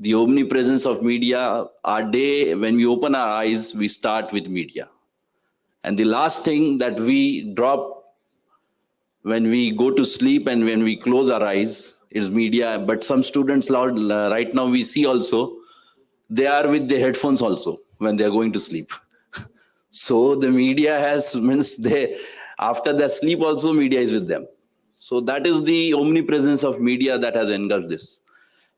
The omnipresence of media, our day, when we open our eyes, we start with media. And the last thing that we drop when we go to sleep and when we close our eyes is media. But some students right now we see also, they are with the headphones also when they are going to sleep. So the media after their sleep also media is with them. So that is the omnipresence of media that has engulfed this.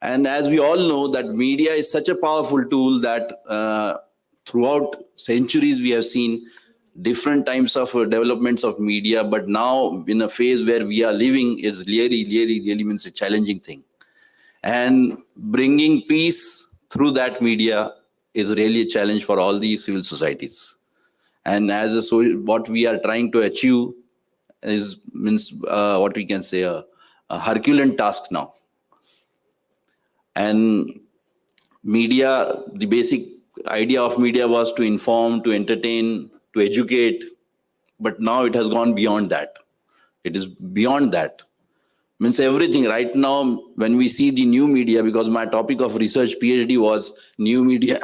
And as we all know, that media is such a powerful tool that throughout centuries we have seen different types of developments of media, but now in a phase where we are living is really means a challenging thing. And bringing peace through that media is really a challenge for all these civil societies. And what we are trying to achieve is what we can say a Herculean task now. And media, the basic idea of media was to inform, to entertain, to educate, but now it has gone beyond that. It is beyond that. Means everything right now, when we see the new media, because my topic of research PhD was new media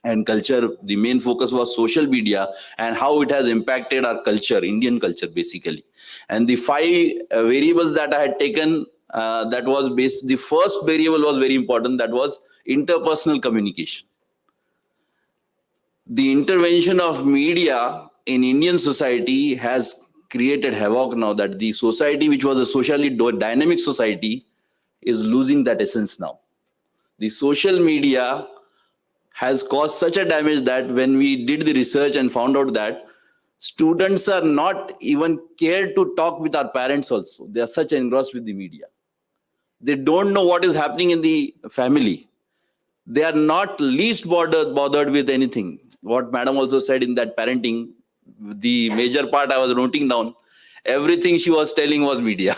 and culture, the main focus was social media and how it has impacted our culture, Indian culture basically. And the 5 variables that I had taken, the first variable was very important, that was interpersonal communication. The intervention of media in Indian society has created havoc now, that the society, which was a socially dynamic society, is losing that essence now. The social media has caused such a damage that when we did the research and found out that students are not even cared to talk with our parents also. They are such engrossed with the media. They don't know what is happening in the family. They are not least bothered with anything. What madam also said in that parenting, the major part I was noting down, everything she was telling was media.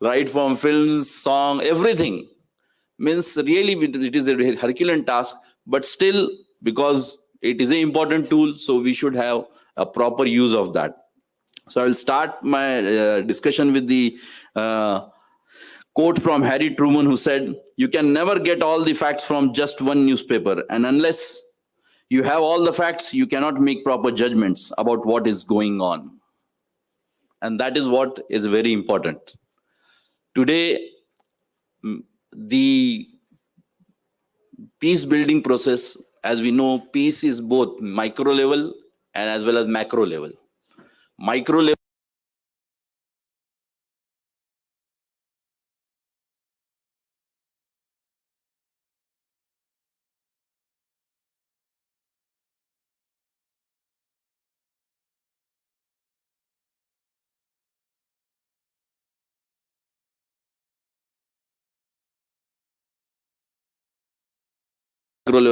Right from films, song, everything. Means really it is a Herculean task, but still, because it is an important tool, so we should have a proper use of that. So I will start my discussion with the quote from Harry Truman, who said, "You can never get all the facts from just one newspaper, and unless you have all the facts, you cannot make proper judgments about what is going on." And that is what is very important. Today, the peace building process, as we know, peace is both micro level and as well as macro level. Micro level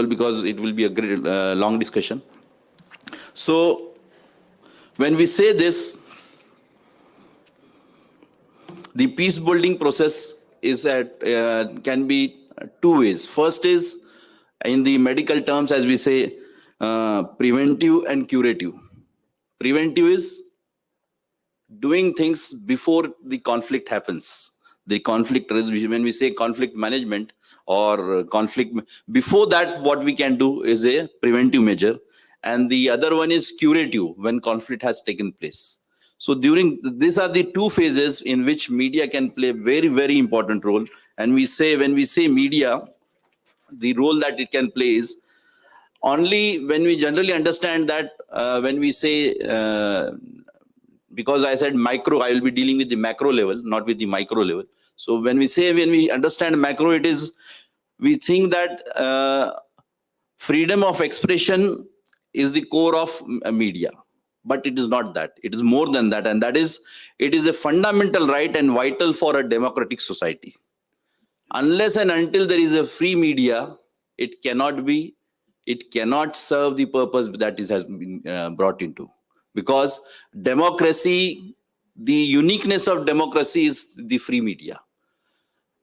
because it will be a great long discussion. So when we say this, the peace building process is can be two ways. First is, in the medical terms, as we say, preventive and curative. Preventive is doing things before the conflict happens. The conflict resolution, when we say conflict management or conflict, before that, what we can do is a preventive measure. And the other one is curative, when conflict has taken place. So these are the two phases in which media can play a very, very important role. And when we say media, the role that it can play is only when we generally understand that when we say, because I said micro, I will be dealing with the macro level, not with the micro level. So when we understand macro, it is, we think that freedom of expression is the core of media. But it is not that. It is more than that. And that is, it is a fundamental right and vital for a democratic society. Unless and until there is a free media, it cannot serve the purpose that it has been brought into. Because democracy, the uniqueness of democracy is the free media.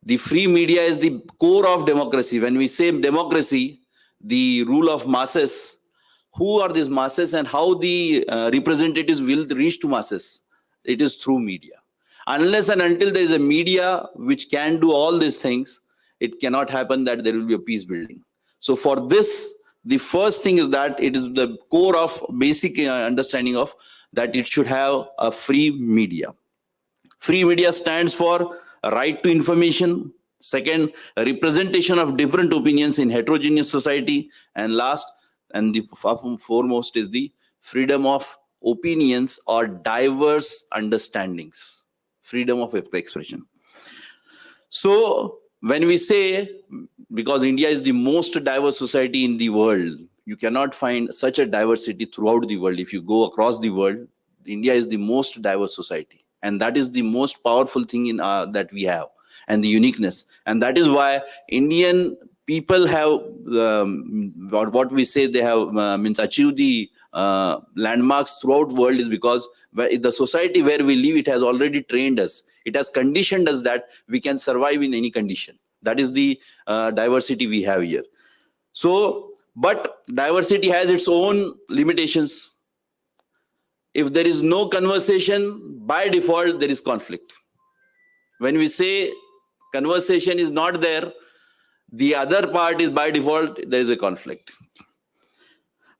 The free media is the core of democracy. When we say democracy, the rule of masses, who are these masses and how the representatives will reach to masses? It is through media. Unless and until there is a media which can do all these things, it cannot happen that there will be a peace building. So for this, the first thing is that it is the core of basic understanding of that it should have a free media. Free media stands for a right to information. Second, a representation of different opinions in heterogeneous society. And last, and the foremost, is the freedom of opinions or diverse understandings. Freedom of expression. So when we say, because India is the most diverse society in the world, you cannot find such a diversity throughout the world. If you go across the world, India is the most diverse society. And that is the most powerful thing in that we have, and the uniqueness. And that is why Indian people have, what we say, they have achieved the landmarks throughout the world, is because the society where we live, it has already trained us. It has conditioned us that we can survive in any condition. That is the diversity we have here. So, but diversity has its own limitations. If there is no conversation, by default, there is conflict. When we say conversation is not there, the other part is by default, there is a conflict.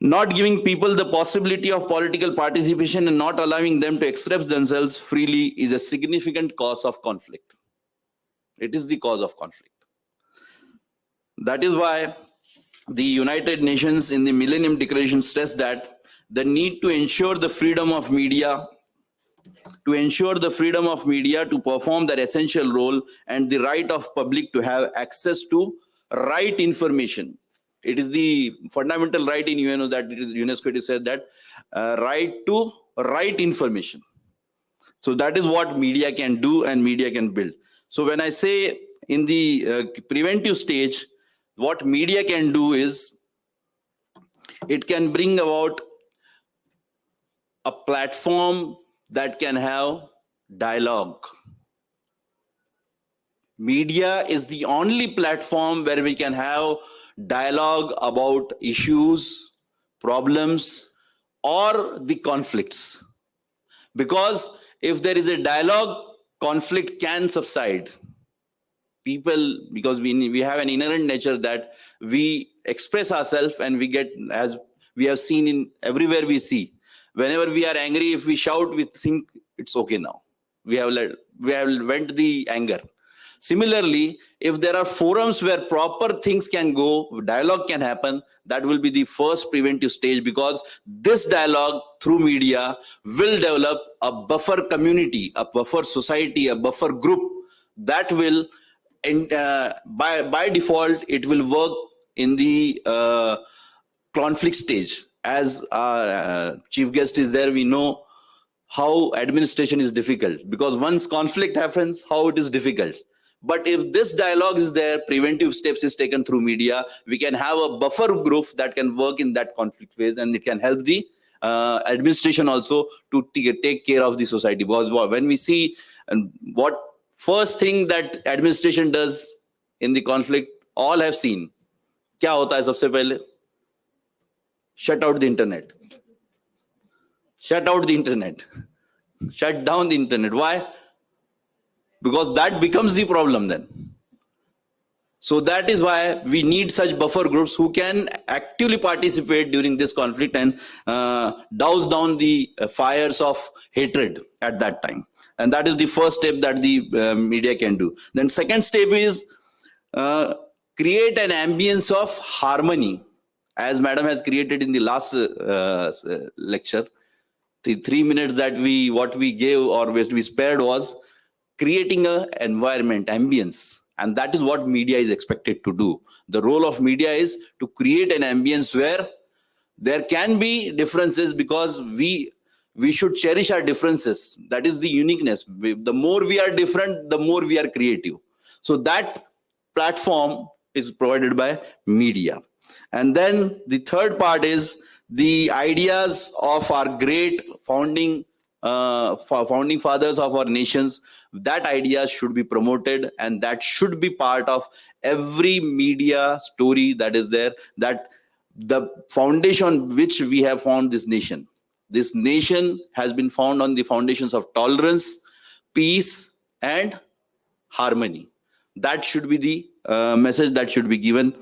Not giving people the possibility of political participation and not allowing them to express themselves freely is a significant cause of conflict. It is the cause of conflict. That is why the United Nations in the Millennium Declaration stressed that the need to ensure the freedom of media, to perform their essential role, and the right of public to have access to right information. It is the fundamental right in UNO that it is UNESCO it is said that right to right information. So that is what media can do and media can build. So when I say in the preventive stage, what media can do is it can bring about a platform that can have dialogue. Media is the only platform where we can have dialogue about issues, problems, or the conflicts. Because if there is a dialogue, conflict can subside. People, because we have an inherent nature that we express ourselves and we get, as we have seen in everywhere we see, whenever we are angry, if we shout, we think it's okay now. We have vent the anger. Similarly, if there are forums where proper things can go, dialogue can happen, that will be the first preventive stage, because this dialogue through media will develop a buffer community, a buffer society, a buffer group that will, by default, it will work in the conflict stage. As our chief guest is there, we know how administration is difficult, because once conflict happens, how it is difficult. But if this dialogue is there, preventive steps is taken through media, we can have a buffer group that can work in that conflict phase, and it can help the administration also to take care of the society. Because when we see and what first thing that administration does in the conflict, all have seen. क्या होता है सबसे पहले? Shut out the internet. Shut out the internet. Shut down the internet. Why? Because that becomes the problem then. So that is why we need such buffer groups who can actively participate during this conflict and douse down the fires of hatred at that time. And that is the first step that the media can do. Then second step is create an ambience of harmony, as madam has created in the last lecture. The 3 minutes that what we gave or we spared was creating an environment, ambience. And that is what media is expected to do. The role of media is to create an ambience where there can be differences, because we should cherish our differences. That is the uniqueness. The more we are different, the more we are creative. So that platform is provided by media. And then the third part is the ideas of our great founding fathers of our nations. That idea should be promoted, and that should be part of every media story that is there, that the foundation which we have found this nation has been found on the foundations of tolerance, peace, and harmony. That should be the message that should be given.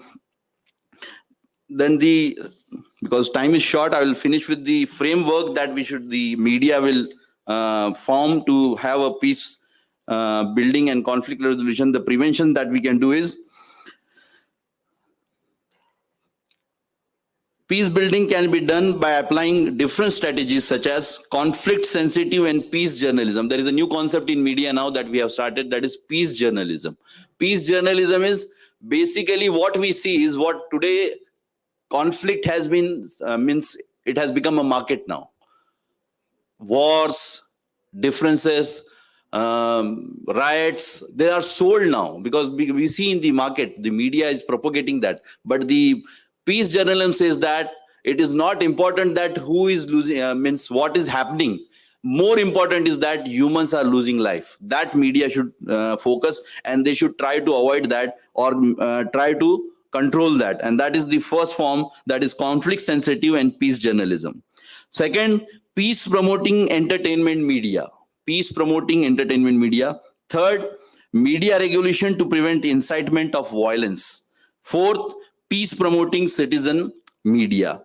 Then because time is short, I will finish with the framework that the media will form to have a peace building and conflict resolution. The prevention that we can do is, peace building can be done by applying different strategies such as conflict sensitive and peace journalism. There is a new concept in media now that we have started, that is peace journalism. Peace journalism is basically what we see is what today conflict has been, it has become a market now. Wars, differences, riots, they are sold now, because we see in the market, the media is propagating that. But the peace journalism says that it is not important that who is losing, what is happening. More important is that humans are losing life. That media should focus, and they should try to avoid that, or try to control that. And that is the first form, that is conflict sensitive and peace journalism. Second, peace promoting entertainment media. Peace promoting entertainment media. Third, media regulation to prevent incitement of violence. Fourth, peace promoting citizen media.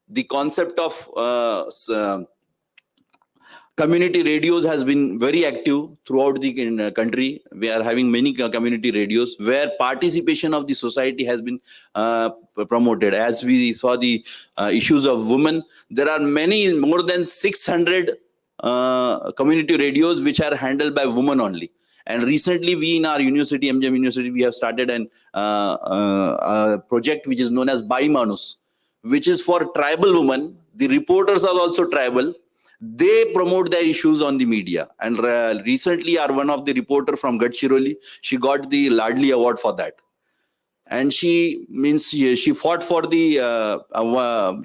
The concept of Community radios has been very active throughout the country. We are having many community radios where participation of the society has been promoted. As we saw the issues of women, there are many, more than 600 community radios which are handled by women only. And recently, we in our university, MGM University, we have started a project which is known as Bai Manus, which is for tribal women. The reporters are also tribal. They promote their issues on the media. And recently, one of the reporter from Gadchiroli, she got the Ladli Award for that. And she fought for the,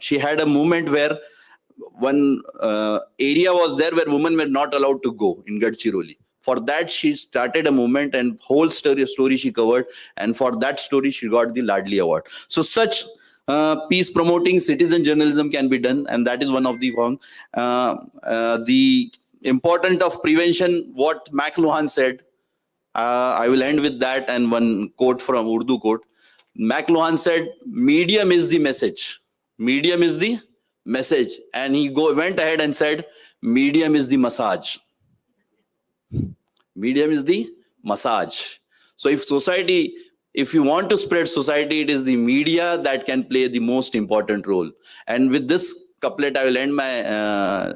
she had a movement where one area was there where women were not allowed to go in Gadchiroli. For that, she started a movement and whole story she covered. And for that story, she got the Ladli Award. So such peace promoting citizen journalism can be done. And that is one of the one. The importance of prevention, what McLuhan said, I will end with that and one quote from Urdu quote. McLuhan said, medium is the message. Medium is the message. And he went ahead and said, medium is the massage. Medium is the massage. So if you want to spread society, it is the media that can play the most important role. And with this couplet, I will end my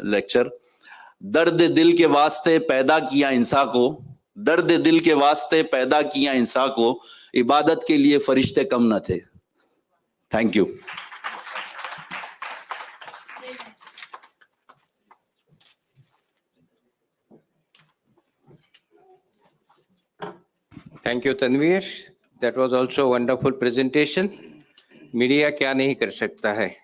lecture. दर्द दिल के वास्ते पैदा किया इंसान को, दर्द दिल के वास्ते पैदा किया इंसान को, इबादत के लिए फरिश्ते कम न थे. Thank you. Thank you, Tanvir. That was also a wonderful presentation. Media क्या नहीं कर सकता है.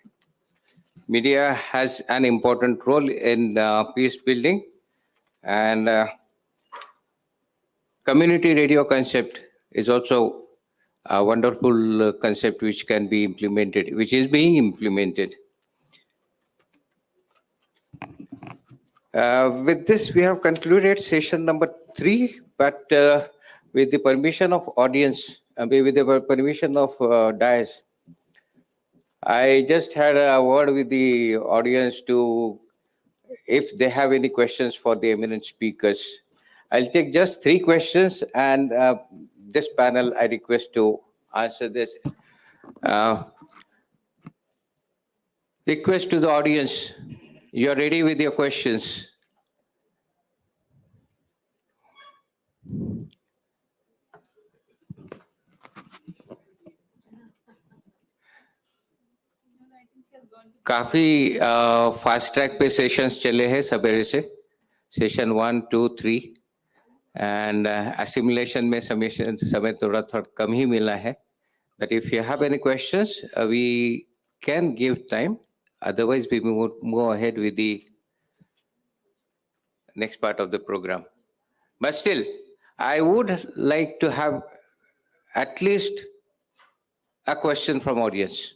Media has an important role in peace building, and community radio concept is also a wonderful concept which can be implemented, which is being implemented. With this, we have concluded session number 3, but with the permission of audience, with the permission of dais, I just had a word with the audience to, if they have any questions for the eminent speakers. I'll take just 3 questions, and this panel I request to answer this. Request to the audience, you are ready with your questions. काफी fast track पे sessions चले हैं सवेरे से, session 1, 2, 3, and assimilation में समय थोड़ा कम ही मिला है. But if you have any questions, we can give time, otherwise we move ahead with the next part of the programme. But still I would like to have at least a question from audience.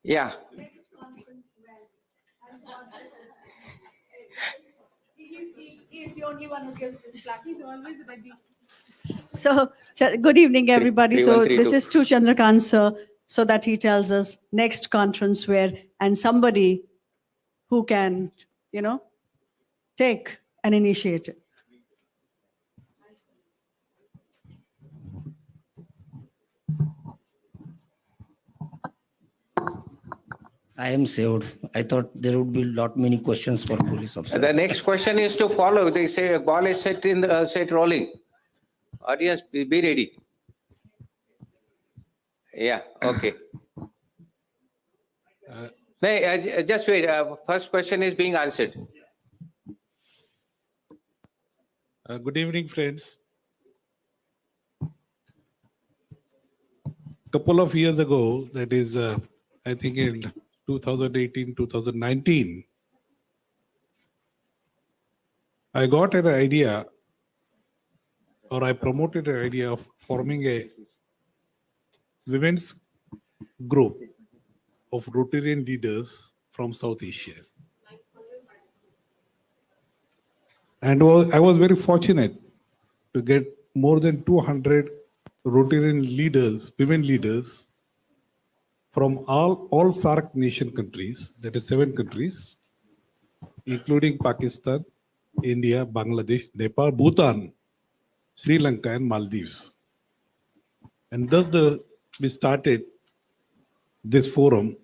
Yeah. He is the only one who gives this plaque. He's always So, good evening, everybody. So, 3132. this is to Chandrakant, sir, so that he tells us next conference where, and somebody who can, take an initiative. I am saved. I thought there would be lot many questions for police officer. The next question is to follow. They say ball is set rolling. Audience, be ready. Yeah, okay. Just wait. First question is being answered. Good evening, friends. Couple of years ago, that is, I think in 2018, 2019, I got an idea, or I promoted an idea of forming a women's group of Rotarian leaders from South Asia. And I was very fortunate to get more than 200 Rotarian leaders, women leaders from all SAARC nation countries, that is 7 countries, including Pakistan, India, Bangladesh, Nepal, Bhutan, Sri Lanka, and Maldives. And thus we started this forum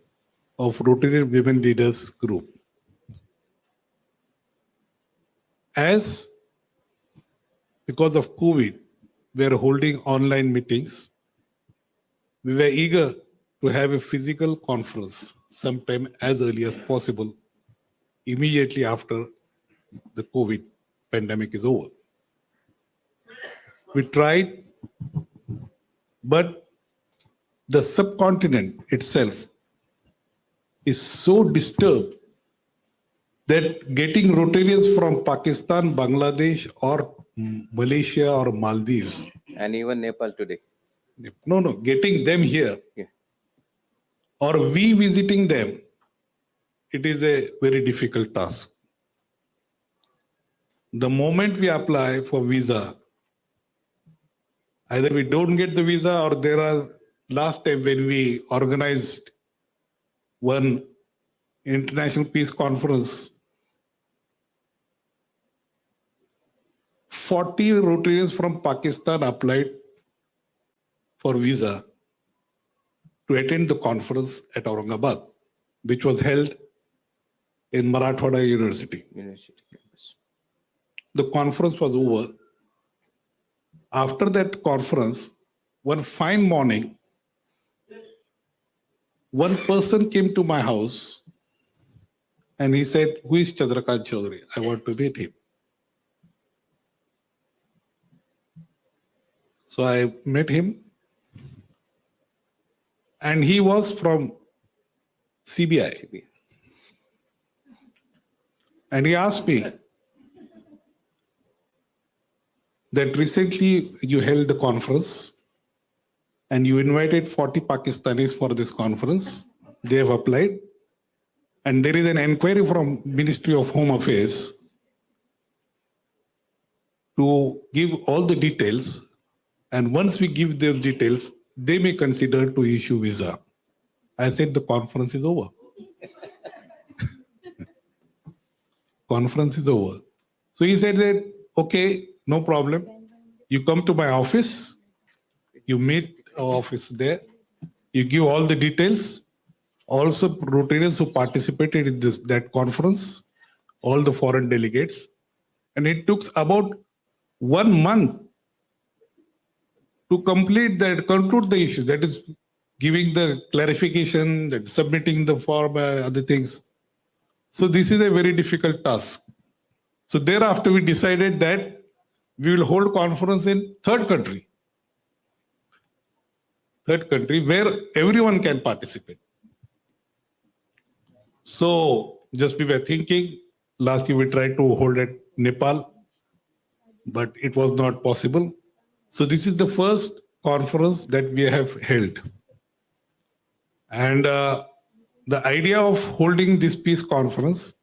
of Rotarian Women Leaders Group. As because of COVID, we are holding online meetings. We were eager to have a physical conference sometime as early as possible, immediately after the COVID pandemic is over. We tried, but the subcontinent itself is so disturbed that getting Rotarians from Pakistan, Bangladesh, or Malaysia or Maldives, And even Nepal today. no, getting them here, or we visiting them, it is a very difficult task. The moment we apply for visa, either we don't get the visa, or there are last time when we organized one international peace conference, 40 Rotarians from Pakistan applied for visa to attend the conference at Aurangabad, which was held in Marathwada University. The conference was over. After that conference, one fine morning, one person came to my house and he said, "Who is Chandrakant Chaudhary? I want to meet him." So I met him, and he was from CBI. And he asked me that recently you held the conference and you invited 40 Pakistanis for this conference. They have applied. And there is an inquiry from Ministry of Home Affairs to give all the details. And once we give those details, they may consider to issue visa. I said the conference is over. Conference is over. So he said that, okay, no problem. You come to my office, you meet our office there, you give all the details. Also, Rotarians who participated in that conference, all the foreign delegates, and it took about 1 month to conclude the issue. That is giving the clarification, that submitting the form, other things. So this is a very difficult task. So thereafter, we decided that we will hold conference in third country where everyone can participate. So just we were thinking, last year we tried to hold at Nepal, but it was not possible. So this is the first conference that we have held. And the idea of holding this peace conference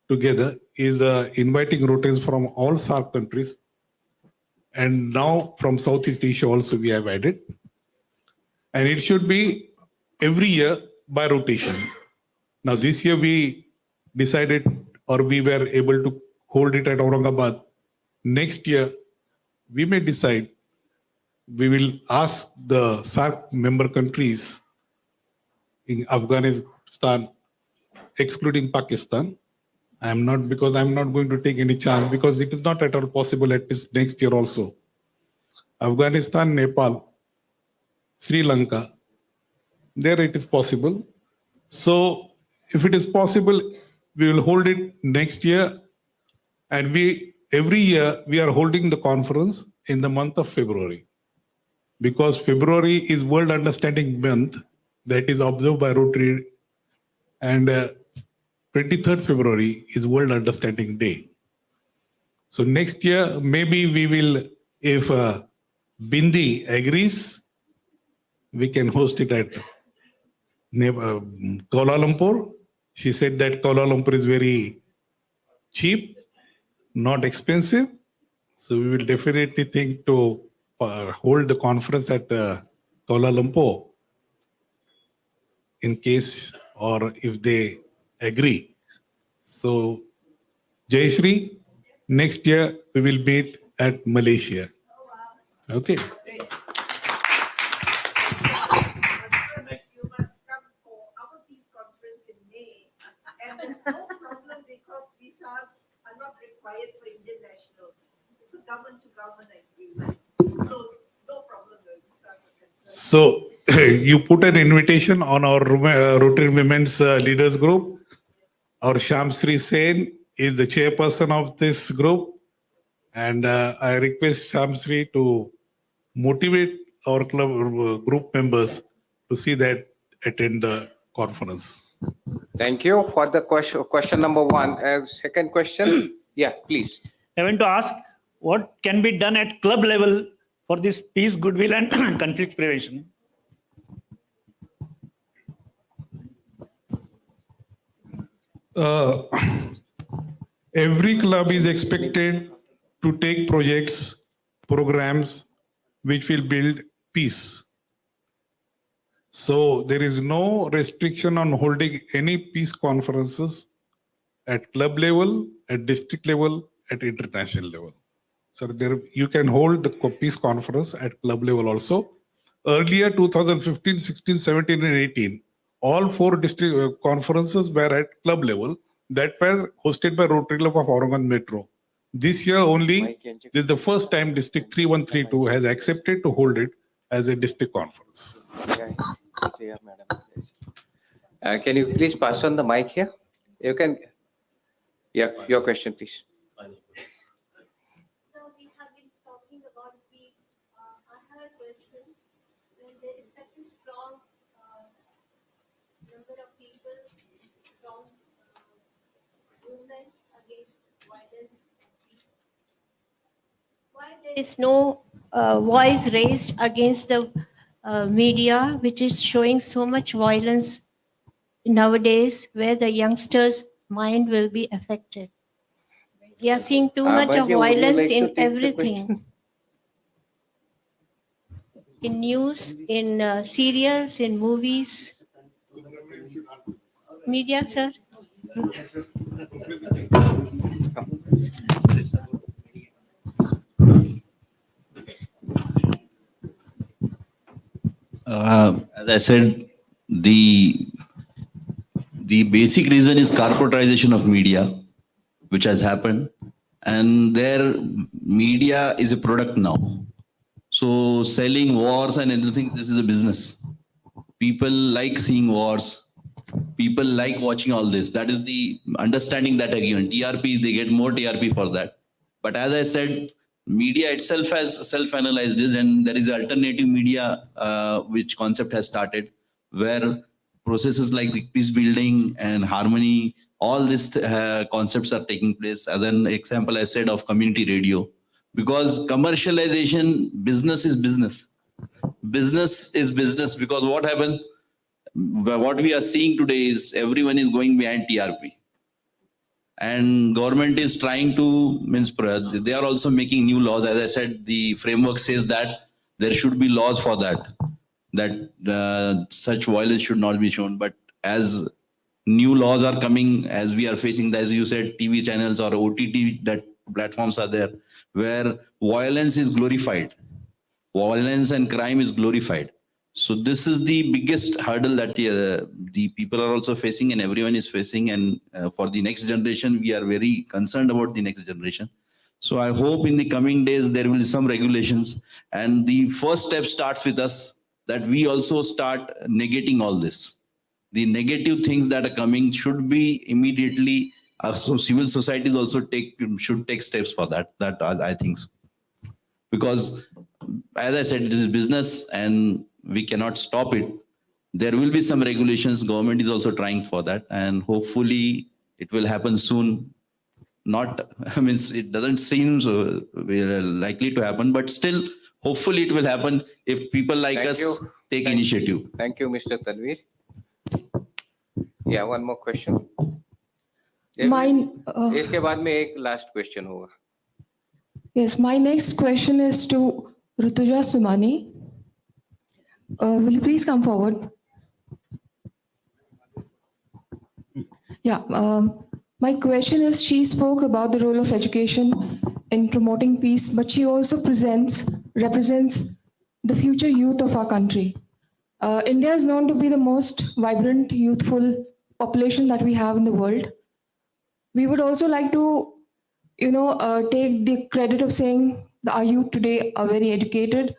together is inviting Rotarians from all SAARC countries. And now from Southeast Asia also we have added. And it should be every year by rotation. Now this year we decided, or we were able to hold it at Aurangabad. Next year, we may decide, we will ask the SAARC member countries in Afghanistan, excluding Pakistan. I'm not going to take any chance, because it is not at all possible at least next year also. Afghanistan, Nepal, Sri Lanka, there it is possible. So if it is possible, we will hold it next year. And every year we are holding the conference in the month of February, because February is World Understanding Month that is observed by Rotary, and 23rd February is World Understanding Day. So next year, maybe we will, if Bindi agrees, we can host it at Kuala Lumpur. She said that Kuala Lumpur is very cheap, not expensive. So we will definitely think to hold the conference at Kuala Lumpur in case or if they agree. So, Jayashree, next year we will meet at Malaysia. Okay. You must come for our peace conference in May. And there's no problem because visas are not required for Indian nationals. It's a government-to-government agreement. So no problem with visas are concerned. So, you put an invitation on our Rotary Women's Leaders Group. Our Shamsri Sen is the chairperson of this group. And I request Shamsri to motivate our club group members to see that attend the conference. Thank you for the question number one. Second question. Yeah, please. I want to ask what can be done at club level for this peace, goodwill, and conflict prevention. Every club is expected to take projects, programs which will build peace. So there is no restriction on holding any peace conferences at club level, at district level, at international level. So there you can hold the peace conference at club level also. Earlier 2015, 16, 17 and 18, all 4 district conferences were at club level that were hosted by Rotary Club of Aurangabad Metro. This year only, this is the first time District 3132 has accepted to hold it as a district conference. Can you please pass on the mic here? You can. Yeah, your question, please. So we have been talking about peace. I have a question. When there is such a strong number of people, strong movement against violence, why there is no voice raised against the media, which is showing so much violence nowadays, where the youngsters' mind will be affected? We are seeing too much of Bhaji, would you violence like to in take the everything. In news, in serials, in movies. Media, sir. As I said, the basic reason is corporatization of media, which has happened, and their media is a product now. So selling wars and everything, this is a business. People like seeing wars. People like watching all this. That is the understanding that again, TRP, they get more TRP for that. But as I said, media itself has self-analyzed this, and there is alternative media, which concept has started, where processes like the peace building and harmony, all these concepts are taking place. As an example, I said of community radio, because commercialization, business is business. Business is business, because what happened, what we are seeing today is everyone is going behind TRP. And government is trying to, they are also making new laws. As I said, the framework says that there should be laws for that such violence should not be shown. But as new laws are coming, as we are facing, as you said, TV channels or OTT that platforms are there, where violence is glorified. Violence and crime is glorified. So this is the biggest hurdle that the people are also facing, and everyone is facing. And for the next generation, we are very concerned about the next generation. So I hope in the coming days, there will be some regulations. And the first step starts with us, that we also start negating all this. The negative things that are coming should be immediately, so civil societies also should take steps for that. That I think so. Because as I said, it is business and we cannot stop it. There will be some regulations. Government is also trying for that, and hopefully it will happen soon. Not, it doesn't seem so likely to happen, but still, hopefully it will happen if people like us take initiative. Thank you, Mr. Tanvir. Yeah, one more question. Mine. इसके बाद में एक last question होगा. Yes, my next question is to Rutuja Sumani. Will you please come forward? Yeah. My question is, she spoke about the role of education in promoting peace, but she also represents the future youth of our country. India is known to be the most vibrant, youthful population that we have in the world. We would also like to, take the credit of saying that our youth today are very educated,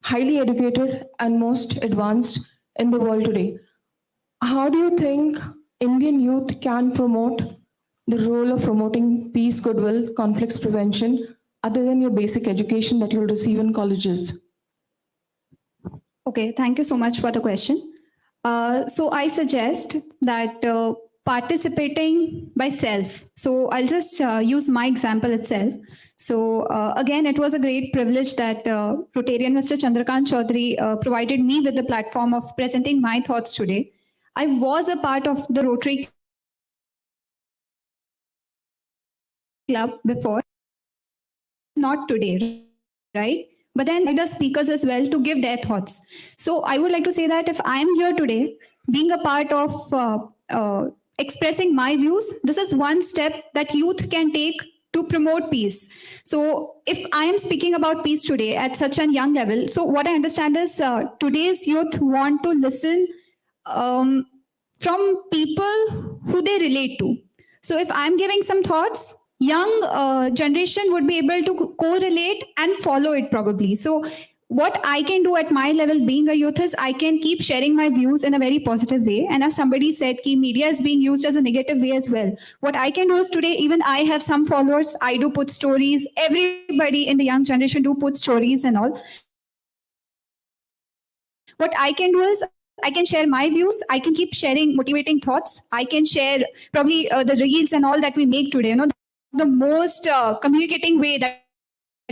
highly educated, and most advanced in the world today. How do you think Indian youth can promote the role of promoting peace, goodwill, conflicts prevention, other than your basic education that you'll receive in colleges? Okay, thank you so much for the question. So I suggest that participating by self. So I'll just use my example itself. So again, it was a great privilege that Rotarian Mr. Chandrakant Chaudhary provided me with the platform of presenting my thoughts today. I was a part of the Rotary Club before, not today, right? But then the speakers as well to give their thoughts. So I would like to say that if I am here today, being a part of expressing my views, this is one step that youth can take to promote peace. So if I am speaking about peace today at such a young level, so what I understand is today's youth want to listen from people who they relate to. So if I'm giving some thoughts, young generation would be able to correlate and follow it probably. So what I can do at my level being a youth is I can keep sharing my views in a very positive way. And as somebody said, key media is being used as a negative way as well. What I can do is today, even I have some followers, I do put stories, everybody in the young generation do put stories and all. What I can do is I can share my views. I can keep sharing motivating thoughts. I can share probably the reels and all that we make today. The most communicating way that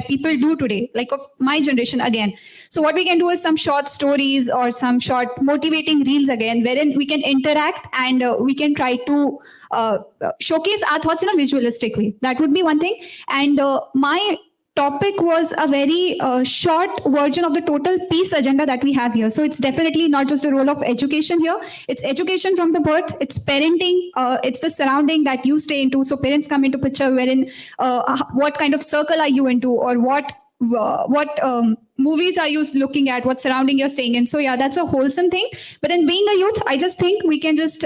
people do today, like of my generation again. So what we can do is some short stories or some short motivating reels again, wherein we can interact and we can try to showcase our thoughts in a visualistic way. That would be one thing. And my topic was a very short version of the total peace agenda that we have here. So it's definitely not just the role of education here. It's education from the birth, it's parenting, it's the surrounding that you stay into. So parents come into picture wherein what kind of circle are you into, or what movies are you looking at, what surrounding you're staying in. So yeah, that's a wholesome thing. But then being a youth, I just think we can just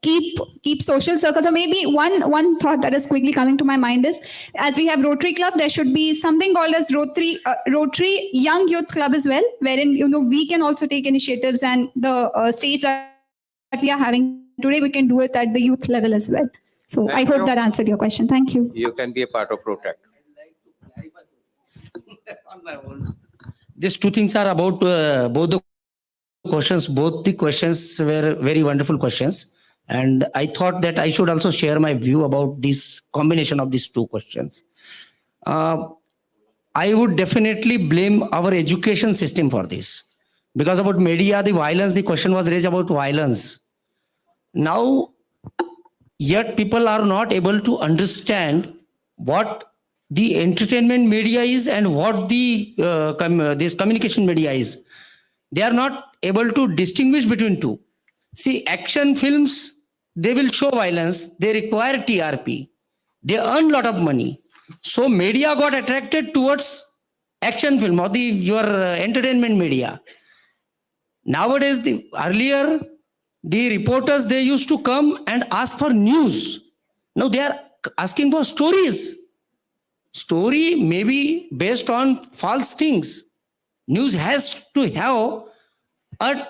keep social circles. Or maybe one thought that is quickly coming to my mind is, as we have Rotary Club, there should be something called as Rotary Young Youth Club as well, wherein we can also take initiatives, and the stage that we are having today, we can do it at the youth level as well. So I hope that answered your question. Thank you. You can be a part of Rotary. On my own. These two things are about both the questions. Both the questions were very wonderful questions. And I thought that I should also share my view about this combination of these two questions. I would definitely blame our education system for this. Because about media, the violence, the question was raised about violence. Now, yet people are not able to understand what the entertainment media is and what the this communication media is. They are not able to distinguish between two. See, action films, they will show violence. They require TRP. They earn a lot of money. So media got attracted towards action film or your entertainment media. Nowadays, earlier, the reporters, they used to come and ask for news. Now they are asking for stories. Story may be based on false things. News has to have a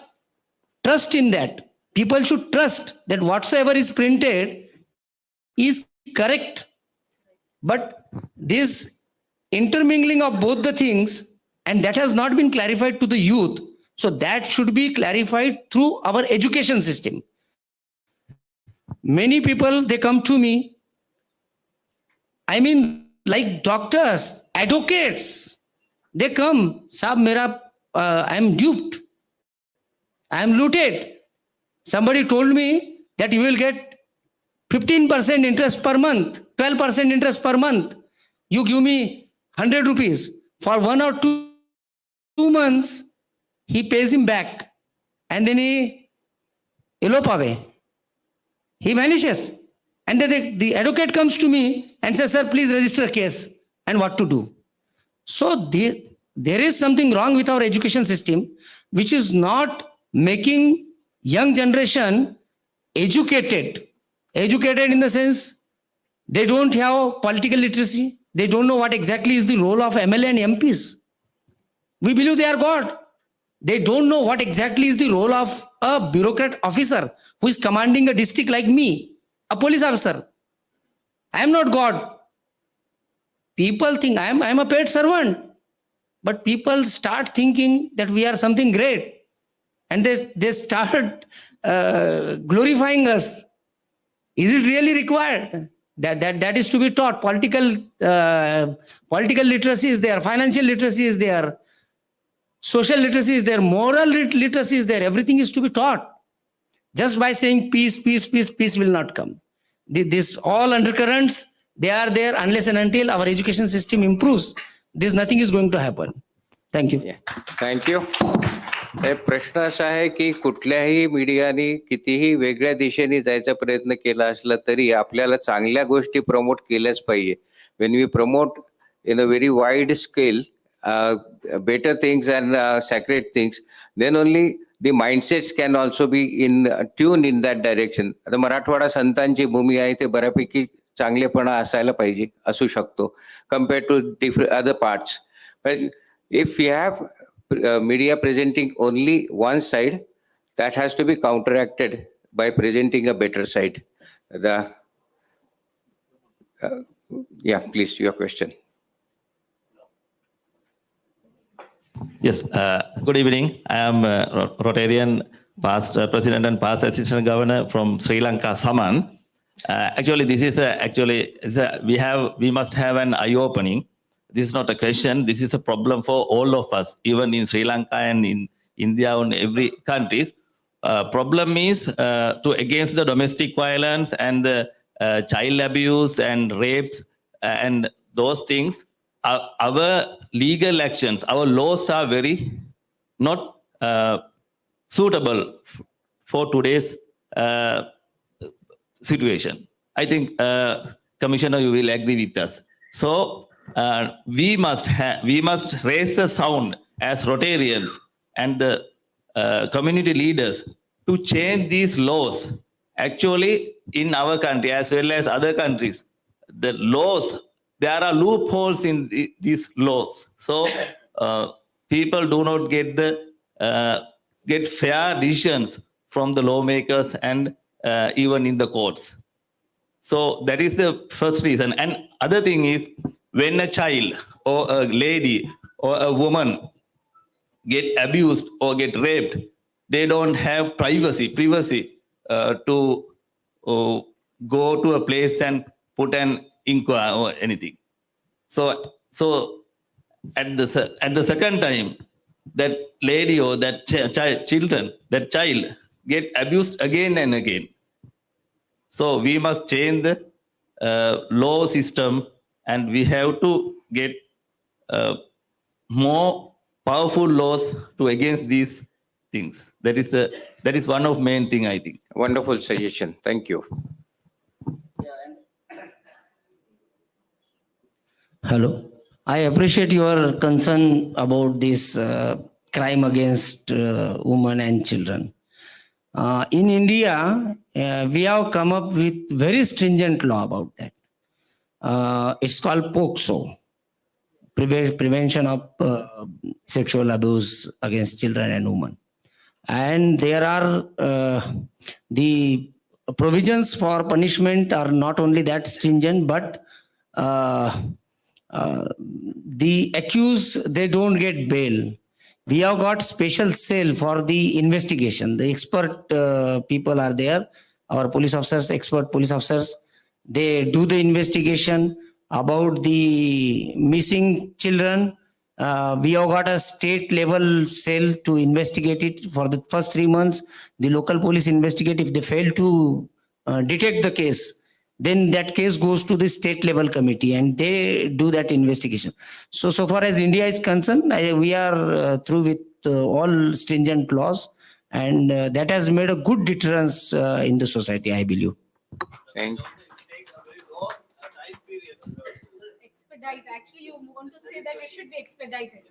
trust in that. People should trust that whatsoever is printed is correct. But this intermingling of both the things, and that has not been clarified to the youth. So that should be clarified through our education system. Many people, they come to me. I mean, like doctors, advocates, they come, Saab, I am duped. I am looted. Somebody told me that you will get 15% interest per month, 12% interest per month. You give me 100 rupees for 1 or 2 2 months, he pays him back, and then he elope away. He vanishes. And then the advocate comes to me and says, sir, please register a case, and what to do. So there is something wrong with our education system, which is not making young generation educated. Educated in the sense they don't have political literacy. They don't know what exactly is the role of MLA and MPs. We believe they are God. They don't know what exactly is the role of a bureaucrat officer who is commanding a district like me, a police officer. I am not God. People think I am a paid servant. But people start thinking that we are something great. And they start glorifying us. Is it really required? That is to be taught. Political literacy is there. Financial literacy is there. Social literacy is there. Moral literacy is there. Everything is to be taught. Just by saying peace, peace, peace, peace will not come. This all undercurrents, they are there unless and until our education system improves. Nothing is going to happen. Thank you. Thank you. प्रश्न असा आहे की कुठल्याही मीडियाने कितीही वेगळ्या दिशेने जायचा प्रयत्न केला असला तरी आपल्याला चांगल्या गोष्टी प्रमोट केल्याच पाहिजे. When we promote in a very wide scale better things and sacred things, then only the mindsets can also be in tune in that direction. आता मराठवाडा संतांची भूमी आहे, ते बऱ्यापैकी चांगलेपणा असायला पाहिजे, असू शकतो compared to different other parts. But if we have media presenting only one side, that has to be counteracted by presenting a better side. Yeah, please, your question. Yes, good evening. I am Rotarian, past president and past assistant governor from Sri Lanka, Saman. Actually, this is we must have an eye-opening. This is not a question. This is a problem for all of us, even in Sri Lanka and in India and every country. Problem is to against the domestic violence and the child abuse and rapes and those things. Our legal actions, our laws are very not suitable for today's situation. I think, Commissioner, you will agree with us. So we must raise a sound as Rotarians and the community leaders to change these laws. Actually, in our country as well as other countries, the laws, there are loopholes in these laws. So people do not get fair decisions from the lawmakers and even in the courts. So that is the first reason. And other thing is, when a child or a lady or a woman get abused or get raped, they don't have privacy to go to a place and put an inquiry or anything. So at the second time, that lady or that child get abused again and again. So we must change the law system, and we have to get more powerful laws to against these things. That is one of main thing, I think. Wonderful suggestion. Thank you. Hello. I appreciate your concern about this crime against women and children. In India, we have come up with very stringent law about that. It's called POCSO, Prevention of Sexual Abuse Against Children and Women. And there are the provisions for punishment are not only that stringent, but the accused, they don't get bail. We have got special cell for the investigation. The expert people are there. Our police officers, expert police officers, they do the investigation about the missing children. We have got a state level cell to investigate it for the first 3 months. The local police investigate. If they fail to detect the case, then that case goes to the state level committee and they do that investigation. So far as India is concerned, we are through with all stringent laws, and that has made a good deterrence in the society, I believe. Thank Expedite. Actually, you want to say that it should be expedited.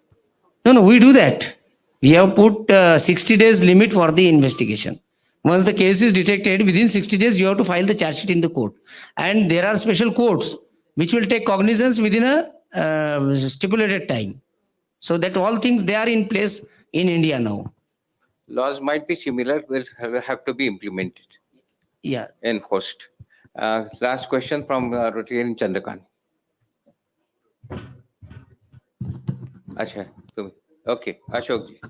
No, we do that. We have put 60 days limit for the investigation. Once the case is detected, within 60 days, you have to file the charge sheet in the court. And there are special courts which will take cognizance within a stipulated time. So that all things, they are in place in India now. Laws might be similar, will have to be implemented, Yeah. enforced. Last question from Rotarian Chandrakant. Acha, okay, Ashok ji.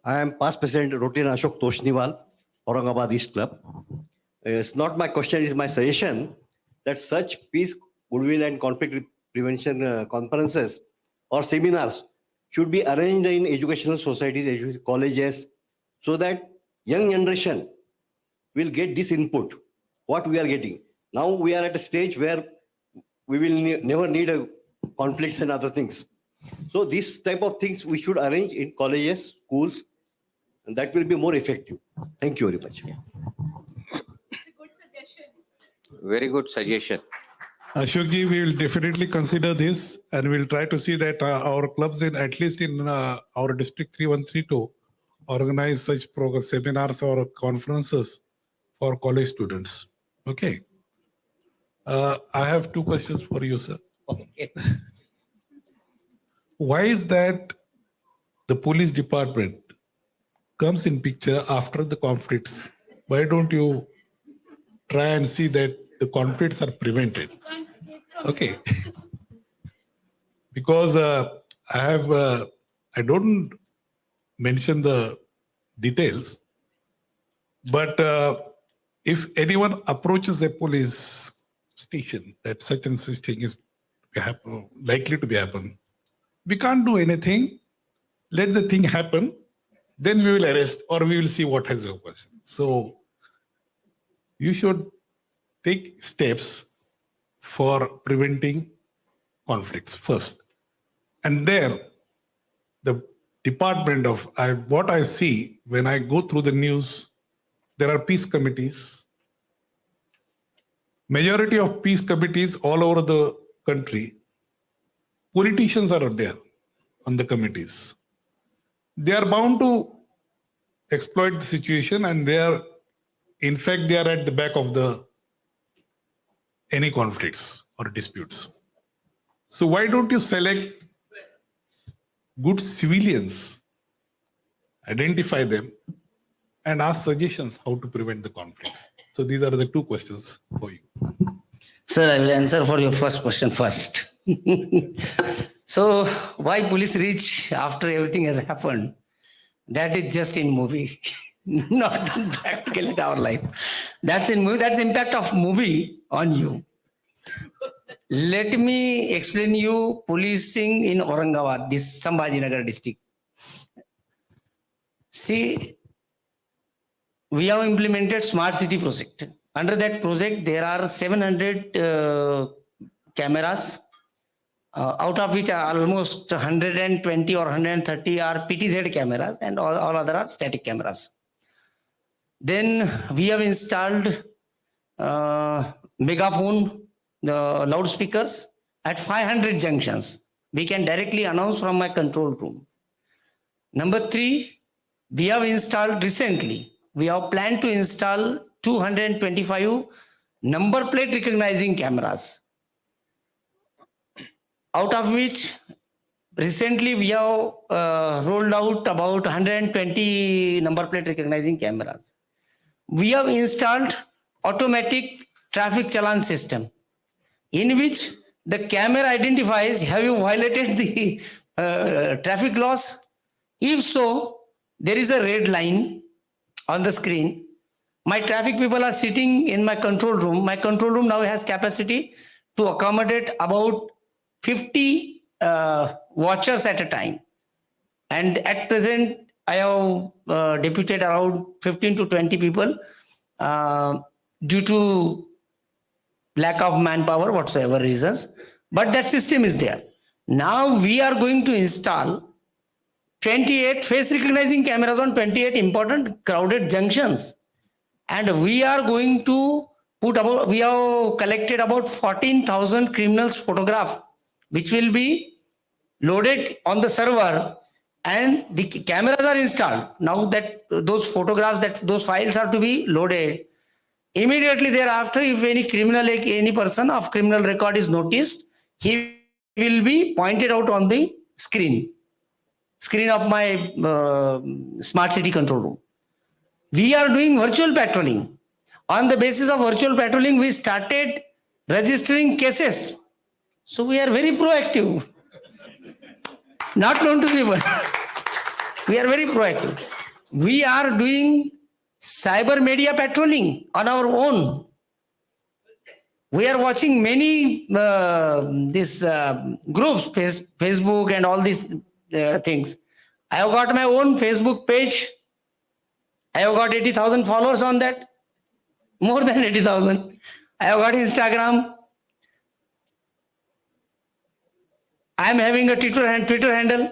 I am past president Rotarian Ashok Toshniwal, Aurangabad East Club. It's not my question, it's my suggestion that such peace, goodwill and conflict prevention conferences or seminars should be arranged in educational societies, colleges, so that young generation will get this input, what we are getting. Now we are at a stage where we will never need a conflicts and other things. So this type of things we should arrange in colleges, schools, and that will be more effective. Thank you very much. Very good suggestion. Ashokji, we will definitely consider this and we'll try to see that our clubs at least in our district 3132 organize such seminars or conferences for college students. Okay. I have two questions for you, sir. Okay. Why is that the police department comes in picture after the conflicts? Why don't you try and see that the conflicts are prevented? Okay. Because I don't mention the details, but if anyone approaches a police station that such and such thing is likely to be happen, we can't do anything. Let the thing happen, then we will arrest or we will see what has happened. So you should take steps for preventing conflicts first. And there, the department of what I see when I go through the news, there are peace committees. Majority of peace committees all over the country, politicians are there on the committees. They are bound to exploit the situation, and in fact, they are at the back of any conflicts or disputes. So why don't you select good civilians, identify them, and ask suggestions how to prevent the conflicts? So these are the two questions for you. Sir, I will answer for your first question first. So why police reach after everything has happened? That is just in movie, not in practical in our life. That's in movie. That's impact of movie on you. Let me explain you policing in Aurangabad, this Sambhajinagar district. See, we have implemented smart city project. Under that project, there are 700 cameras, out of which are almost 120 or 130 are PTZ cameras and all other are static cameras. Then we have installed megaphone, the loudspeakers at 500 junctions. We can directly announce from my control room. Number 3, we have installed recently, we have planned to install 225 number plate recognizing cameras, out of which recently we have rolled out about 120 number plate recognizing cameras. We have installed automatic traffic challan system in which the camera identifies have you violated the traffic laws. If so, there is a red line on the screen. My traffic people are sitting in my control room. My control room now has capacity to accommodate about 50 watchers at a time. And at present, I have deputed around 15 to 20 people due to lack of manpower, whatsoever reasons. But that system is there. Now we are going to install 28 face recognizing cameras on 28 important crowded junctions. And we are going to we have collected about 14,000 criminals photograph, which will be loaded on the server, and the cameras are installed. Now that those photographs, that those files are to be loaded, immediately thereafter, if any criminal, like any person of criminal record is noticed, he will be pointed out on the screen of my smart city control room. We are doing virtual patrolling. On the basis of virtual patrolling, we started registering cases. So we are very proactive. Not known to people. We are very proactive. We are doing cyber media patrolling on our own. We are watching many groups, Facebook and all these things. I have got my own Facebook page. I have got 80,000 followers on that. More than 80,000. I have got Instagram. I am having a Twitter handle.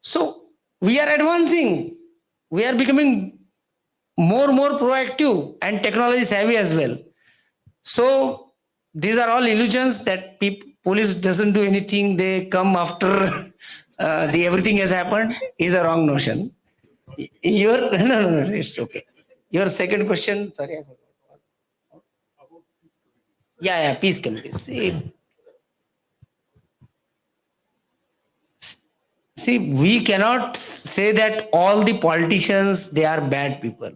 So we are advancing. We are becoming more proactive and technology savvy as well. So these are all illusions that police doesn't do anything. They come after everything has happened is a wrong notion. No, it's okay. Your second question, sorry, I forgot. Yeah, peace committees. See, we cannot say that all the politicians, they are bad people.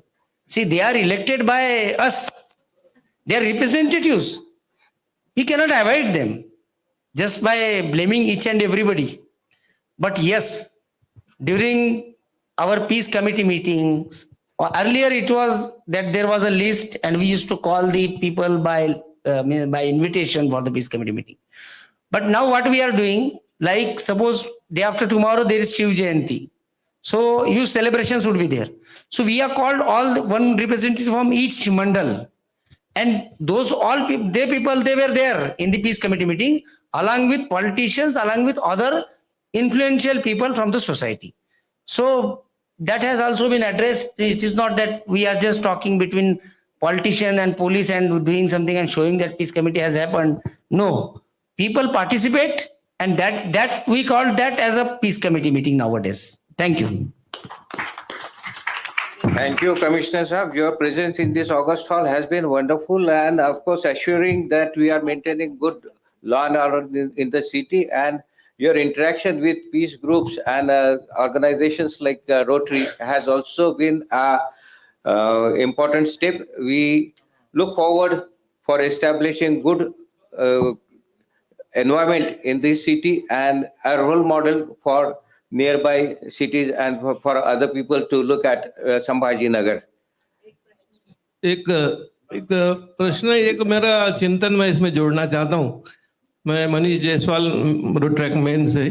See, they are elected by us. They are representatives. We cannot avoid them just by blaming each and everybody. But yes, during our peace committee meetings, earlier it was that there was a list and we used to call the people by invitation for the peace committee meeting. But now what we are doing, like suppose day after tomorrow there is Shiv Jayanti. So huge celebrations would be there. So we are called one representative from each mandal. And those people, they were there in the peace committee meeting, along with politicians, along with other influential people from the society. So that has also been addressed. It is not that we are just talking between politician and police and doing something and showing that peace committee has happened. No, people participate, and that we call that as a peace committee meeting nowadays. Thank you. Thank you, Commissioner Saab. Your presence in this August hall has been wonderful, and of course assuring that we are maintaining good law and order in the city, and your interaction with peace groups and organizations like Rotary has also been an important step. We look forward for establishing good environment in this city and a role model for nearby cities and for other people to look at Sambhaji Nagar. एक प्रश्न, एक मेरा चिंतन मैं इसमें जोड़ना चाहता हूँ. मैं मनीष जायसवाल रोट्रैकमैन से,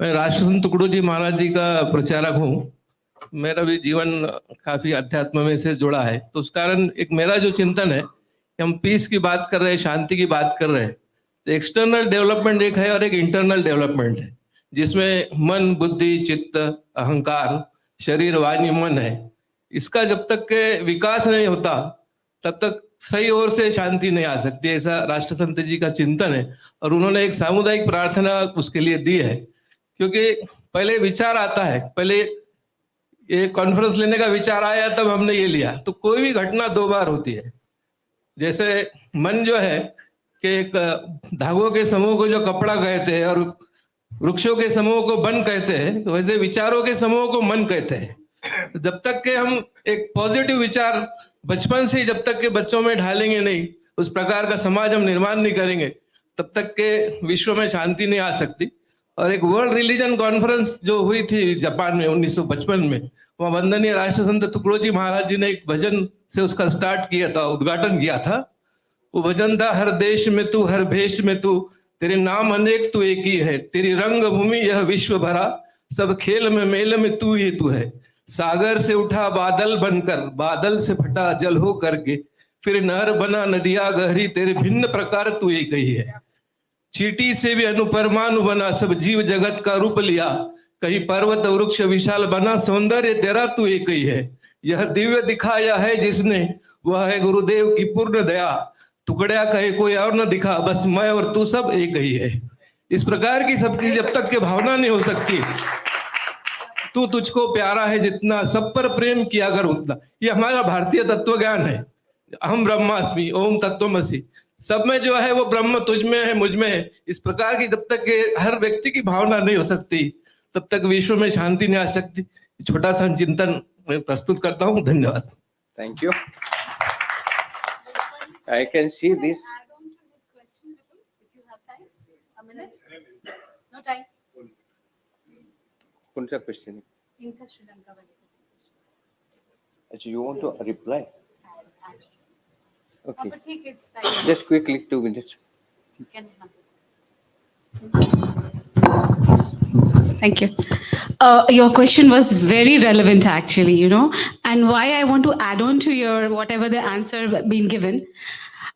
मैं राष्ट्रसंत तुकडो जी महाराज जी का प्रचारक हूँ. मेरा भी जीवन काफी अध्यात्म में से जुड़ा है, तो उस कारण एक मेरा जो चिंतन है कि हम पीस की बात कर रहे हैं, शांति की बात कर रहे हैं, तो एक्सटर्नल डेवलपमेंट एक है और एक इंटरनल डेवलपमेंट है, जिसमें मन, बुद्धि, चित्त, अहंकार, शरीर, वाणी, मन है. इसका जब तक के विकास नहीं होता तब तक सही ओर से शांति नहीं आ सकती. ऐसा राष्ट्रसंत जी का चिंतन है, और उन्होंने एक सामुदायिक प्रार्थना उसके लिए दी है. क्योंकि पहले विचार आता है, पहले ये कॉन्फ्रेंस लेने का विचार आया तब हमने ये लिया. तो कोई भी घटना दो बार होती है. जैसे मन जो है कि एक धागों के समूह को जो कपड़ा कहते हैं और वृक्षों के समूह को वन कहते हैं, तो वैसे विचारों के समूह को मन कहते हैं. जब तक के हम एक पॉजिटिव विचार बचपन से ही जब तक के बच्चों में ढालेंगे नहीं, उस प्रकार का समाज हम निर्माण नहीं करेंगे, तब तक के विश्व में शांति नहीं आ सकती. और एक वर्ल्ड रिलीजन कॉन्फ्रेंस जो हुई थी जापान में 1955 में, वहाँ वंदनीय राष्ट्रसंत तुकडो जी महाराज जी ने एक भजन से उसका स्टार्ट किया था, उद्घाटन किया था. वो भजन था, हर देश में तू, हर भेष में तू, तेरे नाम अनेक तू एक ही है, तेरी रंग भूमि यह विश्व भरा, सब खेल में मेल में तू ही तू है. सागर से उठा बादल बनकर, बादल से फटा जल हो करके, फिर नहर बना नदिया गहरी, तेरे भिन्न प्रकार तू एक ही है। चीटी से भी अनुपरमाणु बना, सब जीव जगत का रूप लिया। कहीं पर्वत वृक्ष विशाल बना, सौंदर्य तेरा तू एक ही है। यह दिव्य दिखाया है जिसने, वह है गुरुदेव की पूर्ण दया। टुकड़ा कहे कोई और न दिखा, बस मैं और तू सब एक ही है। इस प्रकार की सबकी जब तक के भावना नहीं हो सकती, तू तुझको प्यारा है जितना, सब पर प्रेम किया कर उतना। ये हमारा भारतीय तत्व ज्ञान है। अहम ब्रह्मास्मि, ओम तत्वमसि। सब में जो है वो ब्रह्म तुझ में है, मुझ में है। इस प्रकार की जब तक के हर व्यक्ति की भावना नहीं हो सकती, तब तक विश्व में शांति नहीं आ सकती। छोटा सा चिंतन मैं प्रस्तुत करता हूँ। धन्यवाद। Thank you. I can see this. कौन सा क्वेश्चन है? अच्छा, you want to reply? Okay. Just quickly 2 minutes. Thank you. Your question was very relevant, actually, and why I want to add on to your whatever the answer been given.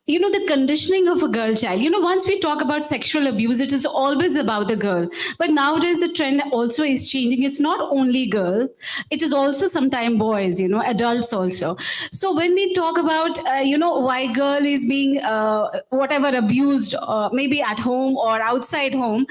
The conditioning of a girl child. Once we talk about sexual abuse, it is always about the girl. But nowadays, the trend also is changing. It's not only girls, it is also sometimes boys, adults also. So when we talk about, why girl is being whatever abused, maybe at home or outside home,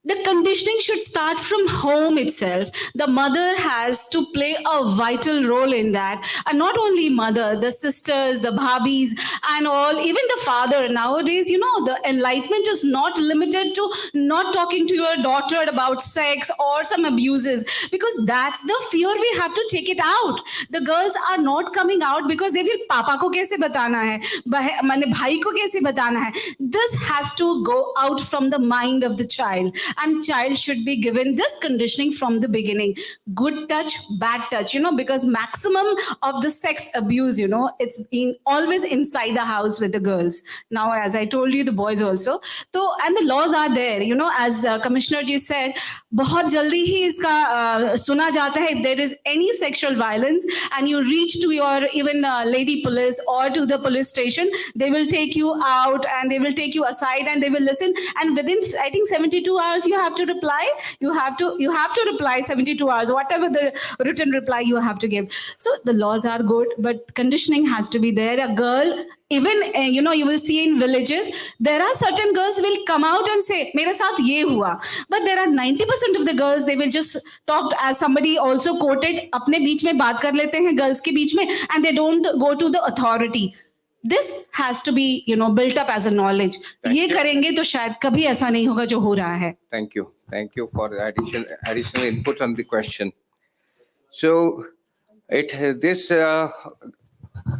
the conditioning should start from home itself. The mother has to play a vital role in that. And not only mother, the sisters, the bhabis, and all, even the father. Nowadays, the enlightenment is not limited to not talking to your daughter about sex or some abuses, because that's the fear we have to take it out. The girls are not coming out because they feel papa ko kaise batana hai, mane bhai ko kaise batana hai. This has to go out from the mind of the child. And child should be given this conditioning from the beginning. Good touch, bad touch, because maximum of the sex abuse, it's being always inside the house with the girls. Now, as I told you, the boys also. So, and the laws are there, as Commissioner ji said, बहुत जल्दी ही इसका सुना जाता है. If there is any sexual violence and you reach to your even lady police or to the police station, they will take you out and they will take you aside and they will listen. And within, I think, 72 hours, you have to reply. You have to reply 72 hours, whatever the written reply you have to give. So the laws are good, but conditioning has to be there. A girl, even you will see in villages, there are certain girls will come out and say, "Mere saath ye hua," but there are 90% of the girls, they will just talk, as somebody also quoted, अपने बीच में बात कर लेते हैं girls के बीच में, and they don't go to the authority. This has to be, built up as a knowledge. ये करेंगे तो शायद कभी ऐसा नहीं होगा जो हो रहा है. Thank you for the additional input on the question. So this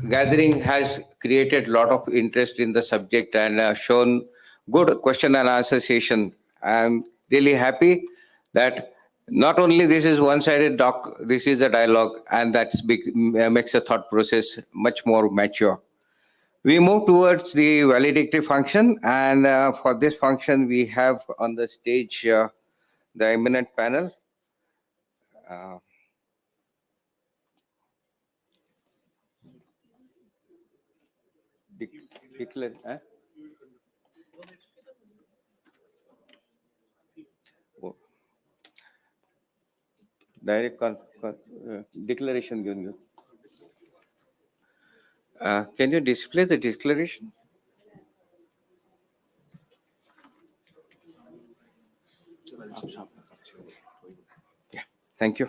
gathering has created a lot of interest in the subject and shown good question and answer session. I'm really happy that not only this is one-sided talk, this is a dialogue, and that makes the thought process much more mature. We move towards the valedictory function, and for this function, we have on the stage the eminent panel. Direct declaration घेऊन घेऊ. Can you display the declaration? Yeah, thank you.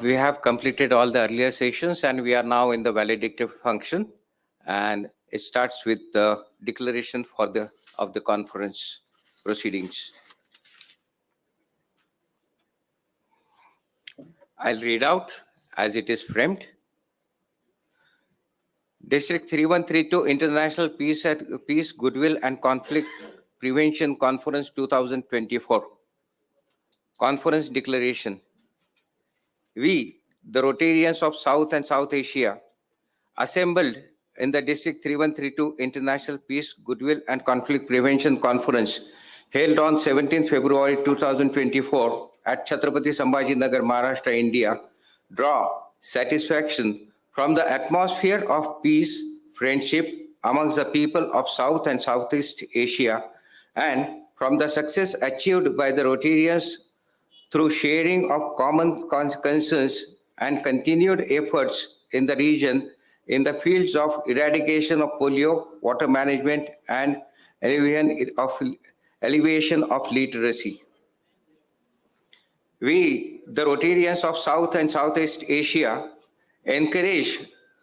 We have completed all the earlier sessions and we are now in the valedictory function, and it starts with the declaration of the conference proceedings. I'll read out as it is framed. District 3132 International Peace, Goodwill and Conflict Prevention Conference 2024. Conference Declaration. We, the Rotarians of South and South Asia, assembled in the District 3132 International Peace, Goodwill and Conflict Prevention Conference held on 17th February 2024 at Chhatrapati Sambhaji Nagar, Maharashtra, India, draw satisfaction from the atmosphere of peace, friendship amongst the people of South and Southeast Asia, and from the success achieved by the Rotarians through sharing of common concerns and continued efforts in the region in the fields of eradication of polio, water management, and elevation of literacy. We, the Rotarians of South and Southeast Asia, encourage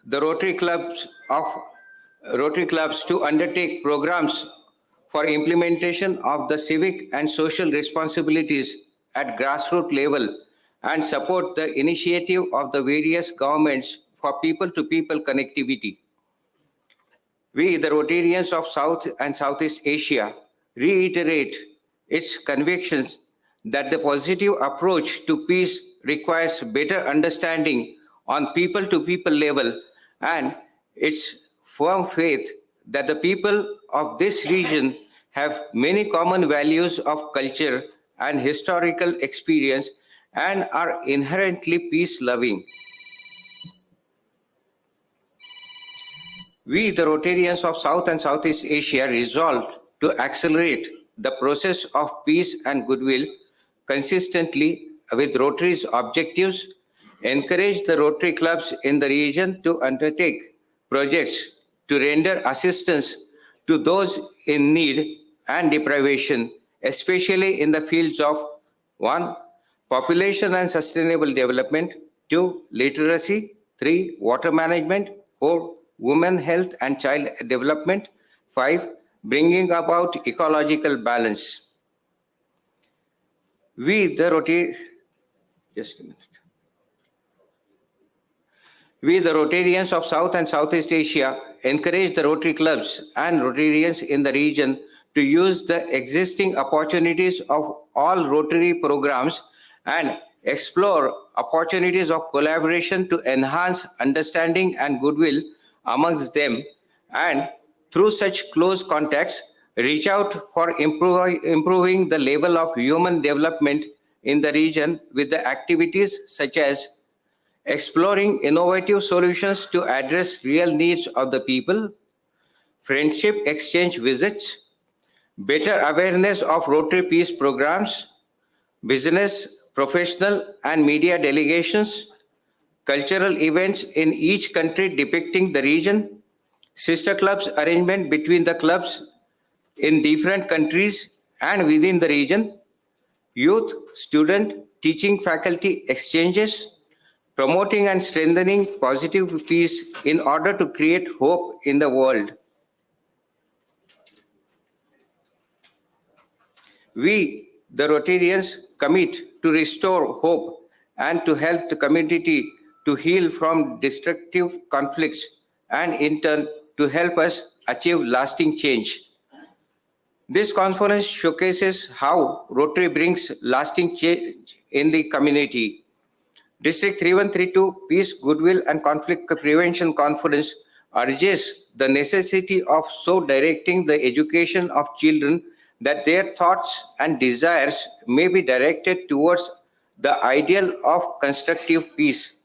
the Rotary Clubs to undertake programs for implementation of the civic and social responsibilities at grassroots level and support the initiative of the various governments for people-to-people connectivity. We, the Rotarians of South and Southeast Asia, reiterate its convictions that the positive approach to peace requires better understanding on people-to-people level, and its firm faith that the people of this region have many common values of culture and historical experience and are inherently peace-loving. We, the Rotarians of South and Southeast Asia, resolve to accelerate the process of peace and goodwill consistently with Rotary's objectives, encourage the Rotary clubs in the region to undertake projects to render assistance to those in need and deprivation, especially in the fields of 1. Population and sustainable development, 2. Literacy, 3. Water management, 4. Women health and child development, 5. Bringing about ecological balance. We, the Rotarians of South and Southeast Asia, encourage the Rotary clubs and Rotarians in the region to use the existing opportunities of all Rotary programs and explore opportunities of collaboration to enhance understanding and goodwill amongst them, and through such close contacts, reach out for improving the level of human development in the region with the activities such as exploring innovative solutions to address real needs of the people, friendship exchange visits, better awareness of Rotary Peace programs, business, professional and media delegations, cultural events in each country depicting the region, sister clubs arrangement between the clubs in different countries and within the region, youth, student, teaching faculty exchanges, promoting and strengthening positive peace in order to create hope in the world. We, the Rotarians, commit to restore hope and to help the community to heal from destructive conflicts and in turn to help us achieve lasting change. This conference showcases how Rotary brings lasting change in the community. District 3132 Peace, Goodwill and Conflict Prevention Conference urges the necessity of so directing the education of children that their thoughts and desires may be directed towards the ideal of constructive peace.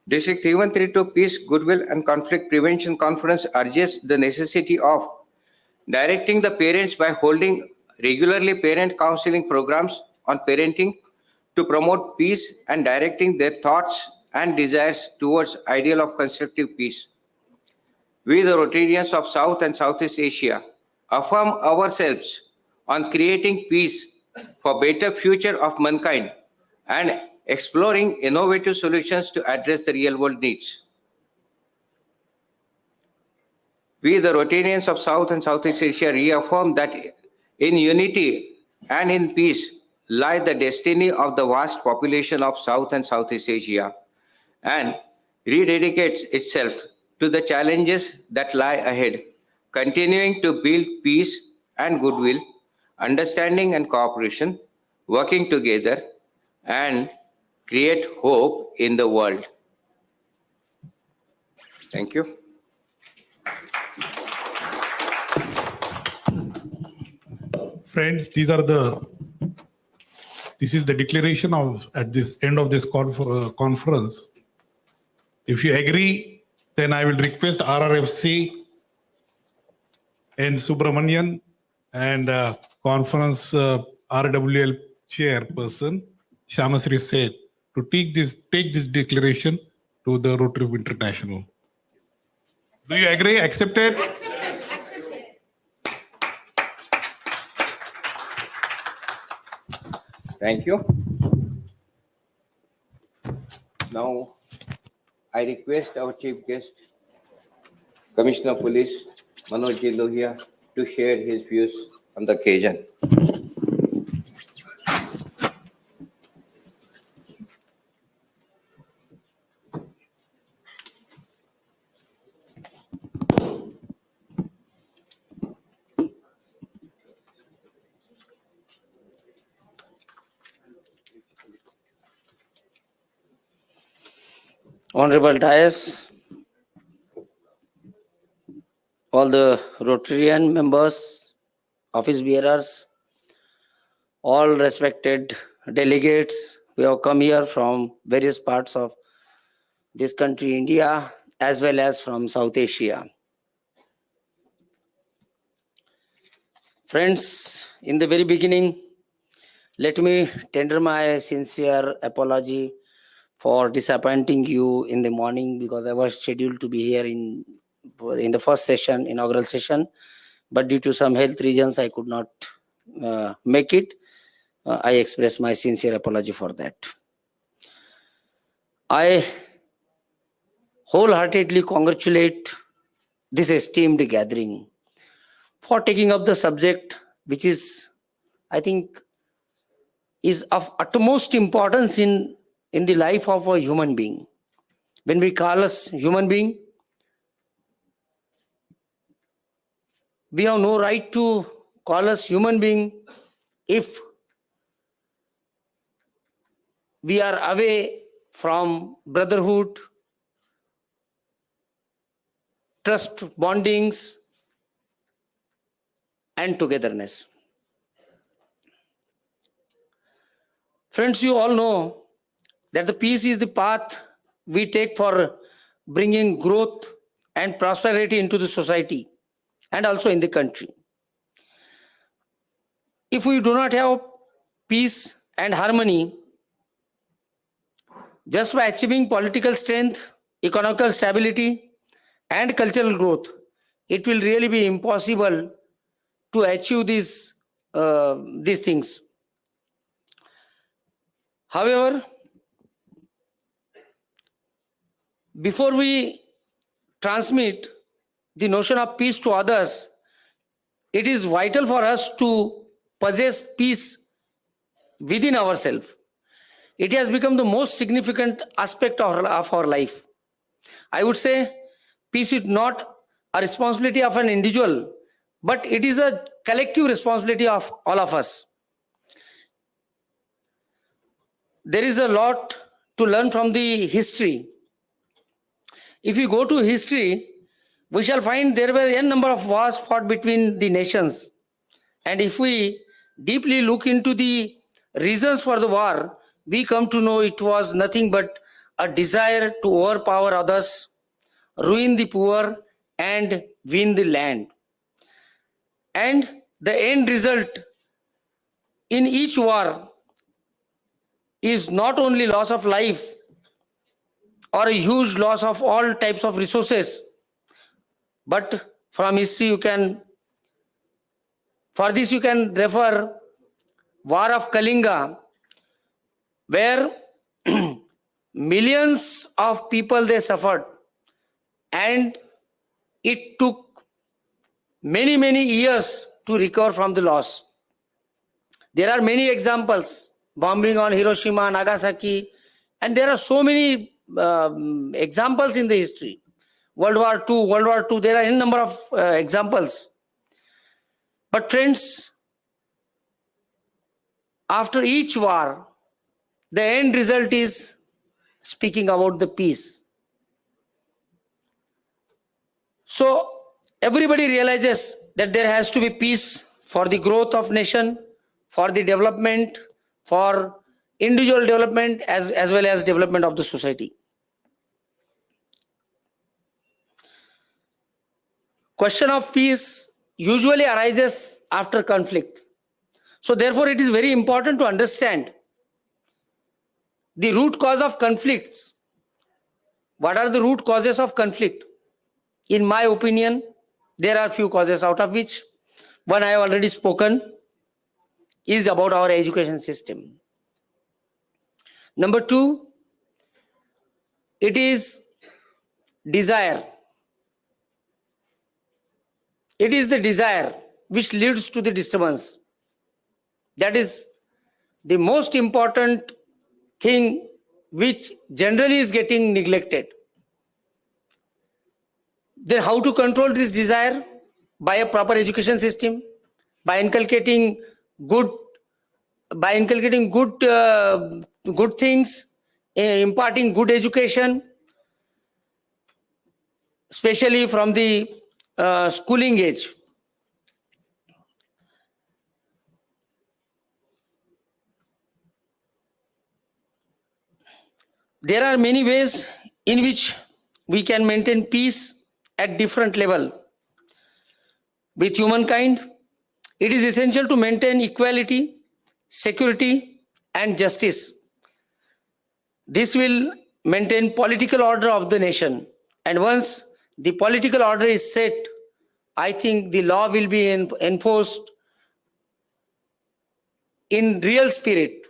District 3132 Peace, Goodwill and Conflict Prevention Conference urges the necessity of directing the parents by holding regularly parent counseling programs on parenting to promote peace and directing their thoughts and desires towards ideal of constructive peace. We, the Rotarians of South and Southeast Asia, affirm ourselves on creating peace for better future of mankind and exploring innovative solutions to address the real world needs. We, the Rotarians of South and Southeast Asia, reaffirm that in unity and in peace lie the destiny of the vast population of South and Southeast Asia, and rededicates itself to the challenges that lie ahead, continuing to build peace and goodwill, understanding and cooperation, working together, and create hope in the world. Thank you. friends, this is the declaration of at this end of this conference. If you agree, then I will request RRFC and Subramanian and conference RWL chairperson Shamasri said to take this declaration to the Rotary International. Do you agree? Accepted? Thank you. Now, I request our chief guest, Commissioner of Police, Manoj J. Lohia, to share his views on the occasion. Honorable Dias, all the Rotarian members, office bearers, all respected delegates who have come here from various parts of this country, India, as well as from South Asia. Friends, in the very beginning, let me tender my sincere apology for disappointing you in the morning because I was scheduled to be here in the first session, inaugural session, but due to some health reasons, I could not make it. I express my sincere apology for that. I wholeheartedly congratulate this esteemed gathering for taking up the subject, which is, I think, is of utmost importance in the life of a human being. When we call us human being, we have no right to call us human being if we are away from brotherhood, trust bondings, and togetherness. Friends, you all know that the peace is the path we take for bringing growth and prosperity into the society and also in the country. If we do not have peace and harmony, just by achieving political strength, economical stability, and cultural growth, it will really be impossible to achieve these things. However, before we transmit the notion of peace to others, it is vital for us to possess peace within ourselves. It has become the most significant aspect of our life. I would say peace is not a responsibility of an individual, but it is a collective responsibility of all of us. There is a lot to learn from the history. If we go to history, we shall find there were a number of wars fought between the nations. And if we deeply look into the reasons for the war, we come to know it was nothing but a desire to overpower others, ruin the poor, and win the land. And the end result in each war is not only loss of life or a huge loss of all types of resources, but from history for this you can refer War of Kalinga, where millions of people they suffered, and it took many years to recover from the loss. There are many examples, bombing on Hiroshima, Nagasaki, and there are so many examples in the history. World War II, there are a number of examples. But friends, after each war, the end result is speaking about the peace. So everybody realizes that there has to be peace for the growth of nation, for the development, for individual development as well as development of the society. Question of peace usually arises after conflict. So therefore, it is very important to understand the root cause of conflicts. What are the root causes of conflict? In my opinion, there are few causes, out of which one I have already spoken is about our education system. Number two, it is desire. It is the desire which leads to the disturbance. That is the most important thing which generally is getting neglected. Then how to control this desire? By a proper education system, by inculcating good good things, imparting good education, especially from the schooling age. There are many ways in which we can maintain peace at different level with humankind. It is essential to maintain equality, security, and justice. This will maintain political order of the nation. And once the political order is set, I think the law will be enforced in real spirit.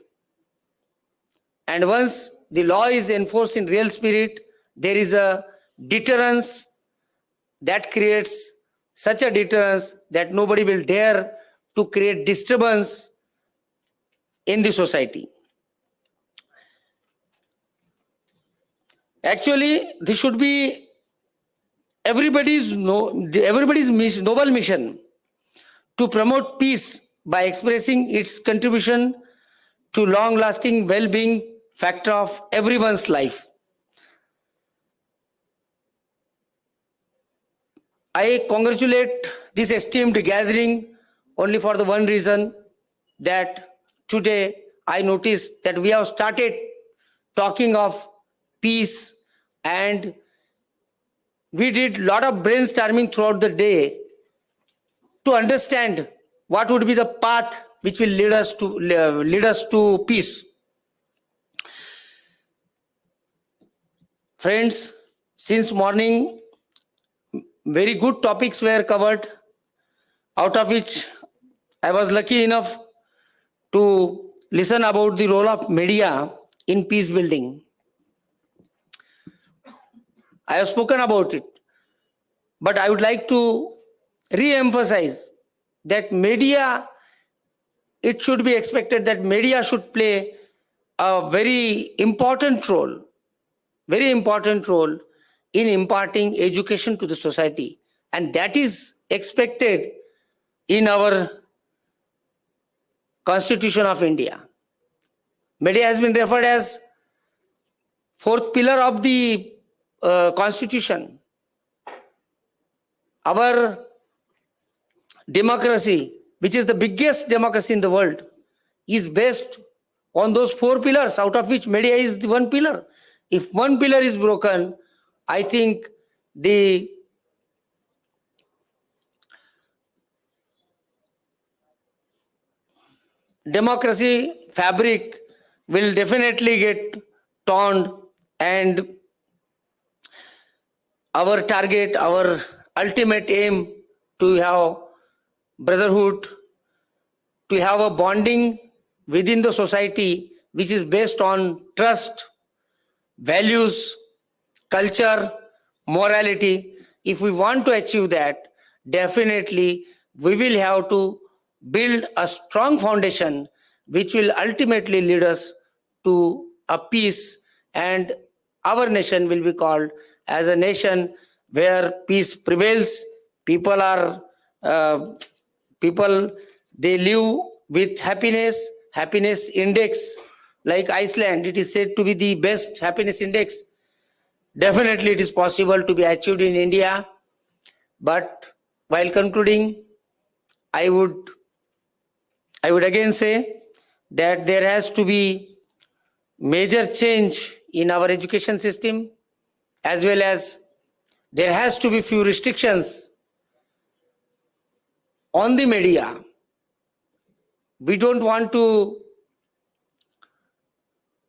And once the law is enforced in real spirit, there is a deterrence that creates such a deterrence that nobody will dare to create disturbance in the society. Actually, this should be everybody's noble mission to promote peace by expressing its contribution to long-lasting well-being factor of everyone's life. I congratulate this esteemed gathering only for the one reason that today I noticed that we have started talking of peace and we did a lot of brainstorming throughout the day to understand what would be the path which will lead us to peace. Friends, since morning, very good topics were covered, out of which I was lucky enough to listen about the role of media in peace building. I have spoken about it, but I would like to re-emphasize that media, it should be expected that media should play a very important role in imparting education to the society. And that is expected in our Constitution of India. Media has been referred as fourth pillar of the Constitution. Our democracy, which is the biggest democracy in the world, is based on those four pillars, out of which media is the one pillar. If one pillar is broken, I think the democracy fabric will definitely get torn, and our target, our ultimate aim to have brotherhood, to have a bonding within the society which is based on trust, values, culture, morality. If we want to achieve that, definitely we will have to build a strong foundation which will ultimately lead us to a peace, and our nation will be called as a nation where peace prevails. People they live with happiness index like Iceland. It is said to be the best happiness index. Definitely it is possible to be achieved in India. But while concluding, I would I would again say that there has to be major change in our education system, as well as there has to be few restrictions on the media. We don't want to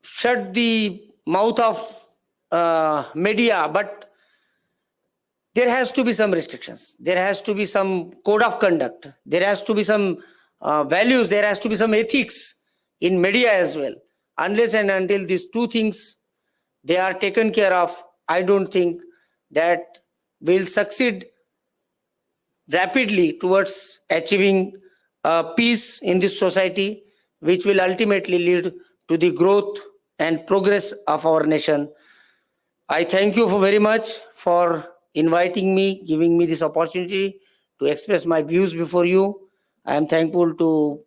shut the mouth of media, but there has to be some restrictions. There has to be some code of conduct. There has to be some values. There has to be some ethics in media as well. Unless and until these two things they are taken care of, I don't think that we'll succeed rapidly towards achieving peace in this society, which will ultimately lead to the growth and progress of our nation. I thank you for very much for inviting me, giving me this opportunity to express my views before you. I am thankful to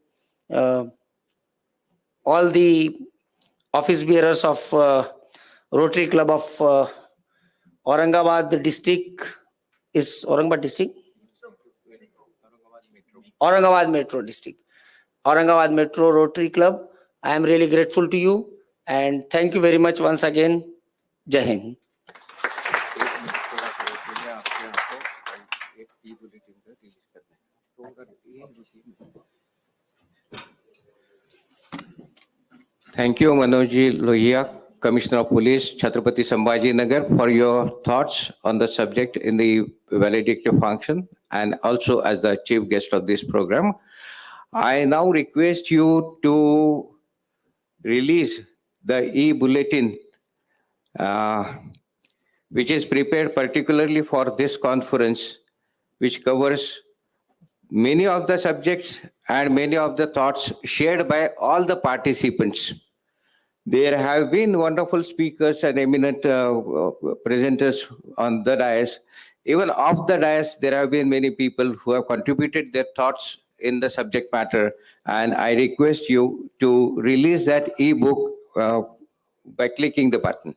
all the office bearers of Rotary Club of Aurangabad district. Is Aurangabad district? Aurangabad Metro district. Aurangabad Metro Rotary Club. I am really grateful to you and thank you very much once again. Jai Hind. Thank you, Manojji Lohia, Commissioner of Police, Chhatrapati Sambhaji Nagar, for your thoughts on the subject in the valedictory function and also as the chief guest of this program. I now request you to release the e-bulletin, which is prepared particularly for this conference, which covers many of the subjects and many of the thoughts shared by all the participants. There have been wonderful speakers and eminent presenters on the dais. Even off the dais, there have been many people who have contributed their thoughts in the subject matter. And I request you to release that e-book by clicking the button.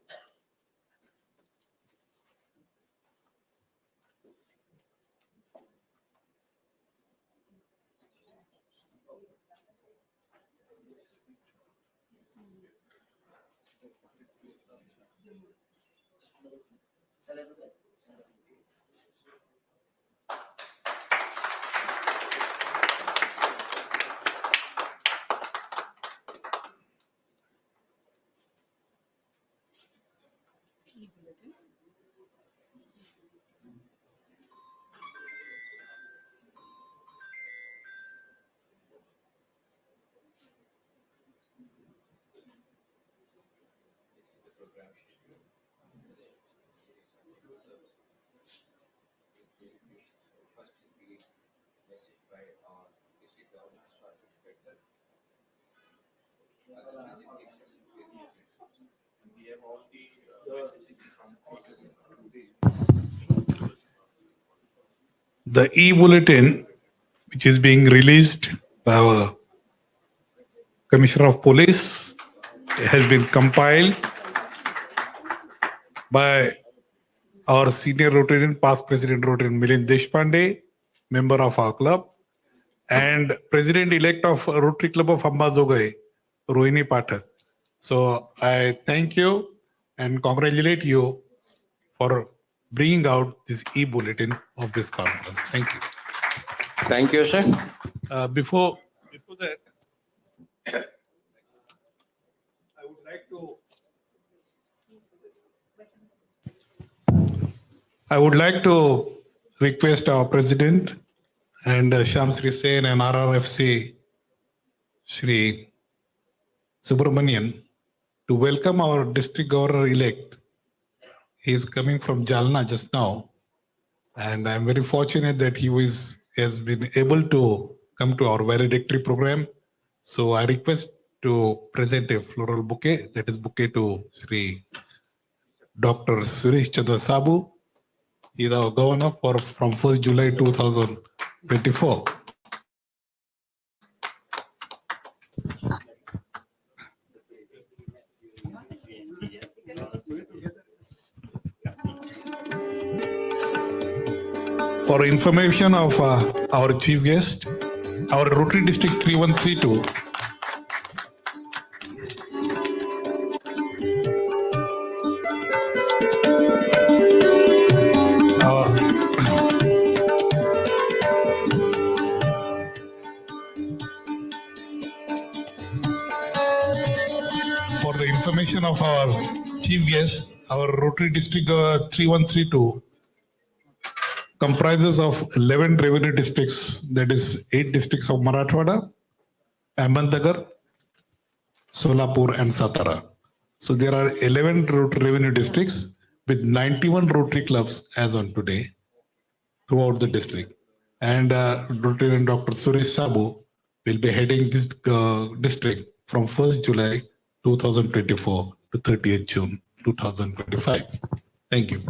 The e-bulletin, which is being released by our Commissioner of Police, has been compiled by our senior Rotarian, past President Rotarian Milind Deshpande, member of our club, and President-elect of Rotary Club of Ambazogai, Rohini Pathak. So I thank you and congratulate you for bringing out this e-bulletin of this conference. Thank you. Thank you, sir. Before that, I would like to request our president and Sham Sri Sen and RRFC Shri Subramanian to welcome our district governor-elect. He is coming from Jalna just now, and I'm very fortunate that he has been able to come to our valedictory program. So I request to present a floral bouquet, that is bouquet to Shri Dr. Suresh Chandra Sabu. He is our governor from 1st July 2024. For information of our chief guest, our Rotary District 3132. For the information of our chief guest, our Rotary District 3132 comprises of 11 revenue districts, that is 8 districts of Marathwada, Ahmednagar, Solapur and Satara. So there are 11 revenue districts with 91 Rotary clubs as on today throughout the district. And Rotarian Dr. Suresh Sabu will be heading this district from 1st July 2024 to 30th June 2025. Thank you.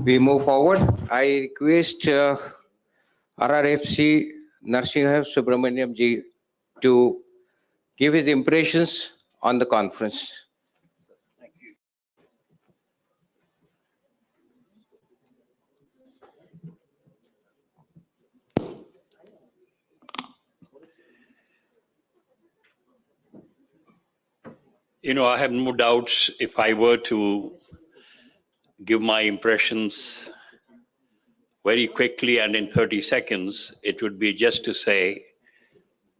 We move forward. I request RRFC Narsingham Subramaniam ji to give his impressions on the conference. I have no doubts if I were to give my impressions very quickly and in 30 seconds, it would be just to say,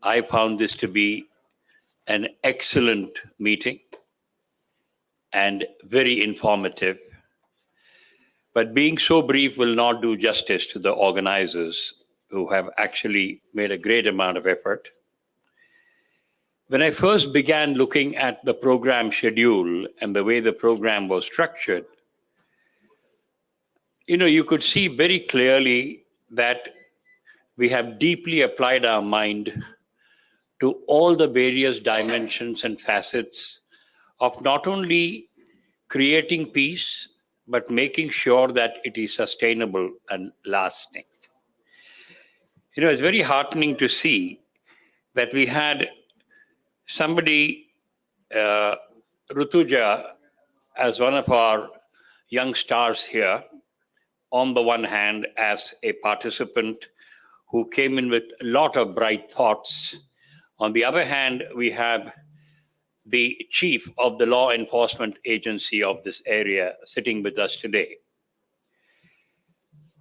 I found this to be an excellent meeting and very informative. But being so brief will not do justice to the organizers who have actually made a great amount of effort. When I first began looking at the program schedule and the way the program was structured, you could see very clearly that we have deeply applied our mind to all the various dimensions and facets of not only creating peace, but making sure that it is sustainable and lasting. It's very heartening to see that we had somebody, Rutuja, as one of our young stars here, on the one hand, as a participant who came in with a lot of bright thoughts. On the other hand, we have the chief of the law enforcement agency of this area sitting with us today.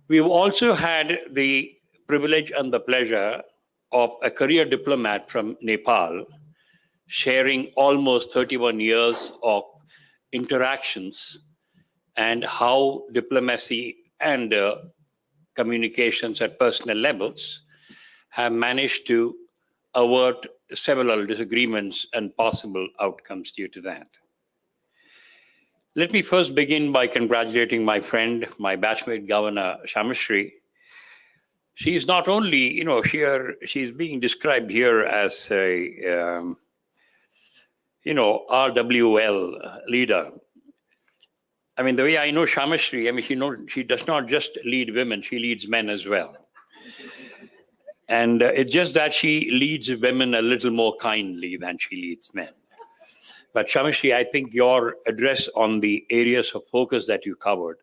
We've also had the privilege and the pleasure of a career diplomat from Nepal, sharing almost 31 years of interactions and how diplomacy and communications at personal levels have managed to avert several disagreements and possible outcomes due to that. Let me first begin by congratulating my friend, my batchmate governor, Shamashri. She is not only, she's being described here as a, RWL leader. I mean, the way I know Shamashri, she does not just lead women, she leads men as well. And it's just that she leads women a little more kindly than she leads men. But Shamashri, I think your address on the areas of focus that you covered,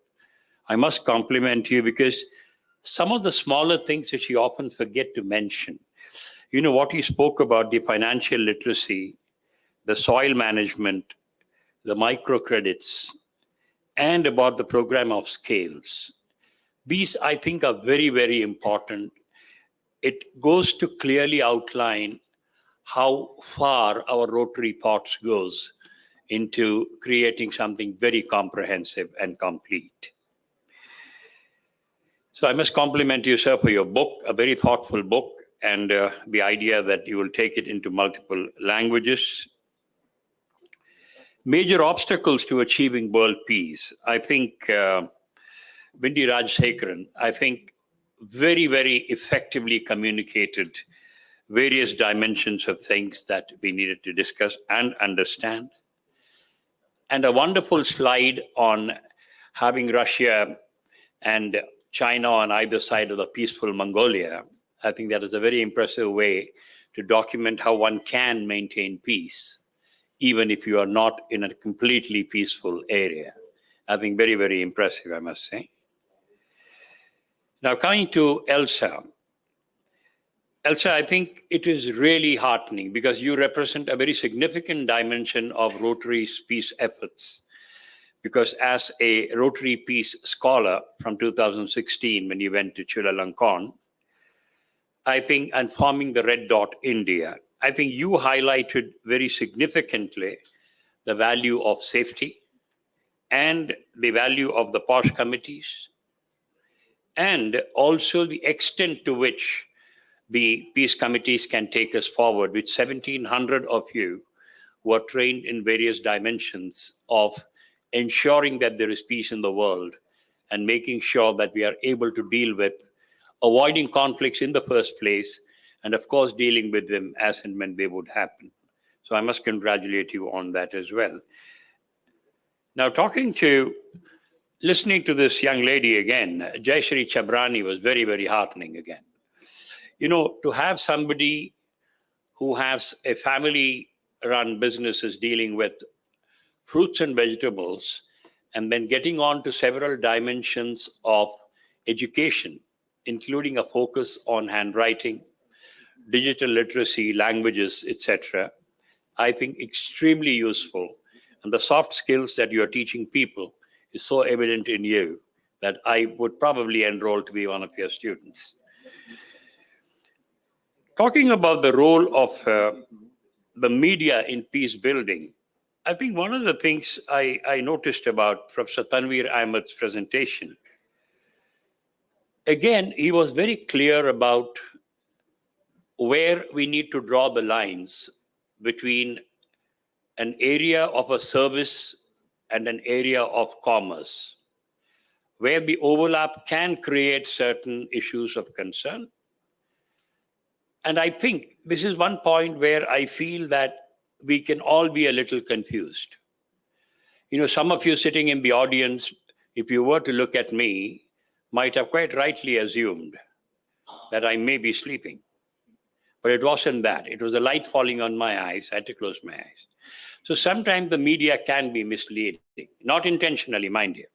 I must compliment you because some of the smaller things which you often forget to mention, what you spoke about, the financial literacy, the soil management, the microcredits, and about the program of scales. These, I think, are very, very important. It goes to clearly outline how far our Rotary thoughts goes into creating something very comprehensive and complete. So I must compliment you, sir, for your book, a very thoughtful book, and the idea that you will take it into multiple languages. Major obstacles to achieving world peace. I think Bindi Rajsekharan, very, very effectively communicated various dimensions of things that we needed to discuss and understand. And a wonderful slide on having Russia and China on either side of the peaceful Mongolia. I think that is a very impressive way to document how one can maintain peace, even if you are not in a completely peaceful area. I think very, very impressive, I must say. Now, coming to Elsa. Elsa, I think it is really heartening because you represent a very significant dimension of Rotary's peace efforts. Because as a Rotary Peace Scholar from 2016, when you went to Chulalongkorn, I think, and forming the Red Dot India, I think you highlighted very significantly the value of safety and the value of the POSH committees, and also the extent to which the peace committees can take us forward, with 1,700 of you who are trained in various dimensions of ensuring that there is peace in the world and making sure that we are able to deal with avoiding conflicts in the first place, and of course dealing with them as and when they would happen. So I must congratulate you on that as well. Now, listening to this young lady again, Jayashree Chabrani, was very, very heartening again. You know, to have somebody who has a family-run businesses dealing with fruits and vegetables, and then getting on to several dimensions of education, including a focus on handwriting, digital literacy, languages, etc., I think extremely useful. And the soft skills that you're teaching people is so evident in you that I would probably enroll to be one of your students. Talking about the role of the media in peace building, I think one of the things I noticed about Professor Tanveer Ahmed's presentation, again, he was very clear about where we need to draw the lines between an area of a service and an area of commerce, where the overlap can create certain issues of concern. And I think this is one point where I feel that we can all be a little confused. You know, some of you sitting in the audience, if you were to look at me, might have quite rightly assumed that I may be sleeping. But it wasn't that. It was the light falling on my eyes. I had to close my eyes. So sometimes the media can be misleading, not intentionally, mind you.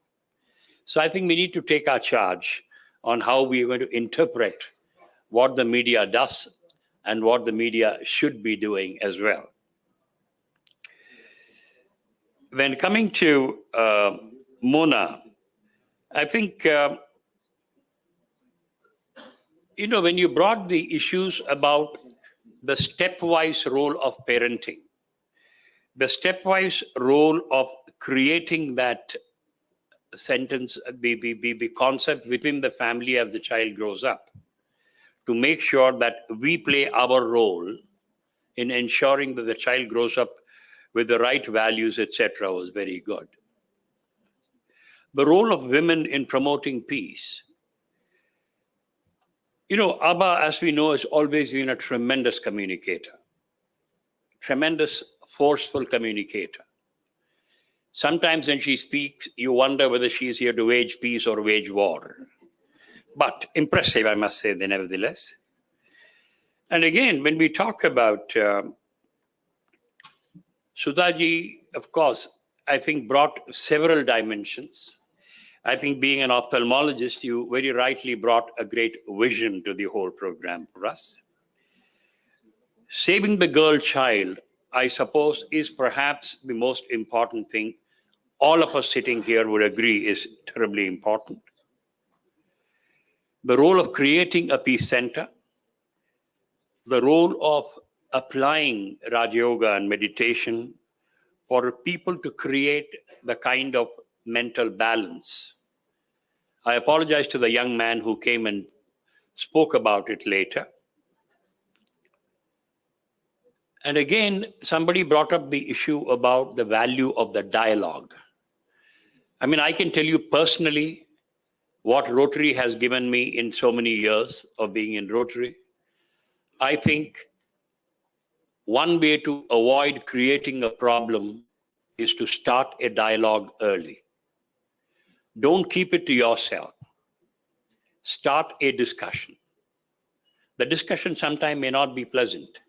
So I think we need to take our charge on how we are going to interpret what the media does and what the media should be doing as well. When coming to Mona, I think, you know, when you brought the issues about the stepwise role of parenting, the stepwise role of creating that sentence, the concept within the family as the child grows up, to make sure that we play our role in ensuring that the child grows up with the right values, etc., was very good. The role of women in promoting peace. You know, Abba, as we know, has always been a tremendous communicator, tremendous forceful communicator. Sometimes when she speaks, you wonder whether she is here to wage peace or wage war. But impressive, I must say, nevertheless. And again, when we talk about Sudhaji, of course, I think brought several dimensions. I think being an ophthalmologist, you very rightly brought a great vision to the whole program for us. Saving the girl child, I suppose, is perhaps the most important thing. All of us sitting here would agree is terribly important. The role of creating a peace center, the role of applying Raja Yoga and meditation for people to create the kind of mental balance. I apologize to the young man who came and spoke about it later. And again, somebody brought up the issue about the value of the dialogue. I mean, I can tell you personally what Rotary has given me in so many years of being in Rotary. I think one way to avoid creating a problem is to start a dialogue early. Don't keep it to yourself. Start a discussion. The discussion sometimes may not be pleasant,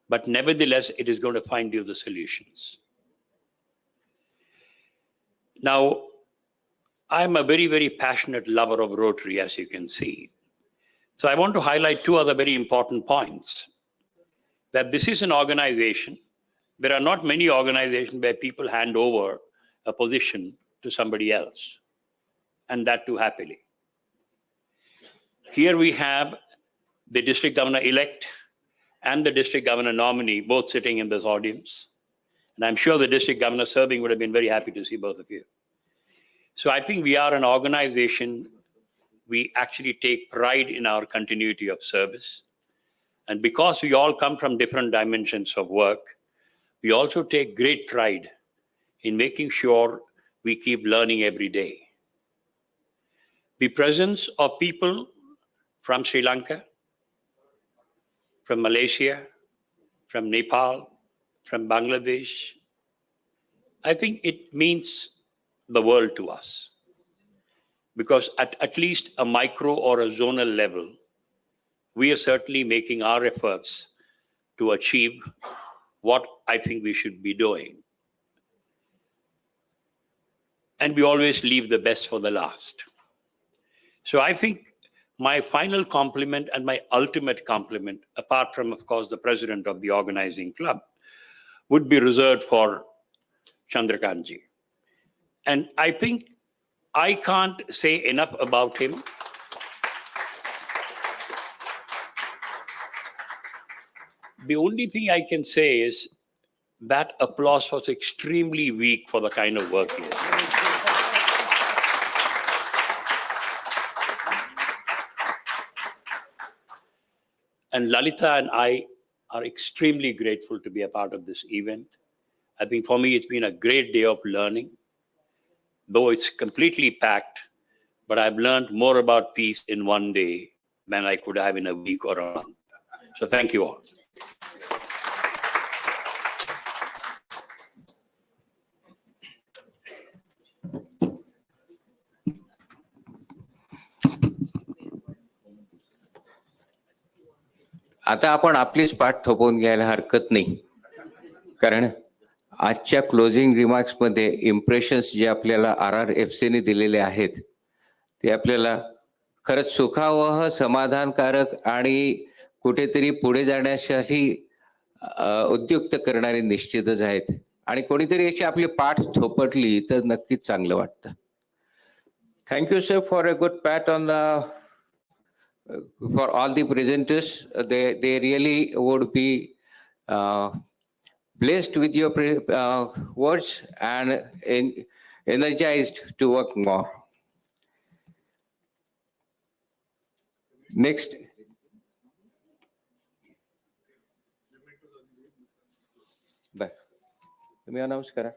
but nevertheless, it is going to find you the solutions. Now, I'm a very, very passionate lover of Rotary, as you can see. So I want to highlight two other very important points. That this is an organization. There are not many organizations where people hand over a position to somebody else, and that too happily. Here we have the district governor-elect and the district governor nominee both sitting in this audience. And I'm sure the district governor serving would have been very happy to see both of you. So I think we are an organization, we actually take pride in our continuity of service. And because we all come from different dimensions of work, we also take great pride in making sure we keep learning every day. The presence of people from Sri Lanka, from Malaysia, from Nepal, from Bangladesh, I think it means the world to us. Because at least a micro or a zonal level, we are certainly making our efforts to achieve what I think we should be doing. And we always leave the best for the last. So I think my final compliment and my ultimate compliment, apart from, of course, the president of the organizing club, would be reserved for Chandrakantji. And I think I can't say enough about him. The only thing I can say is that applause was extremely weak for the kind of work he has done. And Lalita and I are extremely grateful to be a part of this event. I think for me, it's been a great day of learning. Though it's completely packed, but I've learned more about peace in one day than I could have in a week or a month. So thank you all. आता आपण आपलीच पाठ थोपवून घ्यायला हरकत नाही, कारण आजच्या closing remarks मध्ये इम्प्रेशन्स जे आपल्याला RRFC ने दिलेले आहेत ते आपल्याला खरंच सुखावह, समाधानकारक आणि कुठेतरी पुढे जाण्यासाठी उद्युक्त करणारे निश्चितच आहेत. आणि कोणीतरी याची आपली पाठ थोपटली तर नक्कीच चांगलं वाटतं. Thank you sir for a good pat on for all the presenters. They really would be blessed with your words and energized to work more. Next. Bye. तुम्ही अनाउन्स करा.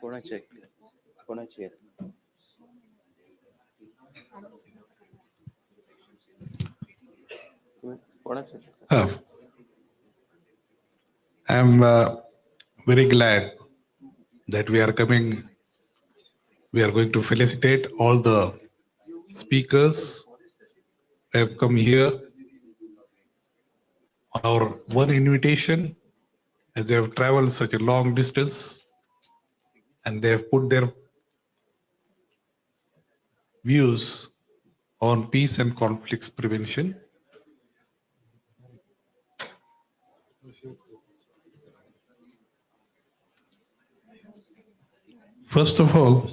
कोणाचे कोणाचे कोणाचे I am very glad that we are coming. We are going to felicitate all the speakers who have come here on our one invitation, as they have traveled such a long distance and they have put their views on peace and conflicts prevention. First of all,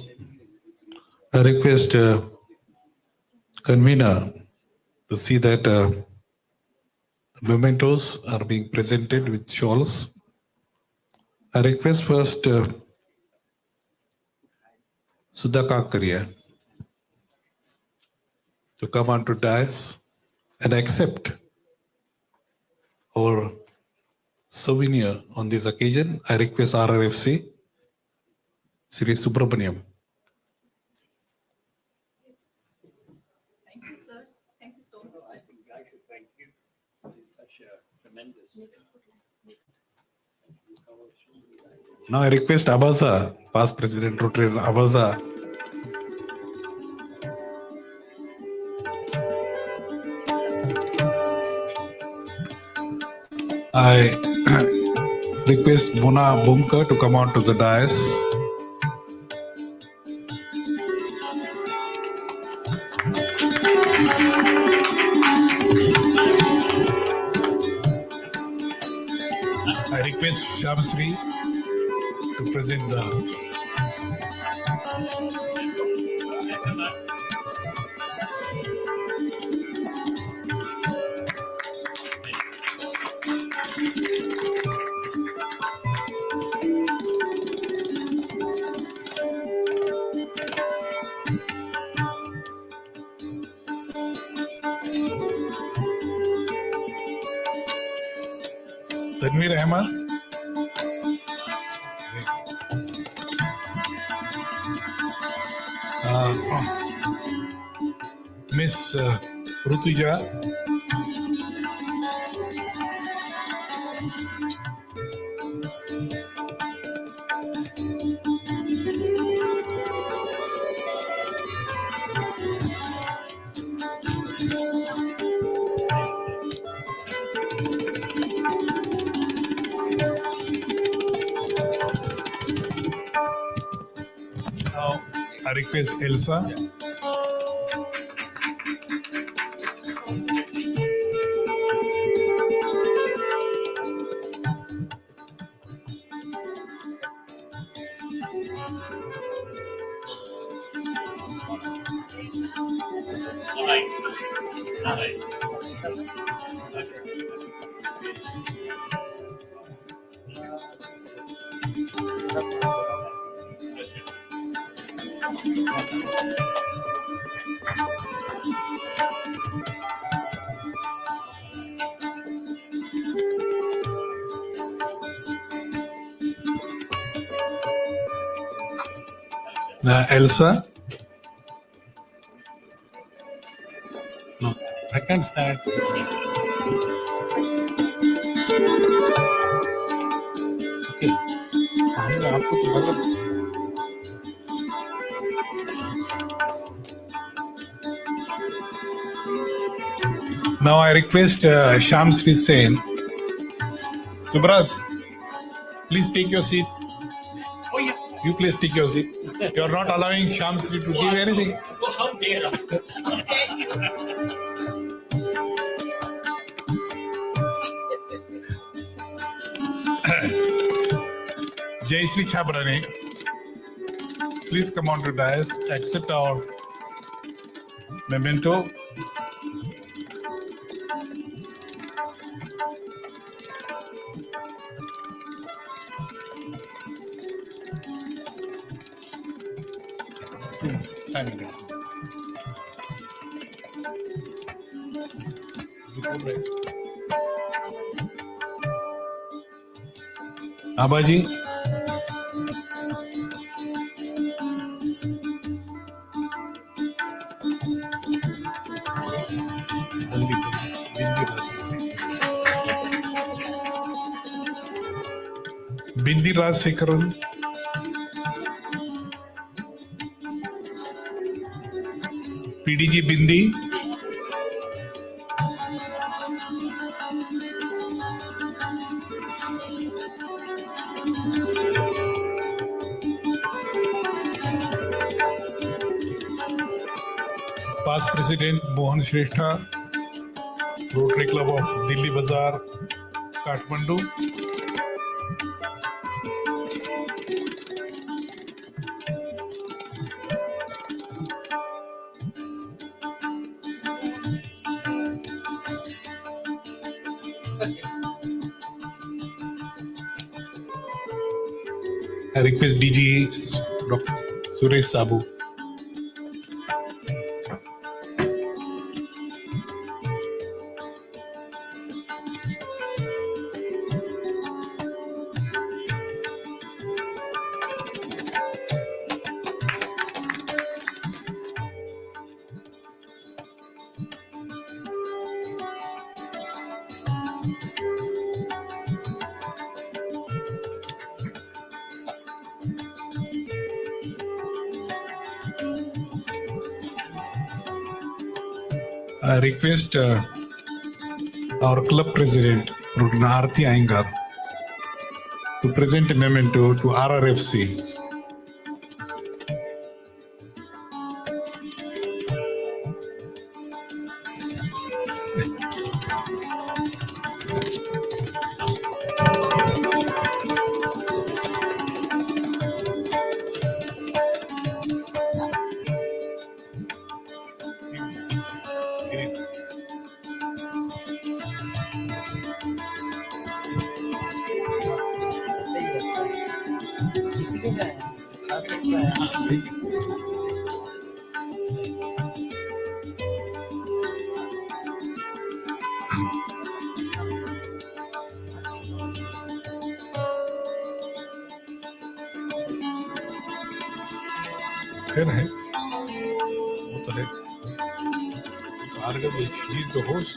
I request convener to see that the mementos are being presented with shawls. I request first Sudha Kakaria to come onto dais and accept our souvenir on this occasion. I request RRFC, Sri Subramaniam. Thank you, sir. Thank you so much. I think I should thank you. It's such a tremendous. Now I request Abasa, past president Rotary Abasa. I request Mona Bumka to come on to the dais. I request Shamsri to present the. Tanveer Ahmed. Miss Rutuja. Now I request Elsa. Elsa. No, I can't stand. Okay. Now I request Shamsri Sen. Subras, please take your seat. You please take your seat. You are not allowing Shamsri to give anything. How dare Jayashree Chabrane, please come on to dais, accept our memento. Abaji. Bindi Rajsekharan. PDG Bindi. Past President Mohan Shrestha, Rotary Club of Delhi Bazaar, Kathmandu. I request DG Dr. Suresh Sabu. I request our club president, Arti Iyengar, to present a memento to RRFC. है ना, वो तो है। Argabil, she is the host.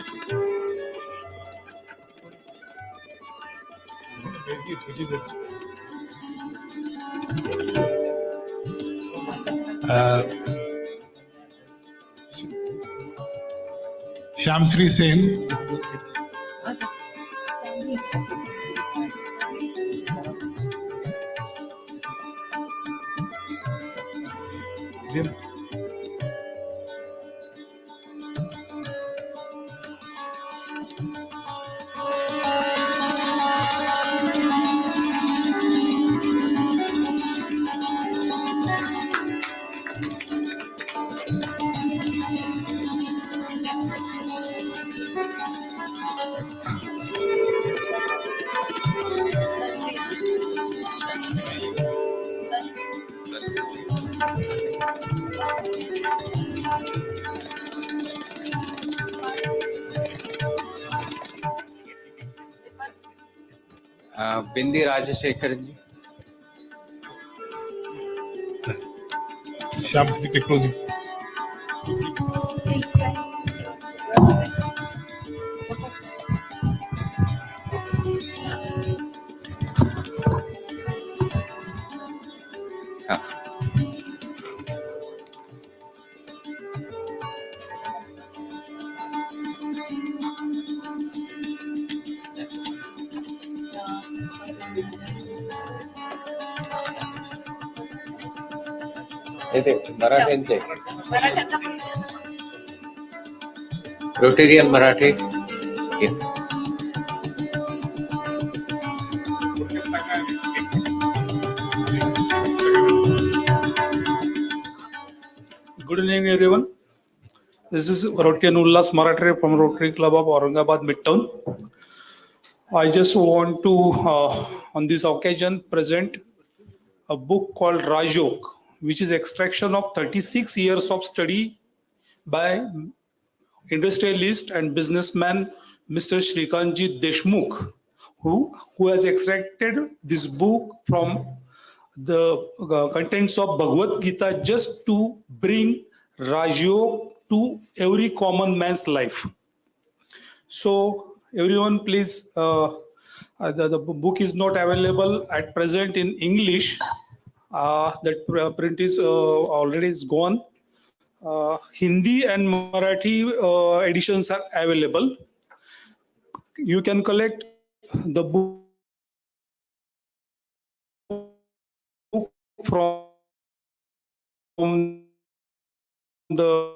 Shamsri Sen. Bindi Rajashekar ji. Shamsri के closing. मराठ्यांचे Rotarian Marathe. Good evening, everyone. This is Rotarian Ullas Marathi from Rotary Club of Aurangabad Midtown. I just want to, on this occasion, present a book called Rajok, which is extraction of 36 years of study by industrialist and businessman Mr. Shrikantji Deshmukh, who has extracted this book from the contents of Bhagavad Gita just to bring Rajयोग to every common man's life. So everyone please, the book is not available at present in English. That print is already is gone. Hindi and Marathi editions are available. You can collect the book from the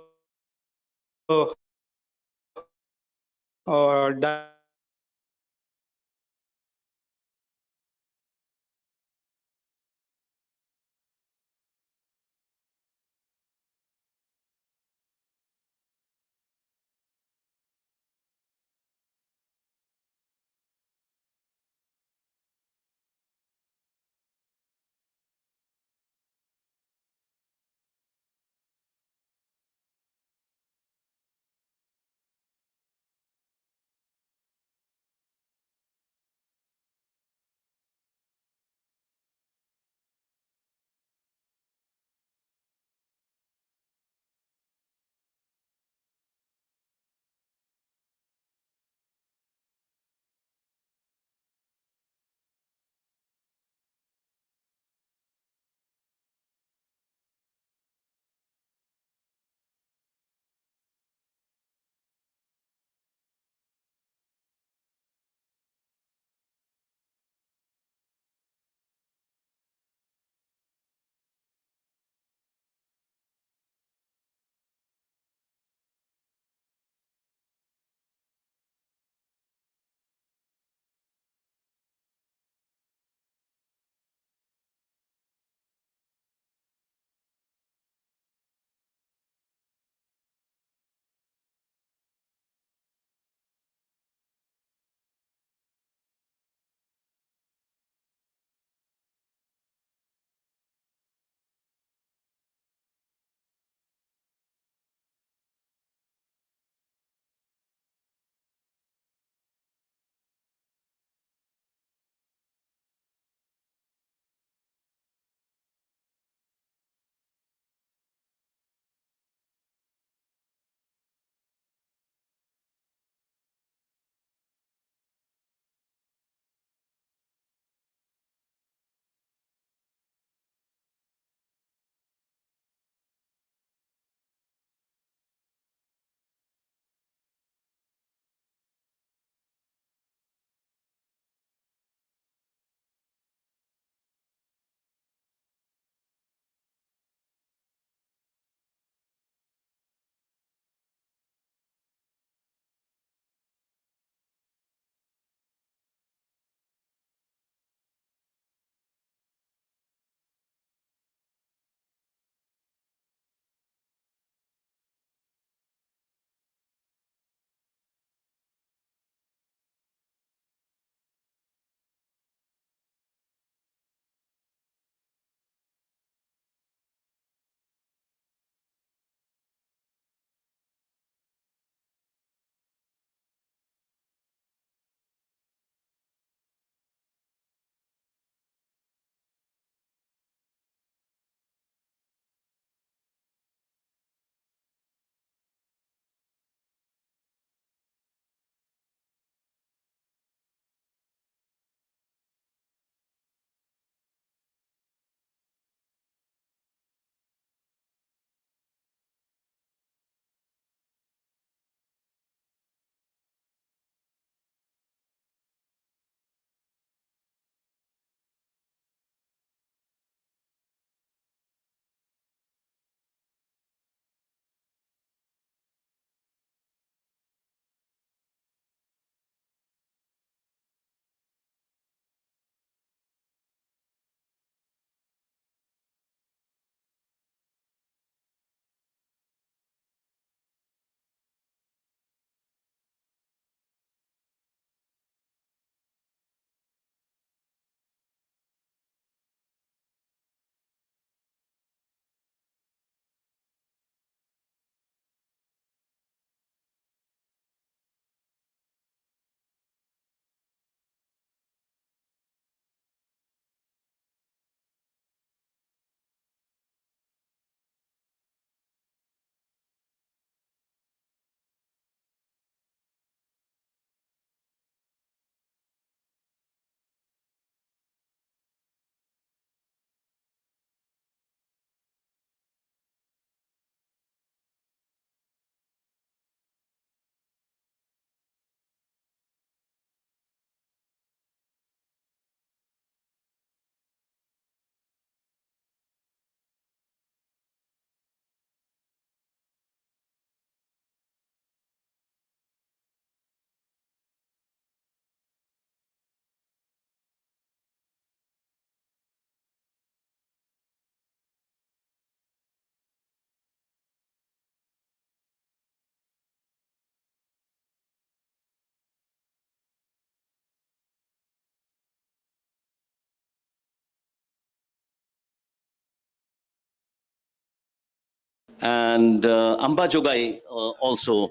and Amba Jogai also.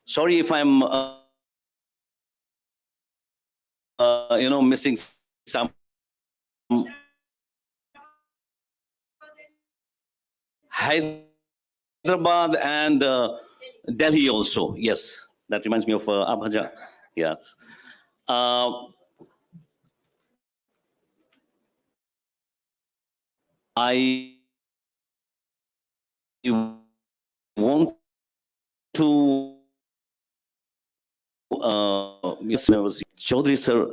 Sorry if I'm missing some. Hyderabad and Delhi also. Yes, that reminds me of Abhaja. Yes. I want to Chaudhary sir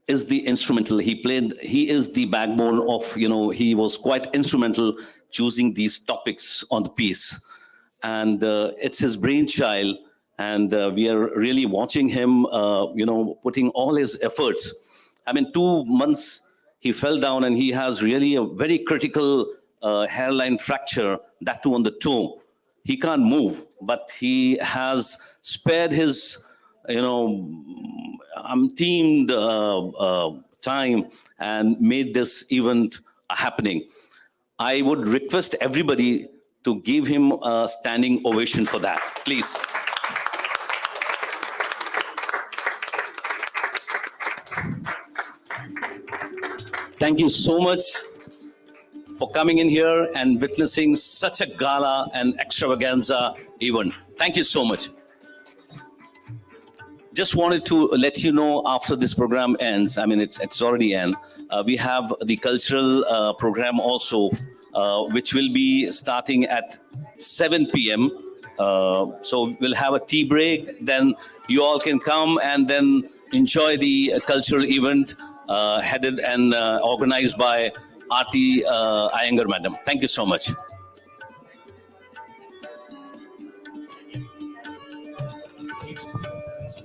is the instrumental. He is the backbone of, he was quite instrumental choosing these topics on the piece. And it's his brainchild. And we are really watching him, putting all his efforts. I mean, 2 months he fell down and he has really a very critical hairline fracture, that too on the toe. He can't move, but he has spared his, teamed time and made this event happening. I would request everybody to give him a standing ovation for that, please. Thank you so much for coming in here and witnessing such a gala and extravaganza event. Thank you so much. Just wanted to let you know, after this program ends, I mean, it's already end, we have the cultural program also, which will be starting at 7 p.m. So we'll have a tea break, then you all can come and then enjoy the cultural event headed and organized by Aarti Iyengar madam. Thank you so much.